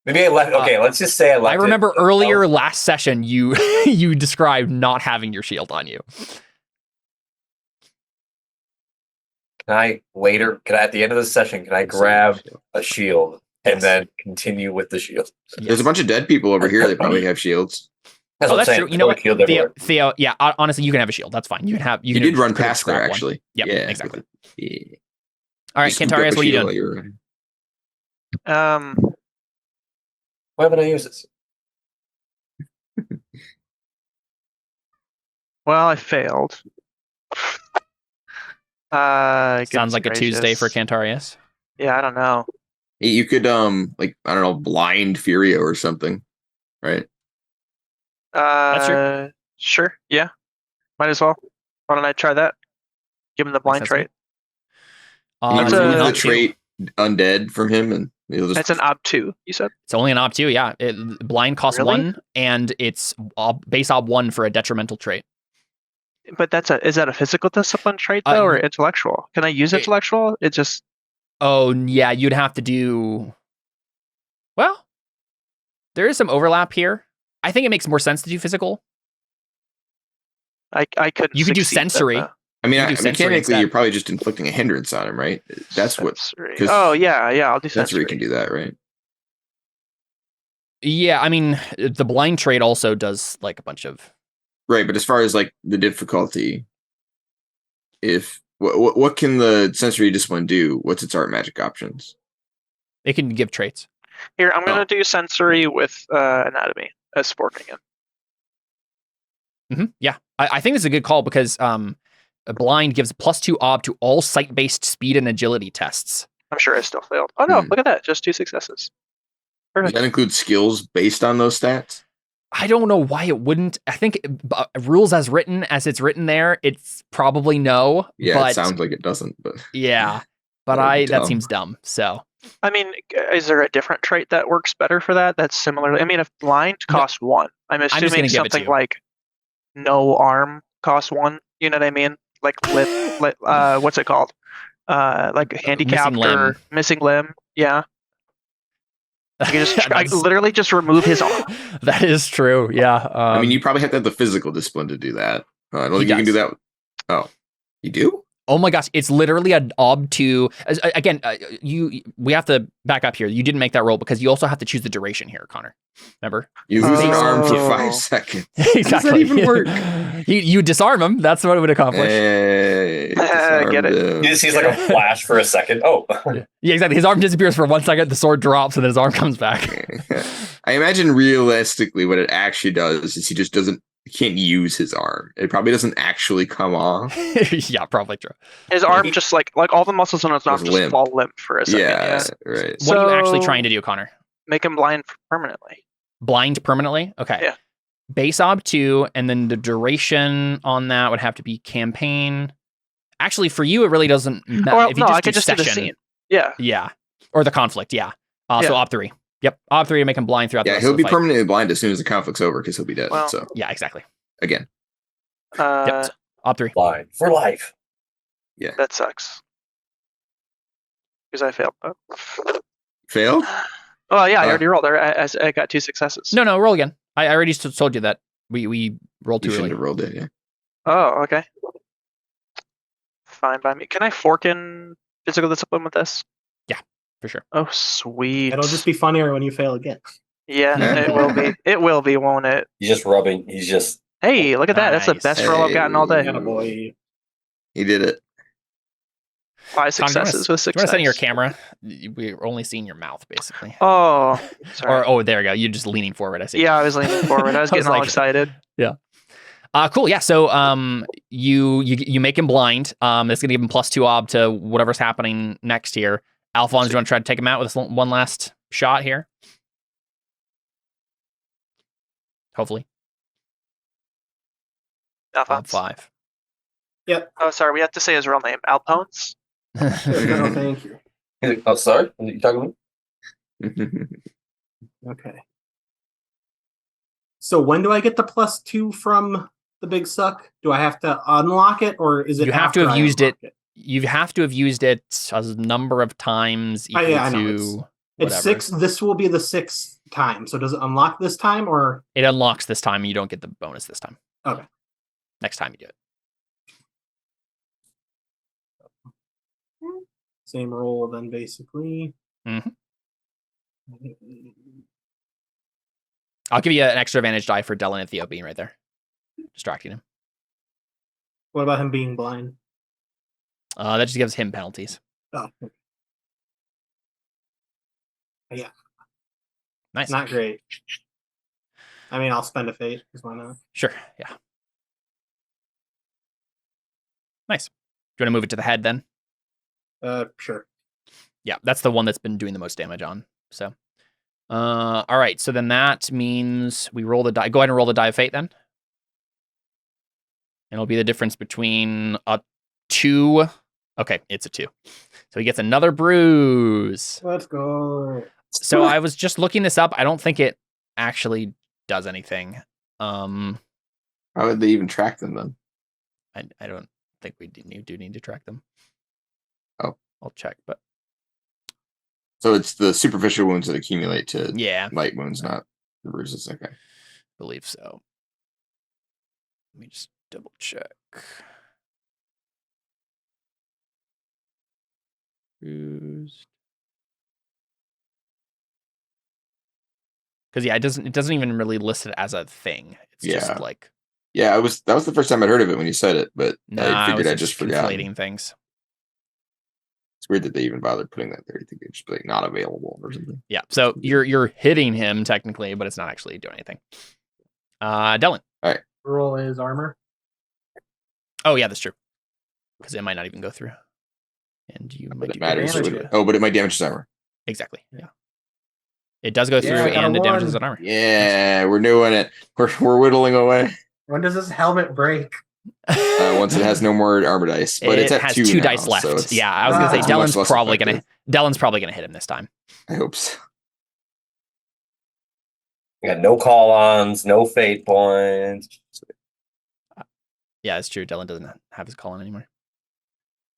Speaker 4: Maybe I left. Okay, let's just say I left.
Speaker 1: I remember earlier last session you you described not having your shield on you.
Speaker 4: Can I at the end of the session, can I grab a shield and then continue with the shield?
Speaker 2: Yes. There's a bunch of dead people over here. They probably have shields.
Speaker 1: That's true. You know what, Theo? Yeah, honestly, you can have a shield. That's fine. You can have.
Speaker 2: You did run past there, actually.
Speaker 1: Yep,
Speaker 2: yeah,
Speaker 1: exactly.
Speaker 2: Yeah.
Speaker 1: All right, Cantarius, what are you doing?
Speaker 4: Why haven't I used this?
Speaker 3: Well, I failed.
Speaker 1: Sounds like a Tuesday for Cantarius.
Speaker 3: Yeah, I don't know.
Speaker 2: You could like I don't know, blind Furio or something, right?
Speaker 3: That's sure. Yeah, might as well. Why don't I try that? Give him the blind trait.
Speaker 2: Can you remove the trait undead from him, and he'll just.
Speaker 3: It's an ob 2. You said
Speaker 1: it's only an ob 2. Yeah, blind costs 1, and it's base ob 1 for a detrimental trait.
Speaker 3: But is that a physical discipline trait though, or intellectual? Can I use intellectual? It just.
Speaker 1: Oh yeah, you'd have to do. Well, there is some overlap here. I think it makes more sense to do physical.
Speaker 3: I could.
Speaker 1: You could do sensory.
Speaker 2: I mean, mechanically, you're probably just inflicting a hindrance on him, right? That's
Speaker 3: sensory. Oh yeah, I'll do sensory.
Speaker 2: Sensory can do that, right?
Speaker 1: Yeah, I mean, the blind trait also does like a bunch of.
Speaker 2: Right, but as far as like the difficulty, if what can the sensory discipline do? What's its art magic options?
Speaker 1: It can give traits.
Speaker 3: Here, I'm gonna do sensory with anatomy as sporting it.
Speaker 1: Mm-hmm. Yeah, I think this is a good call because a blind gives +2 ob to all sight-based speed and agility tests.
Speaker 3: I'm sure I still failed. Oh no, look at that, just 2 successes. Perfect.
Speaker 2: Does that include skills based on those stats?
Speaker 1: I don't know why it wouldn't. I think rules as it's written there, it's probably no.
Speaker 2: Yeah,
Speaker 1: but
Speaker 2: it sounds like it doesn't, but
Speaker 1: yeah. but
Speaker 2: That would be
Speaker 1: that
Speaker 2: dumb.
Speaker 1: seems dumb. So
Speaker 3: I mean, is there a different trait that works better for that? That's similar. I mean, if blind costs 1, I'm
Speaker 1: just gonna
Speaker 3: assuming
Speaker 1: give it to
Speaker 3: something
Speaker 1: you.
Speaker 3: like no arm costs 1. You know what I mean? Like what's it called? Like handicapped
Speaker 1: limb.
Speaker 3: or missing limb. Yeah. You can just
Speaker 1: That's-
Speaker 3: literally just remove his arm.
Speaker 1: That is true. Yeah.
Speaker 2: I mean, you probably have to have the physical discipline to do that. I don't
Speaker 1: He
Speaker 2: think you can do
Speaker 1: does.
Speaker 2: that. Oh, you do?
Speaker 1: Oh my gosh, it's literally an ob2. Again, we have to back up here. You didn't make that roll because you also have to choose the duration here, Connor. Remember?
Speaker 2: You lose an arm for
Speaker 3: Oh.
Speaker 2: 5 seconds.
Speaker 1: Exactly.
Speaker 5: that even work?
Speaker 1: You disarm him. That's what it would accomplish.
Speaker 2: Hey,
Speaker 3: Get it.
Speaker 2: disarmed
Speaker 4: He
Speaker 2: him.
Speaker 4: just sees like a flash for a second. Oh,
Speaker 1: Yeah, exactly. His arm disappears for 1 second. The sword drops, and then his arm comes back.
Speaker 2: I imagine realistically what it actually does is he just can't use his arm. It probably doesn't actually come off.
Speaker 1: Yeah, probably true.
Speaker 3: His arm just like all the muscles on his arm
Speaker 2: Just
Speaker 3: just
Speaker 2: limp.
Speaker 3: fall limp for a second.
Speaker 2: Yeah,
Speaker 3: Yeah.
Speaker 2: right.
Speaker 1: What are you actually
Speaker 3: So-
Speaker 1: trying to do, Connor?
Speaker 3: Make him blind permanently.
Speaker 1: Blind permanently? Okay.
Speaker 3: Yeah.
Speaker 1: Base ob2, and then the duration on that would have to be campaign. Actually, for you, it really doesn't matter.
Speaker 3: Or
Speaker 1: If you
Speaker 3: no,
Speaker 1: just
Speaker 3: I could
Speaker 1: do
Speaker 3: just do the
Speaker 1: session,
Speaker 3: scene. Yeah.
Speaker 1: Yeah. Or the conflict, yeah. So
Speaker 3: Yeah.
Speaker 1: op3. Yep. op3 to make him blind throughout the
Speaker 2: Yeah,
Speaker 1: rest
Speaker 2: he'll
Speaker 1: of
Speaker 2: be
Speaker 1: the fight.
Speaker 2: permanently blind as soon as the conflict's over because he'll be dead.
Speaker 3: Well-
Speaker 2: So
Speaker 1: Yeah, exactly.
Speaker 2: again,
Speaker 1: Yep. op3.
Speaker 4: blind for life.
Speaker 3: That sucks. Because I failed. Oh.
Speaker 2: failed.
Speaker 3: Oh yeah, I
Speaker 2: Uh.
Speaker 3: already rolled. I got 2 successes.
Speaker 1: No, roll again. I already told you that. We rolled
Speaker 2: You
Speaker 1: too
Speaker 2: shouldn't
Speaker 1: early.
Speaker 2: have rolled it. Yeah.
Speaker 3: Oh, okay. Fine by me. Can I fork in physical discipline with this?
Speaker 1: For sure.
Speaker 3: Oh, sweet.
Speaker 5: It'll just be funnier when you fail again.
Speaker 3: Yeah, it will be. It will be, won't it?
Speaker 4: He's just rubbing. He's just.
Speaker 3: Hey, look at that. That's the
Speaker 1: Nice.
Speaker 3: best roll I've gotten all day.
Speaker 2: Hey.
Speaker 5: Attaboy.
Speaker 2: He did it.
Speaker 3: 5
Speaker 1: Connor,
Speaker 3: successes with
Speaker 1: Do
Speaker 3: 6.
Speaker 1: you want to send your camera? We're only seeing your mouth, basically.
Speaker 3: Oh, sorry.
Speaker 1: Or, oh, there we go. You're just leaning forward, I see.
Speaker 3: Yeah, I was leaning forward. I was
Speaker 1: I was
Speaker 3: getting all
Speaker 1: like-
Speaker 3: excited.
Speaker 1: Cool. Yeah. So, you make him blind. It's gonna give him +2 ob to whatever's happening next here. Alphonse, do you want to try to take him out with one last shot here? Hopefully. Ob
Speaker 3: Alphonse.
Speaker 1: 5.
Speaker 3: Oh, sorry. We have to say his real name. Alphonse.
Speaker 5: No, thank you.
Speaker 4: Oh, sorry. Are you talking to me?
Speaker 5: Okay. So when do I get the +2 from the big suck? Do I have to unlock it, or is it?
Speaker 1: You have to
Speaker 5: after
Speaker 1: have
Speaker 5: I
Speaker 1: used
Speaker 5: unlock
Speaker 1: it. You have to have used it a number of times equal
Speaker 5: yeah, I know.
Speaker 1: to
Speaker 5: It's
Speaker 1: whatever.
Speaker 5: 6. This will be the 6th time. So does it unlock this time, or
Speaker 1: It unlocks this time. You don't get the bonus this time.
Speaker 5: Okay.
Speaker 1: Next time you do it.
Speaker 5: same roll then? Basically.
Speaker 1: Mhm. I'll give you an extra advantage die for Dylan and Theo being right there, distracting him.
Speaker 5: What about him being blind?
Speaker 1: That just gives him penalties.
Speaker 5: Oh, yeah,
Speaker 1: Nice.
Speaker 5: not great. I mean, I'll spend a fate because why not?
Speaker 1: Sure. Yeah. Nice. Do you want to move it to the head then?
Speaker 5: Sure.
Speaker 1: Yeah, that's the one that's been doing the most damage on. So, all right. So then that means we roll the die. Go ahead and roll the die of fate then. And it'll be the difference between a 2. Okay, it's a 2. So he gets another bruise.
Speaker 5: Let's go.
Speaker 1: So I was just looking this up. I don't think it actually does anything.
Speaker 2: How would they even track them then?
Speaker 1: I don't think we do need to track them.
Speaker 2: Oh.
Speaker 1: I'll check, but
Speaker 2: So it's the superficial wounds that accumulate to
Speaker 1: yeah,
Speaker 2: light wounds, not the bruises. Okay.
Speaker 1: believe so. Let me just double check. Bruised. Because yeah, it doesn't even really list it as a thing. It's
Speaker 2: Yeah.
Speaker 1: just like
Speaker 2: Yeah, that was the first time I'd heard of it when you said it, but
Speaker 1: nah,
Speaker 2: I figured
Speaker 1: was
Speaker 2: I just forgot.
Speaker 1: conflating things.
Speaker 2: It's weird that they even bothered putting that there. You think it'd just be like not available or something.
Speaker 1: Yeah, so you're hitting him technically, but it's not actually doing anything. Dylan.
Speaker 5: Roll is armor.
Speaker 1: Oh yeah, that's true. Because it might not even go through, and you
Speaker 2: But
Speaker 1: might
Speaker 2: it
Speaker 1: do
Speaker 2: matters.
Speaker 1: damage
Speaker 5: damage.
Speaker 1: to it.
Speaker 2: Oh, but it might damage his armor.
Speaker 1: Exactly. Yeah. It does go through,
Speaker 5: Yeah, I got
Speaker 1: and
Speaker 5: a
Speaker 1: it damages
Speaker 5: one.
Speaker 1: an armor.
Speaker 2: Yeah, we're doing it. We're whittling away.
Speaker 5: When does this helmet break?
Speaker 2: Once it has no more armor dice, but
Speaker 1: it
Speaker 2: it's at
Speaker 1: has
Speaker 2: 2
Speaker 1: two
Speaker 2: now,
Speaker 1: dice left.
Speaker 2: so it's
Speaker 1: Yeah, I was gonna say
Speaker 2: much
Speaker 1: Dellen's
Speaker 2: less
Speaker 1: probably
Speaker 2: effective.
Speaker 1: gonna hit him this time.
Speaker 2: I hope so.
Speaker 4: We got no call-ons, no fate points.
Speaker 1: Yeah, it's true. Dellen doesn't have his call on anymore.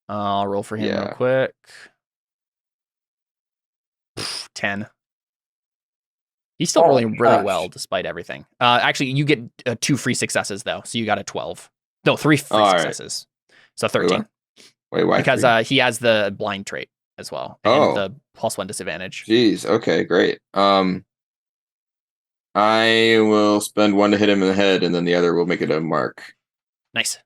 Speaker 1: I'll roll for him real
Speaker 2: Yeah.
Speaker 1: quick. 10. He's still rolling really well despite everything. Actually, you get 2 free successes though, so you got a 12. No, 3 free successes. So 13.
Speaker 2: Wait, why?
Speaker 1: Because he has the blind trait as well, and the +1 disadvantage.
Speaker 2: Jeez. Okay, great. I will spend 1 to hit him in the head, and then the other will make it a mark.
Speaker 1: Nice.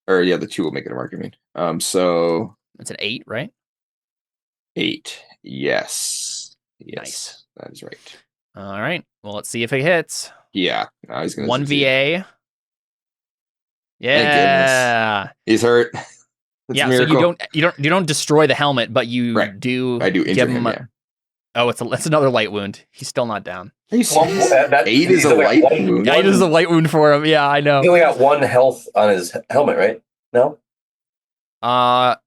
Speaker 2: Or yeah, the 2 will make it a mark. I mean, so
Speaker 1: it's an 8, right?
Speaker 2: 8. Yes.
Speaker 1: Nice.
Speaker 2: That is right.
Speaker 1: All right. Well, let's see if it hits.
Speaker 2: Yeah. Now he's gonna
Speaker 1: 1
Speaker 2: succeed.
Speaker 1: VA. Yeah.
Speaker 2: He's hurt.
Speaker 1: Yeah. So you don't destroy the helmet, but you do.
Speaker 2: I do injure
Speaker 1: give him.
Speaker 2: him.
Speaker 1: Oh, it's another light wound. He's still not down.
Speaker 2: Are you serious? 8 is a light wound.
Speaker 1: Yeah, 8 is a light wound for him. Yeah, I know.
Speaker 4: He only got 1 health on his helmet, right? No.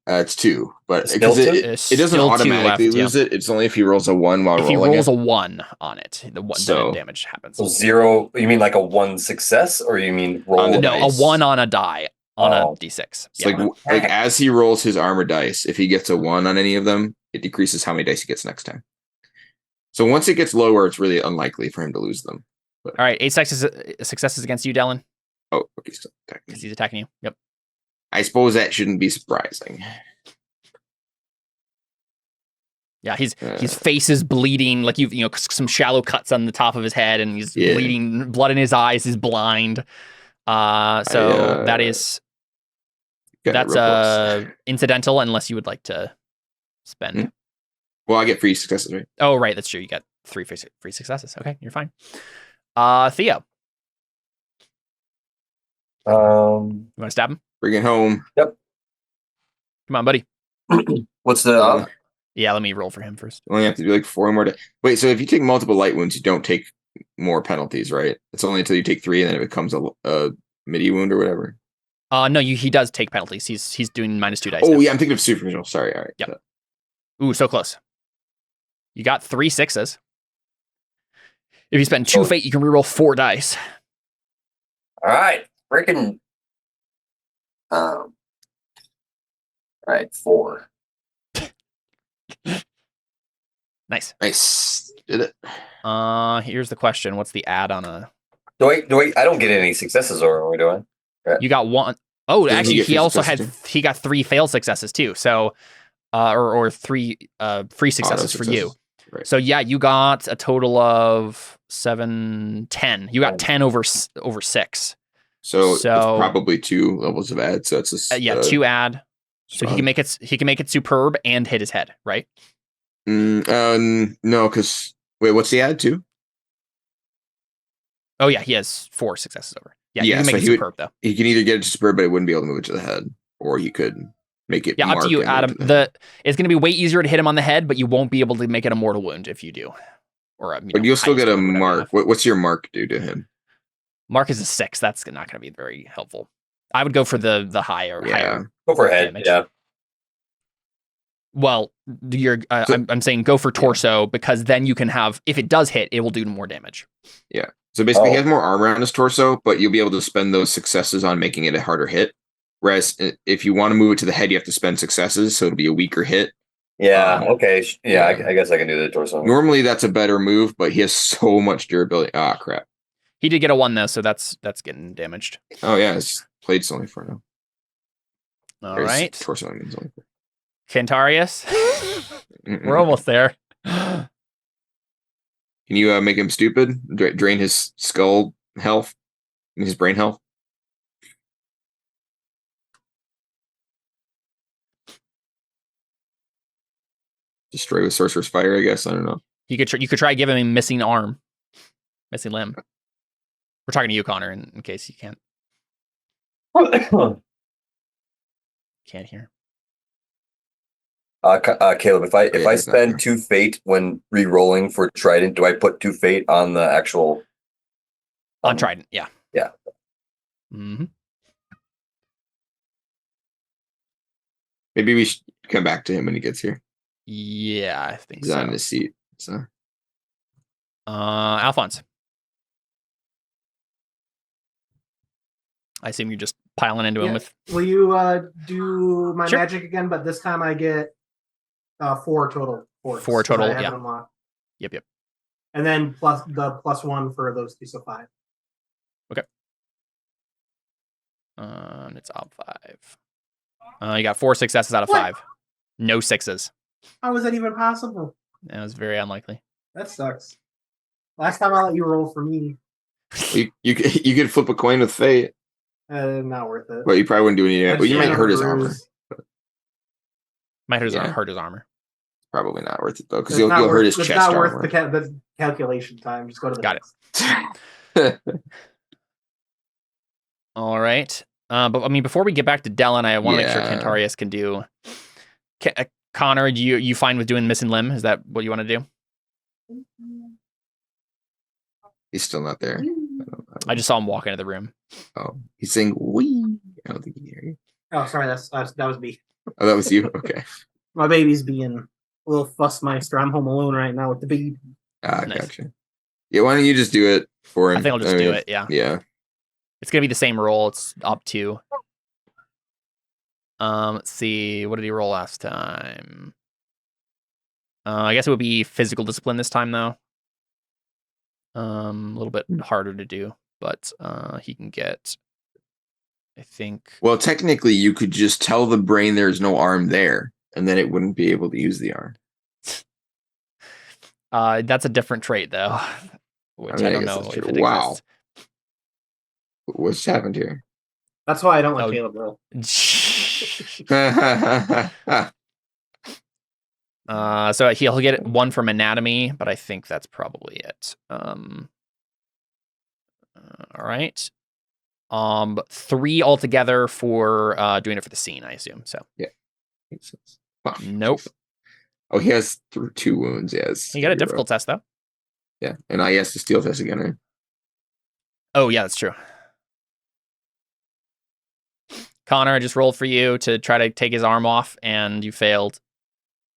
Speaker 2: It's 2, but
Speaker 4: Still
Speaker 2: because
Speaker 4: two?
Speaker 2: it doesn't automatically lose it. It's only if he rolls a 1 while rolling.
Speaker 1: If he rolls a 1 on it, the damage happens.
Speaker 4: So 0. You mean like a 1 success, or you mean roll?
Speaker 1: No, a 1 on a die on a d6.
Speaker 2: It's like as he rolls his armor dice, if he gets a 1 on any of them, it decreases how many dice he gets next time. So once it gets lower, it's really unlikely for him to lose them. But...
Speaker 1: All right, 8 successes against you, Dellen.
Speaker 2: Oh, okay, still attacking.
Speaker 1: Because he's attacking you. Yep.
Speaker 2: I suppose that shouldn't be surprising.
Speaker 1: Yeah, his face is bleeding, like you know some shallow cuts on the top of his head, and he's bleeding, blood in his eyes. He's blind. That's incidental, unless you would like to spend.
Speaker 2: Well, I get free successes, right?
Speaker 1: Oh, right, that's true. You got 3 free successes. Okay, you're fine. Theo. You want to stab him?
Speaker 2: Bring it home.
Speaker 4: Yep.
Speaker 1: Come on, buddy.
Speaker 4: What's the?
Speaker 1: Yeah, let me roll for him first.
Speaker 2: You only have to do like 4 more. Wait, so if you take multiple light wounds, you don't take more penalties, right? It's only until you take 3, and then it becomes a midi wound or whatever.
Speaker 1: No, he does take penalties. He's doing -2 dice.
Speaker 2: Oh
Speaker 1: now.
Speaker 2: yeah, I'm thinking of superficial. Sorry. All right.
Speaker 1: Yep. Ooh, so close. You got 3 6s. If you spend 2 fate, you can reroll 4 dice.
Speaker 4: All right, freaking. All right, 4.
Speaker 1: Nice.
Speaker 2: Did it.
Speaker 1: Here's the question: what's the add on a?
Speaker 4: Do I? I don't get any successes, or do I? Right.
Speaker 1: You got 1. Oh,
Speaker 2: Doesn't
Speaker 1: actually, he also had.
Speaker 2: too?
Speaker 1: He got 3 failed successes too. So, or 3 free successes for you.
Speaker 2: Right.
Speaker 1: So yeah, you got a total of 7, 10. You got 10 over 6.
Speaker 2: So it's probably 2 levels of add. So it's
Speaker 1: 2 add. So he can make it superb and hit his head, right?
Speaker 2: No, because wait, what's the add to?
Speaker 1: Oh yeah, he has 4 successes over. Yeah, you can make it superb though.
Speaker 2: He can either get it to superb, but it wouldn't be able to move it to the head, or you could make it.
Speaker 1: Yeah, up to you, Adam. It's going to be way easier to hit him on the head, but you won't be able to make it a mortal wound if you do. Or
Speaker 2: but you'll still get a mark. What's your mark do to him?
Speaker 1: Mark is a 6. That's not going to be very helpful. I would go for the higher.
Speaker 4: Go for head.
Speaker 1: Damage.
Speaker 4: Yeah.
Speaker 1: Well, I'm saying go for torso because then you can have, if it does hit, it will do more damage.
Speaker 2: Yeah. So basically, he has more armor on his torso, but you'll be able to spend those successes on making it a harder hit. Whereas if you want to move it to the head, you have to spend successes, so it'll be a weaker hit.
Speaker 4: Yeah. Okay. Yeah. I guess I can do the torso.
Speaker 2: Normally, that's a better move, but he has so much durability. Ah, crap.
Speaker 1: He did get a 1 though, so that's getting damaged.
Speaker 2: Oh yeah, his plate's only 4 now.
Speaker 1: All right.
Speaker 2: Torso means only 4.
Speaker 1: Cantarius. We're almost there.
Speaker 2: Can you make him stupid? Drain his skull health, his brain health. Destroy with Sorcerer's Fire, I guess. I don't know.
Speaker 1: You could try giving him a missing arm, missing limb. We're talking to you, Connor, in case you can't hear.
Speaker 4: Caleb, if I spend 2 fate when re-rolling for Trident, do I put 2 fate on the actual?
Speaker 1: On Trident, yeah.
Speaker 4: Yeah.
Speaker 1: Mm-hmm.
Speaker 2: Maybe we should come back to him when he gets here.
Speaker 1: Yeah, I think
Speaker 2: He's
Speaker 1: so.
Speaker 2: on his seat. So
Speaker 1: Alphonse. I assume you're just piling into him with.
Speaker 5: Will you do my
Speaker 1: Sure.
Speaker 5: magic again? But this time I get 4 total. Force,
Speaker 1: 4 total,
Speaker 5: I have
Speaker 1: yeah.
Speaker 5: it unlocked.
Speaker 1: Yep.
Speaker 5: And then plus the +1 for those 2, so 5.
Speaker 1: Okay. It's op 5. You got 4 successes out of 5. No 6s.
Speaker 5: How is that even possible?
Speaker 1: That was very unlikely.
Speaker 5: That sucks. Last time I let you roll for me.
Speaker 2: you could flip a coin with Fate.
Speaker 5: Not worth it.
Speaker 2: But you probably wouldn't do any. Well, you might hurt his armor.
Speaker 1: Might hurt his armor.
Speaker 2: Probably not worth it though, because you'll hurt his chest armor.
Speaker 5: It's not worth the calculation time. Just go to the
Speaker 1: Got
Speaker 5: it.
Speaker 1: All right. But I mean, before we get back to Dellen, I want to make sure Cantarius can do. Connor, you fine with doing missing limb? Is that what you want to do?
Speaker 2: He's still not there.
Speaker 1: I just saw him walk into the room.
Speaker 2: Oh, he's saying "wee." I don't think he can hear you.
Speaker 5: Oh, sorry, that was me.
Speaker 2: Oh, that was you. Okay.
Speaker 5: My baby's being a little fussmeister. I'm home alone right now with the baby.
Speaker 2: Nice. Gotcha. Yeah, why don't you just do it for him?
Speaker 1: I think I'll just do it. Yeah.
Speaker 2: Yeah.
Speaker 1: It's gonna be the same roll. It's up 2. Let's see. What did he roll last time? I guess it would be physical discipline this time, though. A little bit harder to do, but he can get. I think.
Speaker 2: Well, technically, you could just tell the brain there's no arm there, and then it wouldn't be able to use the arm.
Speaker 1: That's a different trait, though, which I don't know if it exists.
Speaker 2: What's happened here?
Speaker 5: That's why I don't let Caleb roll.
Speaker 1: So he'll get 1 from anatomy, but I think that's probably it. All right. 3 altogether for doing it for the scene, I assume. So
Speaker 2: yeah, makes sense. Oh,
Speaker 1: nope.
Speaker 2: Geez. Oh, he has 2 wounds. Yes,
Speaker 1: he got a difficult test though.
Speaker 2: Yeah, and he has to steal test again, right?
Speaker 1: Oh yeah, that's true. Connor, I just rolled for you to try to take his arm off, and you failed.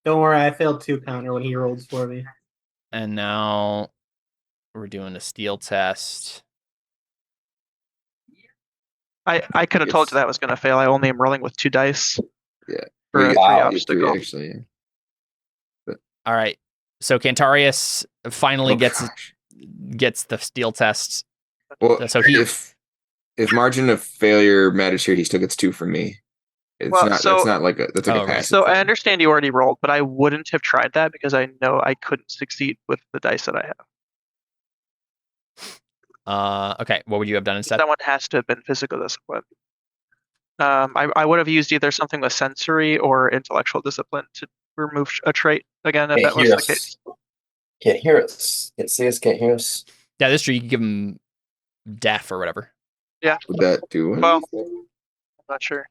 Speaker 5: Don't worry, I failed 2 Connor when he rolled for me.
Speaker 1: And now we're doing a steel test.
Speaker 3: I could have told you that was going to fail. I only am rolling with 2 dice.
Speaker 2: Yeah.
Speaker 3: For a 3 obstacle.
Speaker 2: Actually, yeah. But,
Speaker 1: all right. So Cantarius finally gets the steel test.
Speaker 2: Well,
Speaker 1: so
Speaker 2: if margin of failure matters here, he still gets 2 from me. That's like a pass.
Speaker 3: So I understand you already rolled, but I wouldn't have tried that because I know I couldn't succeed with the dice that I have.
Speaker 1: Okay, what would you have done instead?
Speaker 3: That one has to have been physical discipline. I would have used either something with sensory or intellectual discipline to remove a trait again if that was the case.
Speaker 4: Can't hear us. Can't see us. Can't hear us.
Speaker 1: Yeah, that's true. You can give him deaf or whatever.
Speaker 3: Yeah.
Speaker 2: Would that do anything?
Speaker 3: Well, I'm not sure.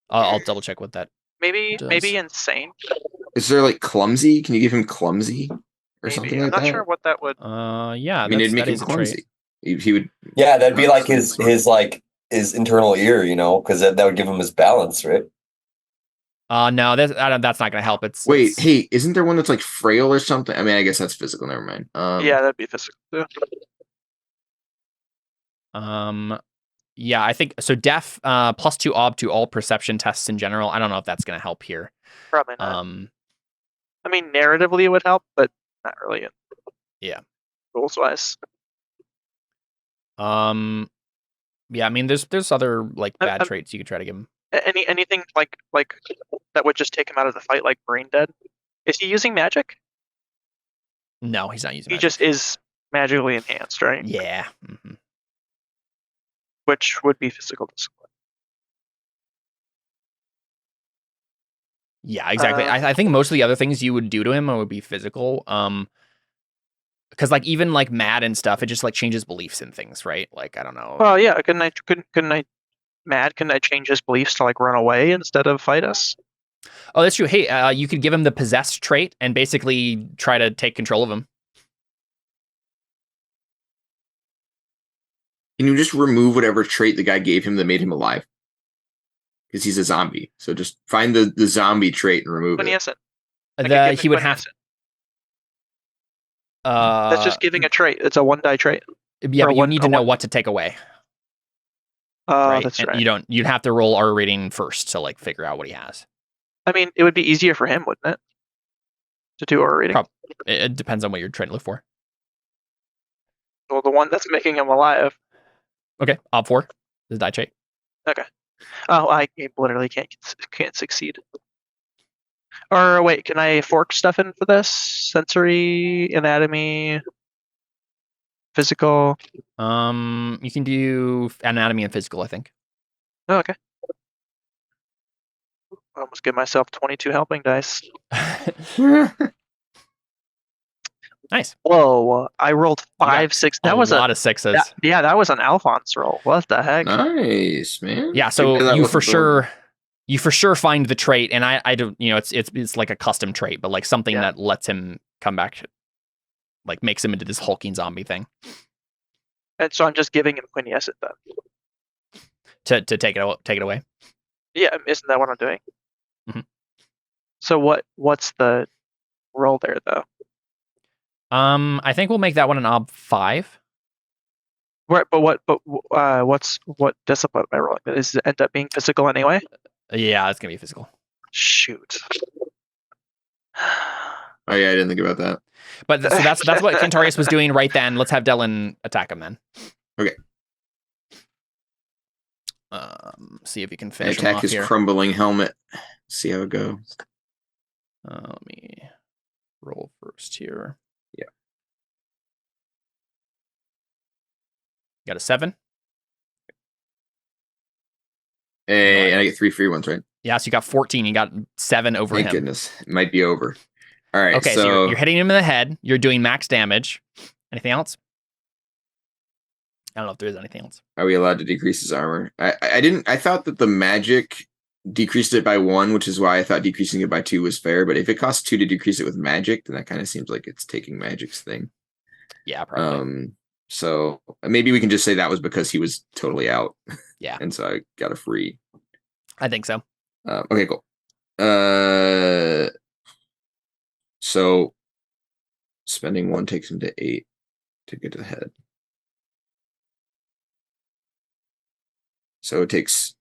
Speaker 1: I'll double check what that.
Speaker 3: Maybe insane.
Speaker 2: Is there like clumsy? Can you give him clumsy or something like that?
Speaker 3: I'm not sure what that would.
Speaker 1: Yeah.
Speaker 2: I mean, it'd make him clumsy. He would.
Speaker 4: Yeah, that'd be like his internal ear, because that would give him his balance, right?
Speaker 1: No, that's not gonna help.
Speaker 2: Wait, hey, isn't there one that's like frail or something? I mean, I guess that's physical. Never mind.
Speaker 3: Yeah, that'd be physical too.
Speaker 1: Yeah, I think so. Deaf +2 ob to all perception tests in general. I don't know if that's gonna help here.
Speaker 3: Probably not. I mean, narratively it would help, but not really.
Speaker 1: Yeah.
Speaker 3: Rules wise.
Speaker 1: Yeah, I mean, there's other like bad traits you could try to give him.
Speaker 3: Anything like that would just take him out of the fight, like brain dead. Is he using magic?
Speaker 1: No, he's not using magic.
Speaker 3: He just is magically enhanced, right?
Speaker 1: Yeah. Mm-hmm.
Speaker 3: Which would be physical discipline.
Speaker 1: Yeah, exactly. I think most of the other things you would do to him would be physical. Because like even like mad and stuff, it just like changes beliefs and things, right? Like I don't know.
Speaker 3: Well, yeah. Couldn't I change his beliefs to like run away instead of fight us?
Speaker 1: Oh, that's true. Hey, you could give him the possessed trait and basically try to take control of him.
Speaker 2: Can you just remove whatever trait the guy gave him that made him alive? because he's a zombie. So just find the zombie trait and remove it.
Speaker 3: Quiescent. I could give
Speaker 1: He
Speaker 3: it
Speaker 1: would have.
Speaker 3: quiescent. That's just giving a trait. It's a 1 die trait.
Speaker 1: Yeah,
Speaker 3: or
Speaker 1: but you
Speaker 3: one-
Speaker 1: need
Speaker 3: or
Speaker 1: to know
Speaker 3: one-
Speaker 1: what to take away.
Speaker 3: Oh,
Speaker 1: Right?
Speaker 3: that's
Speaker 1: And
Speaker 3: right.
Speaker 1: you'd have to roll R rating first to like figure out what he has.
Speaker 3: I mean, it would be easier for him, wouldn't it? To do our rating.
Speaker 1: It depends on what you're trying to look for.
Speaker 3: Well, the one that's making him alive.
Speaker 1: Okay, op 4 is die trait.
Speaker 3: Oh, I literally can't succeed. Or wait, can I fork stuff in for this? Sensory, anatomy, physical.
Speaker 1: You can do anatomy and physical, I think.
Speaker 3: Oh, okay. I almost give myself 22 helping dice.
Speaker 1: Nice.
Speaker 3: Whoa! I rolled 5, 6. That was
Speaker 1: a lot of sixes.
Speaker 3: that was an Alphonse roll. What the heck?
Speaker 2: Nice, man.
Speaker 1: Yeah, so you for sure find the trait, and I don't, it's like a custom trait, but like something that lets him come back, like makes him into this hulking zombie thing.
Speaker 3: And so I'm just giving him quiescent then.
Speaker 1: To take it away.
Speaker 3: Yeah, isn't that what I'm doing?
Speaker 1: Mm-hmm.
Speaker 3: So what's the roll there though?
Speaker 1: I think we'll make that one an ob 5.
Speaker 3: What discipline am I rolling? Does it end up being physical anyway?
Speaker 1: Yeah, it's gonna be physical.
Speaker 3: Shoot.
Speaker 2: Oh yeah, I didn't think about that.
Speaker 1: But so that's what Kentarius was doing right then. Let's have Dylan attack him then.
Speaker 2: Okay.
Speaker 1: See if you can finish him
Speaker 2: Attack
Speaker 1: off
Speaker 2: his
Speaker 1: here.
Speaker 2: crumbling helmet. See how it goes.
Speaker 1: Let me roll first here.
Speaker 2: Yeah.
Speaker 1: Got a 7.
Speaker 2: Hey, and I get 3 free ones, right?
Speaker 1: Yeah, so you got 14. You got 7 over
Speaker 2: Thank
Speaker 1: him.
Speaker 2: goodness. It might be over. All right.
Speaker 1: Okay, so you're hitting him in the head. You're doing max damage. Anything else? I don't know if there is anything else.
Speaker 2: Are we allowed to decrease his armor? I didn't. I thought that the magic decreased it by 1, which is why I thought decreasing it by 2 was fair. But if it costs 2 to decrease it with magic, then that kind of seems like it's taking magic's thing.
Speaker 1: Yeah, probably.
Speaker 2: So maybe we can just say that was because he was totally out.
Speaker 1: Yeah.
Speaker 2: And so I got a free.
Speaker 1: I think so.
Speaker 2: Okay, cool. So spending 1 takes him to 8 to get to the head. So it takes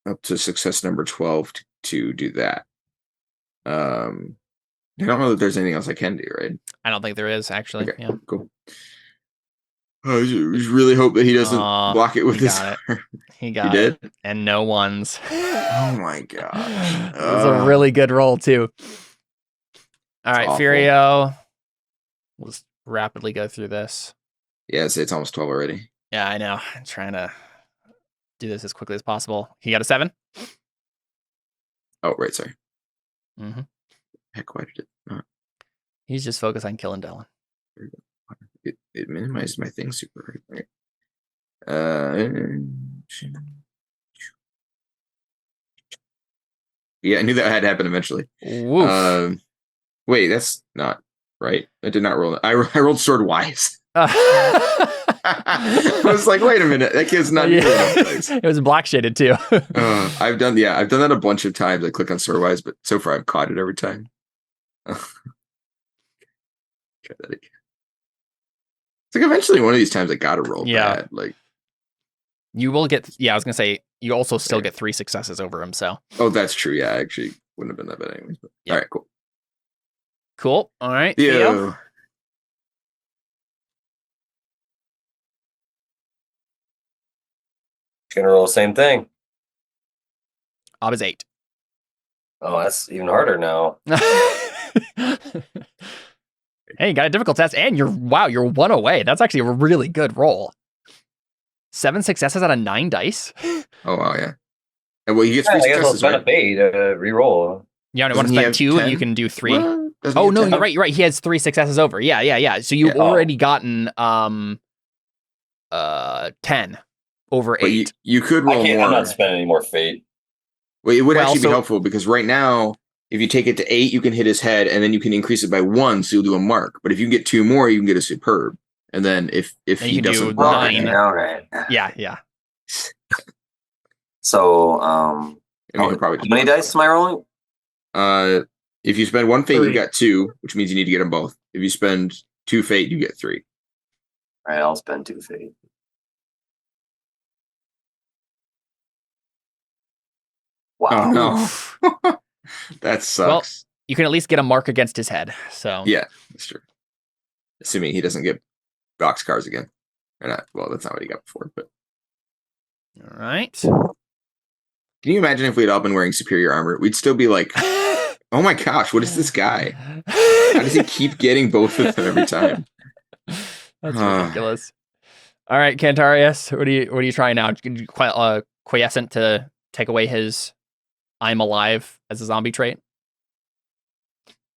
Speaker 2: up to success number 12 to do that. I don't know that there's anything else I can do, right?
Speaker 1: I don't think there is, actually.
Speaker 2: Okay,
Speaker 1: Yeah.
Speaker 2: cool. I just really hope that he doesn't block it with his.
Speaker 1: He got
Speaker 2: it.
Speaker 1: And no ones.
Speaker 2: Oh my god.
Speaker 1: It was a really good roll, too. All right,
Speaker 2: awful.
Speaker 1: Furio. We'll just rapidly go through this.
Speaker 2: Yeah, it's almost 12 already.
Speaker 1: Yeah, I know. I'm trying to do this as quickly as possible. He got a 7?
Speaker 2: Oh, right, sorry.
Speaker 1: Mm-hmm.
Speaker 2: Heck, why did it not?
Speaker 1: He's just focused on killing Dylan.
Speaker 2: It minimized my thing super right. Yeah, I knew that had to happen eventually. Wait, that's not right. I did not roll. I rolled sword wise. I was like, wait a minute, that kid's not.
Speaker 1: It was black shaded too.
Speaker 2: I've done that a bunch of times. I click on sword wise, but so far I've caught it every time. Try that again. It's like eventually one of these times I gotta roll bad. Like
Speaker 1: you will get. Yeah, I was gonna say you also still get 3 successes over him. So.
Speaker 2: Oh, that's true. Yeah, actually wouldn't have been that bad anyways. But, all right, cool.
Speaker 1: Cool. All right.
Speaker 2: Yeah.
Speaker 1: Theo?
Speaker 4: Gonna roll the same thing.
Speaker 1: Ob is 8.
Speaker 4: Oh, that's even harder now.
Speaker 1: Hey, you got a difficult test, and you're 1 away. That's actually a really good roll. 7 successes out of 9 dice.
Speaker 2: Oh wow, yeah. And well, he gets 3 successes,
Speaker 4: right? Re-roll.
Speaker 1: Yeah, and I want to spend 2, and you can do 3. Oh no, you're right. He has 3 successes over. Yeah. So you've already gotten 10 over 8.
Speaker 2: You could roll more.
Speaker 4: I'm not spending any more fate.
Speaker 2: Well, it would actually be helpful because right now, if you take it to 8, you can hit his head, and then you can increase it by 1, so you'll do a mark. But if you get 2 more, you can get a superb. And then if he doesn't
Speaker 1: do 9.
Speaker 4: Right.
Speaker 1: Yeah.
Speaker 4: So,
Speaker 2: I mean, he'll probably
Speaker 4: how many dice am I rolling?
Speaker 2: If you spend 1 fate, you
Speaker 5: 3.
Speaker 2: get 2, which means you need to get them both. If you spend 2 fate, you get 3.
Speaker 4: All right, I'll spend 2 fate. Wow.
Speaker 2: Oh no, that sucks.
Speaker 1: You can at least get a mark against his head. So
Speaker 2: Yeah, that's true. Assuming he doesn't get boxcars again. Or not. Well, that's not what he got before, but
Speaker 1: All right.
Speaker 2: can you imagine if we'd all been wearing superior armor? We'd still be like, oh my gosh, what is this guy? How does he keep getting both of them every time?
Speaker 1: That's ridiculous. All right, Cantarius, what are you trying now? Quiescent to take away his "I'm alive" as a zombie trait?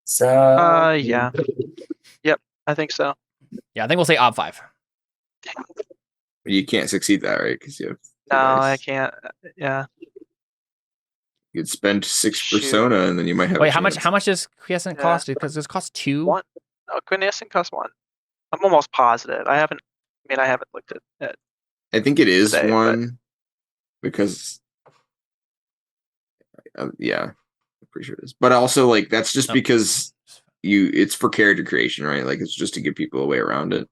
Speaker 4: So,
Speaker 3: yeah. Yep, I think so.
Speaker 1: Yeah, I think we'll say Ob 5.
Speaker 2: You can't succeed that, right? Because you have
Speaker 3: No,
Speaker 2: dice.
Speaker 3: I can't. Yeah.
Speaker 2: You'd spend 6
Speaker 3: Shoot.
Speaker 2: persona, and then you might have.
Speaker 1: Wait,
Speaker 2: a
Speaker 1: how much?
Speaker 2: chance.
Speaker 1: How much does Quiescent
Speaker 3: Yeah.
Speaker 1: cost? Because this costs 2.
Speaker 3: 1. No, Quiescent costs 1. I'm almost positive. I haven't looked at it.
Speaker 2: I think it is
Speaker 3: today,
Speaker 2: 1 because. Yeah, I'm pretty sure it is. But also, like, that's just
Speaker 1: Oh.
Speaker 2: because it's for character creation, right? Like, it's just to give people a way around it.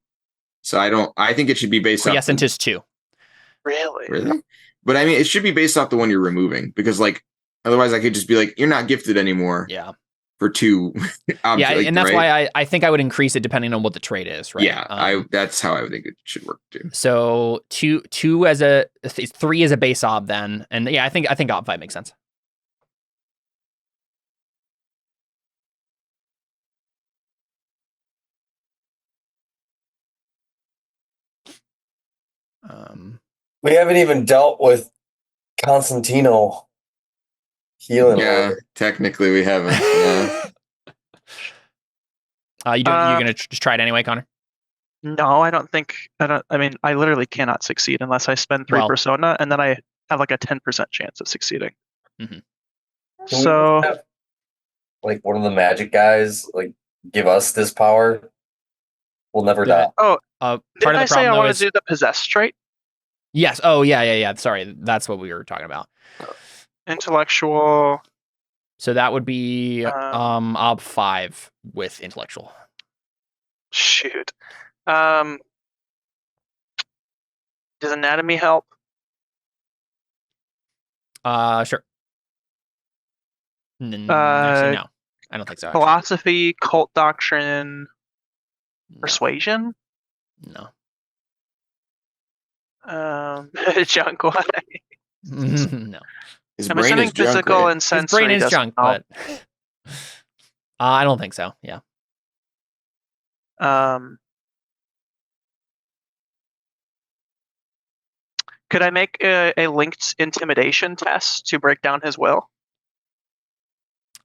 Speaker 2: So I think it should be based off.
Speaker 1: Quiescent is 2.
Speaker 2: Really? But I mean, it should be based off the one you're removing because, like, otherwise I could just be like, you're not gifted anymore.
Speaker 1: Yeah.
Speaker 2: For 2.
Speaker 1: Yeah, and that's
Speaker 2: right?
Speaker 1: why I think I would increase it depending on what the trait is, right?
Speaker 2: Yeah, that's how I would think it should work too.
Speaker 1: So 2 as 3 as a base ob then, and yeah, I think Ob 5 makes sense.
Speaker 4: we haven't even dealt with Constantino healing.
Speaker 2: Yeah, technically we haven't. Yeah.
Speaker 1: You're gonna just try it anyway, Connor?
Speaker 3: No, I don't. I mean, I literally cannot succeed unless I spend 3 persona, and then I have like a 10% chance of succeeding.
Speaker 1: Mm-hmm.
Speaker 3: So,
Speaker 4: like one of the magic guys, like give us this power, we'll never die.
Speaker 3: Oh,
Speaker 1: part
Speaker 3: did
Speaker 1: of
Speaker 3: I
Speaker 1: the
Speaker 3: say
Speaker 1: problem
Speaker 3: I
Speaker 1: though
Speaker 3: want
Speaker 1: is
Speaker 3: to do the possess trait?
Speaker 1: yes. Oh yeah. Sorry, that's what we were talking about.
Speaker 3: Intellectual.
Speaker 1: So that would be Ob 5 with intellectual.
Speaker 3: Shoot. Does anatomy help?
Speaker 1: Sure. Actually, no. I don't think so. Actually.
Speaker 3: Philosophy, cult doctrine, persuasion?
Speaker 1: No.
Speaker 3: Junk one.
Speaker 1: No.
Speaker 2: His
Speaker 3: I'm
Speaker 2: brain
Speaker 3: assuming
Speaker 2: is junk,
Speaker 3: physical
Speaker 2: right?
Speaker 3: and sensory.
Speaker 1: His brain is
Speaker 3: doesn't
Speaker 1: junk,
Speaker 3: help.
Speaker 1: but I don't think so. Yeah.
Speaker 3: Could I make a linked intimidation test to break down his will?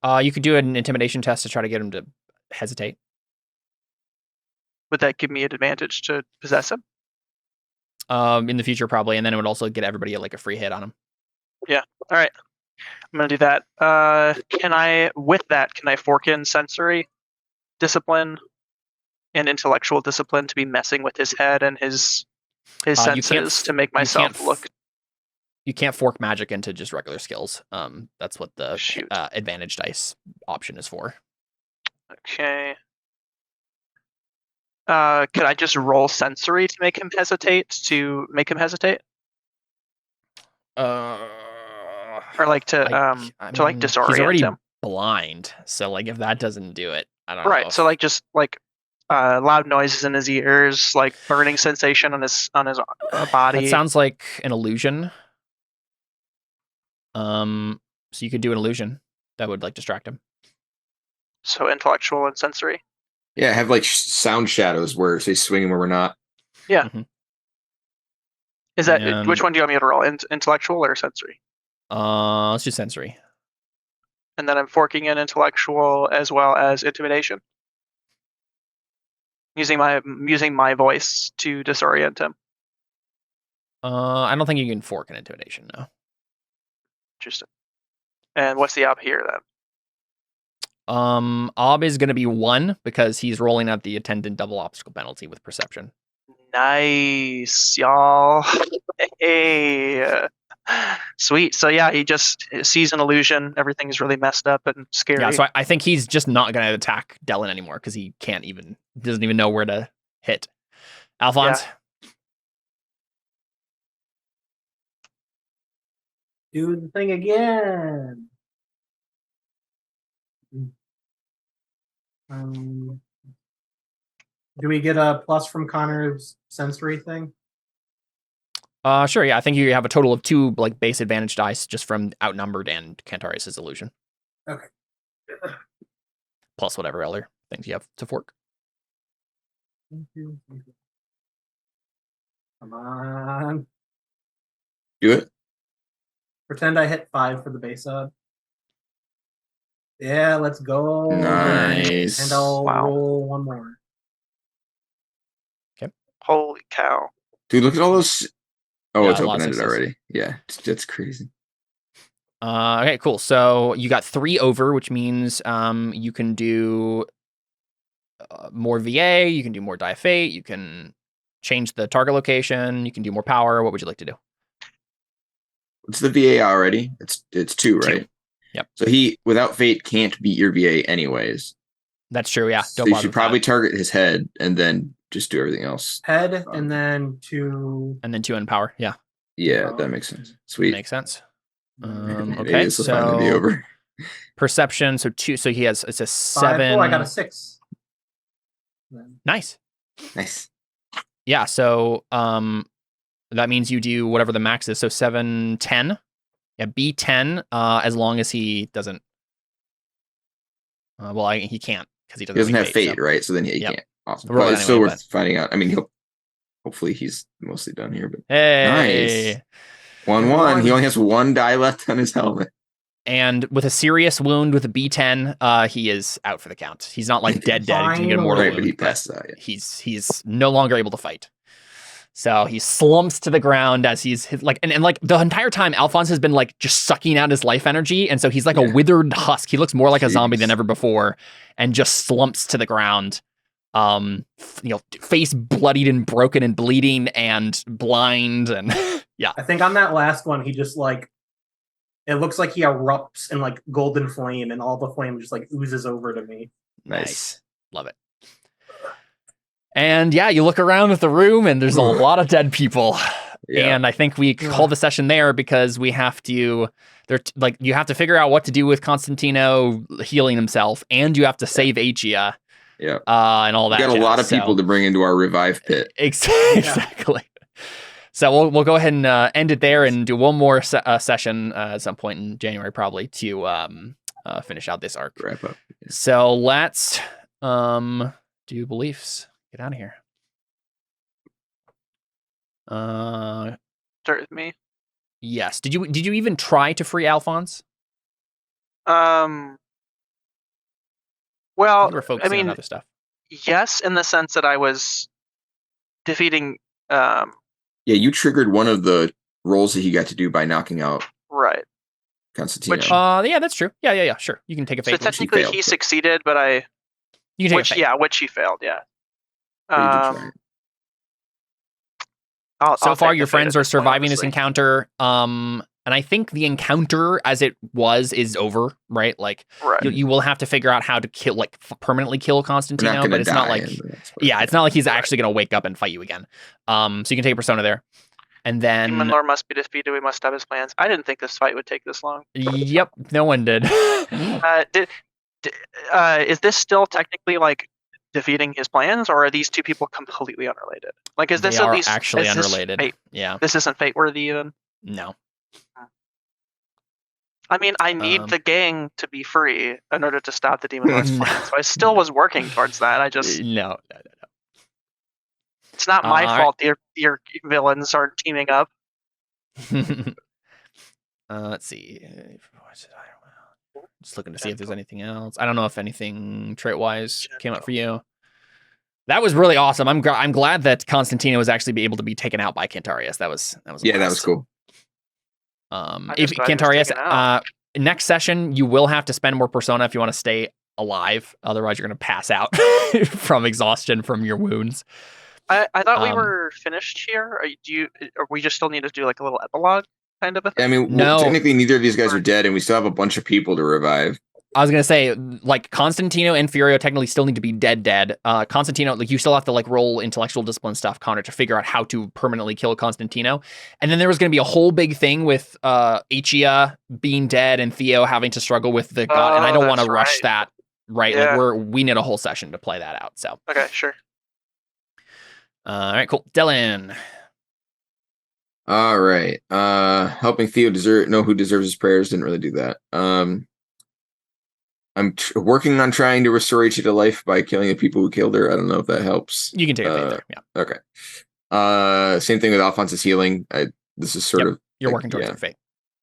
Speaker 1: You could do an intimidation test to try to get him to hesitate.
Speaker 3: Would that give me an advantage to possess him?
Speaker 1: In the future, probably, and then it would also get everybody like a free hit on him.
Speaker 3: Yeah. All right. I'm gonna do that. Can I fork in sensory discipline and intellectual discipline to be messing with his head and his senses to make myself look?
Speaker 1: You can't fork magic into just regular skills. That's what the advantage dice option is for.
Speaker 3: Okay. Could I just roll sensory to make him hesitate? Or like to like disorient
Speaker 1: he's already
Speaker 3: him.
Speaker 1: blind, so like if that doesn't do it, I don't know.
Speaker 3: Right. So like just like loud noises in his ears, like burning sensation on his body.
Speaker 1: That sounds like an illusion. So you could do an illusion that would like distract him.
Speaker 3: So intellectual and sensory.
Speaker 2: Yeah, have like sound shadows where say swinging where we're not.
Speaker 3: Yeah.
Speaker 1: Mm-hmm.
Speaker 3: Is that which one do you want me to roll? Intellectual or sensory?
Speaker 1: Let's do sensory.
Speaker 3: And then I'm forking in intellectual as well as intimidation. Using my voice to disorient him.
Speaker 1: I don't think you can fork an intimidation, no.
Speaker 3: Interesting. And what's the op here then?
Speaker 1: Ob is going to be 1 because he's rolling out the attendant double obstacle penalty with perception.
Speaker 3: Nice, y'all. Hey. Sweet. So yeah, he just sees an illusion. Everything's really messed up and scary.
Speaker 1: Yeah, so I think he's just not going to attack Dellen anymore because he doesn't even know where to hit. Alphonse?
Speaker 5: Do the thing again. Do we get a plus from Connor's sensory thing?
Speaker 1: Sure, yeah. I think you have a total of 2 like base advantage dice just from outnumbered and Cantarius' illusion.
Speaker 5: Okay.
Speaker 1: Plus whatever other things you have to fork.
Speaker 5: Thank you. Come on.
Speaker 2: Do it.
Speaker 5: Pretend I hit 5 for the base up. Yeah, let's go.
Speaker 2: Nice.
Speaker 5: And I'll
Speaker 3: Wow.
Speaker 5: roll one more.
Speaker 3: Holy cow.
Speaker 2: Dude, look at all those. Oh,
Speaker 1: Yeah,
Speaker 2: it's
Speaker 1: a lot of
Speaker 2: open-ended
Speaker 1: sixes.
Speaker 2: already. Yeah, that's crazy.
Speaker 1: Okay, cool. So you got 3 over, which means you can do more VA, you can do more Die of Fate, you can change the target location, you can do more power. What would you like to do?
Speaker 2: It's the VA already. It's 2, right?
Speaker 1: 2. Yep.
Speaker 2: So he, without fate, can't beat your VA anyways.
Speaker 1: That's true, yeah.
Speaker 2: So
Speaker 1: Don't
Speaker 2: you
Speaker 1: bother
Speaker 2: should
Speaker 1: with
Speaker 2: probably
Speaker 1: that.
Speaker 2: target his head and then just do everything else.
Speaker 5: Head and then 2.
Speaker 1: And then 2 in power, yeah.
Speaker 2: Yeah, that makes sense. Sweet.
Speaker 1: Makes sense.
Speaker 2: Maybe
Speaker 1: Okay,
Speaker 2: this will finally be
Speaker 1: so
Speaker 2: over.
Speaker 1: perception, so 2, so he has, it's a
Speaker 5: 5.
Speaker 1: 7.
Speaker 5: Oh, I got a 6.
Speaker 1: Nice.
Speaker 2: Nice.
Speaker 1: Yeah, so that means you do whatever the max is. So 7, 10. Yeah, B10, as long as he doesn't. He can't because he
Speaker 2: He
Speaker 1: doesn't,
Speaker 2: doesn't have fate,
Speaker 1: so.
Speaker 2: right? So then yeah, he
Speaker 1: Yep.
Speaker 2: can't. Awesome.
Speaker 1: Roll
Speaker 2: But
Speaker 1: it
Speaker 2: it's still
Speaker 1: anyway,
Speaker 2: worth finding out. I mean, hopefully he's mostly done here. But
Speaker 1: Hey.
Speaker 2: nice. 1-1. He only has 1 die left on his helmet.
Speaker 1: And with a serious wound with a B10, he is out for the count. He's not like dead. He can get a mortal
Speaker 2: Right, but
Speaker 1: wound,
Speaker 2: he passes out. Yeah.
Speaker 1: He's no longer able to fight. So he slumps to the ground as he's like, and like the entire time, Alphonse has been like just sucking out his life energy. And so he's like a withered husk. He looks more like a zombie than ever before and just slumps to the ground. Face bloodied and broken and bleeding and blind. And yeah.
Speaker 5: I think on that last one, he just like, it looks like he erupts in like golden flame and all the flame just like oozes over to me.
Speaker 1: Nice. Love it. And yeah, you look around at the room and there's a lot of dead people. Yeah. And I think we call the session there because we have to, you have to figure out what to do with Constantino healing himself, and you have to save Achia.
Speaker 2: Yeah.
Speaker 1: And all that.
Speaker 2: We got a lot of people to bring into our revive pit.
Speaker 1: Exactly. So we'll go ahead and end it there and do one more session at some point in January, probably, to finish out this arc.
Speaker 2: Wrap up.
Speaker 1: Yeah. So let's do beliefs. Get out of here.
Speaker 3: Start with me.
Speaker 1: Yes. Did you even try to free Alphonse?
Speaker 3: Well,
Speaker 1: we're focusing on other stuff.
Speaker 3: Yes, in the sense that I was defeating.
Speaker 2: Yeah, you triggered one of the rolls that he got to do by knocking out.
Speaker 3: Right.
Speaker 2: Constantino.
Speaker 3: Which,
Speaker 1: yeah, that's true. Yeah. Sure, you can take a fate.
Speaker 3: So technically, he succeeded, but
Speaker 1: you can take a fate.
Speaker 3: Which he failed. Yeah.
Speaker 1: So far, your friends are surviving this encounter. And I think the encounter, as it was, is over. Right? Like, you will have to figure out how to kill, like, permanently kill Constantino. But it's not like, it's not like he's actually going to wake up and fight you again. So you can take a persona there, and then
Speaker 3: Demon Lord must be defeated. We must have his plans. I didn't think this fight would take this long.
Speaker 1: Yep, no one did.
Speaker 3: Is this still technically like defeating his plans, or are these two people completely unrelated? Like, is this
Speaker 1: they
Speaker 3: at
Speaker 1: are
Speaker 3: least
Speaker 1: actually unrelated?
Speaker 3: Yeah, this isn't fate worthy even.
Speaker 1: No.
Speaker 3: I mean, I need the gang to be free in order to stop the Demon Lord's plan. So I still was working towards that. I just
Speaker 1: no.
Speaker 3: It's not my fault. Your villains are teaming up.
Speaker 1: Let's see. Just looking to see if there's anything else. I don't know if anything trait-wise came up for you. That was really awesome. I'm glad that Constantino was actually able to be taken out by Cantarius. That was
Speaker 2: yeah, that was cool.
Speaker 1: If Cantarius, next session you will have to spend more persona if you want to stay alive. Otherwise, you're going to pass out from exhaustion from your wounds.
Speaker 3: I thought we were finished here. Or we just still need to do like a little epilogue? kind of a
Speaker 2: I
Speaker 3: thing?
Speaker 2: mean,
Speaker 1: No.
Speaker 2: technically neither of these guys are dead, and we still have a bunch of people to revive.
Speaker 1: I was gonna say, like, Constantino and Furio technically still need to be dead. Constantino, like, you still have to like roll intellectual discipline stuff, Connor, to figure out how to permanently kill Constantino. And then there was gonna be a whole big thing with Ichia being dead and Theo having to struggle with the god. And I don't want to
Speaker 3: that's
Speaker 1: rush
Speaker 3: right.
Speaker 1: that. Right,
Speaker 3: Yeah.
Speaker 1: like we need a whole session to play that out. So
Speaker 3: Okay, sure.
Speaker 1: all right, cool. Dylan.
Speaker 2: All right. Helping Theo know who deserves his prayers. Didn't really do that. I'm working on trying to restore Ichi to life by killing the people who killed her. I don't know if that helps.
Speaker 1: You can take a fate there. Yeah.
Speaker 2: Okay. Same thing with Alphonse's healing. This is sort of
Speaker 1: you're working towards your fate.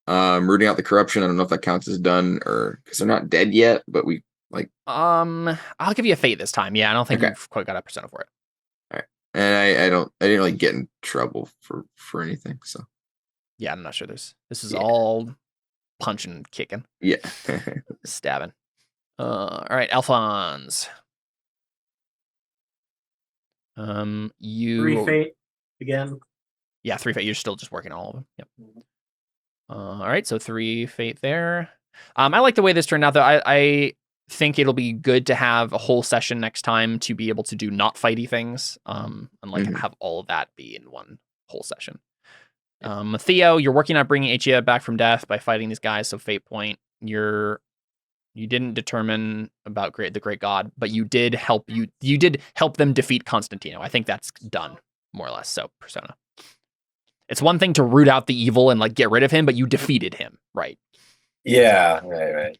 Speaker 2: Rooting out the corruption. I don't know if that counts as done or because they're not dead yet, but we like.
Speaker 1: I'll give you a fate this time. Yeah, I don't think you've quite got a persona for it.
Speaker 2: All right, and I didn't really get in trouble for anything. So
Speaker 1: yeah, I'm not sure. This is all punching, kicking, stabbing. All right, Alphonse. You
Speaker 5: 3 fate again.
Speaker 1: Yeah, 3 fate. You're still just working on all of them. Yep. All right, so 3 fate there. I like the way this turned out, though. I think it'll be good to have a whole session next time to be able to do not fighty things. And like have all of that be in one whole session. Theo, you're working on bringing Ichia back from death by fighting these guys. So fate point. You didn't determine about the great god, but you did help them defeat Constantino. I think that's done more or less. So persona. It's one thing to root out the evil and like get rid of him, but you defeated him, right?
Speaker 4: Yeah, right.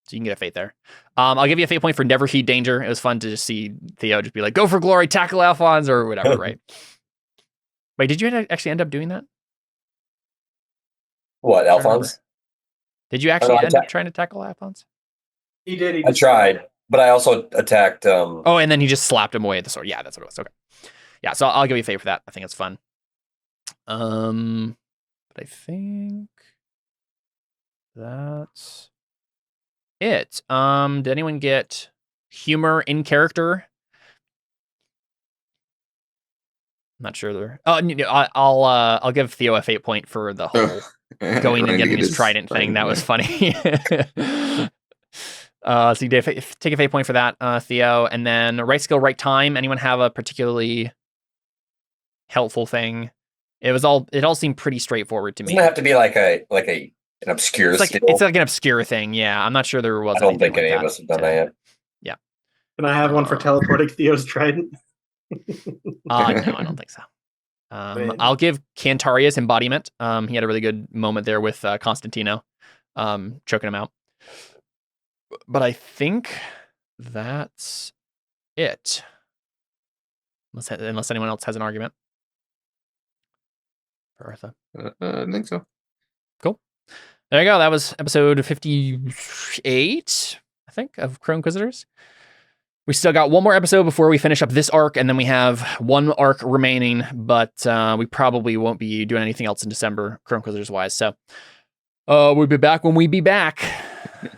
Speaker 1: So you can get a fate there. I'll give you a fate point for never heed danger. It was fun to just see Theo just be like, go for glory, tackle Alphonse or whatever, right? Wait, did you actually end up doing that?
Speaker 4: What, Alphonse?
Speaker 1: Did you actually end up trying to tackle Alphonse?
Speaker 5: He did.
Speaker 4: I tried, but I also attacked.
Speaker 1: Oh, and then he just slapped him away with the sword. Yeah, that's what it was. Okay. Yeah, so I'll give you a fate for that. I think it's fun. But I think that's it. Did anyone get humor in character? I'm not sure there. Oh, I'll give Theo a fate point for the whole going and getting his trident thing. That was funny. So you did take a fate point for that, Theo, and then right skill, right time. Anyone have a particularly helpful thing? It all seemed pretty straightforward to me.
Speaker 4: Doesn't it have to be like an obscure skill?
Speaker 1: It's like an obscure thing. Yeah, I'm not sure there was.
Speaker 4: I don't think any of us have done that yet.
Speaker 1: Yeah.
Speaker 5: Can I have one for teleporting Theo's trident?
Speaker 1: No, I don't think so. I'll give Cantaria's embodiment. He had a really good moment there with Constantino, choking him out. But I think that's it. Unless anyone else has an argument. For Artha.
Speaker 2: I think so.
Speaker 1: Cool. There you go. That was episode 58, I think, of Crow Inquisitors. We still got one more episode before we finish up this arc, and then we have one arc remaining, but we probably won't be doing anything else in December, Crow Inquisitors wise. So we'll be back when we be back.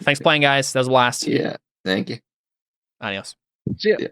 Speaker 1: Thanks for playing, guys. That was a blast.
Speaker 2: Yeah. Thank you.
Speaker 1: Adios.
Speaker 3: See ya.
Speaker 2: Yeah.